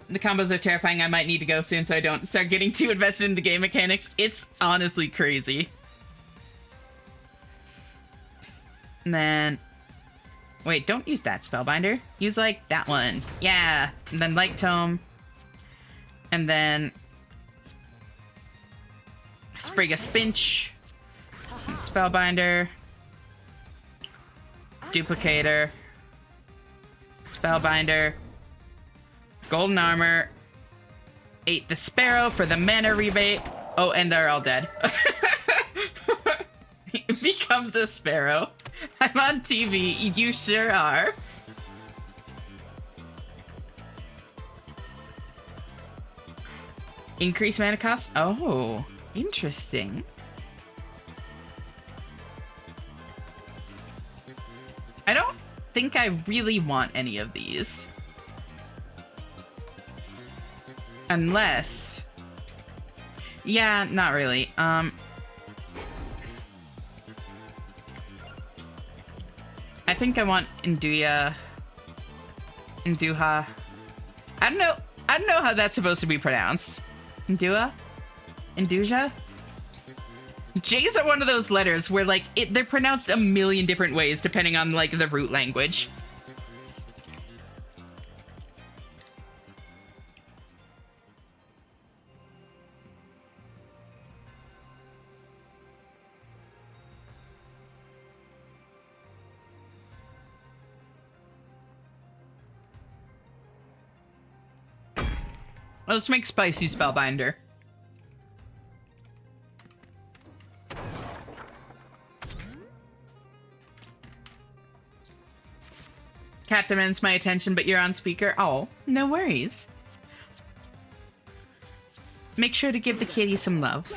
The combos are terrifying. I might need to go soon so I don't start getting too invested in the game mechanics. It's honestly crazy. And then... Wait, don't use that Spellbinder. Use, like, that one. Yeah. And then Light Tome. And then... Sprig of Spinch. Spellbinder. Duplicator. Spellbinder. Golden Armor. Ate the Sparrow for the mana rebate. Oh, and they're all dead. It becomes a sparrow. I'm on TV. You sure are. Increase mana cost? Oh, interesting. I don't think I really want any of these. Unless... Yeah, not really. I think I want Induya. Induha. I don't know how that's supposed to be pronounced. Indua? Induja? J's are one of those letters where, like, they're pronounced a million different ways depending on, like, the root language. Let's make Spicy Spellbinder. Cat demands my attention, but you're on speaker. Oh, no worries. Make sure to give the kitty some love.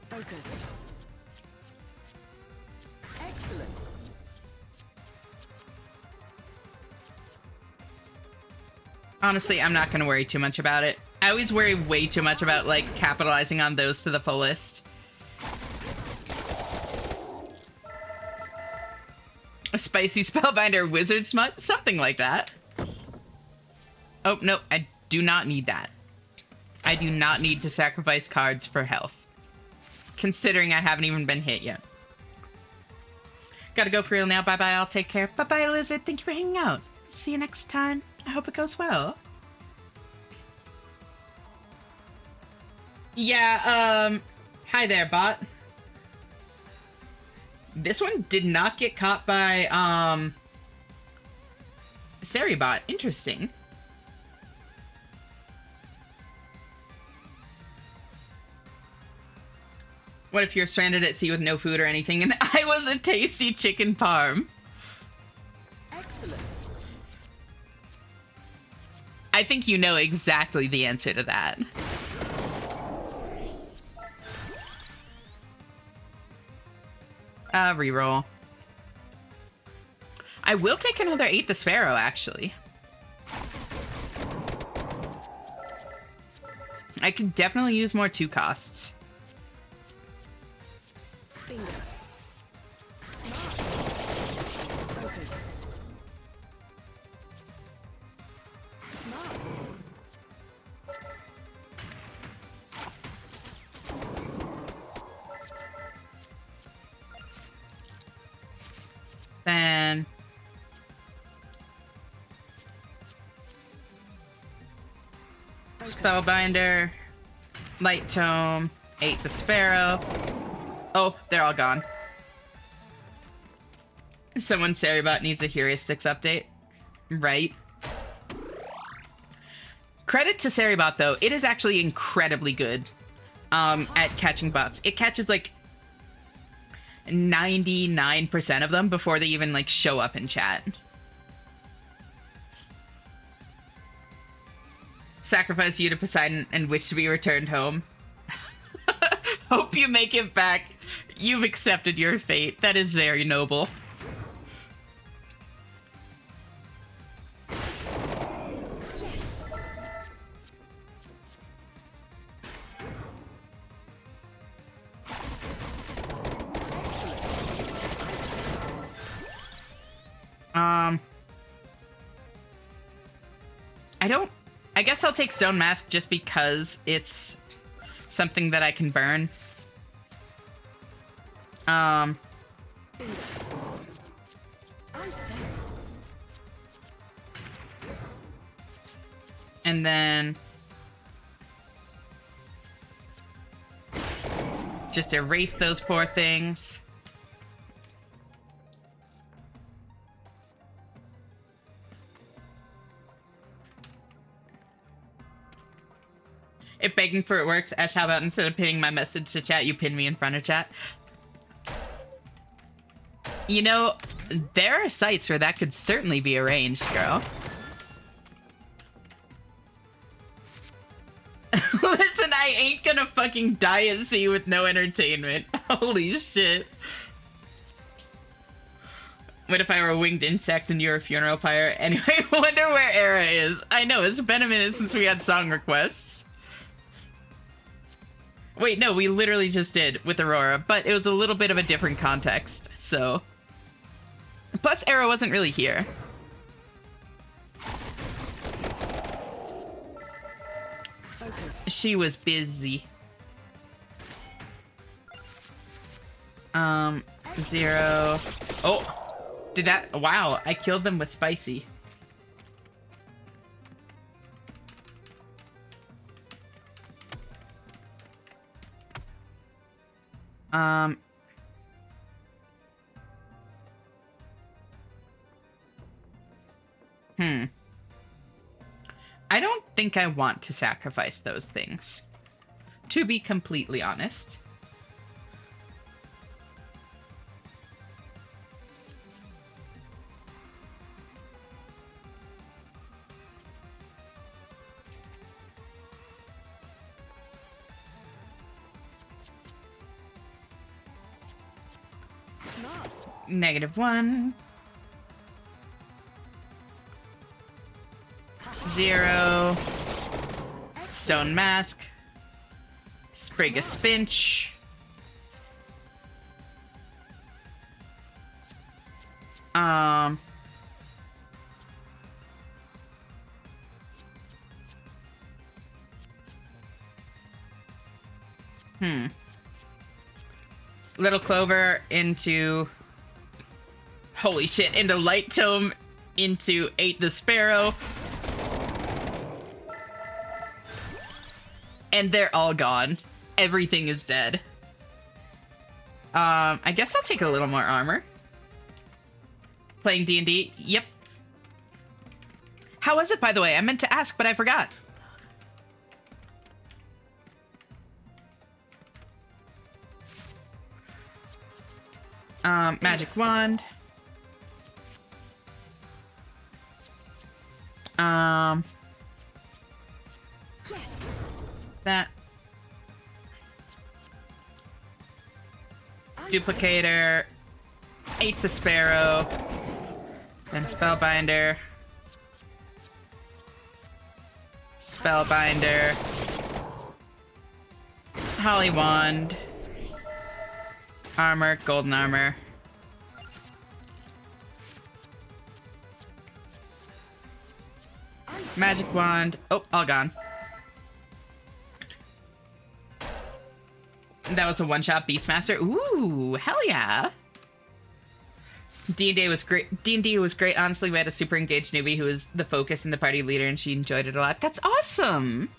Focus. Excellent. Honestly, I'm not going to worry too much about it. I always worry way too much about, like, capitalizing on those to the fullest. A Spicy Spellbinder Wizard Smut? Something like that. Oh, no, I do not need that. I do not need to sacrifice cards for health. Considering I haven't even been hit yet. Gotta go for real now. Bye-bye, I'll take care. Bye-bye, Lizard. Thank you for hanging out. See you next time. I hope it goes well. Yeah, hi there, bot. This one did not get caught by, Seribot. Interesting. What if you're stranded at sea with no food or anything and I was a tasty chicken parm? Excellent. I think you know exactly the answer to that. Reroll. I will take another Ate the Sparrow, actually. I could definitely use more 2 costs. Bingo. Smart. Focus. Smart. Then... Spellbinder, Light Tome, Ate the Sparrow. Oh, they're all gone. Someone Seribot needs a heuristics update. Right. Credit to Seribot, though. It is actually incredibly good. at catching bots. It catches like 99% of them before they even like show up in chat. Sacrifice you to Poseidon and wish to be returned home. Hope you make it back. You've accepted your fate. That is very noble. I guess I'll take Stone Mask just because it's something that I can burn. I say. And then just erase those poor things. If begging for it works, Ash, how about instead of pinning my message to chat, you pin me in front of chat? You know, there are sites where that could certainly be arranged, girl. Listen, I ain't gonna fucking die at sea with no entertainment. Holy shit. What if I were a winged insect and you're a funeral pyre? Anyway, wonder where Era is. I know, it's been a minute since we had song requests. Wait, no, we literally just did with Aurora, but it was a little bit of a different context, so. Plus, Era wasn't really here. Focus. She was busy. 0. Oh, did that? Wow, I killed them with Spicy. I don't think I want to sacrifice those things, to be completely honest. Smart. -1. 0. Stone Mask. Sprig of Spinch. Little Clover into... Holy shit, into Light Tome, into 8 the Sparrow. And they're all gone. Everything is dead. I guess I'll take a little more armor. Playing D&D? Yep. How was it, by the way? I meant to ask, but I forgot. Magic Wand. That. Duplicator. 8 the Sparrow. Then Spellbinder. Spellbinder. Holly Wand. Armor, golden armor. Magic Wand. Oh, all gone. That was a one-shot Beastmaster. Ooh, hell yeah. D&D was great. D&D was great. Honestly, we had a super engaged newbie who was the focus and the party leader, and she enjoyed it a lot. That's awesome.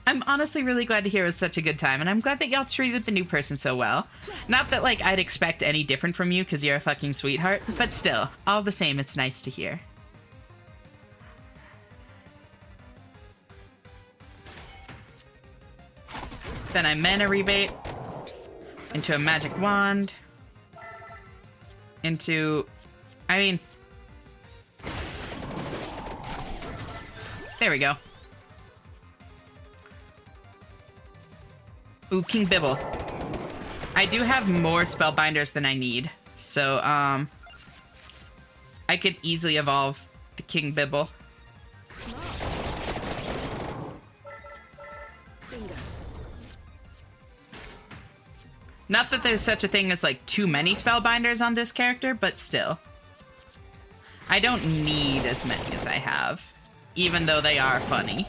I'm honestly really glad to hear it was such a good time, and I'm glad that y'all treated the new person so well. Not that, like, I'd expect any different from you, because you're a fucking sweetheart, but still, all the same, it's nice to hear. Then I mana rebate into a magic wand. Into... I mean... There we go. Ooh, King Bibble. I do have more spellbinders than I need. So, I could easily evolve the King Bibble. Bingo. Not that there's such a thing as, like, too many spellbinders on this character, but still. I don't need as many as I have, even though they are funny.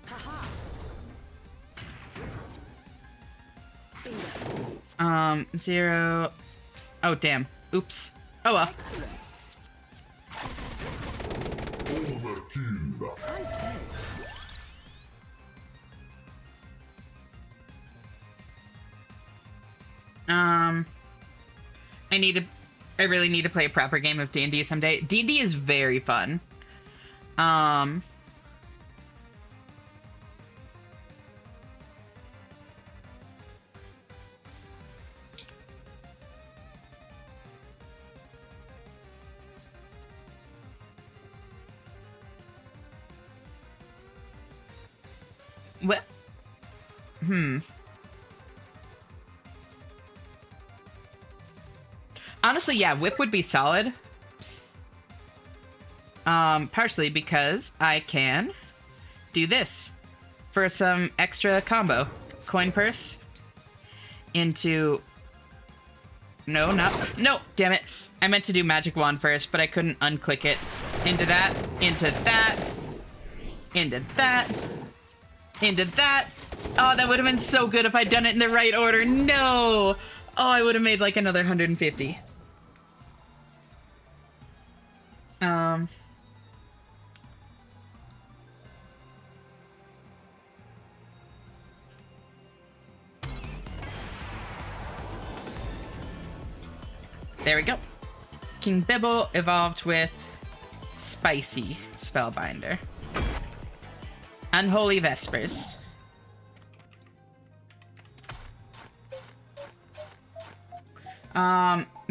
Haha. Bingo. 0... Oh, damn. Oops. Oh, well. Excellent. I say. I really need to play a proper game of D&D someday. D&D is very fun. What? Honestly, yeah, Whip would be solid. Partially because I can do this for some extra combo. Coin purse into... No, not... No, damn it. I meant to do magic wand first, but I couldn't unclick it. Into that, into that, into that, into that. Oh, that would have been so good if I'd done it in the right order. No! Oh, I would have made like another 150. There we go. King Bibble evolved with Spicy Spellbinder. Unholy Vespers.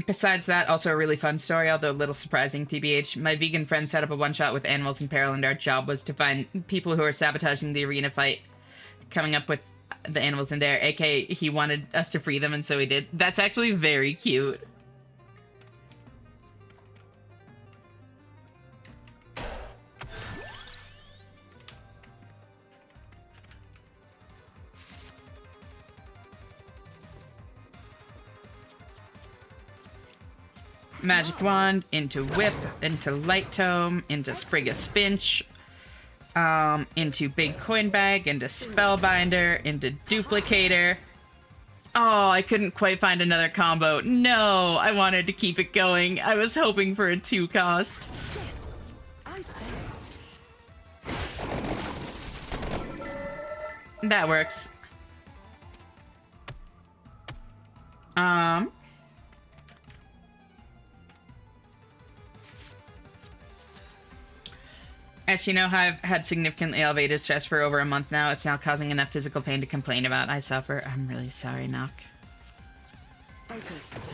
Besides that, also a really fun story, although a little surprising, TBH. My vegan friend set up a one-shot with animals in peril, and our job was to find people who are sabotaging the arena fight, coming up with the animals in there, aka he wanted us to free them, and so we did. That's actually very cute. Magic Wand, into Whip, into Light Tome, into Sprig of Spinch, into Big Coin Bag, into Spellbinder, into Duplicator. Oh, I couldn't quite find another combo. No, I wanted to keep it going. I was hoping for a 2-cost. Yes. I say. That works. As you know, I've had significantly elevated stress for over a month now. It's now causing enough physical pain to complain about. I suffer. I'm really sorry, Nock. Focus.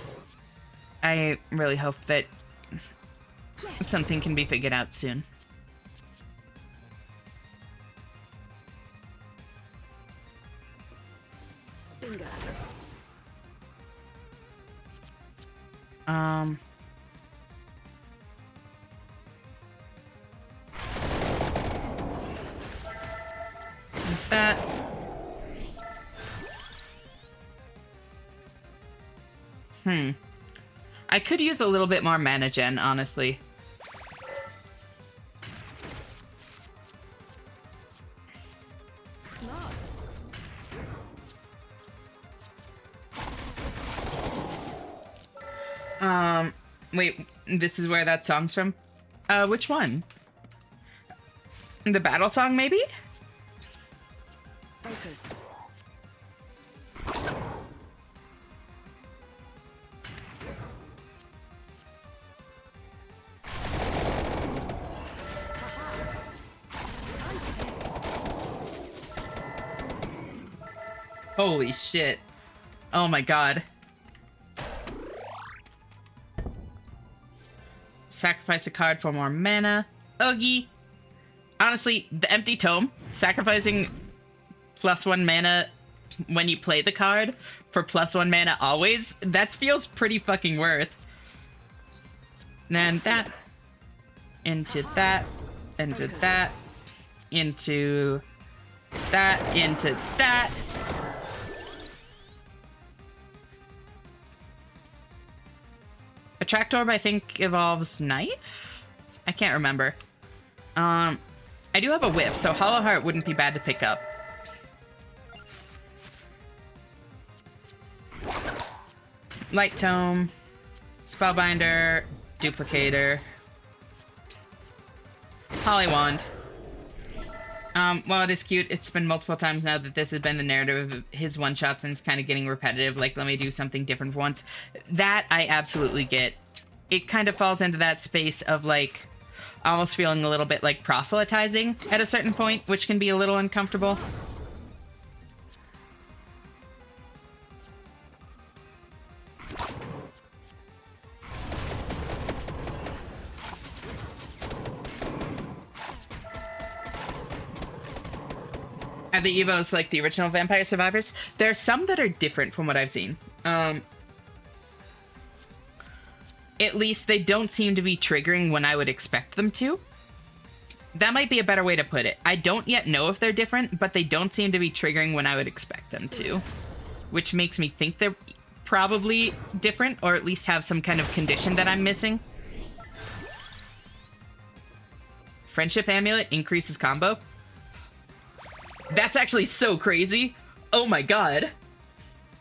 I really hope that something can be figured out soon. Bingo. Like that. I could use a little bit more mana gen, honestly. Smart. Wait, this is where that song's from? Which one? The battle song, maybe? Focus. Holy shit. Oh my god. Sacrifice a card for more mana. Oogie. Honestly, the Empty Tome, sacrificing +1 mana when you play the card for +1 mana always, that feels pretty fucking worth. Then that, into that, into that, into that, into that. Attract Orb, I think, evolves Knife? I can't remember. I do have a Whip, so Hollow Heart wouldn't be bad to pick up. Light Tome, Spellbinder, Duplicator, Hollywand. While it is cute, it's been multiple times now that this has been the narrative of his one-shots and it's kind of getting repetitive, like, let me do something different for once. That I absolutely get. It kind of falls into that space of, like, almost feeling a little bit like proselytizing at a certain point, which can be a little uncomfortable. Are the Evos like the original Vampire Survivors? There are some that are different from what I've seen. At least they don't seem to be triggering when I would expect them to. That might be a better way to put it. I don't yet know if they're different, but they don't seem to be triggering when I would expect them to. Which makes me think they're probably different, or at least have some kind of condition that I'm missing. Friendship Amulet increases combo. That's actually so crazy. Oh my god.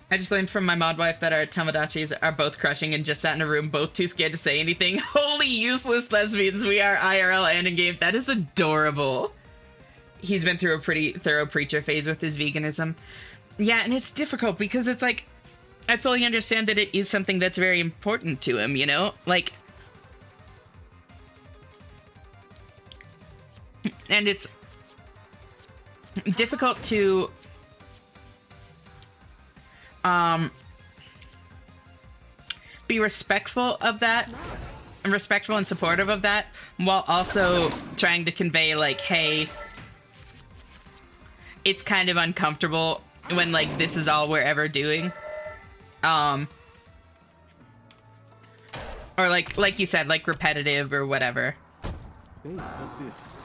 I just learned from my mod wife that our Tamagotchis are both crushing and just sat in a room, both too scared to say anything. Holy useless lesbians we are, IRL and in-game. That is adorable. He's been through a pretty thorough preacher phase with his veganism. Yeah, and it's difficult because it's like, I fully understand that it is something that's very important to him, you know? Like, and it's difficult to be respectful of that and respectful and supportive of that, while also trying to convey, like, hey, it's kind of uncomfortable when, like, this is all we're ever doing. Or like you said, like, repetitive or whatever. Fate persists.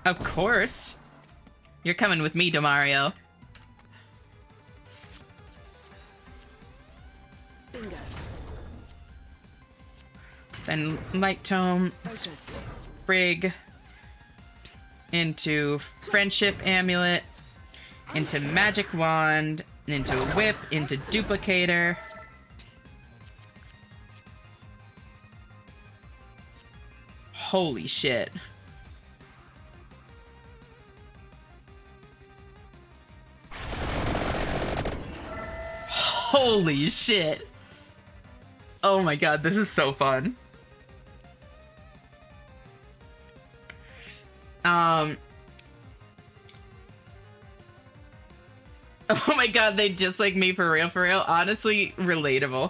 Of course. You're coming with me, Demario. Bingo. Then Light Tome, Focus. Sprig, into Friendship Amulet, into Magic Wand, into Whip, into Duplicator. Holy shit. Holy shit. Oh my god, this is so fun. Oh my god, they just like me for real, for real. Honestly, relatable.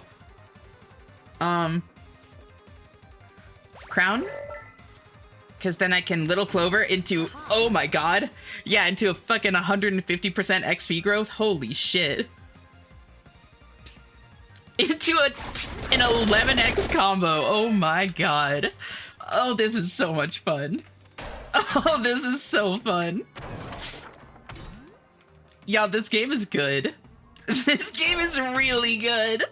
Crown? Because then I can Little Clover into, oh my god. Yeah, into a fucking 150% XP growth. Holy shit. Into an 11x combo. Oh my god. Oh, this is so much fun. Oh, this is so fun. Y'all, this game is good. This game is really good.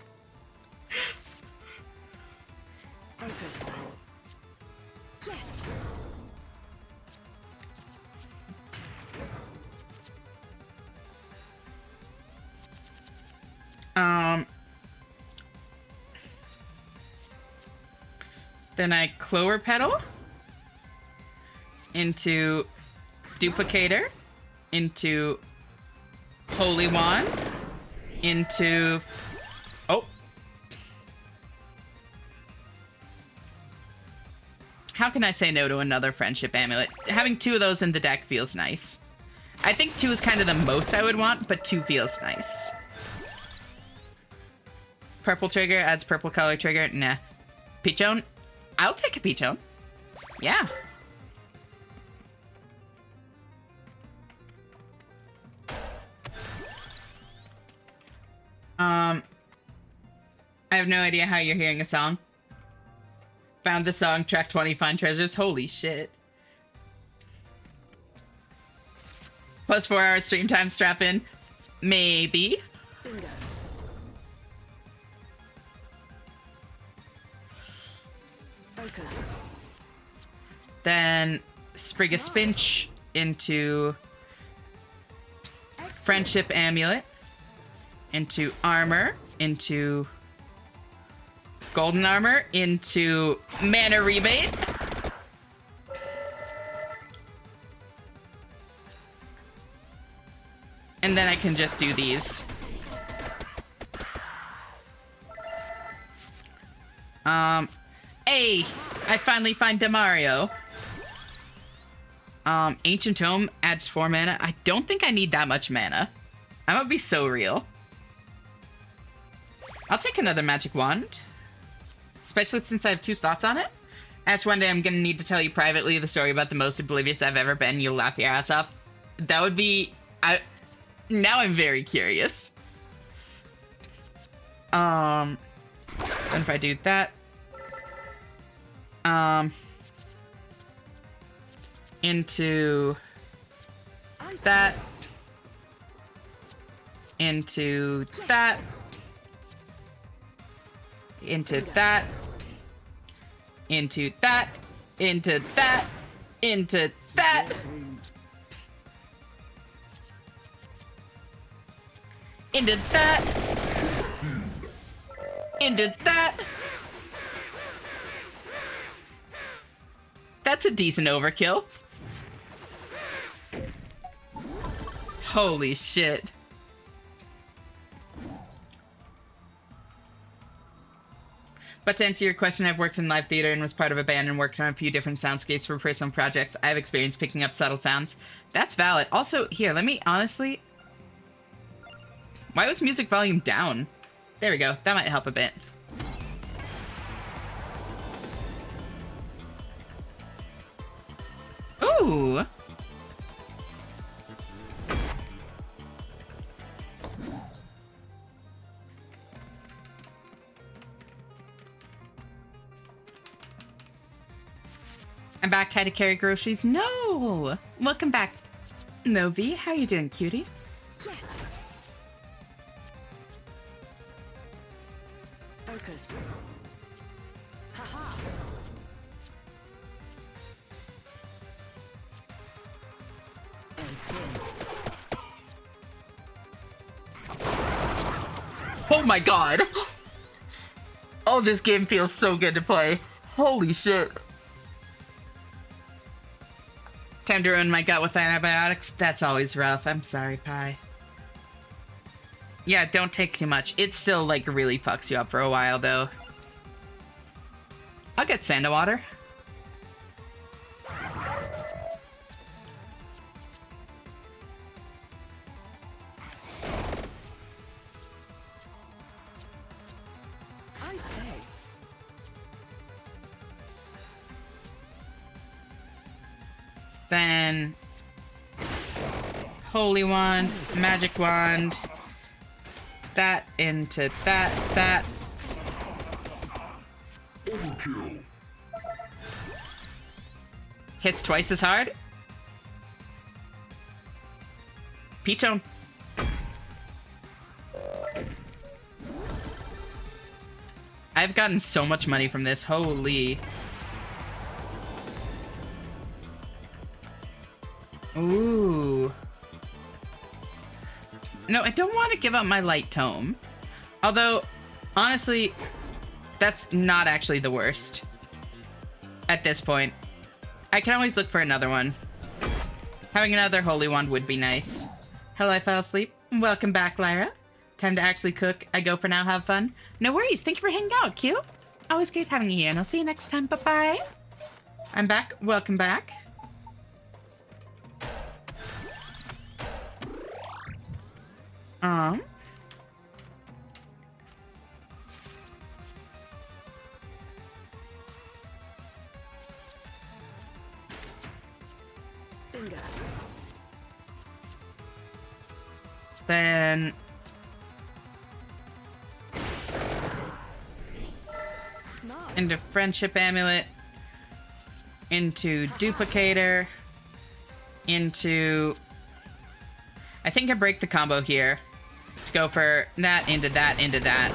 Focus. Yes. Then I Clover Petal into Duplicator, into Holy Wand, into... Oh. How can I say no to another Friendship Amulet? Having two of those in the deck feels nice. I think 2 is kind of the most I would want, but 2 feels nice. Purple trigger adds purple color trigger. Nah. Peachone? I'll take a Peachone. Yeah. I have no idea how you're hearing a song. Found the song, track 20, find treasures. Holy shit. Plus 4 hours stream time, strap in. Maybe. Bingo. Focus. Then Sprig of Spinch into Friendship Amulet. Into Armor. Into Golden Armor. Into Mana Rebate. And then I can just do these. Hey, I finally find Demario. Ancient Tome adds 4 mana. I don't think I need that much mana. I'm gonna be so real. I'll take another Magic Wand. Especially since I have 2 slots on it. Ash, one day I'm gonna need to tell you privately the story about the most oblivious I've ever been. You'll laugh your ass off. That would be... Now I'm very curious. Then if I do that... into that, into that, into that, into that, into that, into that, into that, into that. That's a decent overkill. Holy shit. But to answer your question, I've worked in live theater and was part of a band and worked on a few different soundscapes for personal projects. I have experience picking up subtle sounds. That's valid. Also, here, let me honestly... Why was music volume down? There we go. That might help a bit. Ooh! I'm back. Had to carry groceries. No! Welcome back, Novi. How you doing, cutie? Yes. Focus. Haha. Oh my god! Oh, this game feels so good to play. Holy shit. Time to ruin my gut with antibiotics? That's always rough. I'm sorry, Pi. Yeah, don't take too much. It still, like, really fucks you up for a while, though. I'll get Sand Water. I say. Then... Holy Wand, Magic Wand. That into that. Overkill. Hits twice as hard. Peachone. I've gotten so much money from this. Holy. Ooh. No, I don't want to give up my light tome. Although, honestly, that's not actually the worst. At this point. I can always look for another one. Having another holy wand would be nice. Hello, I fell asleep. Welcome back, Lyra. Time to actually cook. I go for now. Have fun. No worries. Thank you for hanging out, cute. Always great having you here, and I'll see you next time. Bye-bye. I'm back. Welcome back. Um. Bingo. Then Smart. into Friendship Amulet, into Duplicator, into... I think I break the combo here. Go for that, into that, into that.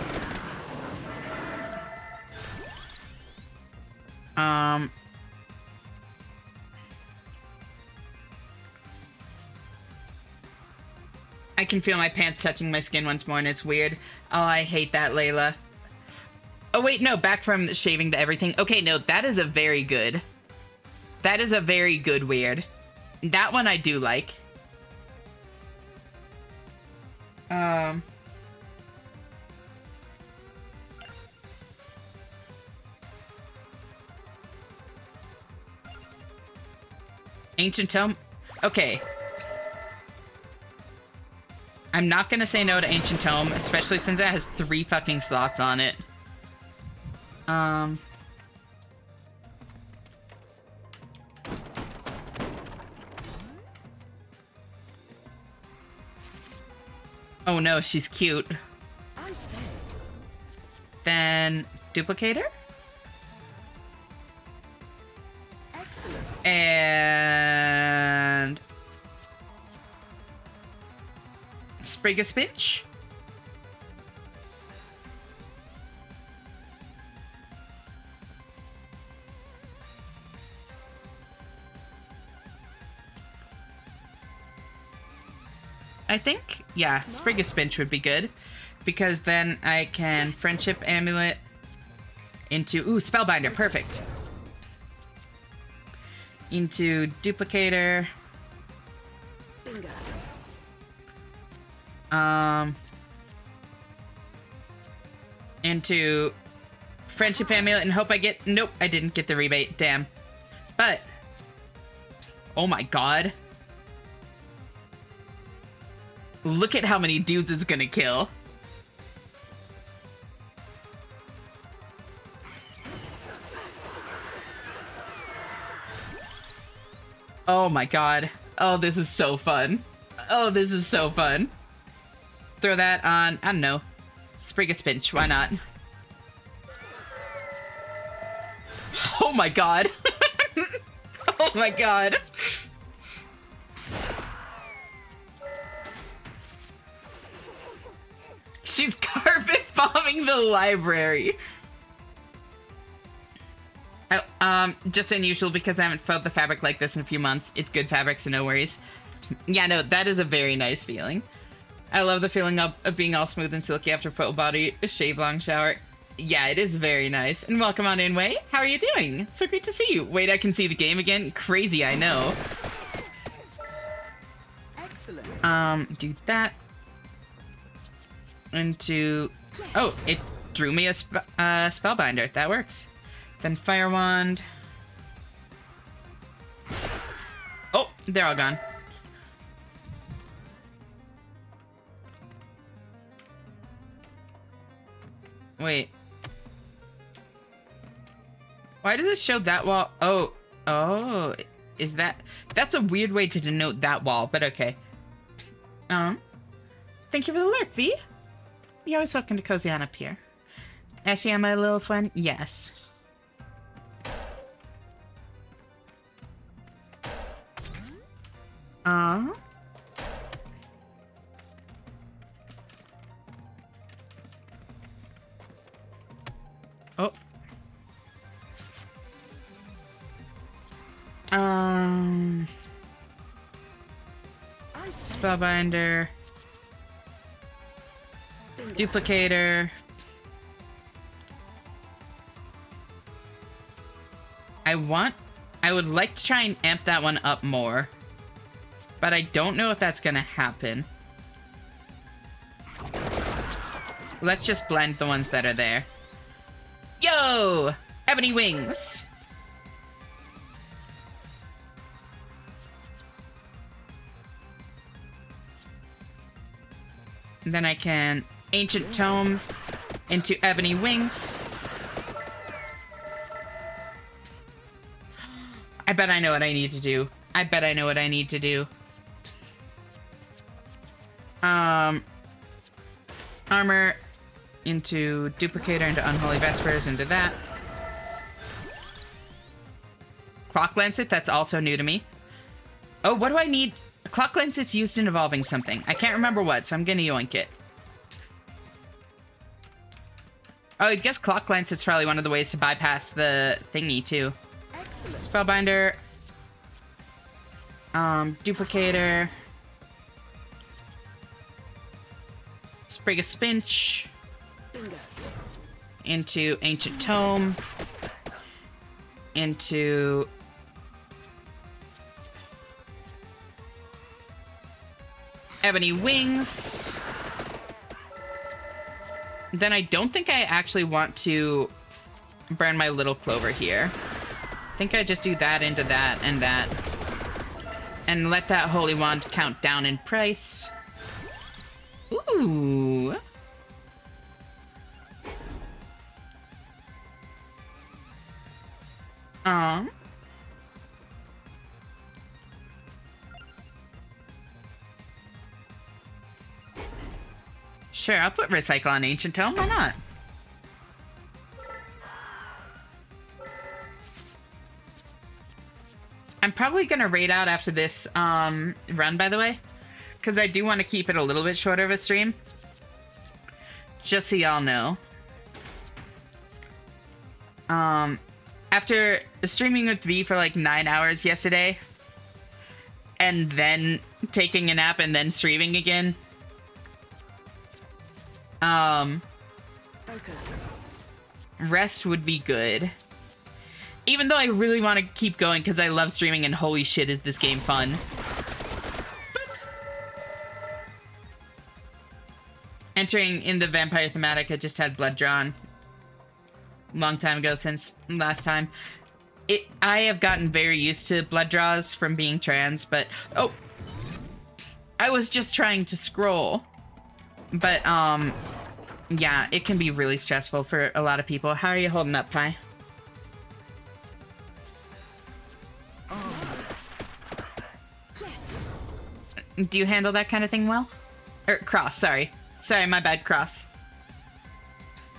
I can feel my pants touching my skin once more and it's weird. Oh, I hate that, Layla. Oh, wait, no, back from shaving to everything. Okay, no, that is a very good. That is a very good weird. That one I do like. Ancient Tome? Okay. I'm not gonna say no to Ancient Tome, especially since it has 3 fucking slots on it. Oh no, she's cute. I said. Then Duplicator? Excellent. And Sprig-a-Spinch? I think, yeah, Sprig-a-Spinch would be good. Because then I can Friendship Amulet into... Ooh, Spellbinder, perfect. Into Duplicator. Bingo. Into Friendship Amulet and hope I get... Nope, I didn't get the rebate. Damn. But... Oh my god. Look at how many dudes it's gonna kill. Oh my god. Oh, this is so fun. Oh, this is so fun. Throw that on, I don't know, Sprig-a-Spinch, why not? Oh my god. Oh my god. She's carpet bombing the library. Just unusual because I haven't felt the fabric like this in a few months. It's good fabric, so no worries. Yeah, no, that is a very nice feeling. I love the feeling of being all smooth and silky after full body shave long shower. Yeah, it is very nice. And welcome on in, Wei. How are you doing? So great to see you. Wait, I can see the game again? Crazy, I know. Excellent. Do that. Into... Oh, it drew me a Spellbinder. That works. Then Fire Wand. Oh, they're all gone. Wait. Why does it show that wall? Oh. Oh. Is that... That's a weird way to denote that wall, but okay. Thank you for the alert, V. You're always welcome to cozy on up here. Ashley, am I a little fun? Yes. Oh. Spellbinder. Duplicator. I would like to try and amp that one up more. But I don't know if that's gonna happen. Let's just blend the ones that are there. Yo! Ebony Wings! And then I can Ancient Tome into Ebony Wings. I bet I know what I need to do. I bet I know what I need to do. Armor into Duplicator, into Unholy Vespers, into that. Clock Lancet, that's also new to me. Oh, what do I need? Clock Lancet's used in evolving something. I can't remember what, so I'm gonna yoink it. Oh, I guess Clock Lancet's probably one of the ways to bypass the thingy, too. Excellent. Spellbinder. Duplicator. Sprig of Spinch. Bingo. Into Ancient Tome. Into... Ebony Wings. Then I don't think I actually want to burn my Little Clover here. I think I just do that into that and that. And let that Holy Wand count down in price. Ooh. Sure, I'll put Recycle on Ancient Tome. Why not? I'm probably gonna raid out after this run, by the way, because I do want to keep it a little bit shorter of a stream. Just so y'all know. After streaming with V for like 9 hours yesterday, and then taking a nap and then streaming again. Focus. Rest would be good. Even though I really want to keep going because I love streaming and holy shit is this game fun. Entering in the vampire thematic, I just had blood drawn. Long time ago since last time. I have gotten very used to blood draws from being trans, but... Oh! I was just trying to scroll. But, yeah, it can be really stressful for a lot of people. How are you holding up, Pi? Do you handle that kind of thing well? Or Cross, sorry. Sorry, my bad, Cross.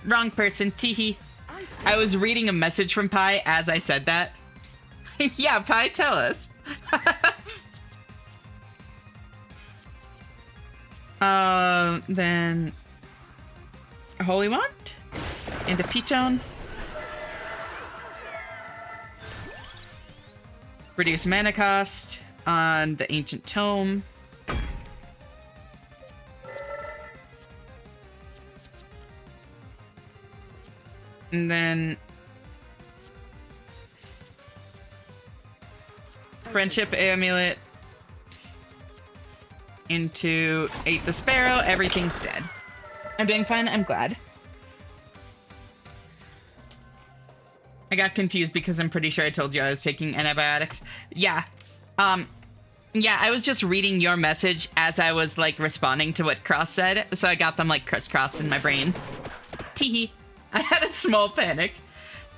Wrong person, teehee. I was reading a message from Pi as I said that. Yeah, Pi, tell us. Then... Holy Wand? Into Pichon. Reduce mana cost on the Ancient Tome. And then... Friendship Amulet. Into Ate the Sparrow. Everything's dead. I'm doing fine. I'm glad. I got confused because I'm pretty sure I told you I was taking antibiotics. Yeah. Yeah, I was just reading your message as I was, like, responding to what Cross said, so I got them, like, crisscrossed in my brain. Teehee. I had a small panic.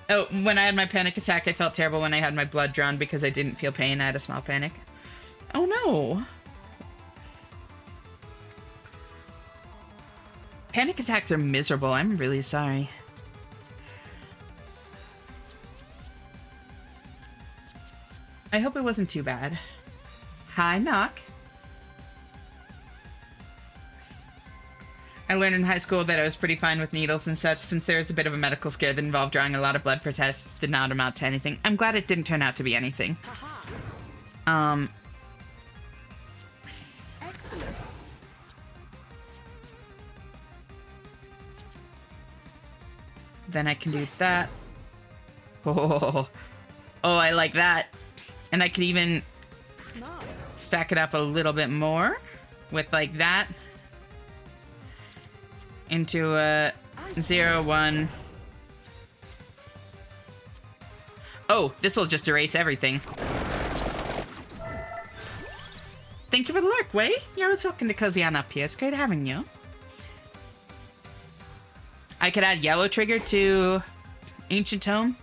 Oh, when I had my panic attack, I felt terrible when I had my blood drawn because I didn't feel pain. I had a small panic. Oh, no. Panic attacks are miserable. I'm really sorry. I hope it wasn't too bad. Hi, Knock. I learned in high school that I was pretty fine with needles and such, since there was a bit of a medical scare that involved drawing a lot of blood for tests. Did not amount to anything. I'm glad it didn't turn out to be anything. Excellent. Then I can do that. Oh, I like that. And I could even Smart. stack it up a little bit more with like that. Into a 0-1. Oh, this will just erase everything. Thank you for the lurk, Way. You're always welcome to cozy on up here. It's great having you. I could add Yellow Trigger to Ancient Tome.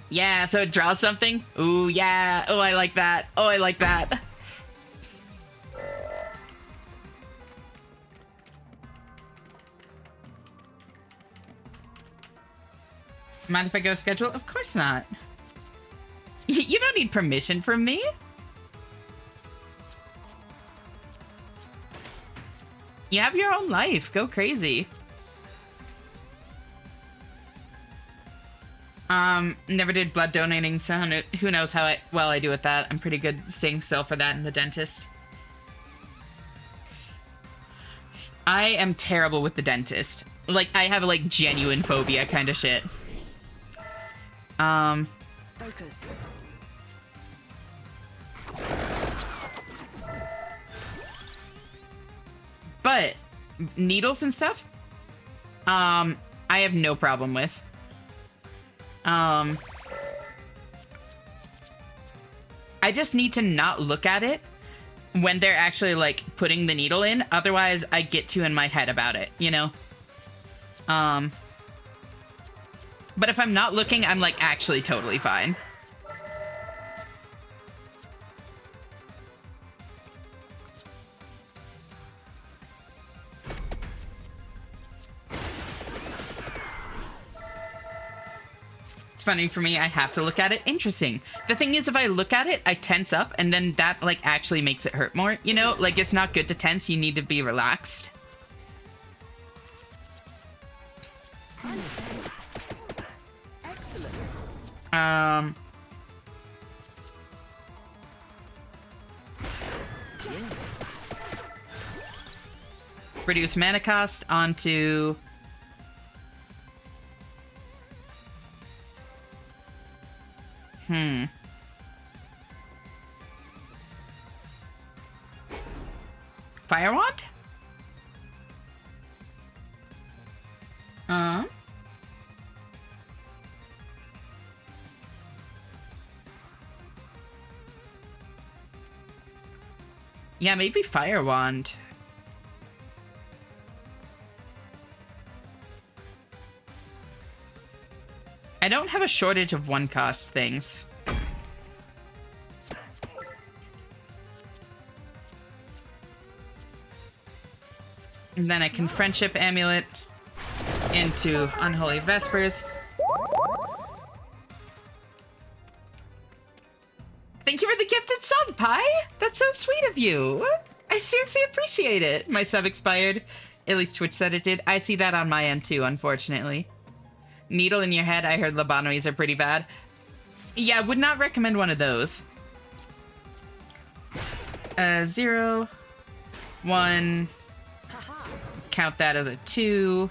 Yeah, so it draws something. Ooh, yeah. Oh, I like that. Oh, I like that. Mind if I go schedule? Of course not. You don't need permission from me. You have your own life. Go crazy. Never did blood donating, so who knows how well I do with that. I'm pretty good staying still for that in the dentist. I am terrible with the dentist. Like, I have, like, genuine phobia kind of shit. Focus. But needles and stuff, I have no problem with. I just need to not look at it when they're actually, like, putting the needle in. Otherwise, I get too in my head about it, you know? But if I'm not looking, I'm, like, actually totally fine. It's funny for me, I have to look at it. Interesting. The thing is, if I look at it, I tense up, and then that, like, actually makes it hurt more, you know? Like, it's not good to tense, you need to be relaxed. Excellent. Reduce mana cost onto... Fire Wand? Yeah, maybe Fire Wand. I don't have a shortage of one-cost things. And then I can Friendship Amulet into Unholy Vespers. Thank you for the gifted sub, Pi! That's so sweet of you! I seriously appreciate it! My sub expired. At least Twitch said it did. I see that on my end too, unfortunately. Needle in your head, I heard lobotomies are pretty bad. Yeah, would not recommend one of those. 0, 1... Count that as a 2.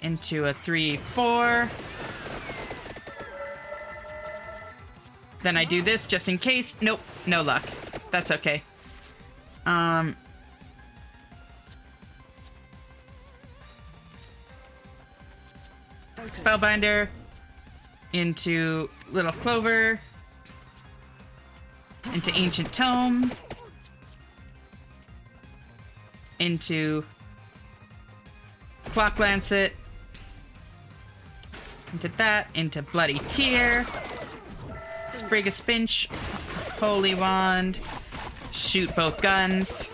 Into a 3, 4. Then I do this just in case. Nope, no luck. That's okay. Spellbinder into Little Clover. Into Ancient Tome. Into Clock Lancet. Into that. Into Bloody Tear. Sprig of Spinch. Holy Wand. Shoot both guns.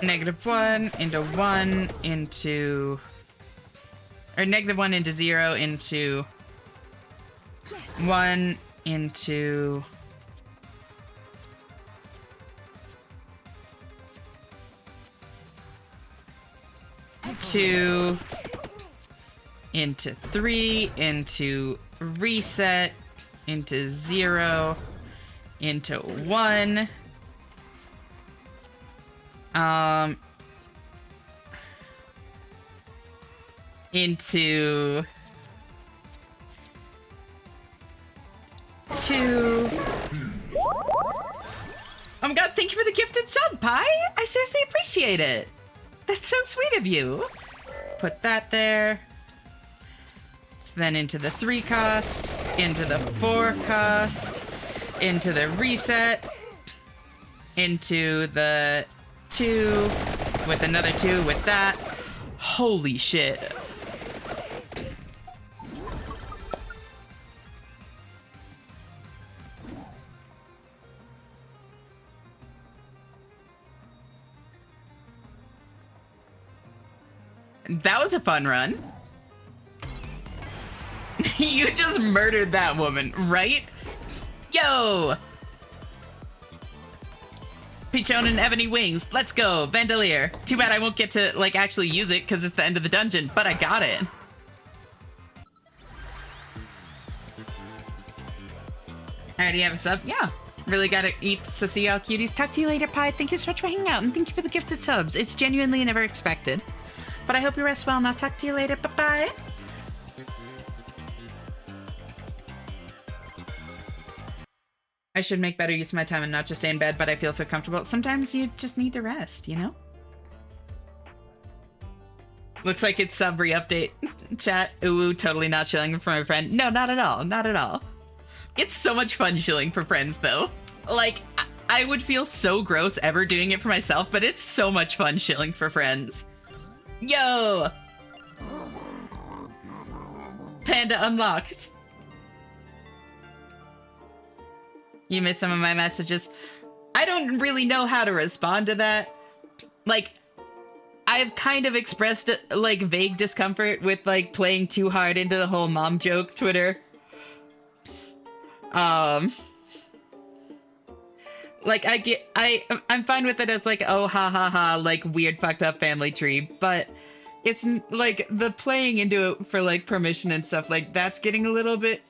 -1 into 1 into... Or -1 into 0 into... 1 into... 2 into 3 into reset into 0 into 1 into 2. Oh my god, thank you for the gifted sub, Pi! I seriously appreciate it! That's so sweet of you! Put that there. So then into the 3 cost, into the 4 cost, into the reset, into the 2, with another 2 with that. Holy shit. That was a fun run. You just murdered that woman, right? Yo! Pichon and Ebony Wings. Let's go. Vandalier. Too bad I won't get to, like, actually use it because it's the end of the dungeon, but I got it. I already have a sub? Yeah. Really gotta eat, so see y'all cuties. Talk to you later, Pie. Thank you so much for hanging out, and thank you for the gifted subs. It's genuinely never expected. But I hope you rest well, and I'll talk to you later. Bye-bye. I should make better use of my time and not just stay in bed, but I feel so comfortable. Sometimes you just need to rest, you know? Looks like it's sub re-update. Chat. Ooh, totally not chilling for my friend. No, not at all. Not at all. It's so much fun chilling for friends, though. Like, I would feel so gross ever doing it for myself, but it's so much fun chilling for friends. Yo! Panda unlocked. You missed some of my messages. I don't really know how to respond to that. Like, I've kind of expressed, like, vague discomfort with, like, playing too hard into the whole mom joke Twitter. Like, I'm fine with it as, like, oh, ha, ha, ha, like, weird fucked up family tree, but it's, like, the playing into it for, like, permission and stuff, like, that's getting a little bit...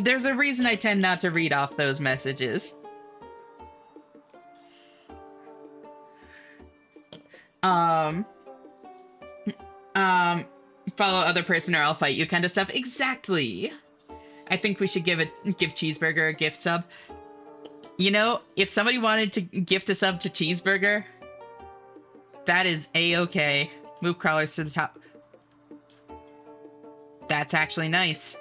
There's a reason I tend not to read off those messages. Follow other person or I'll fight you kind of stuff. Exactly. I think we should give Cheeseburger a gift sub. You know, if somebody wanted to gift a sub to Cheeseburger, that is a-okay. Move crawlers to the top. That's actually nice.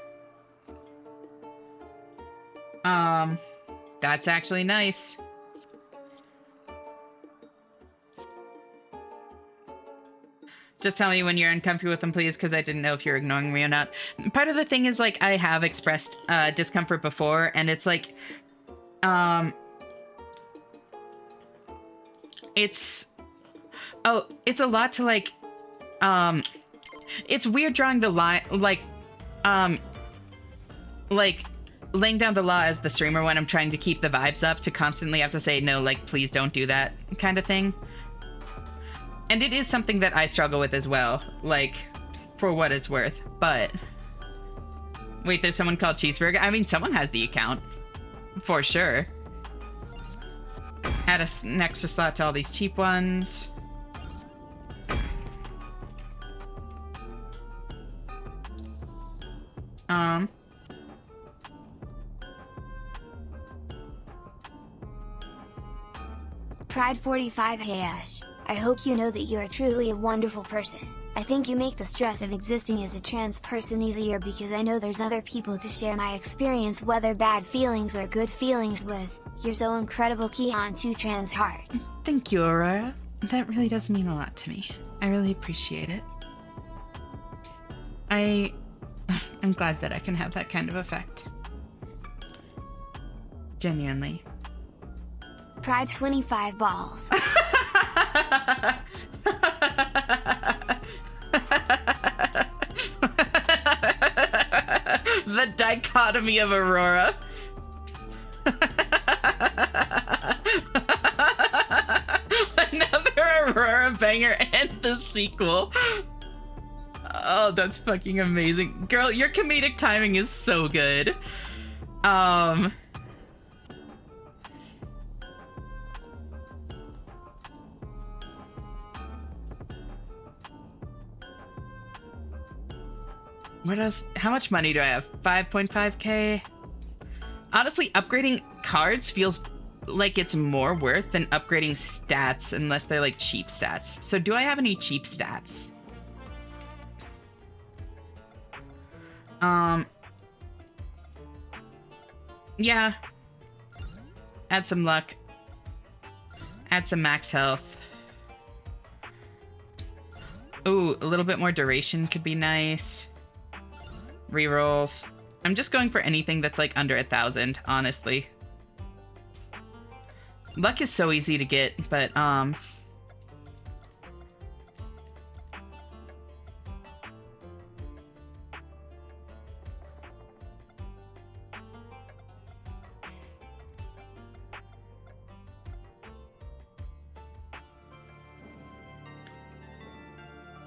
That's actually nice. Just tell me when you're uncomfy with them, please, because I didn't know if you're ignoring me or not. Part of the thing is, like, I have expressed discomfort before, and it's like, it's a lot to, like, it's weird drawing the line, like, laying down the law as the streamer when I'm trying to keep the vibes up to constantly have to say, no, like, please don't do that kind of thing. And it is something that I struggle with as well, like, for what it's worth, but... Wait, there's someone called Cheeseburger? I mean, someone has the account, for sure. Add an extra slot to all these cheap ones. Pride 45. Hey Ash, I hope you know that you are truly a wonderful person. I think you make the stress of existing as a trans person easier because I know there's other people to share my experience, whether bad feelings or good feelings with. You're so incredible, Keon2 Trans Heart. Thank you, Aurora. That really does mean a lot to me. I really appreciate it. I'm glad that I can have that kind of effect. Genuinely. Pride 25 balls. The dichotomy of Aurora. Another Aurora banger and the sequel. Oh, that's fucking amazing. Girl, your comedic timing is so good. What else? How much money do I have? 5.5k? Honestly, upgrading cards feels like it's more worth than upgrading stats unless they're like cheap stats. So do I have any cheap stats? Yeah. Add some luck. Add some max health. Ooh, a little bit more duration could be nice. Rerolls. I'm just going for anything that's like under 1,000, honestly. Luck is so easy to get, but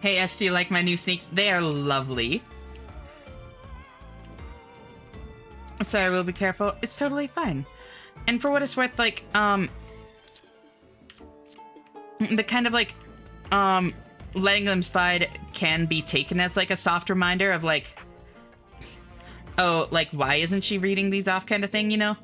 hey, Ash, do you like my new sneaks? They are lovely. Sorry, we'll be careful. It's totally fine. And for what it's worth, like, the kind of, like, letting them slide can be taken as, like, a soft reminder of, like, oh, like, why isn't she reading these off kind of thing, you know?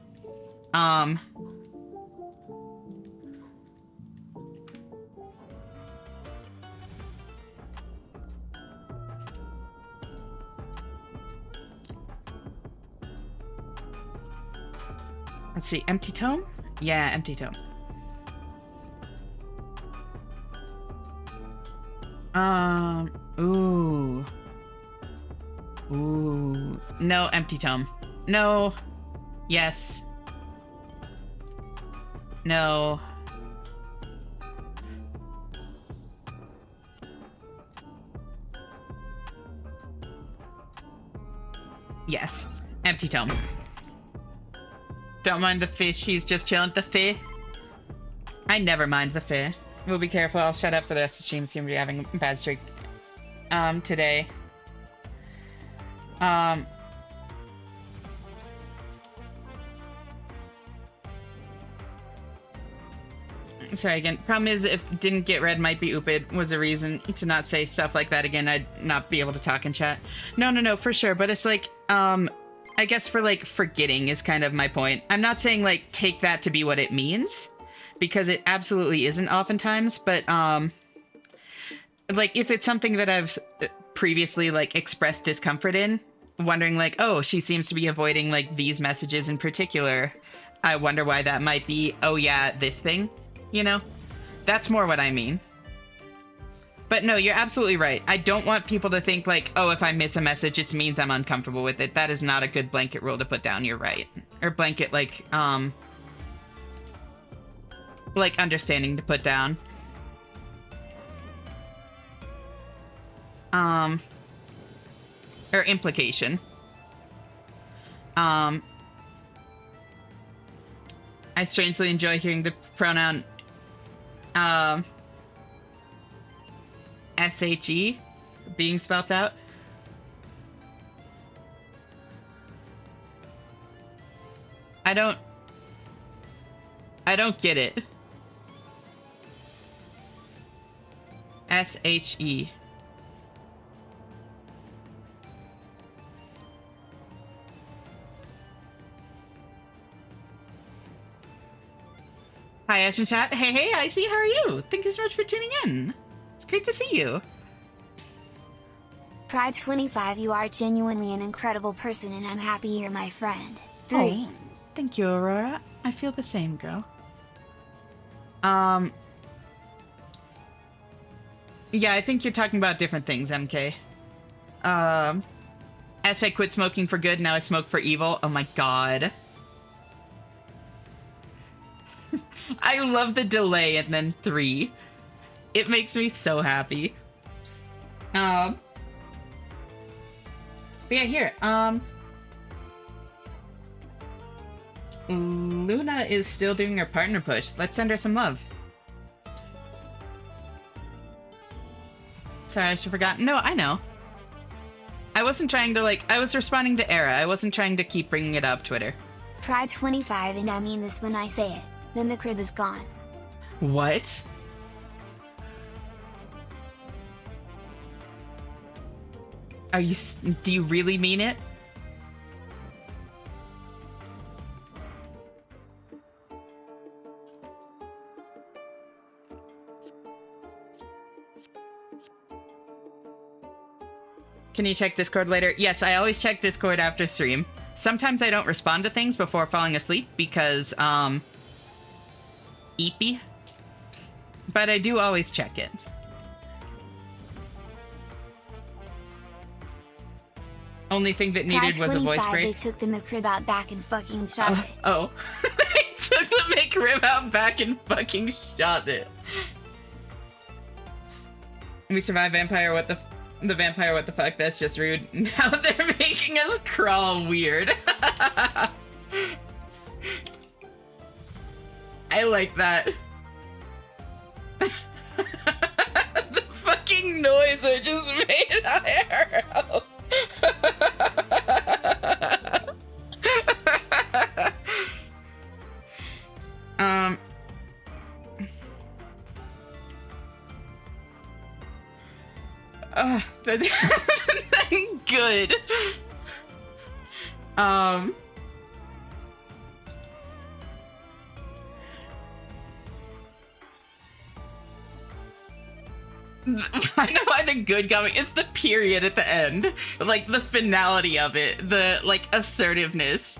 Let's see, empty tome? Yeah, empty tome. Ooh. Ooh. No, empty tome. No. Yes. No. Yes. Empty tome. Don't mind the fish, he's just chilling. The fish. I never mind the fish. We'll be careful, I'll shut up for the rest of the stream. Seem to be having a bad streak today. Sorry again. Problem is, if didn't get read might be oopid was a reason to not say stuff like that again. I'd not be able to talk in chat. No, for sure. But it's like, I guess for like forgetting is kind of my point. I'm not saying like take that to be what it means, because it absolutely isn't oftentimes, but like if it's something that I've previously like expressed discomfort in, wondering like, oh, she seems to be avoiding like these messages in particular. I wonder why that might be. Oh yeah, this thing, you know? That's more what I mean. But no, you're absolutely right. I don't want people to think like, oh, if I miss a message, it means I'm uncomfortable with it. That is not a good blanket rule to put down. You're right. Or blanket, like understanding to put down. Or implication. I strangely enjoy hearing the pronoun, SHE being spelt out. I don't get it. SHE. Hi, Ash and chat. Hey, I see. How are you? Thank you so much for tuning in. It's great to see you. Pride25, you are genuinely an incredible person and I'm happy you're my friend. 3. Oh, thank you, Aurora. I feel the same, girl. Yeah, I think you're talking about different things, MK. As I quit smoking for good, now I smoke for evil. Oh my god. I love the delay and then 3. It makes me so happy. But yeah, here. Luna is still doing her partner push. Let's send her some love. Sorry, I should have forgotten. No, I know. I wasn't trying to, like, I was responding to Era. I wasn't trying to keep bringing it up, Twitter. Pride25, and I mean this when I say it. The McRib is gone. What? Are you, do you really mean it? Can you check Discord later? Yes, I always check Discord after stream. Sometimes I don't respond to things before falling asleep because, eepy. But I do always check it. Only thing that needed was a voice break. They took the McRib out back and fucking shot it. Oh. They took the McRib out back and fucking shot it. We survived Vampire, what the Vampire, what the fuck, that's just rude. Now they're making us crawl weird. I like that. The fucking noise I just made IRL. That's good. I know why the good got me. It's the period at the end. Like, the finality of it. The, like, assertiveness.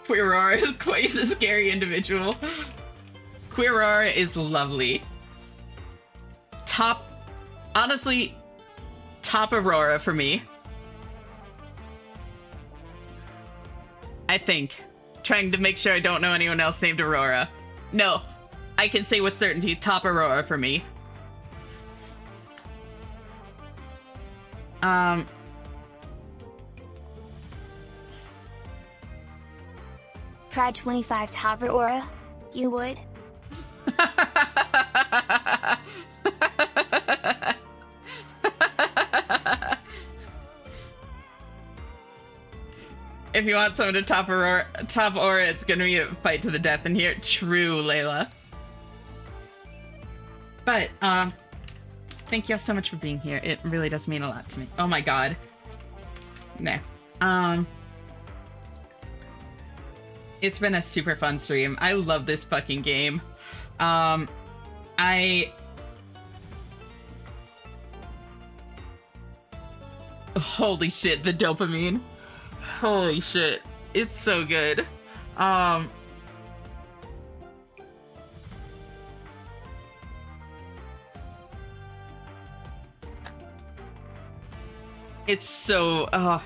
Queerora is quite a scary individual. Queerora is lovely. Honestly, top Aurora for me. I think. Trying to make sure I don't know anyone else named Aurora. No, I can say with certainty, top Aurora for me. Pride 25 top Aurora? You would? If you want someone to top Aura, it's gonna be a fight to the death in here. True, Layla. But, thank you all so much for being here. It really does mean a lot to me. Oh my god. No. It's been a super fun stream. I love this fucking game. Holy shit, the dopamine. Holy shit. It's so good. It's so,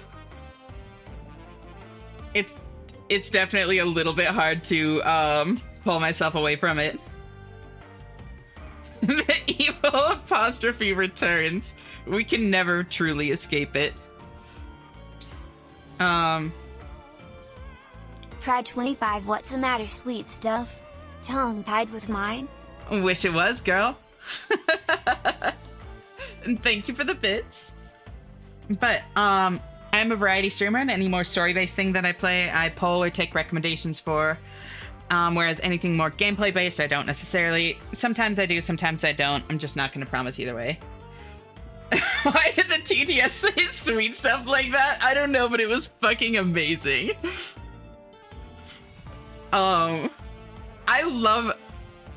it's definitely a little bit hard to, pull myself away from it. The evil apostrophe returns. We can never truly escape it. Pride 25, what's the matter, sweet stuff? Tongue tied with mine? Wish it was, girl. And thank you for the bits. But, I'm a variety streamer, and any more story-based thing that I play, I poll or take recommendations for. Whereas anything more gameplay-based, I don't necessarily. Sometimes I do, sometimes I don't. I'm just not going to promise either way. Why did the TTS say sweet stuff like that? I don't know, but it was fucking amazing. I'm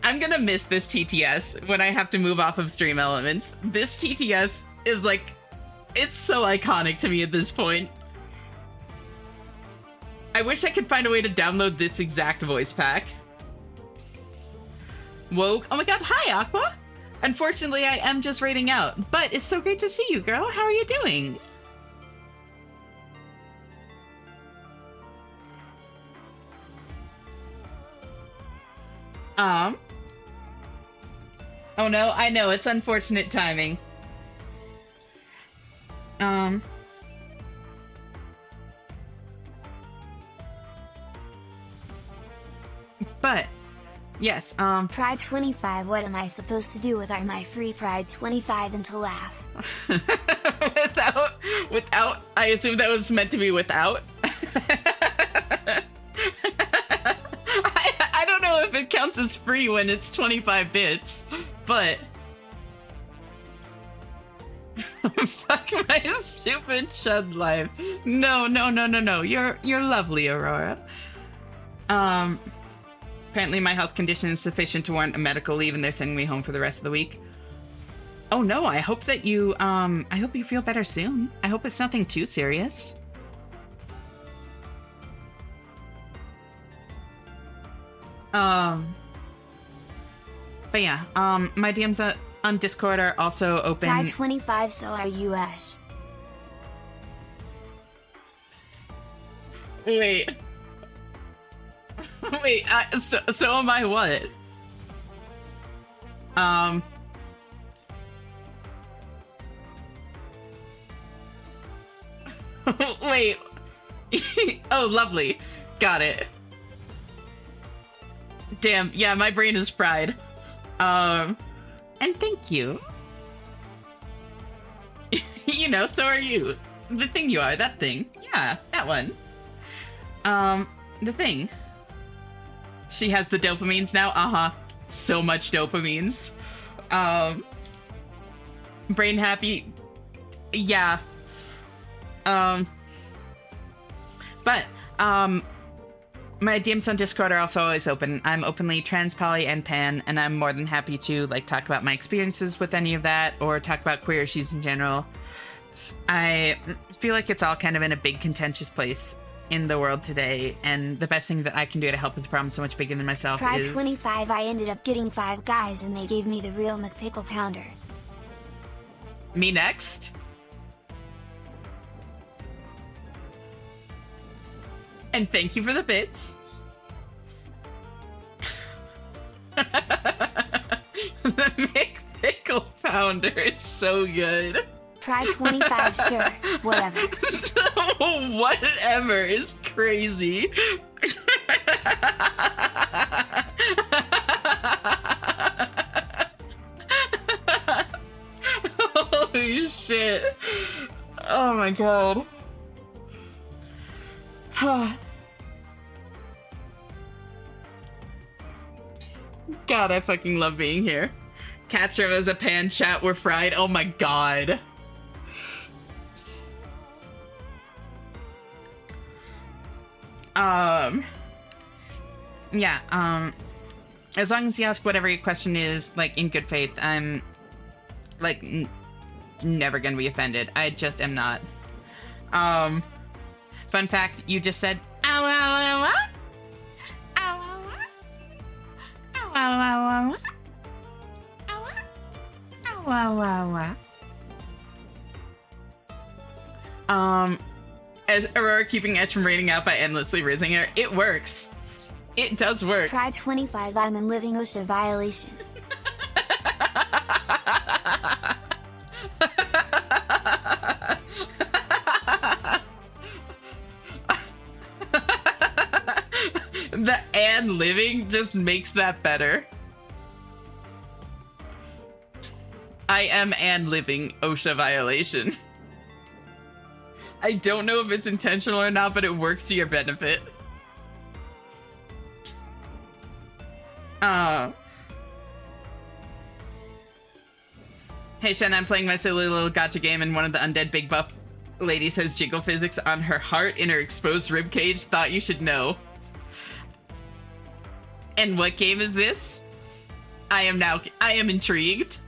gonna miss this TTS when I have to move off of Stream Elements. This TTS is like, it's so iconic to me at this point. I wish I could find a way to download this exact voice pack. Whoa. Oh my god, hi, Aqua! Unfortunately, I am just raiding out, but it's so great to see you, girl. How are you doing? Oh no, I know, it's unfortunate timing. But, yes, Pride 25, what am I supposed to do with my free Pride 25 and to laugh? without, I assume that was meant to be without. I don't know if it counts as free when it's 25 bits, but fuck my stupid Chud life. No. You're lovely, Aurora. Pride Apparently my health condition is sufficient to warrant a medical leave and they're sending me home for the rest of the week. Oh no, I hope that you, I hope you feel better soon. I hope it's nothing too serious. But yeah, my DMs on Discord are also open. Try 25, so are US. Wait. Wait, so am I what? Wait. Oh, lovely. Got it. Damn, yeah, my brain is fried. And thank you. You know, so are you. The thing you are, that thing. Yeah, that one. The thing. She has the dopamines now? Uh-huh. So much dopamines. Brain happy. Yeah. But, my DMs on Discord are also always open. I'm openly trans, poly, and pan, and I'm more than happy to, like, talk about my experiences with any of that, or talk about queer issues in general. I feel like it's all kind of in a big contentious place in the world today, and the best thing that I can do to help with the problem so much bigger than myself Try is... 25, I ended up getting 5 guys and they gave me the real McPickle Pounder. Me next? And thank you for the bits. The McPickle Pounder is so good. Try 25, sure, whatever. Whatever is crazy. Holy shit. Oh my god. God, I fucking love being here. Cats room as a pan chat were fried. Oh my god. Yeah, as long as you ask whatever your question is, like, in good faith, I'm, like, never gonna be offended. I just am not. Fun fact, you just said, ow, ow, ow, ow, ow, ow, ow, ow, ow, ow, ow, ow, ow. As Aurora keeping Edge from raiding out by endlessly raising her, it works. It does work. Try 25, I'm in living OSHA violation. The and living just makes that better. I am and living OSHA violation. I don't know if it's intentional or not, but it works to your benefit. Hey Shen, I'm playing my silly little gacha game and one of the undead big buff ladies has jiggle physics on her heart in her exposed rib cage. Thought you should know. And what game is this? I am intrigued.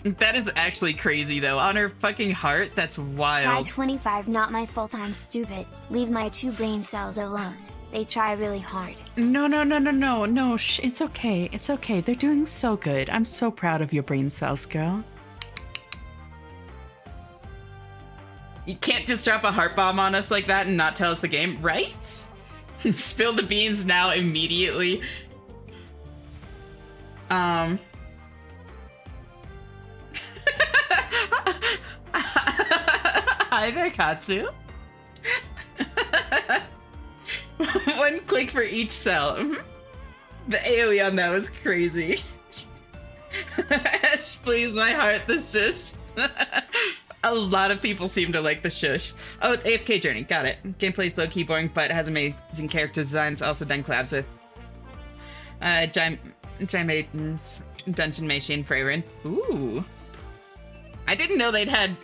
That is actually crazy though. On her fucking heart, that's Try wild. 25, not my fault, I'm stupid. Leave my 2 brain cells alone. They try really hard. No, it's okay. It's okay. They're doing so good. I'm so proud of your brain cells, girl. You can't just drop a heart bomb on us like that and not tell us the game, right? Spill the beans now immediately. Hi there, Katsu. 1 click for each cell. The AoE on that was crazy. Ash, please, my heart, the shush. A lot of people seem to like the shush. Oh, it's AFK Journey. Got it. Gameplay's low-key boring, but has amazing character designs. Also done collabs with Maiden's Dungeon Machine Freyrin. Ooh. I didn't know they'd had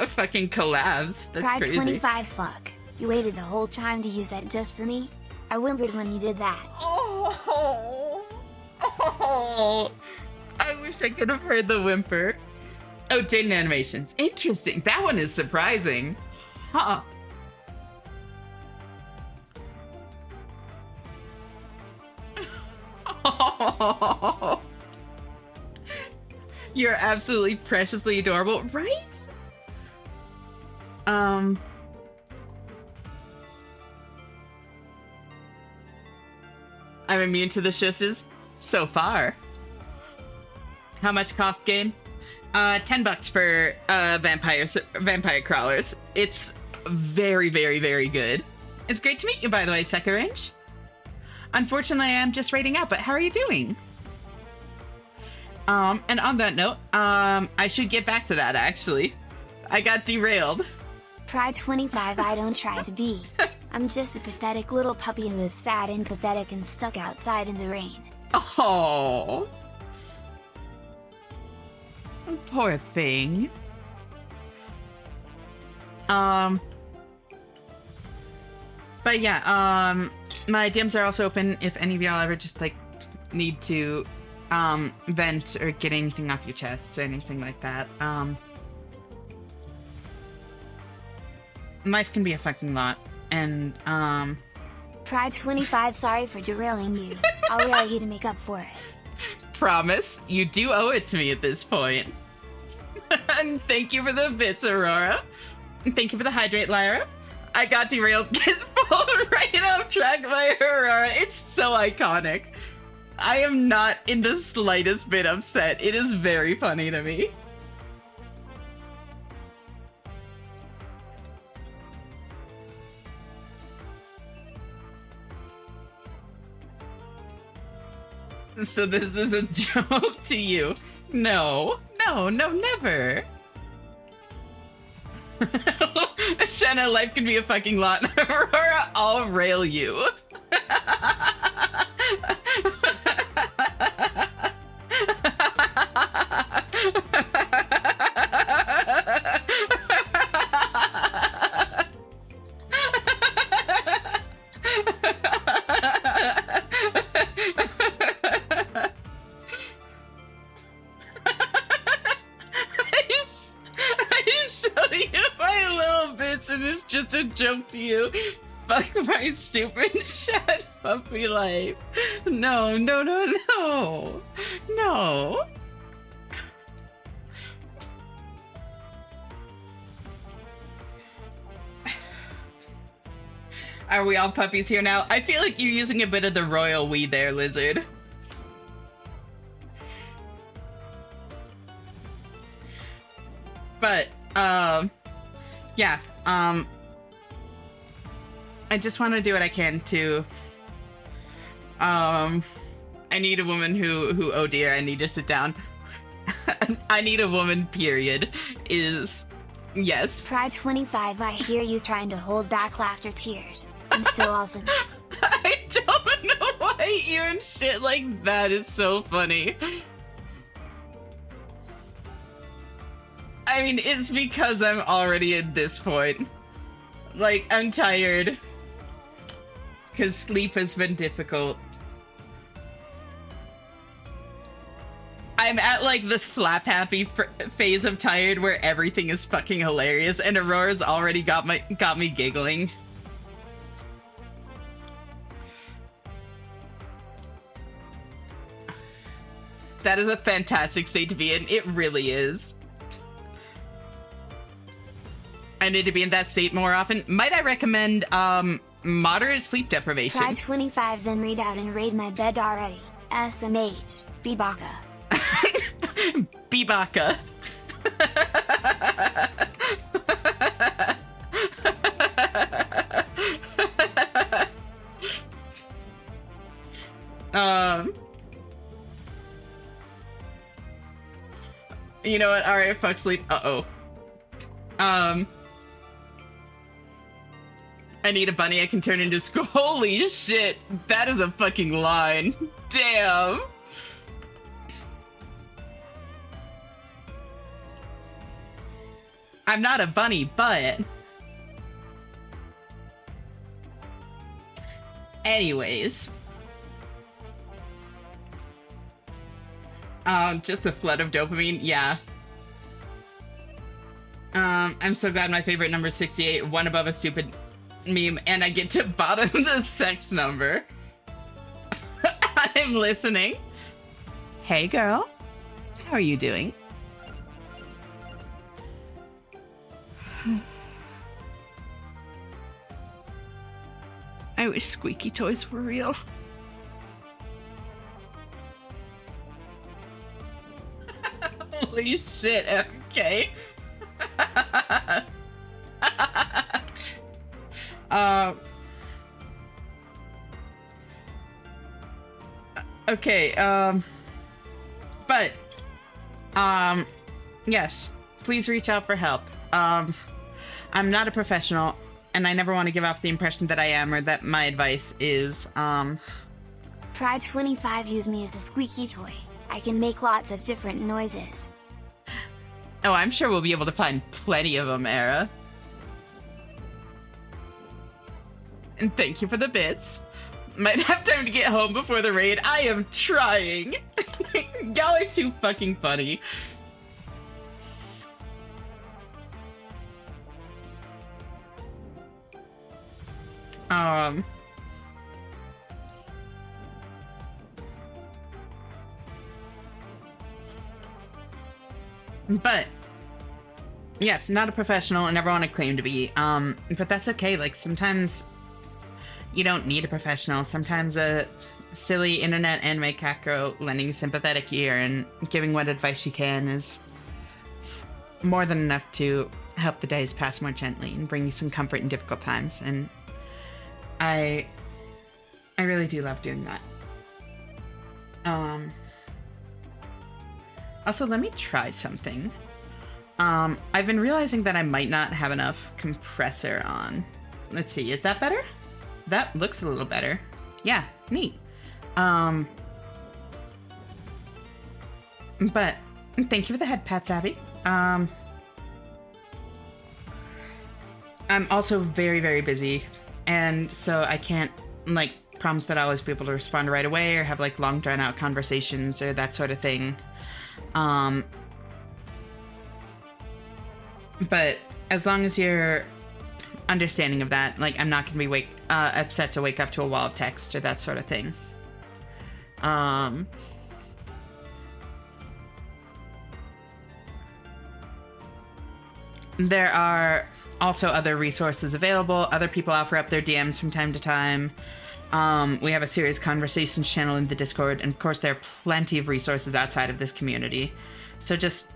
fucking collabs. That's Try crazy. 25, fuck. You waited the whole time to use that just for me? I whimpered when you did that. Oh, Oh, oh, I wish I could have heard the whimper. Oh, Jaden animations. Interesting. That one is surprising. Huh. Oh, you're absolutely preciously adorable, right? I'm immune to the shusses so far. How much cost game? $10 for vampire crawlers. It's very, very, very good. It's great to meet you, by the way, Sekarange. Unfortunately, I'm just raiding out, but how are you doing? And on that note, I should get back to that, actually. I got derailed. Pride 25, I don't try to be. I'm just a pathetic little puppy who is sad and pathetic and stuck outside in the rain. Oh. Poor thing. But yeah, my DMs are also open if any of y'all ever just like need to vent or get anything off your chest or anything like that. Life can be a fucking lot, and Pride 25, sorry for derailing you. I'll rail you to make up for it. promise, you do owe it to me at this point. And thank you for the bits, Aurora. And thank you for the hydrate, Lyra. I got derailed, gets pulled right off track by Aurora. It's so iconic. I am not in the slightest bit upset. It is very funny to me. So this is a joke to you? No, never. Shanna, life can be a fucking lot. Aurora, I'll rail you. I show you my little bits and it's just a joke to you. Fuck my stupid shit puppy life. No. Are we all puppies here now? I feel like you're using a bit of the royal we there, lizard. But, yeah, I just want to do what I can to, I need a woman who, oh dear, I need to sit down. I need a woman, period, is, yes. Pride 25, I hear you trying to hold back laughter tears. I'm so awesome. I don't know why even shit like that is so funny. I mean, it's because I'm already at this point. Like, I'm tired. Because sleep has been difficult. I'm at, like, the slap-happy phase of tired where everything is fucking hilarious, and Aurora's already got me giggling. That is a fantastic state to be in. It really is. I need to be in that state more often. Might I recommend moderate sleep deprivation? Pride 25, then read out and raid my bed already. SMH, Bibaka. Bibaka. You know what? Alright, fuck sleep. Uh-oh. I need a bunny I can turn into school. Holy shit, that is a fucking line. Damn. I'm not a bunny, but... Anyways. Just a flood of dopamine. Yeah. I'm so glad my favorite number is 68, one above a stupid meme, and I get to bottom the sex number. I'm listening. Hey, girl. How are you doing? I wish squeaky toys were real. Holy shit, okay. Okay, but, yes, please reach out for help. I'm not a professional, and I never want to give off the impression that I am or that my advice is, Pride25 used me as a squeaky toy. I can make lots of different noises. Oh, I'm sure we'll be able to find plenty of them, Era. And thank you for the bits. Might have time to get home before the raid. I am trying. Y'all are too fucking funny. But yes, not a professional and never want to claim to be. But that's okay. Like sometimes you don't need a professional. Sometimes a silly internet anime cat girl lending a sympathetic ear and giving what advice she can is more than enough to help the days pass more gently and bring you some comfort in difficult times. And I really do love doing that. Also, let me try something. I've been realizing that I might not have enough compressor on. Let's see, is that better? That looks a little better. Yeah, neat. But thank you for the head pats, Abby. I'm also very, very busy, and so I can't, like, promise that I'll always be able to respond right away or have, like, long, drawn-out conversations or that sort of thing. But as long as you're understanding of that, like, I'm not gonna be upset to wake up to a wall of text or that sort of thing. There are also other resources available. Other people offer up their DMs from time to time. We have a serious conversations channel in the Discord, and of course there are plenty of resources outside of this community. So just,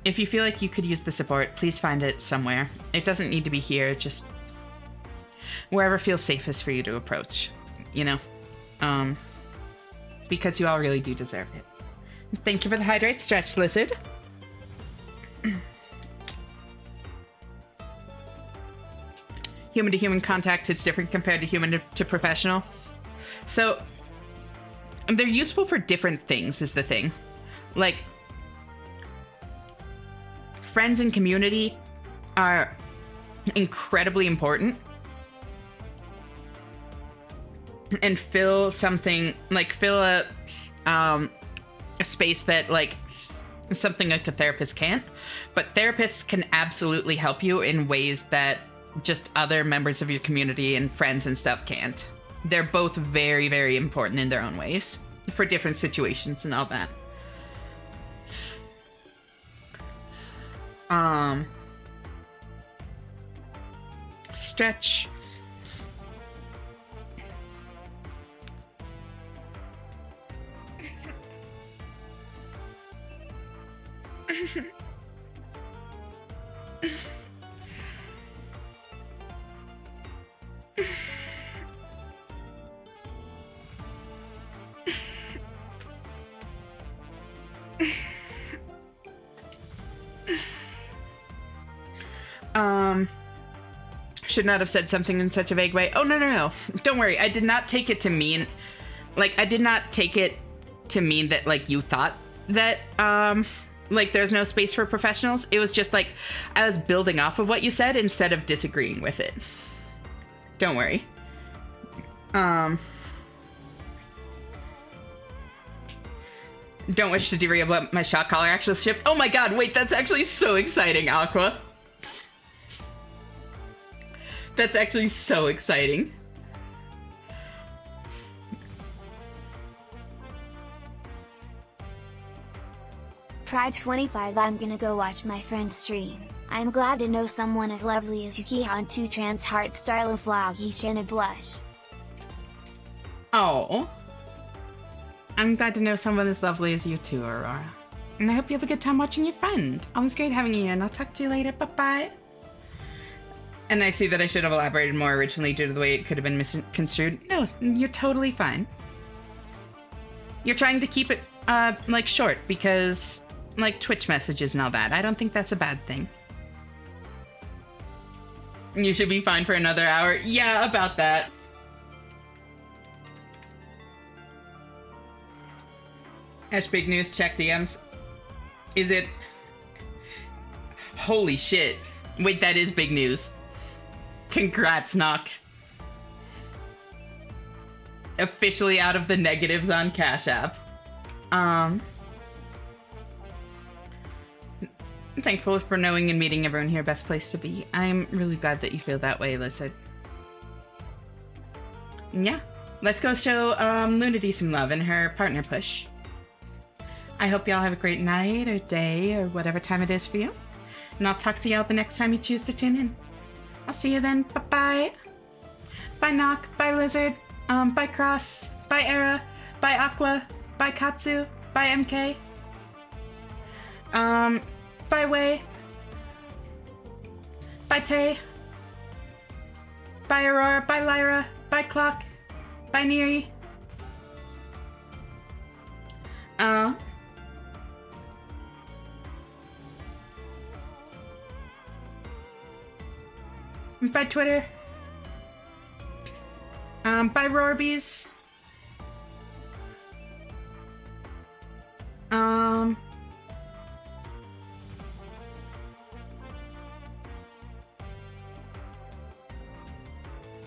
if you feel like you could use the support, please find it somewhere. It doesn't need to be here, just wherever feels safest for you to approach, you know? Because you all really do deserve it. Thank you for the hydrate, Stretch Lizard. Human to human contact is different compared to human to professional. So they're useful for different things is the thing. Like, friends and community are incredibly important and fill something, like, fill a space that, like, something like a therapist can't. But therapists can absolutely help you in ways that just other members of your community and friends and stuff can't. They're both very, very important in their own ways for different situations and all that. Stretch. Should not have said something in such a vague way. Oh, no. Don't worry. I did not take it to mean, like, I did not take it to mean that, like, you thought that, like, there's no space for professionals. It was just, like, I was building off of what you said instead of disagreeing with it. Don't worry. Don't wish to derail my shot caller actual ship. Oh my god, wait, that's actually so exciting, Aqua. That's actually so exciting. Pride 25, I'm gonna go watch my friend's stream. I'm glad to know someone as lovely as Yuki on 2 trans heart style of vlog and a blush. Oh. I'm glad to know someone as lovely as you too, Aurora. And I hope you have a good time watching your friend. Always great having you, and I'll talk to you later. Bye-bye. And I see that I should have elaborated more originally due to the way it could have been misconstrued. No, you're totally fine. You're trying to keep it, like, short because, like, Twitch messages and all that. I don't think that's a bad thing. You should be fine for another hour. Yeah, about that. Ash, big news, check DMs. Is it? Holy shit. Wait, that is big news. Congrats, Nock. Officially out of the negatives on Cash App. I'm thankful for knowing and meeting everyone here. Best place to be. I'm really glad that you feel that way, Lizard. Yeah. Let's go show Lunity some love in her partner push. I hope y'all have a great night or day or whatever time it is for you. And I'll talk to y'all the next time you choose to tune in. I'll see you then. Bye-bye. Bye, Nock. Bye, Lizard. Bye, Cross. Bye, Era. Bye, Aqua. Bye, Katsu. Bye, MK. Bye, Wei. Bye, Tay. Bye, Aurora. Bye, Lyra. Bye, Clock. Bye, Neri. Bye, Twitter. Bye, Rorbies.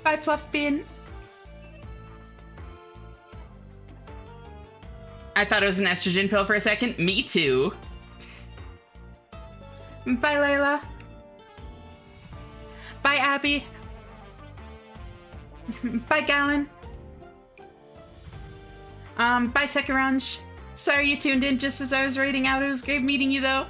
Bye, Fluffbin. I thought it was an estrogen pill for a second. Me too. Bye, Layla. Bye, Abby. Bye, Gallon. Bye, Sekirange. Sorry you tuned in just as I was raiding out. It was great meeting you, though.